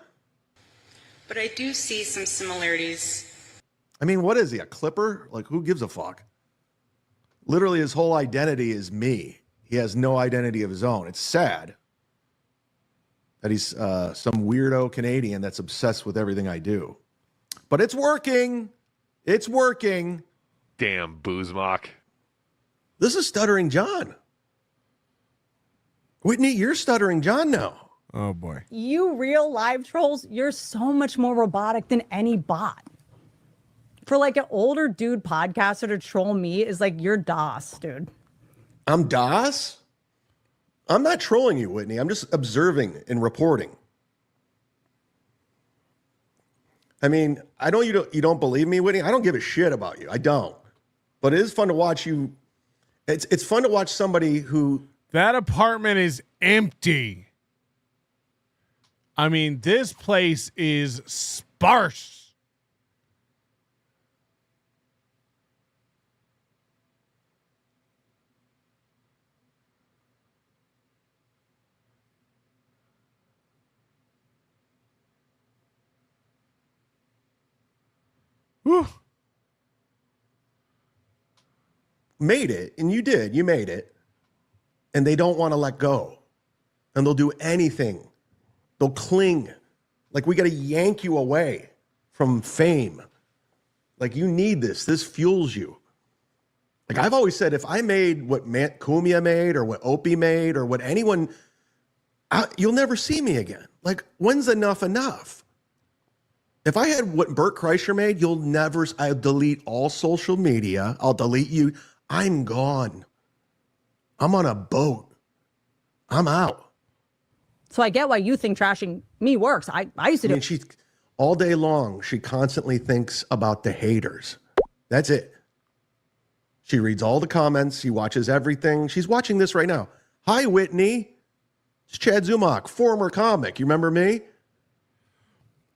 But I do see some similarities. I mean, what is he, a clipper? Like, who gives a fuck? Literally, his whole identity is me. He has no identity of his own. It's sad that he's some weirdo Canadian that's obsessed with everything I do. But it's working. It's working. Damn, Boozemock. This is Stuttering John. Whitney, you're Stuttering John now. Oh boy. You real live trolls, you're so much more robotic than any bot. For like an older dude podcaster to troll me is like you're DOS, dude. I'm DOS? I'm not trolling you, Whitney. I'm just observing and reporting. I mean, I know you don't believe me, Whitney. I don't give a shit about you. I don't. But it is fun to watch you. It's fun to watch somebody who... That apartment is empty. I mean, this place is sparse. Whew. Made it, and you did. You made it. And they don't want to let go. And they'll do anything. They'll cling. Like, we got to yank you away from fame. Like, you need this. This fuels you. Like, I've always said, if I made what Kumia made or what Opie made or what anyone, you'll never see me again. Like, when's enough enough? If I had what Bert Kreischer made, I'll delete all social media. I'll delete you. I'm gone. I'm on a boat. I'm out. So I get why you think trashing me works. I used to do she all day long, she constantly thinks about the haters. That's it. She reads all the comments. She watches everything. She's watching this right now. Hi, Whitney. It's Chad Boozemock, former comic. You remember me?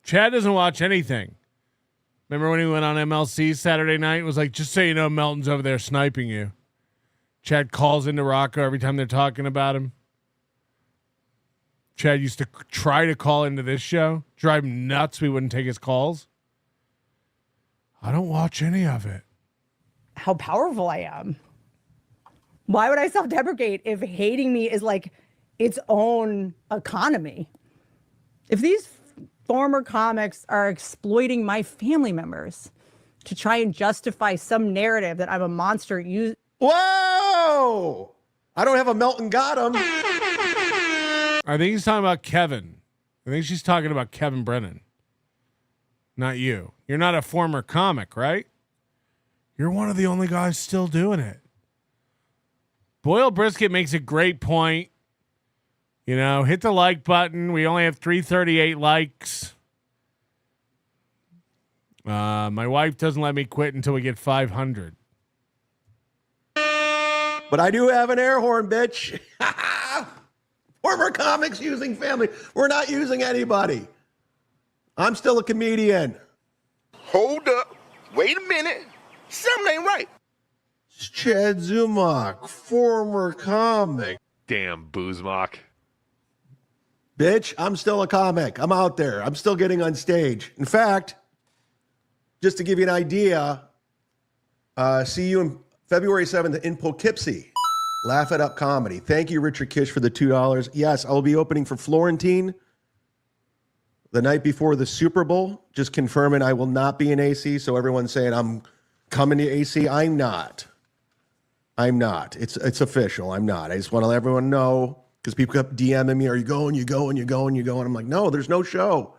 Chad doesn't watch anything. Remember when he went on MLC Saturday night? It was like, just so you know, Melton's over there sniping you. Chad calls into Rocco every time they're talking about him. Chad used to try to call into this show. Drive him nuts. We wouldn't take his calls. I don't watch any of it. how powerful I am. Why would I self-deprecate if hating me is like its own economy? If these former comics are exploiting my family members to try and justify some narrative that I'm a monster, Whoa! I don't have a Melton got him. I think he's talking about Kevin. I think she's talking about Kevin Brennan. Not you. You're not a former comic, right? You're one of the only guys still doing it. Boyle Brisket makes a great point. You know, hit the like button. We only have 338 likes. My wife doesn't let me quit until we get 500. But I do have an air horn, bitch. Former comics using family. We're not using anybody. I'm still a comedian. Hold up. Wait a minute. Something ain't right. It's Chad Boozemock, former comic. Damn, Boozemock. Bitch, I'm still a comic. I'm out there. I'm still getting on stage. In fact, just to give you an idea, see you in February 7th in Poughkeepsie. Laugh It Up Comedy. Thank you, Richard Kish, for the $2. Yes, I will be opening for Florentine the night before the Super Bowl. Just confirming I will not be in AC. So everyone's saying I'm coming to AC. I'm not. It's official. I'm not. I just want to let everyone know because people kept DMing me. Are you going? You going? You going? You going? I'm like, no, there's no show.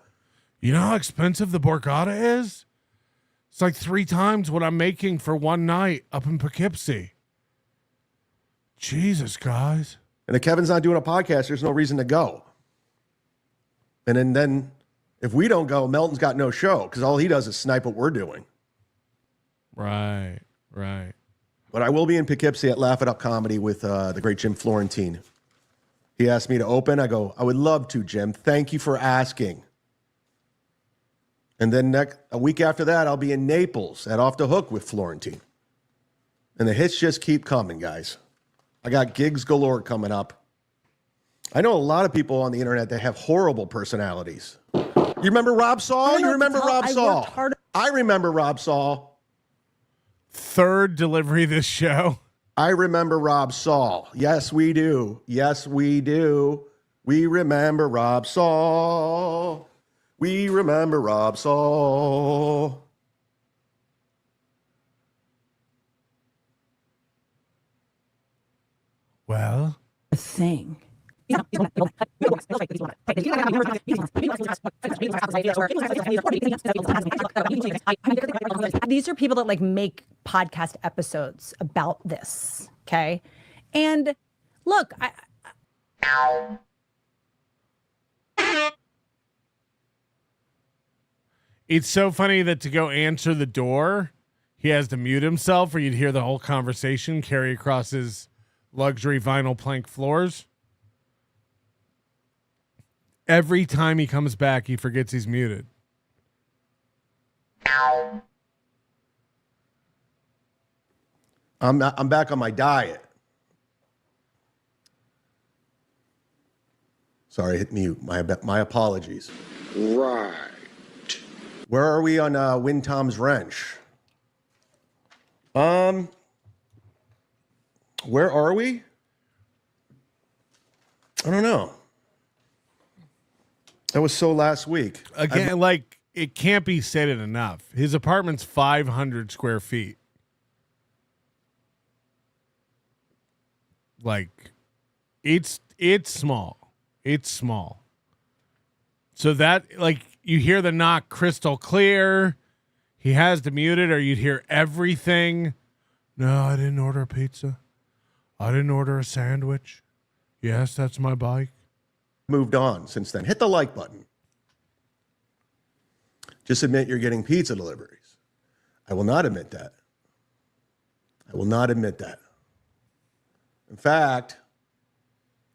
You know how expensive the Borgata is? It's like 3 times what I'm making for one night up in Poughkeepsie. Jesus, guys. And if Kevin's not doing a podcast, there's no reason to go. And then if we don't go, Melton's got no show because all he does is snipe what we're doing. Right. But I will be in Poughkeepsie at Laugh It Up Comedy with the great Jim Florentine. He asked me to open. I go, I would love to, Jim. Thank you for asking. And then a week after that, I'll be in Naples at Off the Hook with Florentine. And the hits just keep coming, guys. I got gigs galore coming up. I know a lot of people on the internet that have horrible personalities. You remember Rob Saul? You remember Rob Saul? I remember Rob Saul. Third delivery this show. I remember Rob Saul. Yes, we do. Yes, we do. We remember Rob Saul. We remember Rob Saul. Well, a thing These are people that like make podcast episodes about this. Okay. And look, it's so funny that to go answer the door, he has to mute himself, or you'd hear the whole conversation carry across his luxury vinyl plank floors. Every time he comes back, he forgets he's muted. I'm back on my diet. Sorry, hit mute. My apologies. Right. Where are we on Win Tom's Wrench? Where are we? I don't know. That was so last week. Again, like, it can't be stated enough. His apartment's 500 square feet. Like, it's small. It's small. So that, like, you hear the knock crystal clear. He has to mute it, or you'd hear everything. No, I didn't order a pizza. I didn't order a sandwich. Yes, that's my bike. Moved on since then. Hit the like button. Just admit you're getting pizza deliveries. I will not admit that. I will not admit that. In fact,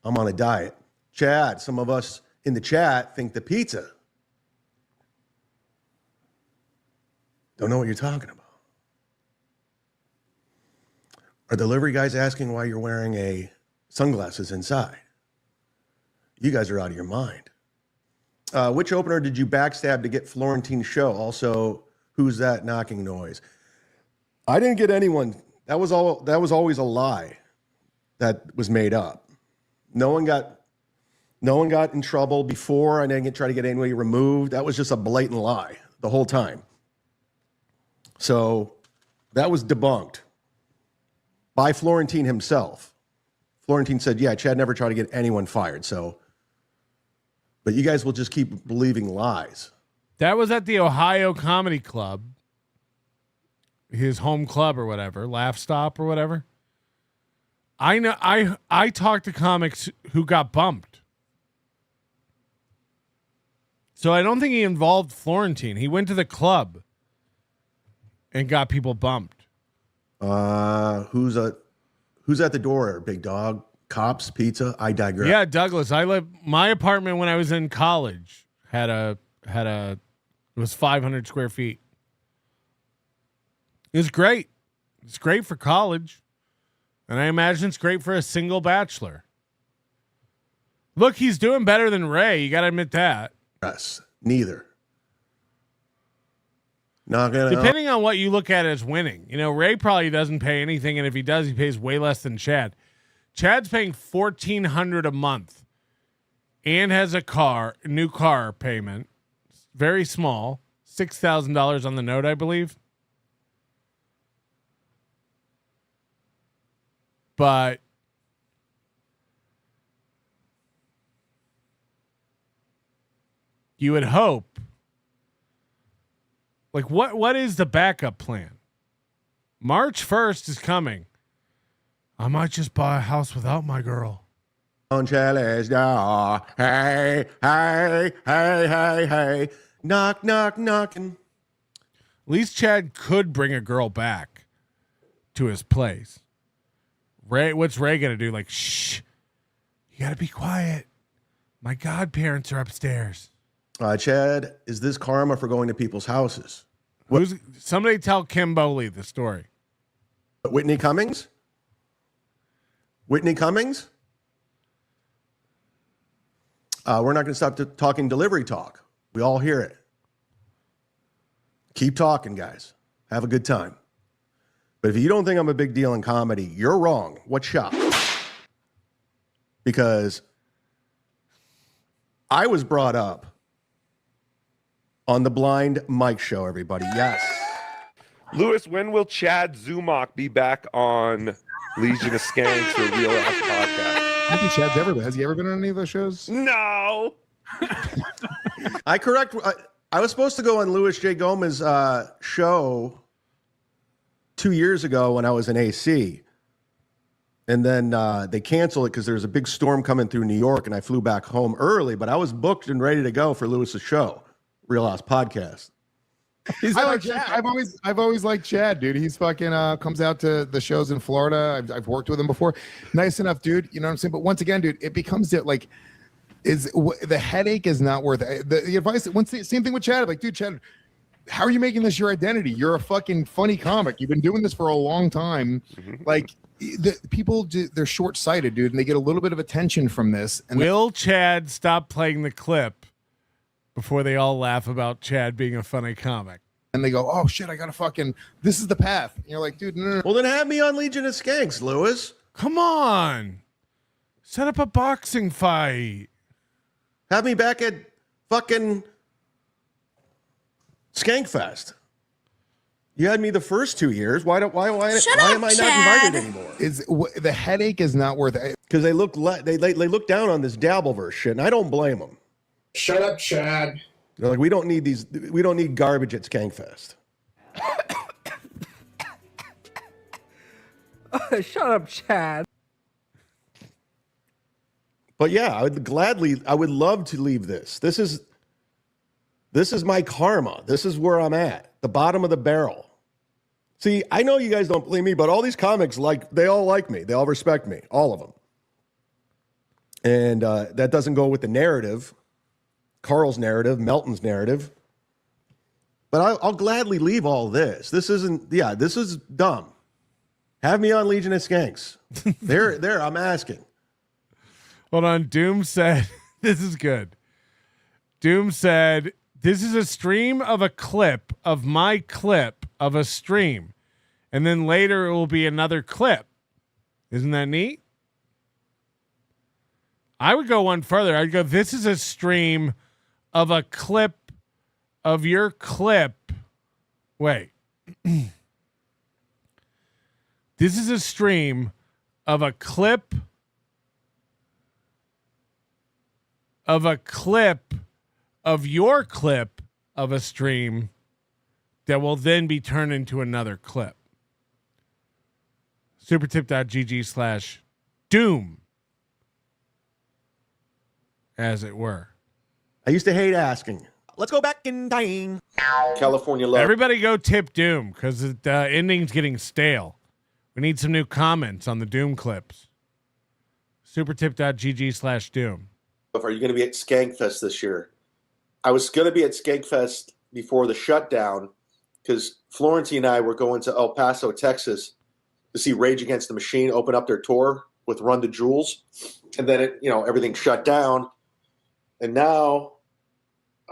I'm on a diet. Chad, some of us in the chat think the pizza. Don't know what you're talking about. Are delivery guys asking why you're wearing sunglasses inside? You guys are out of your mind. Which opener did you backstab to get Florentine's show? Also, who's that knocking noise? I didn't get anyone. That was always a lie that was made up. No one got in trouble before. I didn't try to get anybody removed. That was just a blatant lie the whole time. So that was debunked by Florentine himself. Florentine said, yeah, Chad never tried to get anyone fired. So, but you guys will just keep believing lies. That was at the Ohio Comedy Club, his home club or whatever, Laugh Stop or whatever. I know. I talked to comics who got bumped. So I don't think he involved Florentine. He went to the club and got people bumped. Who's at the door, big dog? Cops, pizza? I digress. Yeah, Douglas. My apartment when I was in college it was 500 square feet. It was great. It's great for college. And I imagine it's great for a single bachelor. Look, he's doing better than Ray. You got to admit that. Yes, neither. Not gonna. Depending on what you look at as winning. You know, Ray probably doesn't pay anything, and if he does, he pays way less than Chad. Chad's paying $1,400 a month and has a new car payment. Very small. $6,000 on the note, I believe. But you would hope. Like, what is the backup plan? March 1st is coming. I might just buy a house without my girl. On Charlie's door. Hey, hey, hey, hey, hey. Knock, knock, knocking. At least Chad could bring a girl back to his place. Ray, what's Ray gonna do? Like, shh, you gotta be quiet. My godparents are upstairs. Chad, is this karma for going to people's houses? Somebody tell Kim Bowley the story. Whitney Cummings? Whitney Cummings? We're not going to stop talking delivery talk. We all hear it. Keep talking, guys. Have a good time. But if you don't think I'm a big deal in comedy, you're wrong. What shop? Because I was brought up on the Blind Mike Show, everybody. Yes. Lewis, when will Chad Boozemock be back on Legion of Skanks or Real Ass Podcast? I think Chad's ever been. Has he ever been on any of those shows? No. I was supposed to go on Louis J. Gomez's show 2 years ago when I was in AC. And then they canceled it because there was a big storm coming through New York, and I flew back home early. But I was booked and ready to go for Lewis's show, Real House Podcast. I've always liked Chad, dude. He's fucking comes out to the shows in Florida. I've worked with him before. Nice enough, dude. You know what I'm saying? But once again, dude, it becomes the headache is not worth it. The advice. Same thing with Chad. Like, dude, Chad, how are you making this your identity? You're a fucking funny comic. You've been doing this for a long time. Like. The people, they're short-sighted, dude, and they get a little bit of attention from this. And Will Chad stop playing the clip before they all laugh about Chad being a funny comic? And they go, oh, shit, I got to fucking, this is the path. And you're like, dude, no. Well, then have me on Legion of Skanks, Lewis. Come on. Set up a boxing fight. Have me back at fucking Skankfest. You had me the first 2 years. Why am I not invited anymore? The headache is not worth it because they look they look down on this Dabbleverse shit, and I don't blame them. Shut up, Chad. They're like, we don't need garbage at Skankfest. Shut up, Chad. But yeah, I would love to leave this. This is my karma. This is where I'm at, the bottom of the barrel. See, I know you guys don't believe me, but all these comics, they all like me. They all respect me, all of them. And that doesn't go with the narrative, Carl's narrative, Melton's narrative. But I'll gladly leave all this. This is dumb. Have me on Legion of Skanks. There, I'm asking. Hold on. Doom said, this is good. Doom said, this is a stream of a clip of my clip of a stream. And then later it will be another clip. Isn't that neat? I would go one further. I'd go, this is a stream of a clip of your clip. Wait. This is a stream of a clip of your clip of a stream that will then be turned into another clip. Supertip.gg/doom, as it were. I used to hate asking. Let's go back in time. California love. Everybody go tip Doom because the ending's getting stale. We need some new comments on the Doom clips. Supertip.gg/doom. Are you going to be at Skankfest this year? I was going to be at Skankfest before the shutdown because Florentine and I were going to El Paso, Texas to see Rage Against the Machine open up their tour with Run the Jewels. And then everything shut down. And now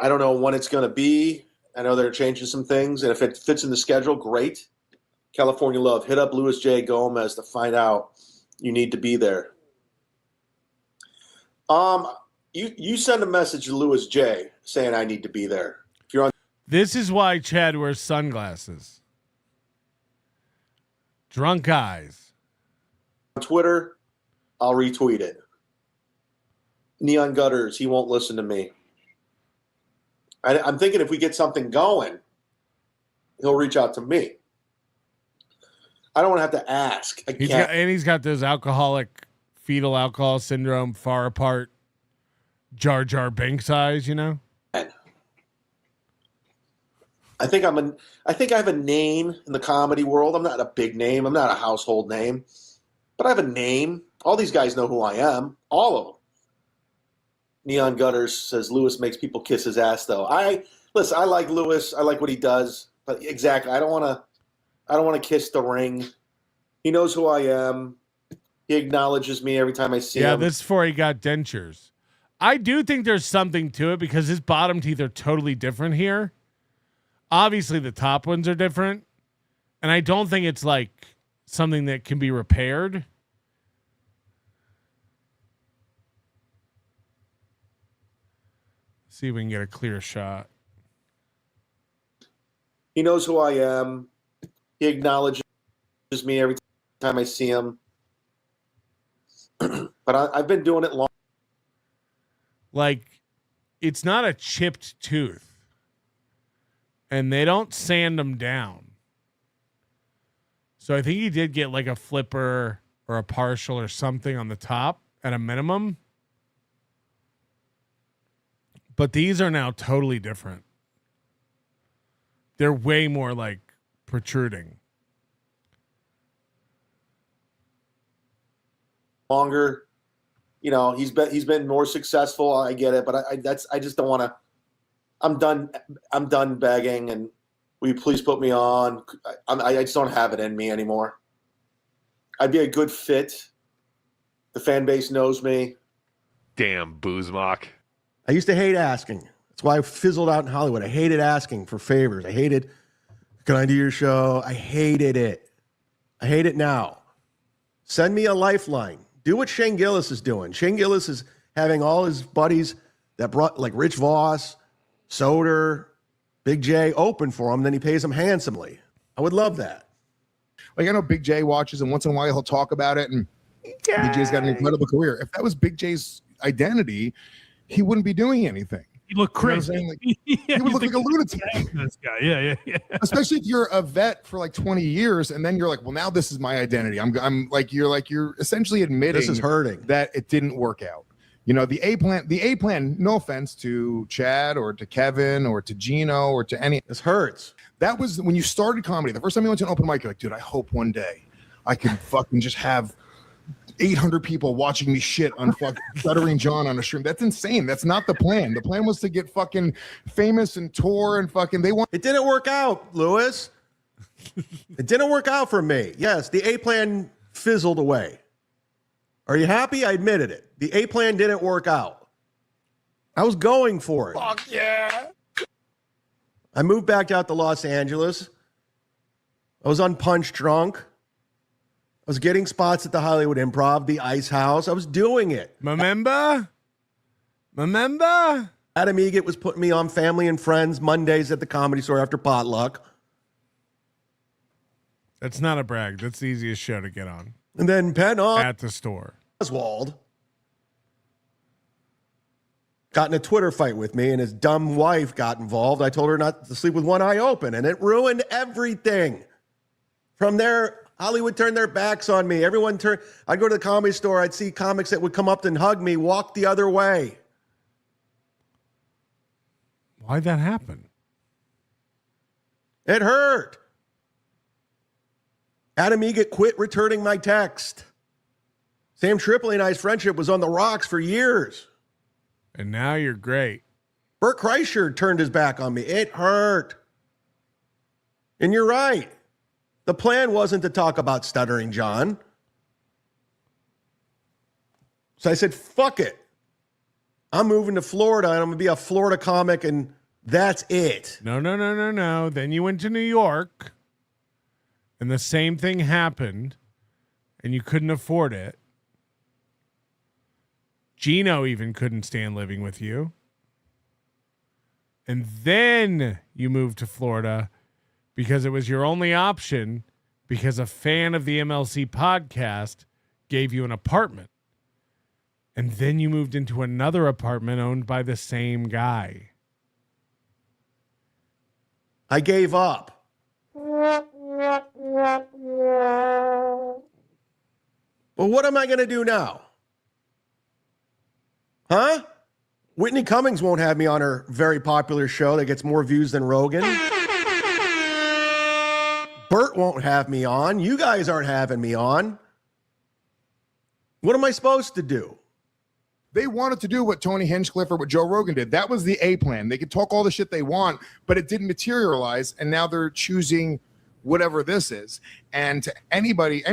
I don't know when it's going to be. I know they're changing some things. And if it fits in the schedule, great. California love. Hit up Louis J. Gomez to find out you need to be there. You send a message to Louis J. saying I need to be there. If you're on, this is why Chad wears sunglasses. Drunk eyes. On Twitter, I'll retweet it. Neon Gutters, he won't listen to me. I'm thinking if we get something going, he'll reach out to me. I don't want to have to ask. He's got those fetal alcohol syndrome, far apart, Jar Jar Binks eyes, I think I have a name in the comedy world. I'm not a big name. I'm not a household name, but I have a name. All these guys know who I am. All of them. Neon Gutters says Lewis makes people kiss his ass, though. I like Lewis. I like what he does, but exactly, I don't want to kiss the ring. He knows who I am. He acknowledges me every time I see him. Yeah, this is before he got dentures. I do think there's something to it because his bottom teeth are totally different here. Obviously, the top ones are different, and I don't think it's like something that can be repaired. See if we can get a clear shot. He knows who I am. He acknowledges me every time I see him. but I've been doing it long. Like, it's not a chipped tooth, and they don't sand them down. So I think he did get like a flipper or a partial or something on the top at a minimum. But these are now totally different. They're way more like protruding. Longer, you know, he's been more successful. I get it, but I just don't want to. I'm done begging, and will you please put me on? I just don't have it in me anymore. I'd be a good fit. The fan base knows me. Damn, Boozemock. I used to hate asking. That's why I fizzled out in Hollywood. I hated asking for favors. I hated, can I do your show? I hated it. I hate it now. Send me a lifeline. Do what Shane Gillis is doing. Shane Gillis is having all his buddies that brought, like Rich Voss, Soder, Big J, open for him. Then he pays them handsomely. I would love that. Like, I know Big J watches, and once in a while he'll talk about it, and Big J's got an incredible career. If that was Big J's identity, he wouldn't be doing anything. He looked crazy. Like, he would look like a lunatic. This guy. Yeah. Especially if you're a vet for like 20 years, and then you're like, well, now this is my identity. I'm like, you're essentially admitting this is hurting, that it didn't work out. You know, the A plan, no offense to Chad or to Kevin or to Gino or to any. This hurts. That was when you started comedy. The first time you went to an open mic, you're like, dude, I hope one day I can fucking just have 800 people watching me shit on fucking Stuttering John on a stream. That's insane. That's not the plan. The plan was to get fucking famous and tour and fucking It didn't work out, Lewis. It didn't work out for me. Yes, the A plan fizzled away. Are you happy? I admitted it. The A plan didn't work out. I was going for it. Fuck yeah. I moved back out to Los Angeles. I was on Punch Drunk. I was getting spots at the Hollywood Improv, the Ice House. I was doing it. Remember? Adam Egget was putting me on Family and Friends Mondays at the Comedy Store after potluck. That's not a brag. That's the easiest show to get on. And then Penn at the store. Oswald got in a Twitter fight with me, and his dumb wife got involved. I told her not to sleep with one eye open, and it ruined everything. From there, Hollywood turned their backs on me. Everyone turned. I'd go to the Comedy Store. I'd see comics that would come up and hug me, walk the other way. Why'd that happen? It hurt. Adam Egget quit returning my text. Sam Tripoli and I's friendship was on the rocks for years. And now you're great. Bert Kreischer turned his back on me. It hurt. And you're right. The plan wasn't to talk about Stuttering John. So I said, fuck it. I'm moving to Florida, and I'm going to be a Florida comic, and that's it. No. Then you went to New York, and the same thing happened, and you couldn't afford it. Gino even couldn't stand living with you. And then you moved to Florida because it was your only option, because a fan of the MLC podcast gave you an apartment. And then you moved into another apartment owned by the same guy. I gave up. But what am I going to do now? Huh? Whitney Cummings won't have me on her very popular show that gets more views than Rogan. Bert won't have me on. You guys aren't having me on. What am I supposed to do? They wanted to do what Tony Hinchcliffe or what Joe Rogan did. That was the A plan. They could talk all the shit they want, but it didn't materialize. And now they're choosing whatever this is. And to anybody,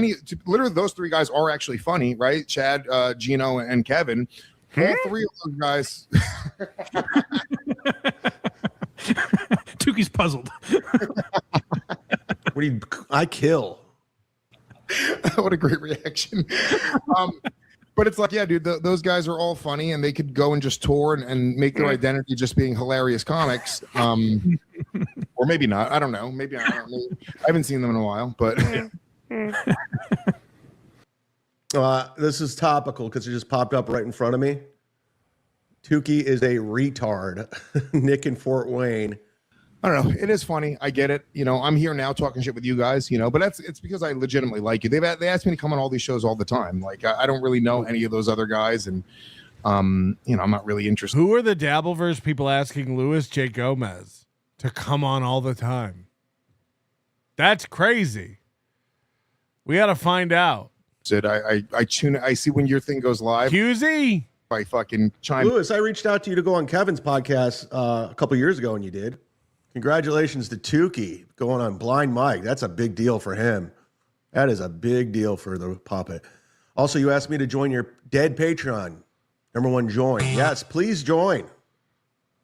literally those three guys are actually funny, right? Chad, Gino, and Kevin. All three of those guys. Tuki's puzzled. I kill. What a great reaction. But it's like, yeah, dude, those guys are all funny, and they could go and just tour and make their identity just being hilarious comics. Or maybe not. I don't know. Maybe I don't know. I haven't seen them in a while, but This is topical because it just popped up right in front of me. Tukey is a retard. Nick in Fort Wayne. I don't know. It is funny. I get it. You know, I'm here now talking shit with you guys, you know, but it's because I legitimately like you. They asked me to come on all these shows all the time. Like, I don't really know any of those other guys. And, you know, I'm not really interested. Who are the Dabbleverse people asking Luis J. Gomez to come on all the time? That's crazy. We got to find out. I tune. I see when your thing goes live. QZ. I fucking chime. Lewis, I reached out to you to go on Kevin's podcast a couple years ago, and you did. Congratulations to Tukey going on Blind Mike. That's a big deal for him. That is a big deal for the puppet. Also, you asked me to join your dead Patreon. Number one, join. Yes, please join.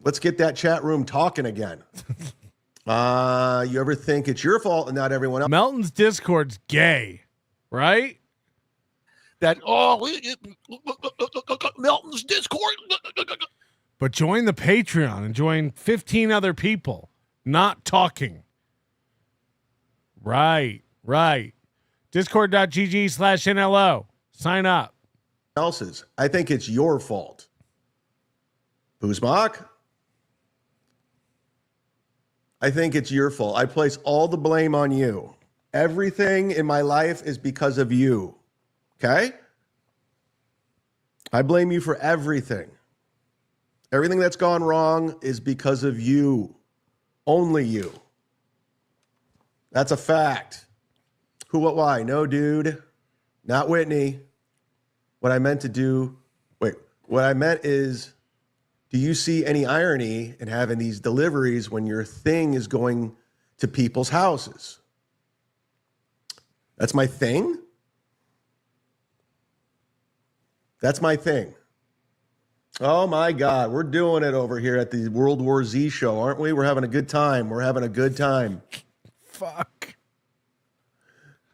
Let's get that chat room talking again. You ever think it's your fault and not everyone else? Melton's Discord's gay, right? Melton's Discord. But join the Patreon and join 15 other people not talking. Right. Discord.gg/NLO. Sign up. Else's. I think it's your fault. Boozemock? I think it's your fault. I place all the blame on you. Everything in my life is because of you. Okay? I blame you for everything. Everything that's gone wrong is because of you. Only you. That's a fact. Who, what, why? No, dude. Not Whitney. What I meant is, do you see any irony in having these deliveries when your thing is going to people's houses? That's my thing? That's my thing. Oh my God, we're doing it over here at the World War Z show, aren't we? We're having a good time. Fuck.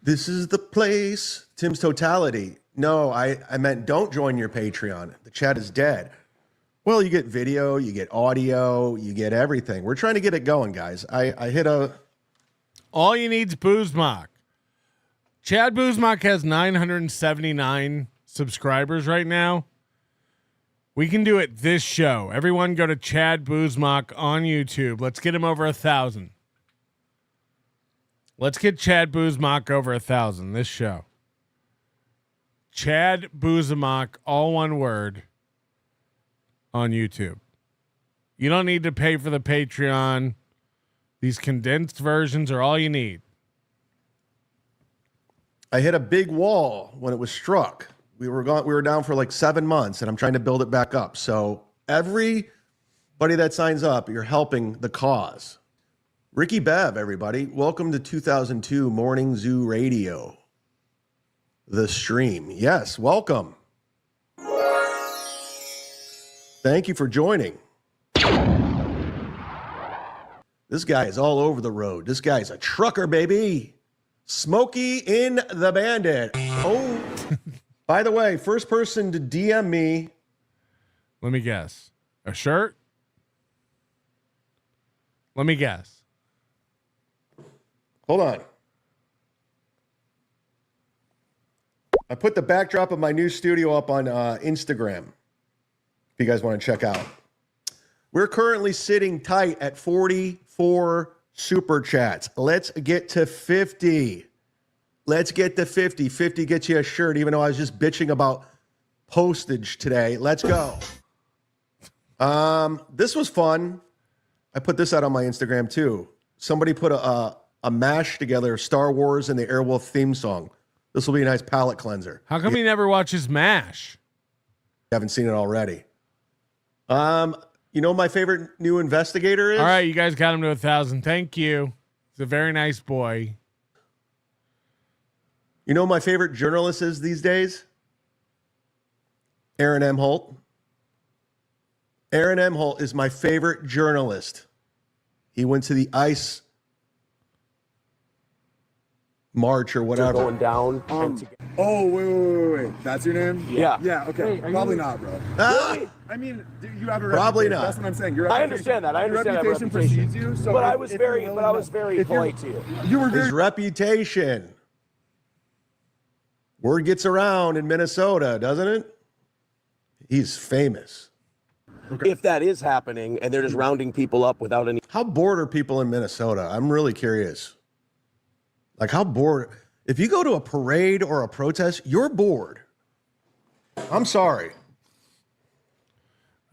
This is the place. Tim's totality. No, I meant don't join your Patreon. The chat is dead. Well, you get video, you get audio, you get everything. We're trying to get it going, guys. I hit a... All you need's Boozemock. Chad Boozemock has 979 subscribers right now. We can do it this show. Everyone go to Chad Boozemock on YouTube. Let's get him over 1,000. Let's get Chad Boozemock over 1,000 this show. Chad Boozemock, all one word, on YouTube. You don't need to pay for the Patreon. These condensed versions are all you need. I hit a big wall when it was struck. We were down for like 7 months, and I'm trying to build it back up. So everybody that signs up, you're helping the cause. Ricky Bev, everybody. Welcome to 2002 Morning Zoo Radio. The stream. Yes, welcome. Thank you for joining. This guy is all over the road. This guy's a trucker, baby. Smokey in the Bandit. Oh, by the way, first person to DM me. Let me guess. A shirt? Let me guess. Hold on. I put the backdrop of my new studio up on Instagram. If you guys want to check out. We're currently sitting tight at 44 super chats. Let's get to 50. Let's get to 50. 50 gets you a shirt, even though I was just bitching about postage today. Let's go. This was fun. I put this out on my Instagram too. Somebody put a mash together, Star Wars and the Airwolf theme song. This will be a nice palate cleanser. How come he never watches MASH? Haven't seen it already. You know my favorite new investigator is? All right, you guys got him to 1,000. Thank you. He's a very nice boy. You know my favorite journalist is these days? Aaron M. Holt. Aaron M. Holt is my favorite journalist. He went to the ICE march or whatever. Going down. Oh, wait. That's your name? Yeah. Yeah, okay. Probably not, bro. Really? I mean, you have a Probably reputation. not. That's what I'm saying. I understand that. Your reputation precedes you. So but I was very polite to you. You were His reputation. Word gets around in Minnesota, doesn't it? He's famous. If that is happening and they're just rounding people up without any. How bored are people in Minnesota? I'm really curious. Like, how bored? If you go to a parade or a protest, you're bored. I'm sorry.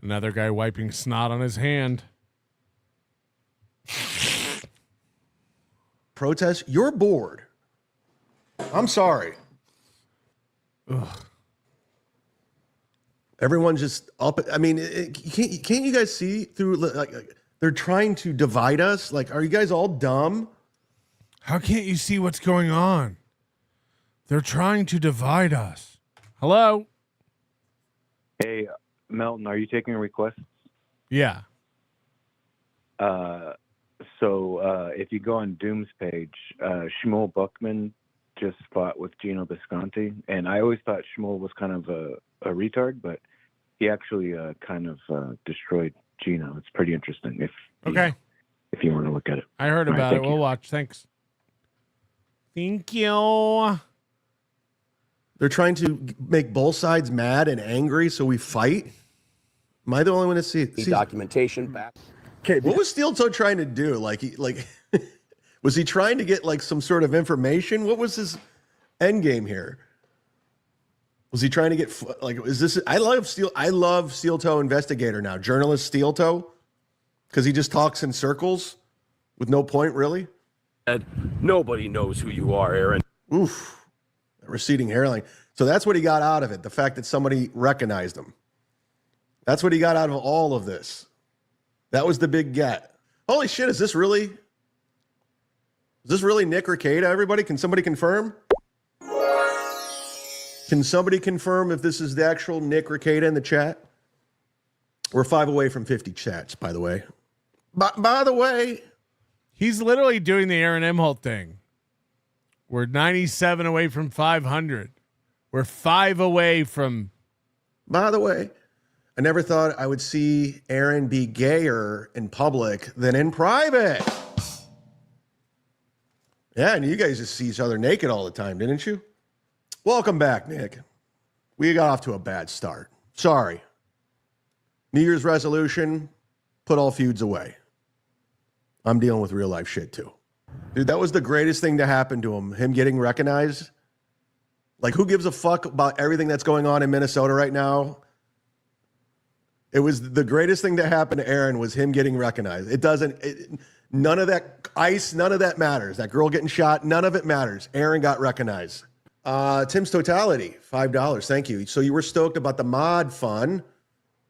Another guy wiping snot on his hand. Protest, you're bored. I'm sorry. Ugh. Everyone's just up. I mean, can't you guys see through, like, they're trying to divide us? Like, are you guys all dumb? How can't you see what's going on? They're trying to divide us. Hello? Hey, Melton, are you taking requests? Yeah. So if you go on Doom's page, Schmuel Buckman just fought with Gino Visconti, and I always thought Schmuel was kind of a retard, but he actually kind of destroyed Gino. It's pretty interesting if you want to look at it. I heard about it. We'll watch. Thanks. Thank you. They're trying to make both sides mad and angry, so we fight. Am I the only one to see it? Documentation back. Okay, what was Steel Toe trying to do? Like, was he trying to get like some sort of information? What was his end game here? Was he trying to get like? Is this? I love Steel Toe Investigator now, journalist Steel Toe, because he just talks in circles with no point really. Nobody knows who you are, Aaron. Oof. Receding hairline. So that's what he got out of it. The fact that somebody recognized him. That's what he got out of all of this. That was the big get. Holy shit, is this really Nick Rekieta, everybody? Can somebody confirm? Can somebody confirm if this is the actual Nick Rekieta in the chat? We're 5 away from 50 chats, by the way. By the way, he's literally doing the Aaron Emholt thing. We're 97 away from 500. We're 5 away from. By the way, I never thought I would see Aaron be gayer in public than in private. Yeah, and you guys just see each other naked all the time, didn't you? Welcome back, Nick. We got off to a bad start. Sorry. New Year's resolution, put all feuds away. I'm dealing with real life shit too. Dude, that was the greatest thing to happen to him getting recognized. Like, who gives a fuck about everything that's going on in Minnesota right now? It was the greatest thing to happen to Aaron was him getting recognized. None of that ice, none of that matters. That girl getting shot, none of it matters. Aaron got recognized. Tim's Totality, $5. Thank you. So you were stoked about the mod fun,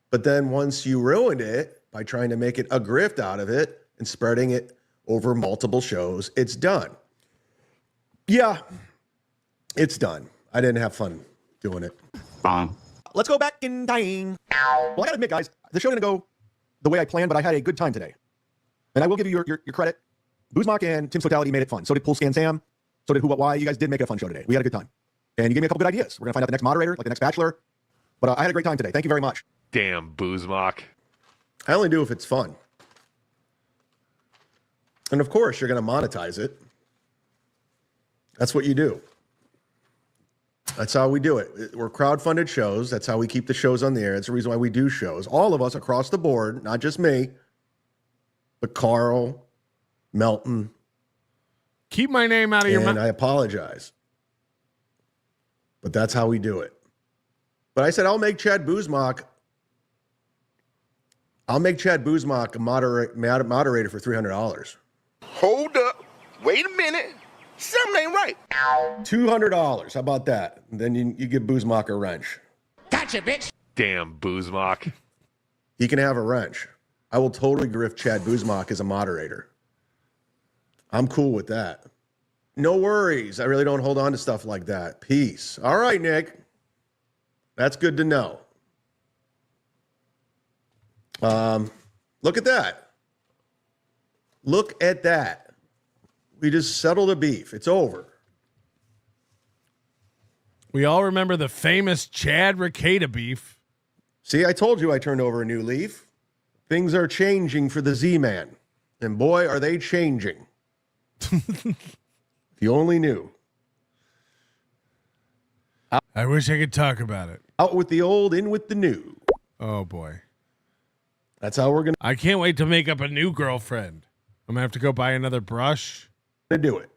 but then once you ruined it by trying to make it a grift out of it and spreading it over multiple shows, it's done. Yeah, it's done. I didn't have fun doing it. Let's go back in time. Well, I gotta admit, guys, the show didn't go the way I planned, but I had a good time today. And I will give you your credit. Boozemock and Tim's Totality made it fun. So did Pool Scan Sam. So did Who What Why. You guys did make it a fun show today. We had a good time. And you gave me a couple good ideas. We're gonna find out the next moderator, like the next Bachelor. But I had a great time today. Thank you very much. Damn, Boozemock. I only do if it's fun. And of course, you're going to monetize it. That's what you do. That's how we do it. We're crowdfunded shows. That's how we keep the shows on the air. That's the reason why we do shows. All of us across the board, not just me, but Carl, Melton. Keep my name out of your mouth. And I apologize. But that's how we do it. But I said, I'll make Chad Boozemock a moderator for $300. Hold up. Wait a minute. Something ain't right. $200. How about that? And then you give Boozemock a wrench. Gotcha, bitch. Damn, Boozemock. He can have a wrench. I will totally grift Chad Boozemock as a moderator. I'm cool with that. No worries. I really don't hold on to stuff like that. Peace. All right, Nick. That's good to know. Look at that. Look at that. We just settled a beef. It's over. We all remember the famous Chad Rekieta beef. See, I told you I turned over a new leaf. Things are changing for the Z-Man. And boy, are they changing. If you only knew. I wish I could talk about it. Out with the old, in with the new. Oh boy. That's how we're gonna. I can't wait to make up a new girlfriend. I'm gonna have to go buy another brush. Do it.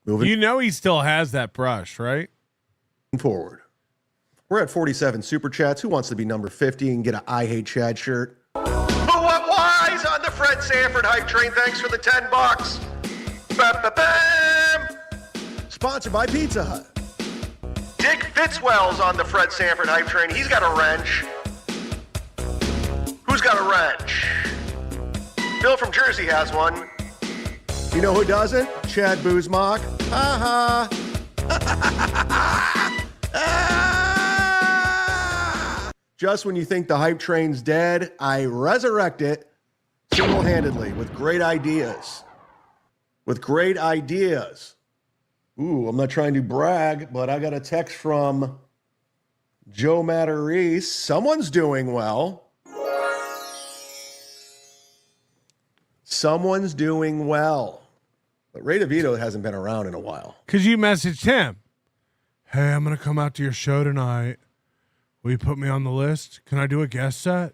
You know he still has that brush, right? Forward. We're at 47 super chats. Who wants to be number 50 and get an I Hate Chad shirt? Who What Wise on the Fred Sanford hype train. Thanks for the $10. Ba-ba-bam. Sponsored by Pizza Hut. Dick Fitzwell's on the Fred Sanford hype train. He's got a wrench. Who's got a wrench? Bill from Jersey has one. You know who doesn't? Chad Boozemock. Ha ha. Just when you think the hype train's dead, I resurrect it single-handedly with great ideas. Ooh, I'm not trying to brag, but I got a text from Joe Mattereese. Someone's doing well. Someone's doing well. But Ray DeVito hasn't been around in a while. Because you messaged him. Hey, I'm going to come out to your show tonight. Will you put me on the list? Can I do a guest set?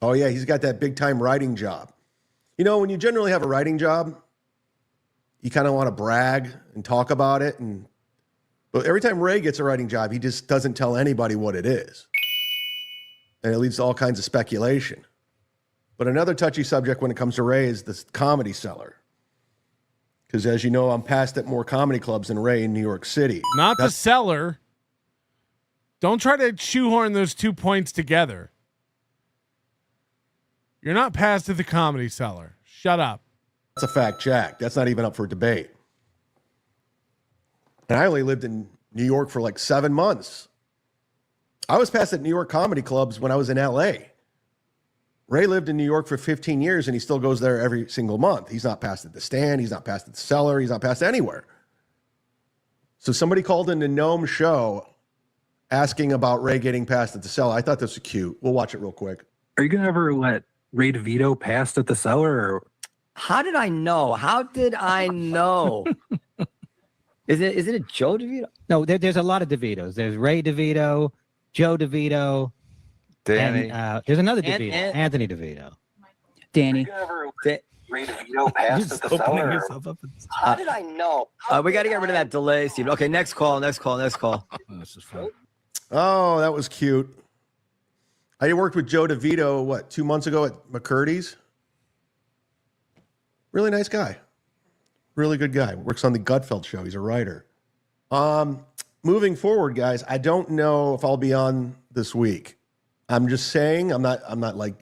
Oh, yeah, he's got that big-time writing job. You know, when you generally have a writing job, you kind of want to brag and talk about it. But every time Ray gets a writing job, he just doesn't tell anybody what it is. And it leads to all kinds of speculation. But another touchy subject when it comes to Ray is the Comedy Cellar. Because as you know, I'm passed at more comedy clubs than Ray in New York City. Not the Cellar. Don't try to shoehorn those 2 points together. You're not passed at the Comedy Cellar. Shut up. That's a fact, Jack. That's not even up for debate. And I only lived in New York for like 7 months. I was passed at New York comedy clubs when I was in LA. Ray lived in New York for 15 years and he still goes there every single month. He's not passed at the Stand. He's not passed at the Cellar. He's not passed anywhere. So somebody called in the Gnome show asking about Ray getting passed at the Cellar. I thought this was cute. We'll watch it real quick. Are you going to ever let Ray DeVito pass at the Cellar? Or? How did I know? How did I know? Is it Joe DeVito? No, there's a lot of DeVitos. There's Ray DeVito, Joe DeVito, Danny. And, there's another DeVito, Anthony DeVito. Danny. Ray DeVito passed at the Cellar? How did I know? We got to get rid of that delay, Steve. Okay, next call. This is fun. Oh, that was cute. I worked with Joe DeVito, 2 months ago at McCurdy's? Really nice guy. Really good guy. Works on the Gutfeld show. He's a writer. Moving forward, guys, I don't know if I'll be on this week. I'm just saying, I'm not like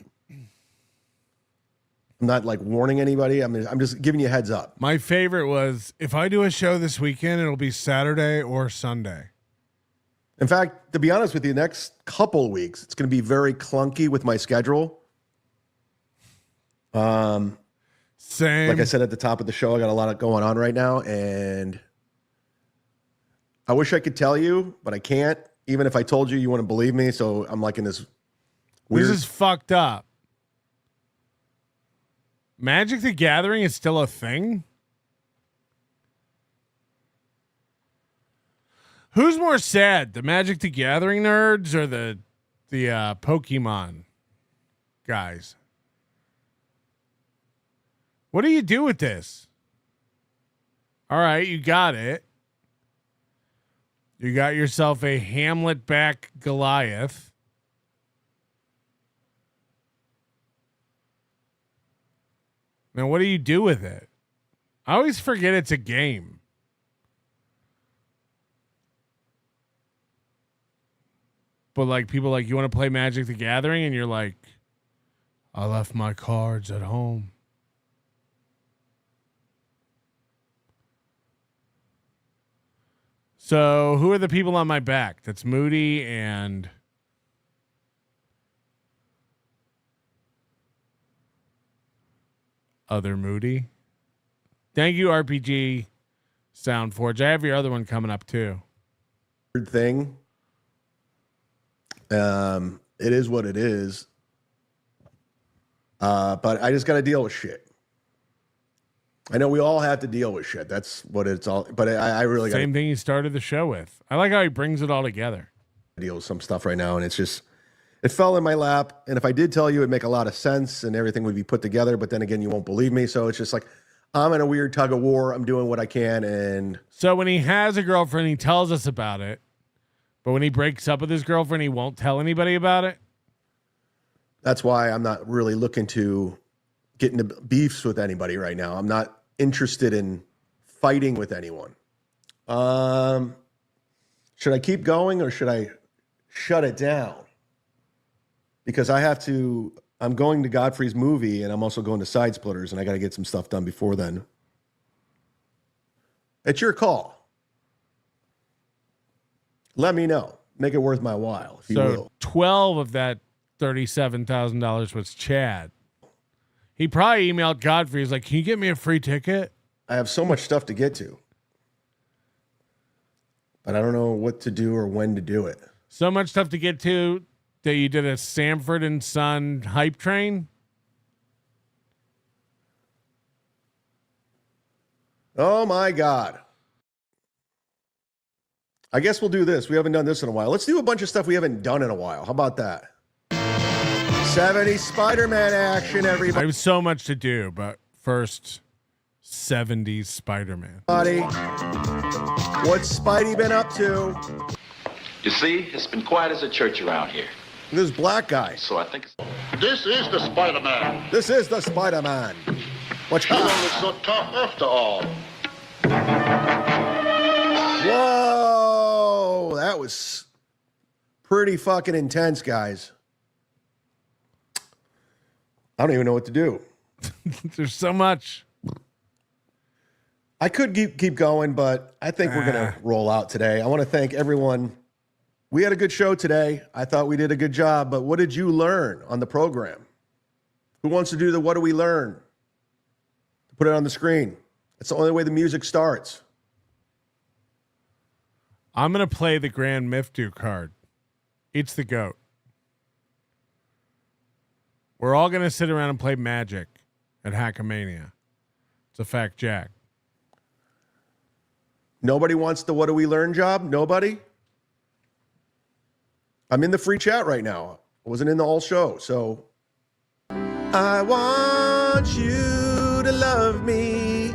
warning anybody. I'm just giving you a heads up. My favorite was, if I do a show this weekend, it'll be Saturday or Sunday. In fact, to be honest with you, the next couple weeks, it's going to be very clunky with my schedule. Same. Like I said at the top of the show, I got a lot going on right now, and I wish I could tell you, but I can't. Even if I told you, you wouldn't believe me. So I'm like in this weird. This is fucked up. Magic the Gathering is still a thing? Who's more sad, the Magic the Gathering nerds or the Pokemon guys? What do you do with this? All right, you got it. You got yourself a Hamlet back Goliath. Now, what do you do with it? I always forget it's a game. But like people like, you want to play Magic the Gathering? And you're like, I left my cards at home. So who are the people on my back? That's Moody and other Moody. Thank you, RPG Soundforge. I have your other one coming up too. Weird thing. It is what it is. But I just got to deal with shit. I know we all have to deal with shit. That's what it's all. But I really got Same thing he started the show with. I like how he brings it all together. Deal with some stuff right now, and it's just it fell in my lap. And if I did tell you, it'd make a lot of sense, and everything would be put together. But then again, you won't believe me. So it's just like I'm in a weird tug of war. I'm doing what I can, and so when he has a girlfriend, he tells us about it. But when he breaks up with his girlfriend, he won't tell anybody about it. That's why I'm not really looking to get into beefs with anybody right now. I'm not interested in fighting with anyone. Should I keep going or should I shut it down? Because I'm going to Godfrey's movie and I'm also going to Side Splitters and I got to get some stuff done before then. It's your call. Let me know. Make it worth my while, if you will. 12 of that $37,000 was Chad. He probably emailed Godfrey. He's like, can you get me a free ticket? I have so much stuff to get to. But I don't know what to do or when to do it. So much stuff to get to that you did a Sanford and Son hype train? Oh, my God. I guess we'll do this. We haven't done this in a while. Let's do a bunch of stuff we haven't done in a while. How about that? 70 Spider-Man action, everybody. I have so much to do, but first, 70s Spider-Man. What's Spidey been up to? You see, it's been quiet as a church around here. This black guy. So I think it's... This is the Spider-Man. This is the Spider-Man. Watch out. He was so tough after all. Whoa, that was pretty fucking intense, guys. I don't even know what to do. There's so much. I could keep going, but I think we're going to roll out today. I want to thank everyone. We had a good show today. I thought we did a good job, but what did you learn on the program? Who wants to do the what do we learn? Put it on the screen. It's the only way the music starts. I'm going to play the Grand Miftu card. It's the GOAT. We're all going to sit around and play Magic at Hackamania. It's a fact, Jack. Nobody wants the what do we learn job? Nobody? I'm in the free chat right now. I wasn't in the whole show, so. I want you to love me.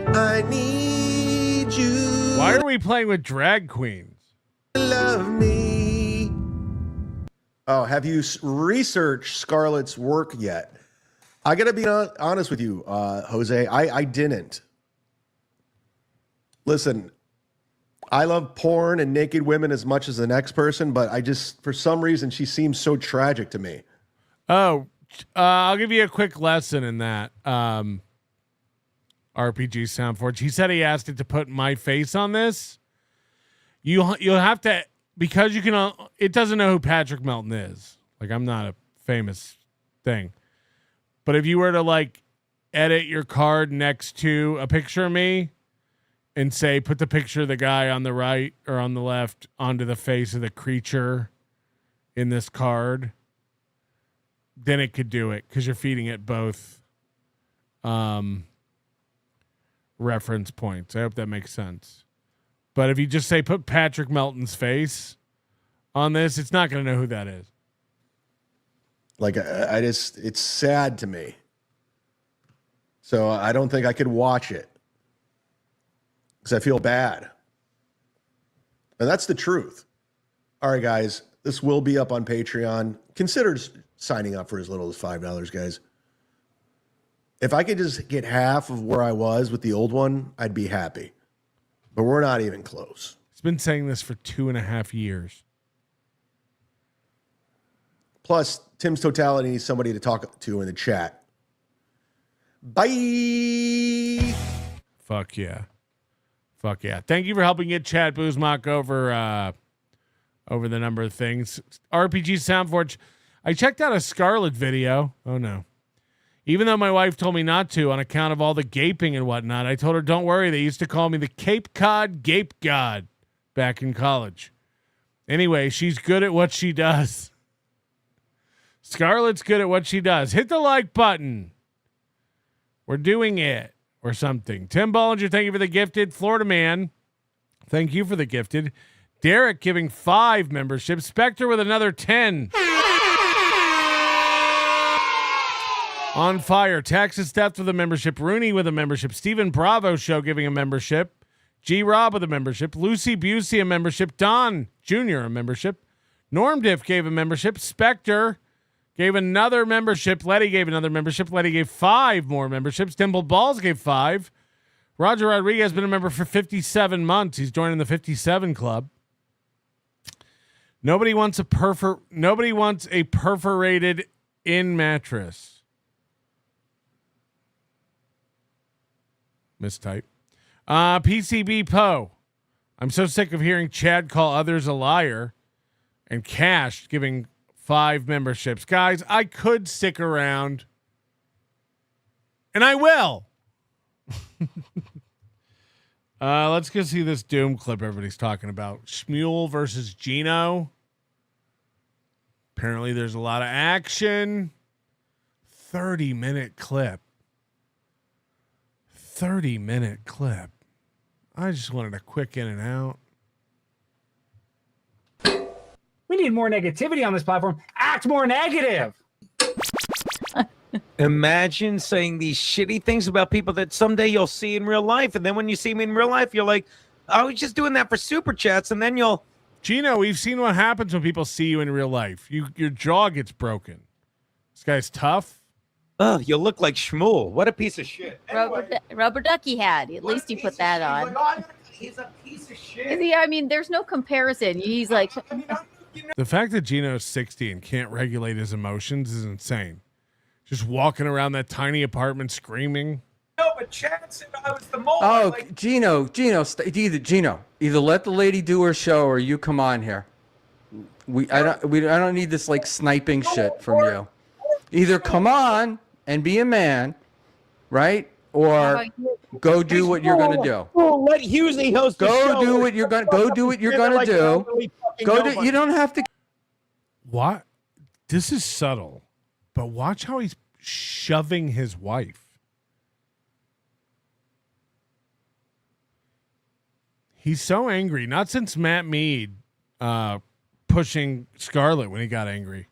I need you. Why are we playing with drag queens? Love me. Oh, have you researched Scarlett's work yet? I got to be honest with you, Jose. I didn't. Listen, I love porn and naked women as much as the next person, but I just, for some reason, she seems so tragic to me. Oh, I'll give you a quick lesson in that. RPG Soundforge. He said he asked it to put my face on this. You'll have to, because you can. It doesn't know who Patrick Melton is. Like, I'm not a famous thing, but if you were to like edit your card next to a picture of me and say put the picture of the guy on the right or on the left onto the face of the creature in this card, then it could do it because you're feeding it both reference points. I hope that makes sense. But if you just say put Patrick Melton's face on this, it's not going to know who that is. Like, I just, it's sad to me. So I don't think I could watch it because I feel bad. And that's the truth. All right, guys, this will be up on Patreon. Consider signing up for as little as $5, guys. If I could just get half of where I was with the old one, I'd be happy. But we're not even close. He's been saying this for 2.5 years. Plus, Tim's Totality needs somebody to talk to in the chat. Bye. Fuck yeah. Fuck yeah. Thank you for helping get Chad Boozemock over the number of things. RPG Soundforge. I checked out a Scarlet video. Oh, no. Even though my wife told me not to on account of all the gaping and whatnot, I told her, don't worry. They used to call me the Cape Cod Gape God back in college. Anyway, she's good at what she does. Scarlett's good at what she does. Hit the like button. We're doing it. or something. Tim Bollinger, thank you for the gifted. Florida Man, thank you for the gifted. Derek giving 5 memberships. Spectre with another 10. On fire. Texas Theft with a membership. Rooney with a membership. Stephen Bravo Show giving a membership. G Rob with a membership. Lucy Busey a membership. Don Jr. a membership. Norm Diff gave a membership. Spectre gave another membership. Letty gave another membership. Letty gave 5 more memberships. Dimple Balls gave 5. Roger Rodriguez has been a member for 57 months. He's joining the 57 club. Nobody wants a perforated in mattress. Mistype. PCB Poe. I'm so sick of hearing Chad call others a liar. And Cash giving 5 memberships. Guys, I could stick around. And I will. Let's go see this Doom clip everybody's talking about. Schmuel versus Gino. Apparently there's a lot of action. 30-minute clip. 30-minute clip. I just wanted a quick in and out. We need more negativity on this platform. Act more negative. Imagine saying these shitty things about people that someday you'll see in real life. And then when you see me in real life, you're like, I was just doing that for super chats. And then you'll. Gino, we've seen what happens when people see you in real life. Your jaw gets broken. This guy's tough. Oh, you look like Schmuel. What a piece of shit. Rubber ducky hat. At least you put that on. He's a piece of shit. I mean, there's no comparison. He's like. The fact that Gino's 60 and can't regulate his emotions is insane. Just walking around that tiny apartment screaming. No, but Chad said I was the mole. Oh, Gino, either let the lady do her show or you come on here. I don't need this like sniping shit from you. Either come on and be a man, right? Or go do what you're gonna do. Let Husey host. Go do what you're gonna do. You don't have to. What? This is subtle, but watch how he's shoving his wife. He's so angry. Not since Matt Mead pushing Scarlett when he got angry.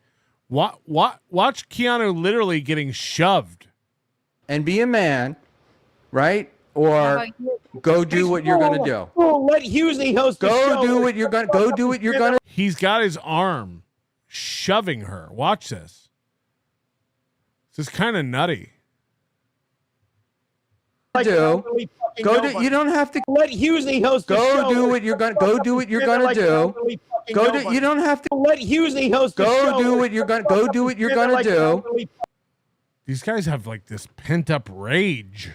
Watch Keanu literally getting shoved. And be a man, right? Or go do what you're gonna do. Let Husey host. Go do what you're gonna. He's got his arm shoving her. Watch this. This is kind of nutty. You don't have to. Let Husey host. Go do what you're gonna. Go do what you're gonna do. You don't have to. Let Husey host. Go do what you're gonna do. These guys have like this pent up rage.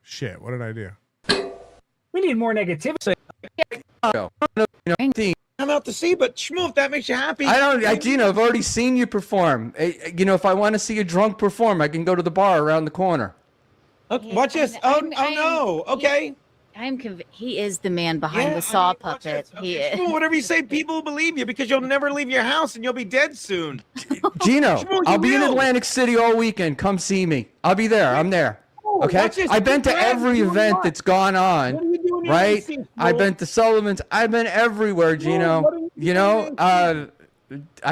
Shit, what did I do? We need more negativity. I'm out to see, but Schmuel, if that makes you happy. Gino, I've already seen you perform. If I want to see a drunk perform, I can go to the bar around the corner. Okay, watch this. Oh no. Okay. He is the man behind the saw puppet. He is. Schmuel, whatever you say, people will believe you because you'll never leave your house and you'll be dead soon. Gino, Schmuel, I'll be in Atlantic City all weekend. Come see me. I'll be there. I'm there. Okay, I've been to every event that's gone on, right? I've been to Sullivan's. I've been everywhere, Gino. I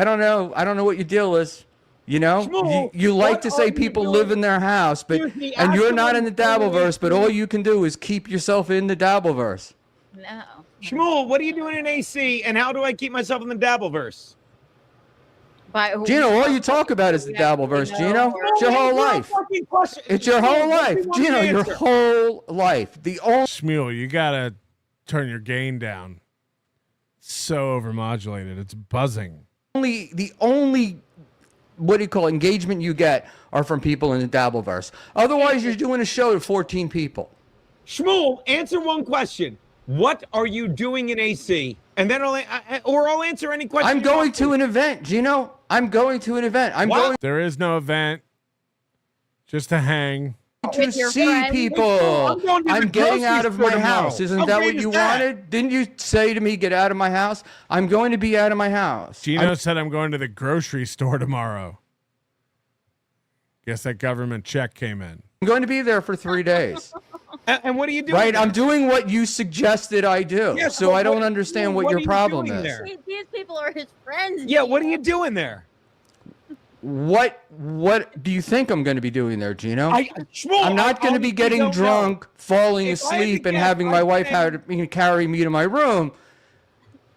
don't know. I don't know what your deal is. You like to say people live in their house, and you're not in the Dabbleverse, but all you can do is keep yourself in the Dabbleverse. No. Schmuel, what are you doing in AC, and how do I keep myself in the Dabbleverse? Gino, all you talk about is the Dabbleverse, Gino. It's your whole life. It's your whole life, Gino. Your whole life. Schmuel, you gotta turn your gain down. It's so overmodulated. It's buzzing. The only what do you call engagement you get are from people in the Dabbleverse. Otherwise, you're doing a show to 14 people. Schmuel, answer one question. What are you doing in AC? And then I'll answer any question. I'm going to an event, Gino. I'm going to an event. There is no event. Just to hang. To see people. I'm getting out of my house. Isn't that what you wanted? Didn't you say to me, get out of my house? I'm going to be out of my house. Gino said I'm going to the grocery store tomorrow. Guess that government check came in. I'm going to be there for 3 days. And what are you doing? Right, there? I'm doing what you suggested I do. Yes, so but I don't what- understand what what your are you problem doing is. there? These people are his friends. Yeah, what are you doing there? What do you think I'm going to be doing there, Gino? Shmuel, I'm not going to be getting don't know. drunk, falling If I had to asleep, and guess, having my I'd wife say- carry me to my room.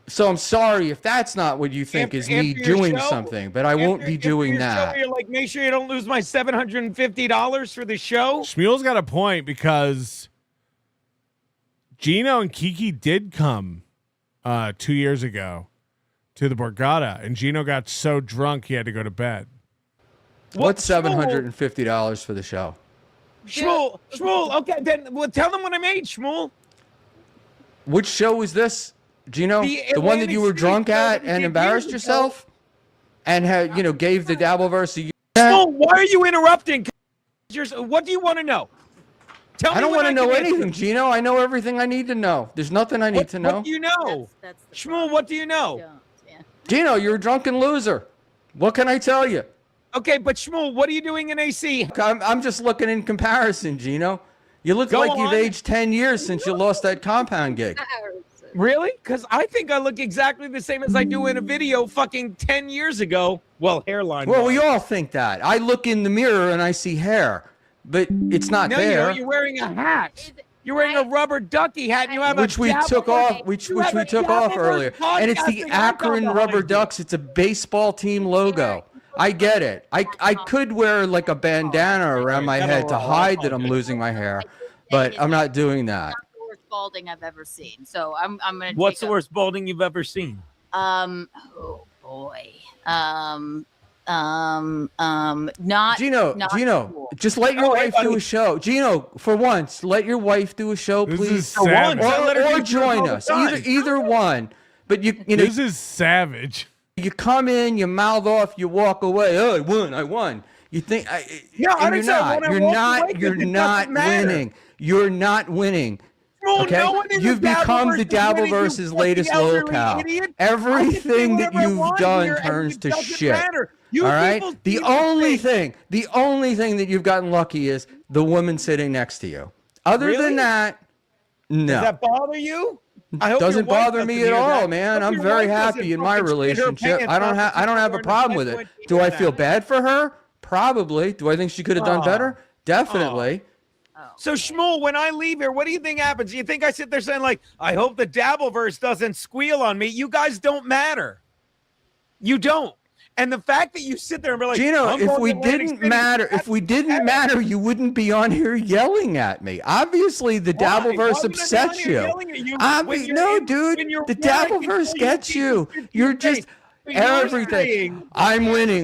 So I'm sorry if that's not what you think is me After your doing show- something, but I won't be doing After your that. show, you're like, make sure you don't lose my $750 for the show. Schmuel's got a point because Gino and Kiki did come 2 years ago to the Borgata, and Gino got so drunk he had to go to bed. What's $750 for the show? Shmuel, okay, then well, tell them what I made, Shmuel. Which show was this, Gino? The The one that you were Atlantic drunk City show at that we and did embarrassed years yourself, and had gave the Dabbleverse a. Shmuel, why are you interrupting? What do you want to know? Tell me. I don't what want to know can answer. anything, Gino. I know everything I need to know. There's nothing I need to know. What do you know? Shmuel, what do you know? Gino, you're a drunken loser. What can I tell you? Okay, but Shmuel, what are you doing in AC? I'm just looking in comparison, Gino. You look Go like you've on. aged 10 years since you lost that compound gig. Really? Because I think I look exactly the same as I do in a video fucking 10 years ago. Well, hairline. Well, we all think that. I look in the mirror and I see hair, but it's not No, there. you're wearing a hat. You're wearing a rubber ducky hat, and you have Which a we took off, Dabbleverse- which you we have a took off Dabbleverse earlier, and it's the podcasting icon Akron behind Rubber you. Ducks. It's a baseball team logo. I get it. I could wear like a bandana around my head to hide that I'm losing my hair, but I'm not doing that. The worst balding I've ever seen. So I'm gonna. What's take the worst balding you've ever seen? Oh boy. Not Gino, not Gino, cool. just let your wife do a show. Gino, for once, let your wife do a show, This please. is savage. Or join us. Either one. But you know, This is savage. you come in, you mouth off, you walk away. Oh, I won. You think Yeah, I and didn't say I won, I you're walked not away, you're it not doesn't matter. winning. You're not winning. Shmuel, Okay, no one in the you've become the Dabbleverse is winning, you Dabbleverse's latest fucking elderly locale. idiot. I can say Everything that whatever I you've want done here, and turns it to doesn't shit. matter. You All right. people The keep only saying- thing that you've gotten lucky is the woman sitting next to you. Other Really? than that, no. Does that bother you? I hope Doesn't your wife bother me doesn't at hear all, that. man. Hope I'm your very wife doesn't happy in my fucking shit her relationship. pants I don't off have a when problem she with wears it. when Do she I does feel that. bad for her? Probably. Do I think she could have done Aw. better? Definitely. So Shmuel, when I leave here, what do you think happens? You think I sit there saying like, I hope the Dabbleverse doesn't squeal on me? You guys don't matter. You don't. And the fact that you sit there and be like, Gino, I'm if going we to Atlantic didn't City, matter, you wouldn't be on here yelling at me. Obviously, the Why? Why Dabbleverse would I be on upsets here you. yelling at you when you're No, in- dude, when you're the winning, I can Dabbleverse tell you gets you. people You're to just But you're everything. saying- I'm winning.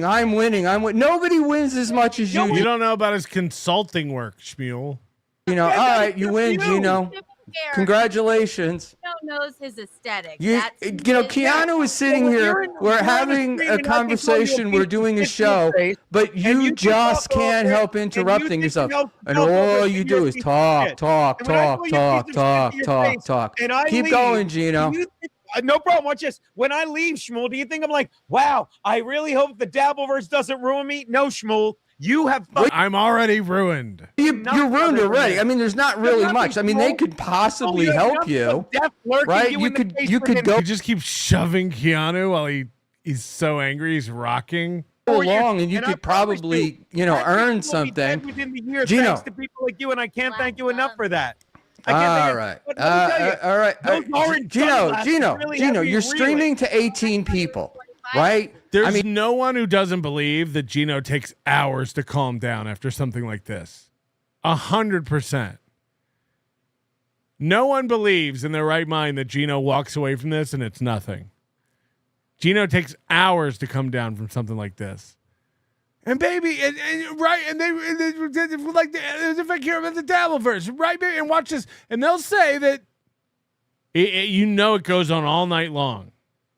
Nobody wins as much as you. You don't know about his consulting work, Schmuel. You know, all right, you win, Gino. Congratulations. Gino knows his aesthetic. You know, Keanu is sitting here. We're having a conversation. We're doing a show, but you just can't help interrupting yourself. And all you do is talk. And I Keep leave, going, Gino. do you think- no problem. Watch this. When I leave, Shmuel, do you think I'm like, wow, I really hope the Dabbleverse doesn't ruin me? No, Shmuel. You have I'm already ruined. You're ruined already. I mean, there's not really much. I mean, they could possibly help you, right? You could go He just keeps shoving Keanu while he's so angry he's rocking. along, and you could probably, earn something. Within the year, Gino. thanks to people like you, and I can't thank you enough for that. I can't thank All you- right. but let me tell you, All right. those orange sunglasses really have me You're reeling. streaming to 18 people, right? There's no one who doesn't believe that Gino takes hours to calm down after something like this. 100%. No one believes in their right mind that Gino walks away from this and it's nothing. Gino takes hours to come down from something like this. And baby, and they like if I care about the Dabbleverse, right, baby, and watch this, and they'll say that it goes on all night long.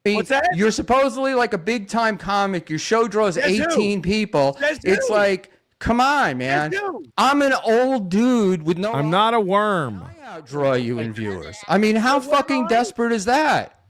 What's that? You're supposedly like a big time comic. Your show draws 18 people. It's like, come on, man. I'm an old dude with no. I'm not a worm. I outdraw you in viewers. I mean, how fucking desperate is that?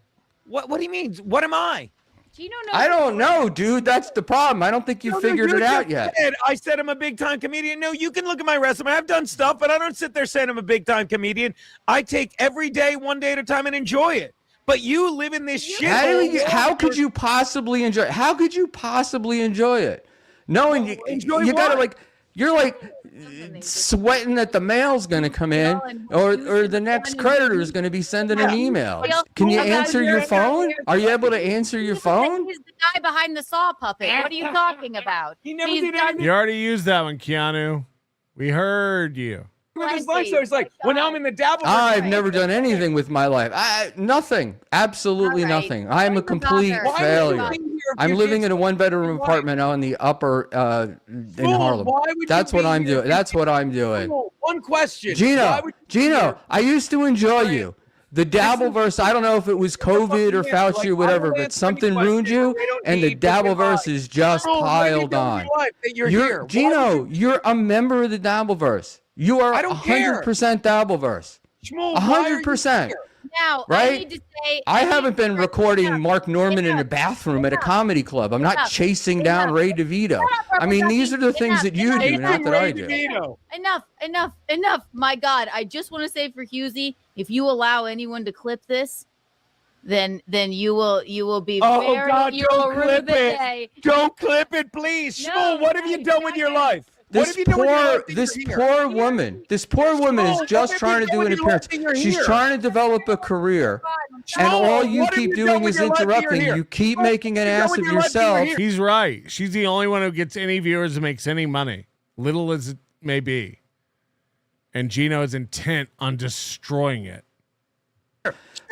What do you mean? What am I? Gino knows I don't know, dude. That's the problem. I don't think you figured it out yet. I said I'm a big time comedian. No, you can look at my resume. I've done stuff, but I don't sit there saying I'm a big time comedian. I take every day, one day at a time, and enjoy it. But you live in this shit. How could you possibly enjoy it? How could you possibly enjoy it? Knowing you gotta like, you're like sweating that the mail's gonna come in, or the next creditor is gonna be sending an email. Can you answer your phone? Are you able to answer your phone? He's the guy behind the saw puppet. What are you talking about? He never did anything. You already used that one, Keanu. We heard you. With his life, so it's like when I'm in the Dabbleverse. I've never done anything with my life. Nothing. Absolutely nothing. I'm a complete failure. I'm living in a one-bedroom apartment on the upper in Harlem. That's what I'm doing. That's what I'm doing. One question. Gino, I used to enjoy you. The Dabbleverse, I don't know if it was COVID or Fauci or whatever, but something ruined you, and the Dabbleverse is just piled on. Gino, you're a member of the Dabbleverse. You are 100% Dabbleverse. 100%. Now, right? I need to say, I haven't been recording Mark Norman in a bathroom at a comedy club. I'm not chasing down Ray DeVito. I mean, these are the things that you do, not that I do. Enough. My God, I just want to say for Husey, if you allow anyone to clip this, then you will be very. God, you don't will ruin clip the it. day. Don't clip it, please. Shmuel, what have you done with your life? This poor woman is just trying to do an appearance. She's trying to develop a career, and all you keep doing is interrupting. You keep making an ass of yourself. He's right. She's the only one who gets any viewers and makes any money, little as it may be. And Gino is intent on destroying it.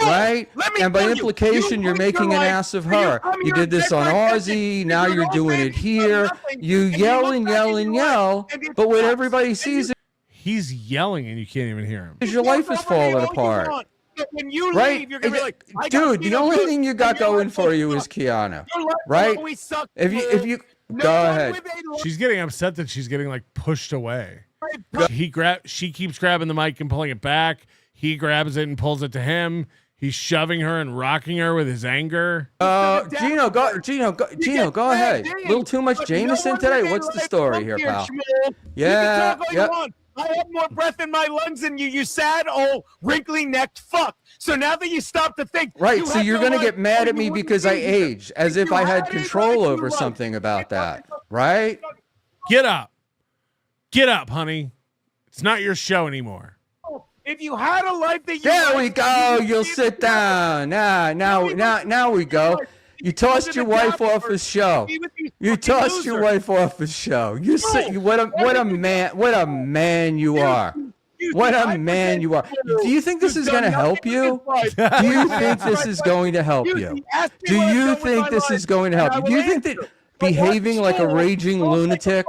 Right? And by implication, you're making an ass of her. You did this on Aussie, now you're doing it here. You yell and yell and yell, but what everybody sees is he's yelling and you can't even hear him. Your life is falling apart. When you right? leave, you're gonna be like, dude, the only thing you got going for you is Keanu. Right? If you go ahead. She's getting upset that she's getting like pushed away. She keeps grabbing the mic and pulling it back. He grabs it and pulls it to him. He's shoving her and rocking her with his anger. Gino, go ahead. A little too much Jameson today. What's the story here, pal? Yeah. I have more breath in my lungs than you, you sad old wrinkly-necked fuck. So now that you stop to think, right? So you're gonna get mad at me because I aged, as if I had control over something about that, right? Get up, honey. It's not your show anymore. If you had a life that you there we go. You'll sit down. Now we go. You tossed your wife off the show. You tossed your wife off the show. What a man you are. What a man you are. Do you think this is going to help you? Do you think this is going to help you? Do you think this is going to help you? Do you think that behaving like a raging lunatic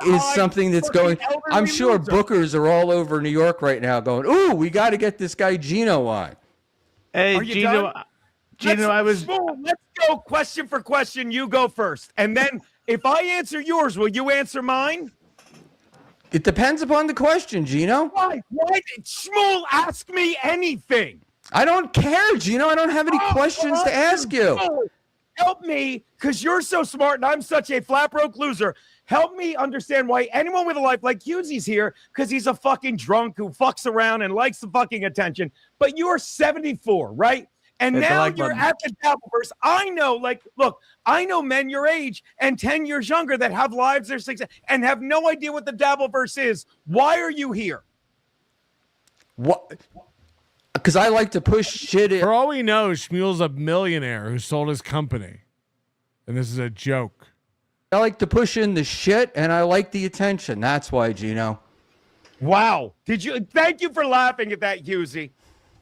is something that's going? I'm sure bookers are all over New York right now going, ooh, we got to get this guy Gino on. Hey, Gino, let's go question for question. You go first. And then if I answer yours, will you answer mine? It depends upon the question, Gino. Why did Schmuel ask me anything? I don't care, Gino. I don't have any questions to ask you. Help me, because you're so smart and I'm such a flat broke loser. Help me understand why anyone with a life like Hughesy's here, because he's a fucking drunk who fucks around and likes the fucking attention. But you're 74, right? And now you're at the Dabbleverse. I know, look, I know men your age and 10 years younger that have lives their success and have no idea what the Dabbleverse is. Why are you here? What? Because I like to push shit in. For all we know, Schmuel's a millionaire who sold his company. And this is a joke. I like to push in the shit and I like the attention. That's why, Gino. Wow. Thank you for laughing at that, Husey.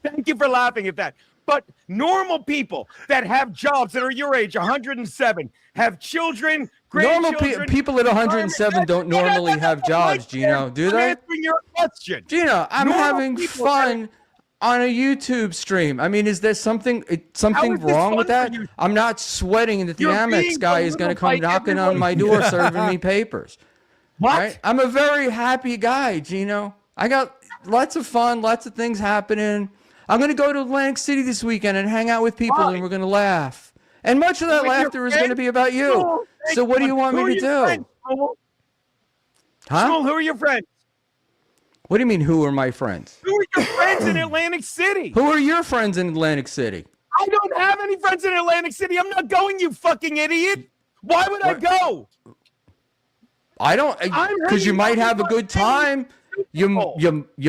Thank you for laughing at that. But normal people that have jobs that are your age, 107, have children, grandchildren. People at 107 don't normally have jobs, Gino. Do they? I'm answering your question. Gino, I'm having fun on a YouTube stream. I mean, is there something wrong with that? I'm not sweating that the Amex guy is going to come knocking on my door serving me papers. What? Right? I'm a very happy guy, Gino. I got lots of fun, lots of things happening. I'm going to go to Atlantic City this weekend and hang out with people, and we're going to laugh And much of that With your laughter is going to friends? be about you. Oh, So what do you want who me are to your do? friends, Schmuel? Huh? Schmuel, who are your friends? What do you mean, who are my friends? Who are your friends in Atlantic City? Who are your friends in Atlantic City? I don't have any friends in Atlantic City. I'm not going, you fucking idiot. Why would I go? I don't, because you might have a good time. You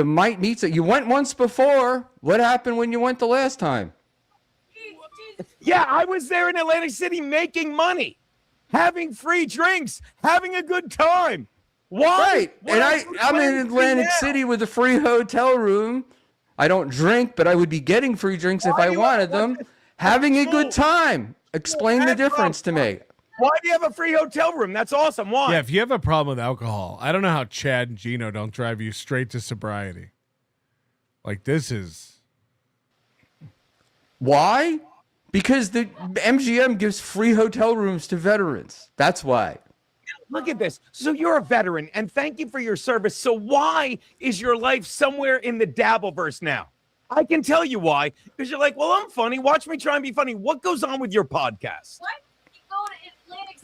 might meet. You went once before. What happened when you went the last time? Yeah, I was there in Atlantic City making money, having free drinks, having a good time. Why? Right. And I'm in Atlantic City with a free hotel room. I don't drink, but I would be getting free drinks if I wanted them. Having a good time. Explain the difference to me. Why do you have a free hotel room? That's awesome. Why? Yeah, if you have a problem with alcohol, I don't know how Chad and Gino don't drive you straight to sobriety. Like, this is... Why? Because the MGM gives free hotel rooms to veterans. That's why. Look at this. So you're a veteran, and thank you for your service. So why is your life somewhere in the Dabbleverse now? I can tell you why. Because you're like, well, I'm funny. Watch me try and be funny. What goes on with your podcast?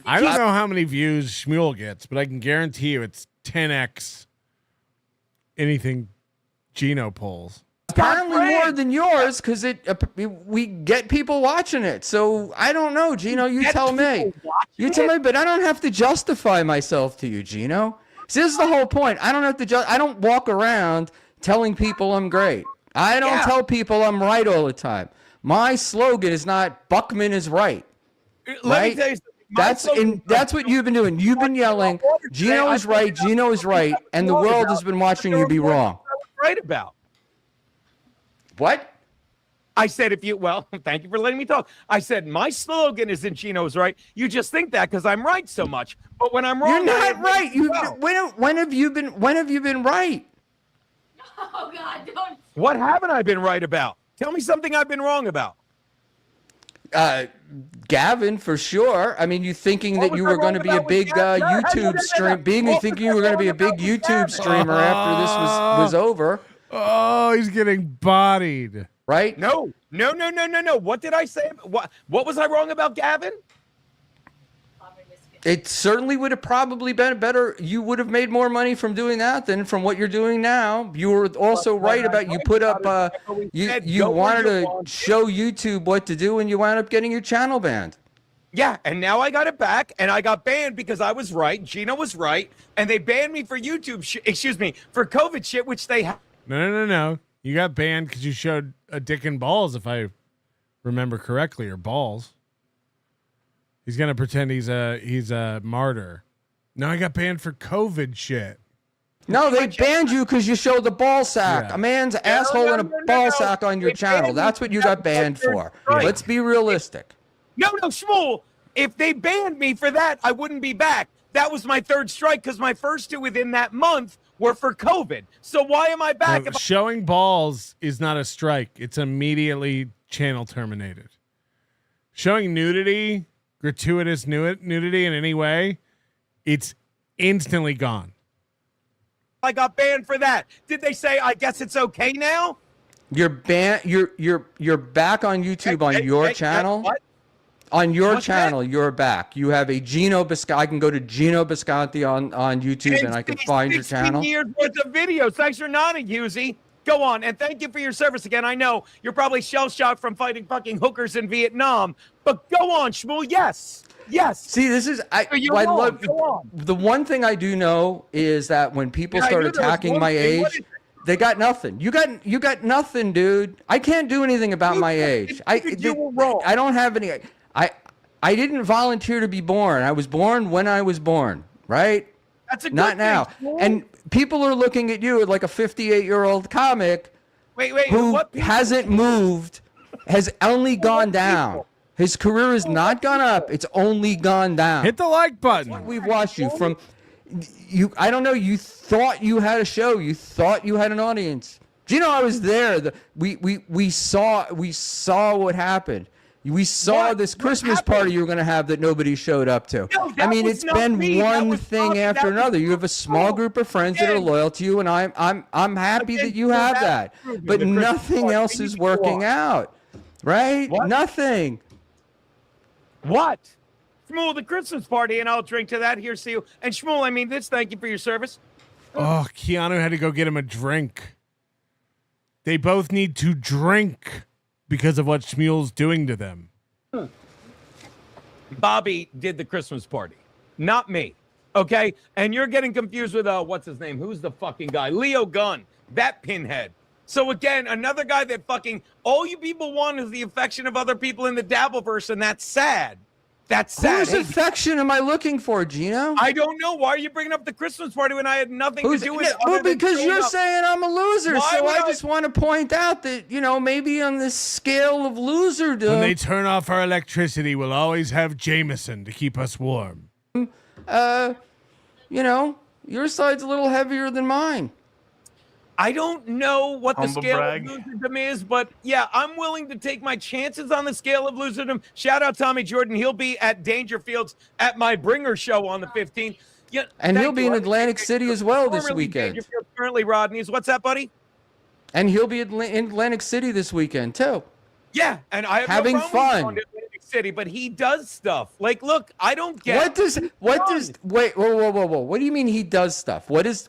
I don't know how many views Schmuel gets, but I can guarantee you it's 10x anything Gino pulls. Apparently more than yours, because we get people watching it. So I don't know, Gino. You tell me. You tell me, but I don't have to justify myself to you, Gino. See, this is the whole point. I don't have to. I don't walk around telling people I'm great. I don't tell people I'm right all the time. My slogan is not "Buckman is right." Let me tell you something. That's what you've been doing. You've been yelling, "Gino is right. Gino is right," and the world has been watching you be wrong. Right about. What? I said, thank you for letting me talk. I said, my slogan isn't Gino's right. You just think that because I'm right so much. But when I'm wrong, you're not right. When have you been right? Oh God, don't. What haven't I been right about? Tell me something I've been wrong about. Gavin, for sure. I mean, you thinking that you were going to be a big YouTube stream, thinking you were going to be a big YouTube streamer after this was over. Oh, he's getting bodied. Right? No. What did I say? What was I wrong about, Gavin? It certainly would have probably been better. You would have made more money from doing that than from what you're doing now. You were also right about you put up, you wanted to show YouTube what to do and you wound up getting your channel banned. Yeah, and now I got it back, and I got banned because I was right. Gino was right, and they banned me for YouTube, for COVID shit, which they have. No. You got banned because you showed a dick and balls, if I remember correctly, or balls. He's gonna pretend he's a martyr. No, I got banned for COVID shit. No, they banned you because you showed the ball sack. Yeah. A man's asshole and a ball sack on your channel. That's what you got banned for. Right. Let's be realistic. No, Schmuel. If they banned me for that, I wouldn't be back. That was my third strike because my first two within that month were for COVID. So why am I back? No, showing balls is not a strike. It's immediately channel terminated. Showing nudity, gratuitous nudity in any way, it's instantly gone. I got banned for that. Did they say, I guess it's okay now? You're banned. You're back on YouTube on your channel. What? On your channel, you're back. You have a Gino Bisconti. I can go to Gino Bisconti on YouTube and I can find your channel. 16 years worth of videos. Thanks for nodding, Husey. Go on, and thank you for your service again. I know you're probably shell-shocked from fighting fucking hookers in Vietnam, but go on, Schmuel. Yes. See, this is the one thing I do know is that when people start attacking my age, they got nothing. You got nothing, dude. I can't do anything about my age. I don't have any. I didn't volunteer to be born. I was born when I was born, right? That's a good Not now. thing, And people are looking at you like a 58-year-old comic who hasn't moved, has only gone down. His career has not gone up. It's only gone down. Hit the like button. We've watched you from you. I don't know. You thought you had a show. You thought you had an audience. Do you know I was there? We saw what happened. We saw this Christmas party you were going to have that nobody showed up to. No, I mean, it's been one thing after that another. You have a small group of friends that are loyal to you, and I'm happy that you have that. But nothing else is working out, right? Nothing. What? Schmuel, the Christmas party, and I'll drink to that. Here, see you. And Schmuel, I mean this. Thank you for your service. Oh, Keanu had to go get him a drink. They both need to drink because of what Schmuel's doing to them. Bobby did the Christmas party, not me. Okay? And you're getting confused with, what's his name? Who's the fucking guy? Leo Gunn, that pinhead. So again, another guy that fucking, all you people want is the affection of other people in the Dabbleverse, and that's sad. That's sad. Whose affection am I looking for, Gino? I don't know. Why are you bringing up the Christmas party when I had nothing to do with it? Well, because you're up. saying I'm a loser, Why so would I just want to point out that, you know, maybe on this scale of loserdom. When they turn off our electricity, we'll always have Jameson to keep us warm. You know, your side's a little heavier than mine. I don't know what the Humble scale brag. of loserdom is, but yeah, I'm willing to take my chances on the scale of loserdom. Shout out Tommy Jordan. He'll be at Dangerfields at my Bringer show on the 15th. Yeah, And he'll thank be you. in Atlantic City as well this Formerly weekend. Dangerfield, currently Rodney's. What's that, buddy? And he'll be in Atlantic City this weekend, too. Yeah, and I have Having no problem fun. going to Atlantic City, but he does stuff. Like, look, I don't get wait, whoa. What do you mean he does stuff? What is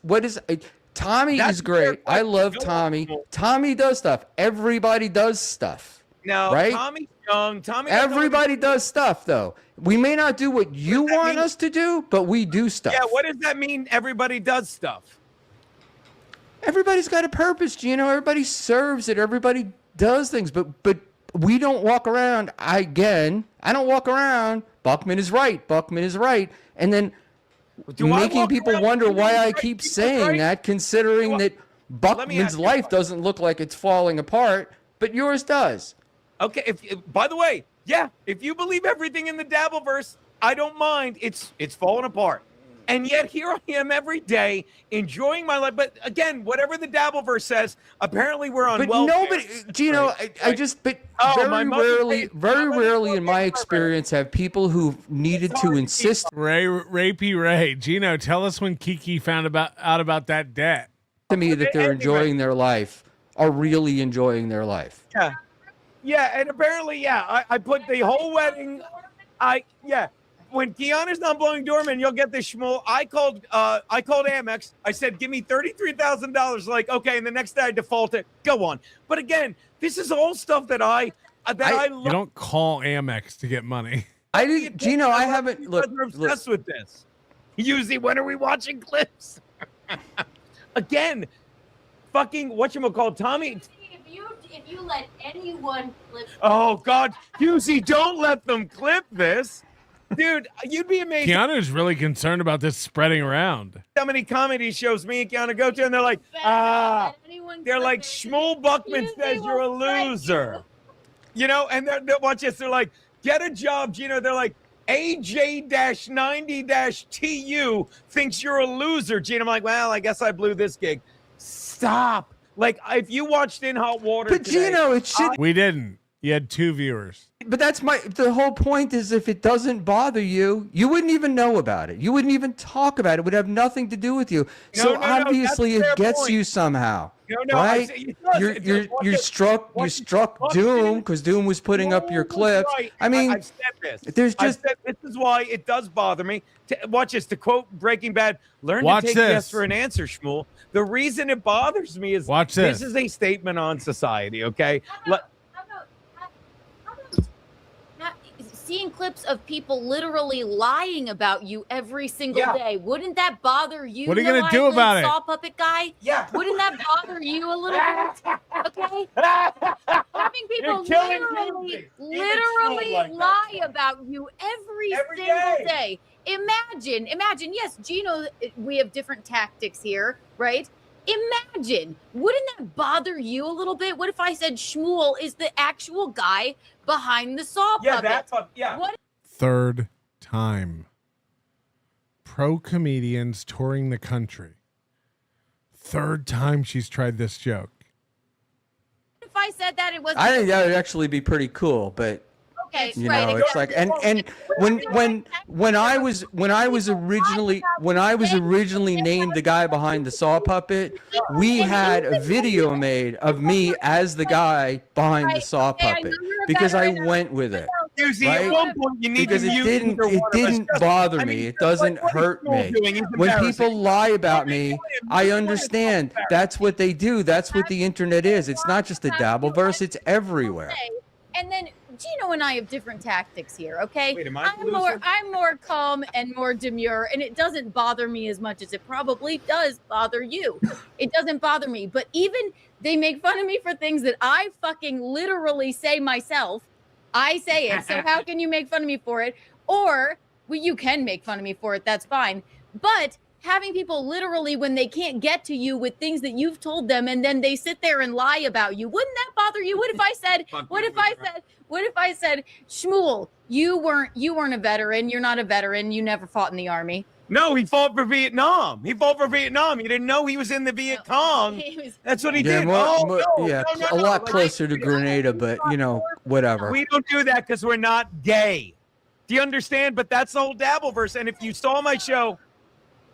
Tommy That's is great. fair. I love Go Tommy. on. Tommy does stuff. Everybody does stuff. Now, right? Tommy's young. Tommy doesn't know what Everybody does stuff, though. We may not do what you want us to do, but we do stuff. Yeah, what does that mean? Everybody does stuff. Everybody's got a purpose, Gino. Everybody serves it. Everybody does things, but we don't walk around. I don't walk around. Buckman is right. And then making people wonder why I keep saying that, considering that Buckman's life doesn't look like it's falling apart, but yours does. Okay. By the way, yeah, if you believe everything in the Dabbleverse, I don't mind. It's falling apart. And yet here I am every day enjoying my life. But again, whatever the Dabbleverse says, apparently we're on But welfare. nobody, Gino, very rarely in my experience have people who needed to insist. Ray, Gino, tell us when Kiki found out about that debt. To me that they're enjoying their life, are really enjoying their life. Yeah, and apparently, I put the whole wedding. When Keanu's not blowing doorman, you'll get this Schmuel. I called Amex. I said, give me $33,000. Like, okay, and the next day I defaulted. Go on. But again, this is all stuff that I love. You don't call Amex to get money. Gino, I haven't We're obsessed with this. Usually, when are we watching clips? Again, fucking whatchamacallit, Tommy. If you let anyone clip. Oh God, Husey, don't let them clip this. Dude, you'd be amazed. Keanu's really concerned about this spreading around. How many comedy shows me and Keanu go to, and they're like, they're like, Schmuel Buckman says you're a loser. You know, and they're watch this. They're like, get a job, Gino. They're like, AJ-90-TU thinks you're a loser, Gino. I'm like, well, I guess I blew this gig. Stop. Like, if you watched In Hot Water, But today, Gino, it should. We didn't. You had 2 viewers. But the whole point is, if it doesn't bother you, you wouldn't even know about it. You wouldn't even talk about it. It would have nothing to do with you. So obviously it gets you somehow. Right? You struck Doom because Doom was putting up your clips. Right. I mean, I've said this. There's I've just said this is why it does bother me. Watch this. To quote Breaking Bad, learn Watch to take this. yes for an answer, Schmuel. The reason it bothers me is Watch this. This is a statement on society. Okay. Seeing clips of people literally lying about you every single day, wouldn't that bother you? What are you gonna do about it? Saw puppet guy. Yeah. Wouldn't that bother you a little bit? Okay. Having people literally lie about you every single day. Imagine. Yes, Gino, we have different tactics here, right? Imagine, wouldn't that bother you a little bit? What if I said Schmuel is the actual guy behind the saw puppet? What? 3rd time. Pro comedians touring the country. 3rd time she's tried this joke. If I said that, it wasn't. I think that would actually be pretty cool, but Okay, you know, it's like, and when I was originally named the guy behind the saw puppet, we had a video made of me as the guy behind the saw puppet because I went with it. Yuzi, right? at one point you need Because to it mute didn't either one of us. bother I me. mean, It doesn't what is hurt Schmuel me. doing? He's When embarrassing. people lie about me, I understand. That's what they do. That's what the internet is. It's not just the Dabbleverse. It's everywhere. And then Gino and I have different tactics here, okay? Wait, am I I'm more calm and more demure, and it doesn't bother me as much as it probably does bother you. It doesn't bother me, but even they make fun of me for things that I fucking literally say myself. I say it, so how can you make fun of me for it? Or, well, you can make fun of me for it, that's fine. But having people literally, when they can't get to you with things that you've told them, and then they sit there and lie about you, wouldn't that bother you? What if I said, Schmuel, you weren't a veteran, you're not a veteran, you never fought in the army. No, he fought for Vietnam. He fought for Vietnam. You didn't know he was in the Viet Cong. That's what he did. A lot closer to Grenada, but whatever. We don't do that because we're not gay. Do you understand? But that's the whole Dabbleverse. And if you saw my show,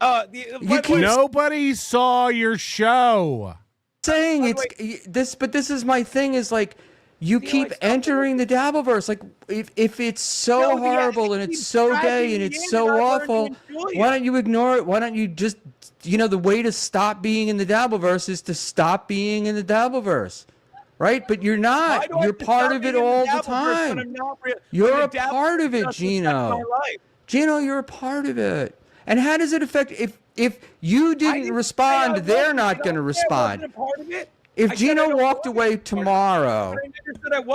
nobody saw your show. Saying it's this, but this is my thing. Is like you keep entering the Dabbleverse. Like if it's so horrible and it's so gay and it's so awful, why don't you ignore it? Why don't you just the way to stop being in the Dabbleverse is to stop being in the Dabbleverse. Right? But you're not. You're part of it all the time. You're a part of it, Gino. Gino, you're a part of it. And how does it affect if you didn't respond, they're not going to respond. If Gino walked away tomorrow,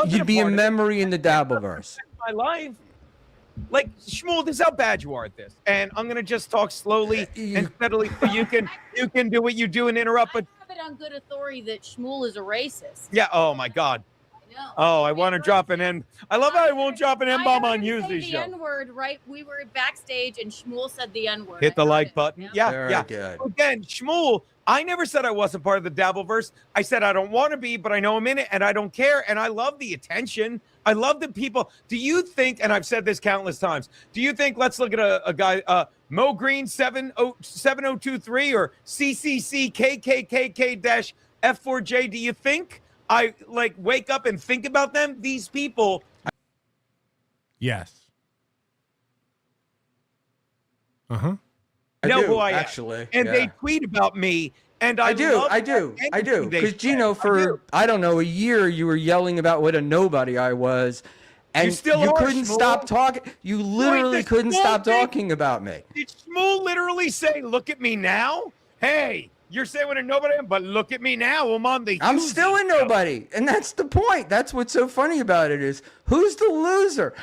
you'd be a memory in the Dabbleverse. My life. Like, Schmuel, this is how bad you are at this. And I'm going to just talk slowly and steadily so you can do what you do and interrupt. But I have it on good authority that Schmuel is a racist. yeah, oh my God. I want to drop an N. I love how I won't drop an N-bomb on Yuzi's show. The N-word, right? We were backstage and Schmuel said the N-word. Hit the like button. Yeah. Good. Again, Schmuel, I never said I wasn't part of the Dabbleverse. I said I don't want to be, but I know I'm in it and I don't care. And I love the attention. I love the people. Do you think, and I've said this countless times, do you think, let's look at a guy, Mo Green 7023 or CCC KKKK-F4J, do you think I wake up and think about them? These people. Yes. Know who I am. Actually, and they tweet about me, and I do. Because Gino, for I don't know, a year, you were yelling about what a nobody I was, and you couldn't stop talking. You literally couldn't stop talking about me. Did Schmuel literally say, "Look at me now"? Hey, you're saying what a nobody, but look at me now. I'm still a nobody, and that's the point. That's what's so funny about it is who's the loser.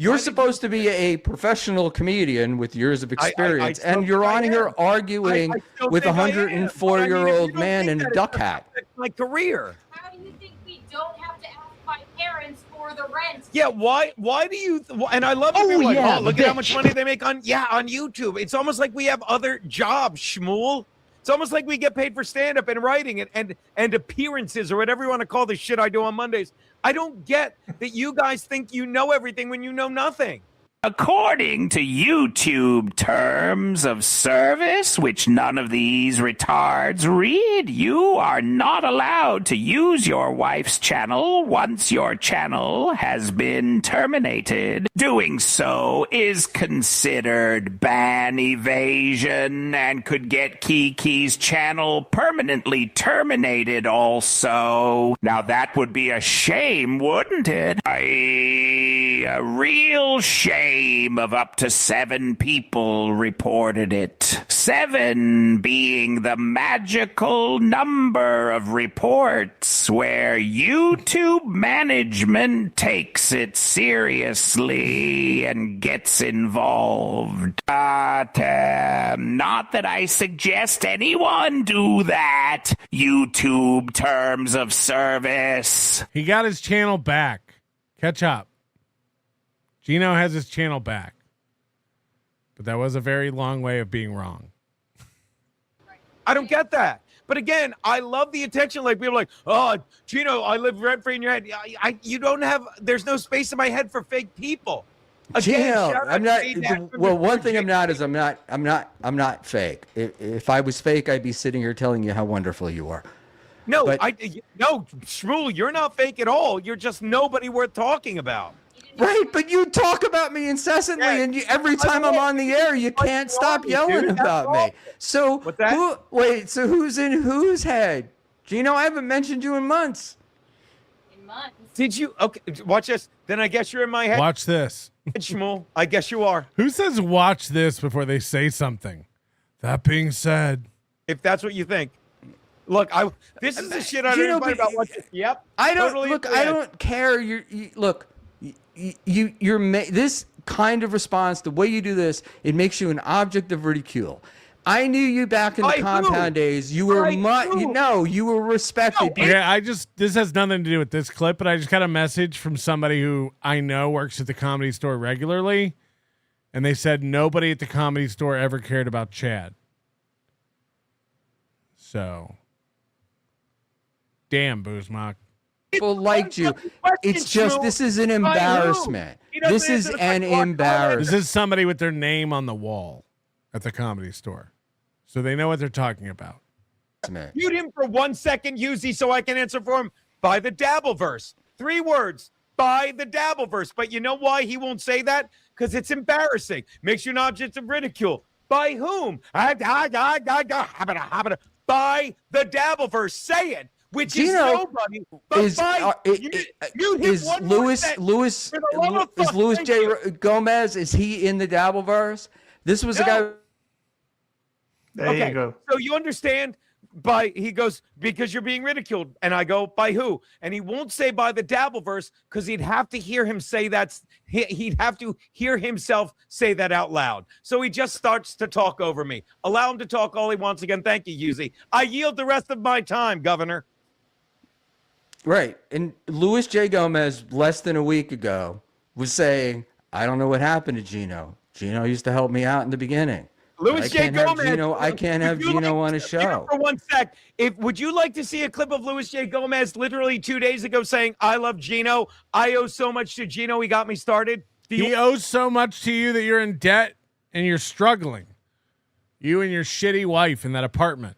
You're supposed to be a professional comedian with years of experience, and you're on here arguing with a 104-year-old man in a duck hat. My career. How do you think we don't have to ask my parents for the rent? Yeah, why do you? And I love people look at how much money they make on YouTube. It's almost like we have other jobs, Schmuel. It's almost like we get paid for stand-up and writing and appearances or whatever you want to call the shit I do on Mondays. I don't get that you guys think you know everything when you know nothing. According to YouTube terms of service, which none of these retards read, you are not allowed to use your wife's channel once your channel has been terminated. Doing so is considered ban evasion and could get Kiki's channel permanently terminated also. Now that would be a shame, wouldn't it? A real shame. Of up to 7 people reported it. 7 being the magical number of reports where YouTube management takes it seriously and gets involved. But not that I suggest anyone do that. YouTube terms of service. He got his channel back. Catch up. Gino has his channel back. But that was a very long way of being wrong. I don't get that. But again, I love the attention. Like people are like, oh, Gino, I live rent free in your head. You don't have. There's no space in my head for fake people. Again, Gino, I'm not. Well, one thing I'm not is I'm not fake. If I was fake, I'd be sitting here telling you how wonderful you are. No, no, Schmuel, you're not fake at all. You're just nobody worth talking about. Right, but you talk about me incessantly, and every time I'm on the air, you can't stop yelling about me. So so who's in whose head? Gino, I haven't mentioned you in months. Did you? Okay, watch this. Then I guess you're in my head. Watch this. Shmuel, I guess you are. Who says watch this before they say something? That being said, if that's what you think, look, this is the shit I don't know about. Watch this. Yep. I don't totally look. agree. I don't care. This kind of response, the way you do this, it makes you an object of ridicule. I knew you back in the compound days. You were you were respected. Yeah, this has nothing to do with this clip, but I just got a message from somebody who I know works at the Comedy Store regularly, and they said nobody at the Comedy Store ever cared about Chad. So, damn, Boozemock. People liked you. It's just, this is an embarrassment. This is an embarrassment. This is somebody with their name on the wall at the Comedy Store. So they know what they're talking about. Mute him for 1 second, Yuzi, so I can answer for him. By the Dabbleverse. 3 words. By the Dabbleverse. But you know why he won't say that? Because it's embarrassing. Makes you an object of ridicule. By whom? By the Dabbleverse. Say it. Which is nobody. But Is Louis J. Gomez, is he in the Dabbleverse? This was a guy. There you go. So you understand he goes, because you're being ridiculed. And I go, by who? And he won't say by the Dabbleverse because he'd have to hear him say that. He'd have to hear himself say that out loud. So he just starts to talk over me. Allow him to talk all he wants again. Thank you, Yuzi. I yield the rest of my time, Governor. Right. And Louis J. Gomez, less than a week ago, was saying, I don't know what happened to Gino. Gino used to help me out in the beginning. Louis J. Gomez. I can't have Gino on a show. For 1 sec, would you like to see a clip of Louis J. Gomez literally 2 days ago saying, I love Gino. I owe so much to Gino. He got me started. He owes so much to you that you're in debt and you're struggling. You and your shitty wife in that apartment.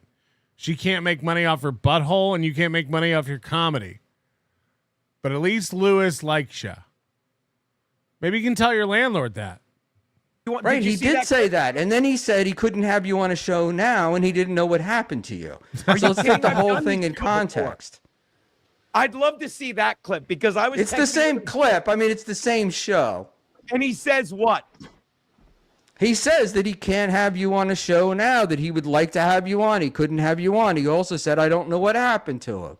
She can't make money off her butthole and you can't make money off your comedy. But at least Louis likes you. Maybe you can tell your landlord that. Right, he did say that. And then he said he couldn't have you on a show now and he didn't know what happened to you. So let's get the whole thing in context. I'd love to see that clip because I was. It's the same clip. I mean, it's the same show. And he says what? He says that he can't have you on a show now, that he would like to have you on. He couldn't have you on. He also said, I don't know what happened to him.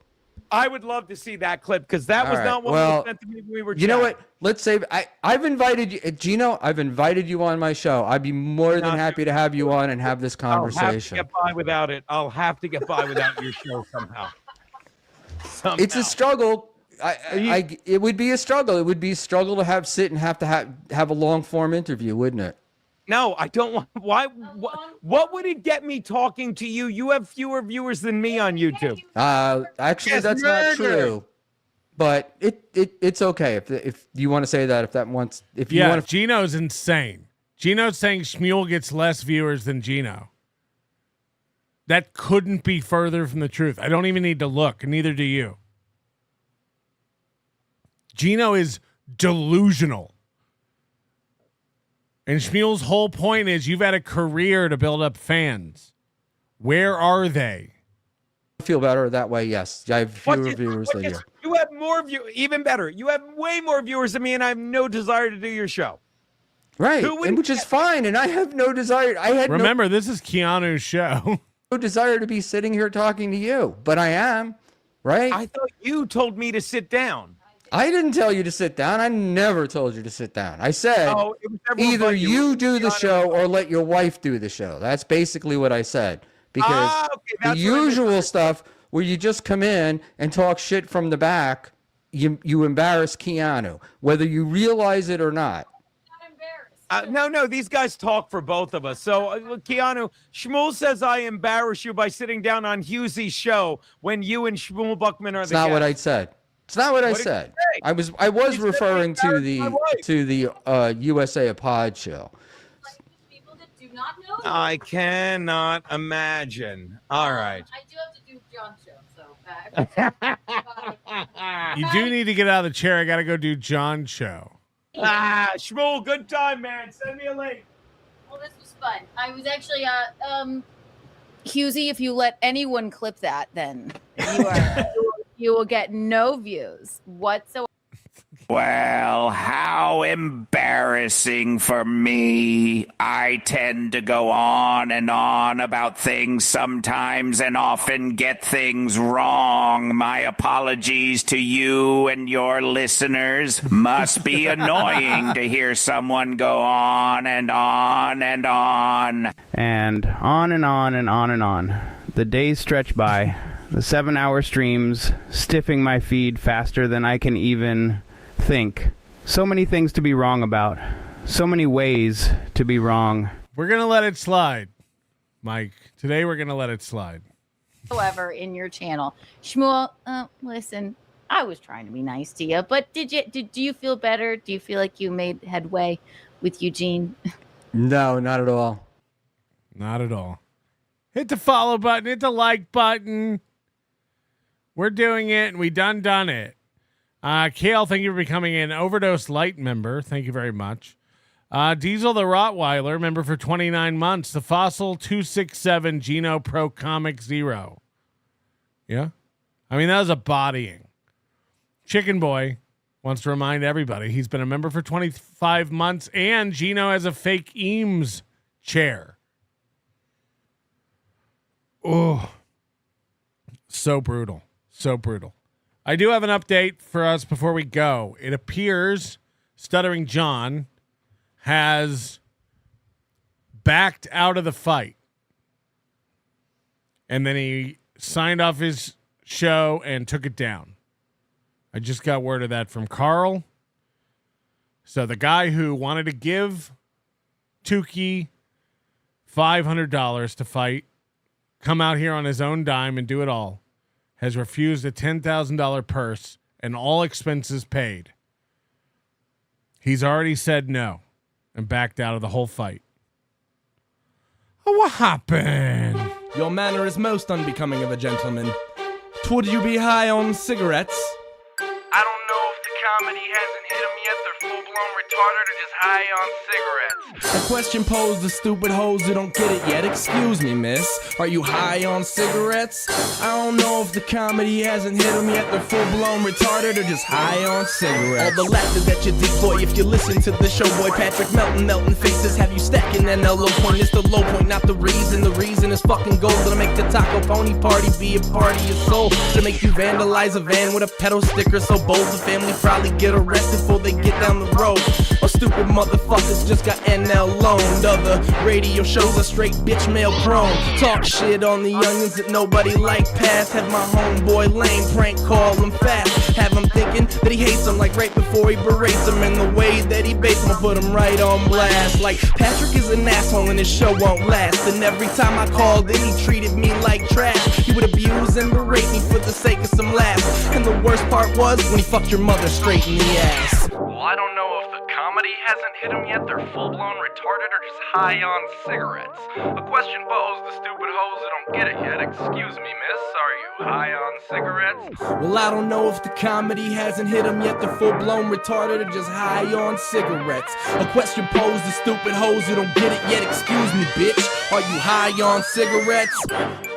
I would love to see that clip because that was not what was sent to me when we were chatting. You know what? Let's say I've invited you, Gino. I've invited you on my show. I'd be more than happy to have you on and have this conversation. I'll have to get by without it. I'll have to get by without your show somehow. It's a struggle. It would be a struggle. It would be a struggle to have a long form interview, wouldn't it? No, I don't want. Why? What would it get me talking to you? You have fewer viewers than me on YouTube. Actually, that's not true. But it's okay if you want to say that. If you want to. Gino's insane. Gino's saying Schmuel gets less viewers than Gino. That couldn't be further from the truth. I don't even need to look, and neither do you. Gino is delusional. And Schmuel's whole point is you've had a career to build up fans. Where are they? I feel better that way, yes. I have fewer viewers than you. You have more viewers, even better. You have way more viewers than me, and I have no desire to do your show. Right, which is fine, and I have no desire. Remember, this is Keanu's show. No desire to be sitting here talking to you, but I am, right? I thought you told me to sit down. I didn't tell you to sit down. I never told you to sit down. I said either you do the show or let your wife do the show. That's basically what I said. Because the usual stuff where you just come in and talk shit from the back, you embarrass Keanu, whether you realize it or not. No, these guys talk for both of us. So, Keanu, Schmuel says I embarrass you by sitting down on Hughesy's show when you and Schmuel Buckman are the guests. It's not what I said. It's not what I said. I was referring to the USA Pod show. I cannot imagine. All right. I do have to do John's show, so. You do need to get out of the chair. I got to go do John's show. Schmuel, good time, man. Send me a link. Well, this was fun. I was actually, Husey, if you let anyone clip that, then you will get no views whatsoever. Well, how embarrassing for me. I tend to go on and on about things sometimes and often get things wrong. My apologies to you and your listeners. Must be annoying to hear someone go on and on and on. And on and on and on and on. The days stretch by. The 7-hour streams stiffing my feed faster than I can even think. So many things to be wrong about. So many ways to be wrong. We're going to let it slide, Mike. Today we're going to let it slide. Whatsoever in your channel. Schmuel, listen, I was trying to be nice to you, but do you feel better? Do you feel like you made headway with Eugene? No, not at all. Not at all. Hit the follow button. Hit the like button. We're doing it, and we done it. Kale, thank you for becoming an Overdose Light member. Thank you very much. Diesel the Rottweiler, member for 29 months. The Fossil 267 Gino Pro Comic 0. Yeah? I mean, that was a bodying. Chicken Boy wants to remind everybody he's been a member for 25 months, and Gino has a fake Eames chair. Oh, so brutal. So brutal. I do have an update for us before we go. It appears Stuttering John has backed out of the fight. And then he signed off his show and took it down. I just got word of that from Carl. So the guy who wanted to give Tukey $500 to fight, come out here on his own dime and do it all, has refused a $10,000 purse and all expenses paid. He's already said no and backed out of the whole fight. Oh, what happened? Your manner is most unbecoming of a gentleman. Would you be high on cigarettes? I don't know if the comedy hasn't hit them yet. They're full-blown retarded or just high on cigarettes. A question posed to stupid hoes who don't get it yet. Excuse me, miss. Are you high on cigarettes? I don't know if the comedy hasn't hit them yet. They're full-blown retarded or just high on cigarettes. All the laughter that you dig, boy, if you listen to the show, boy. Patrick melting faces have you stacking that low point. It's the low point, not the reason. The reason is fucking gold. Gonna make the Taco Pony party be a party of soul. To make you vandalize a van with a pedal sticker so bold the family probably get arrested before they get down the road. Or stupid motherfuckers just got NL loaned. Other radio shows are straight bitch mail prone. Talk shit on the onions that nobody like past. Have my homeboy lame prank call him fast. Have him thinking that he hates him like right before he berates him. And the way that he baits him, I'll put him right on blast. Like Patrick is an asshole and his show won't last. And every time I called in, he treated me like trash. He would abuse and berate me for the sake of some laughs. And the worst part was when he fucked your mother straight in the ass. Well, I don't know if the comedy hasn't hit them yet. They're full-blown retarded or just high on cigarettes. A question posed to stupid hoes who don't get it yet. Excuse me, miss. Are you high on cigarettes? Well, I don't know if the comedy hasn't hit them yet. They're full-blown retarded or just high on cigarettes. A question posed to stupid hoes who don't get it yet. Excuse me, bitch. Are you high on cigarettes?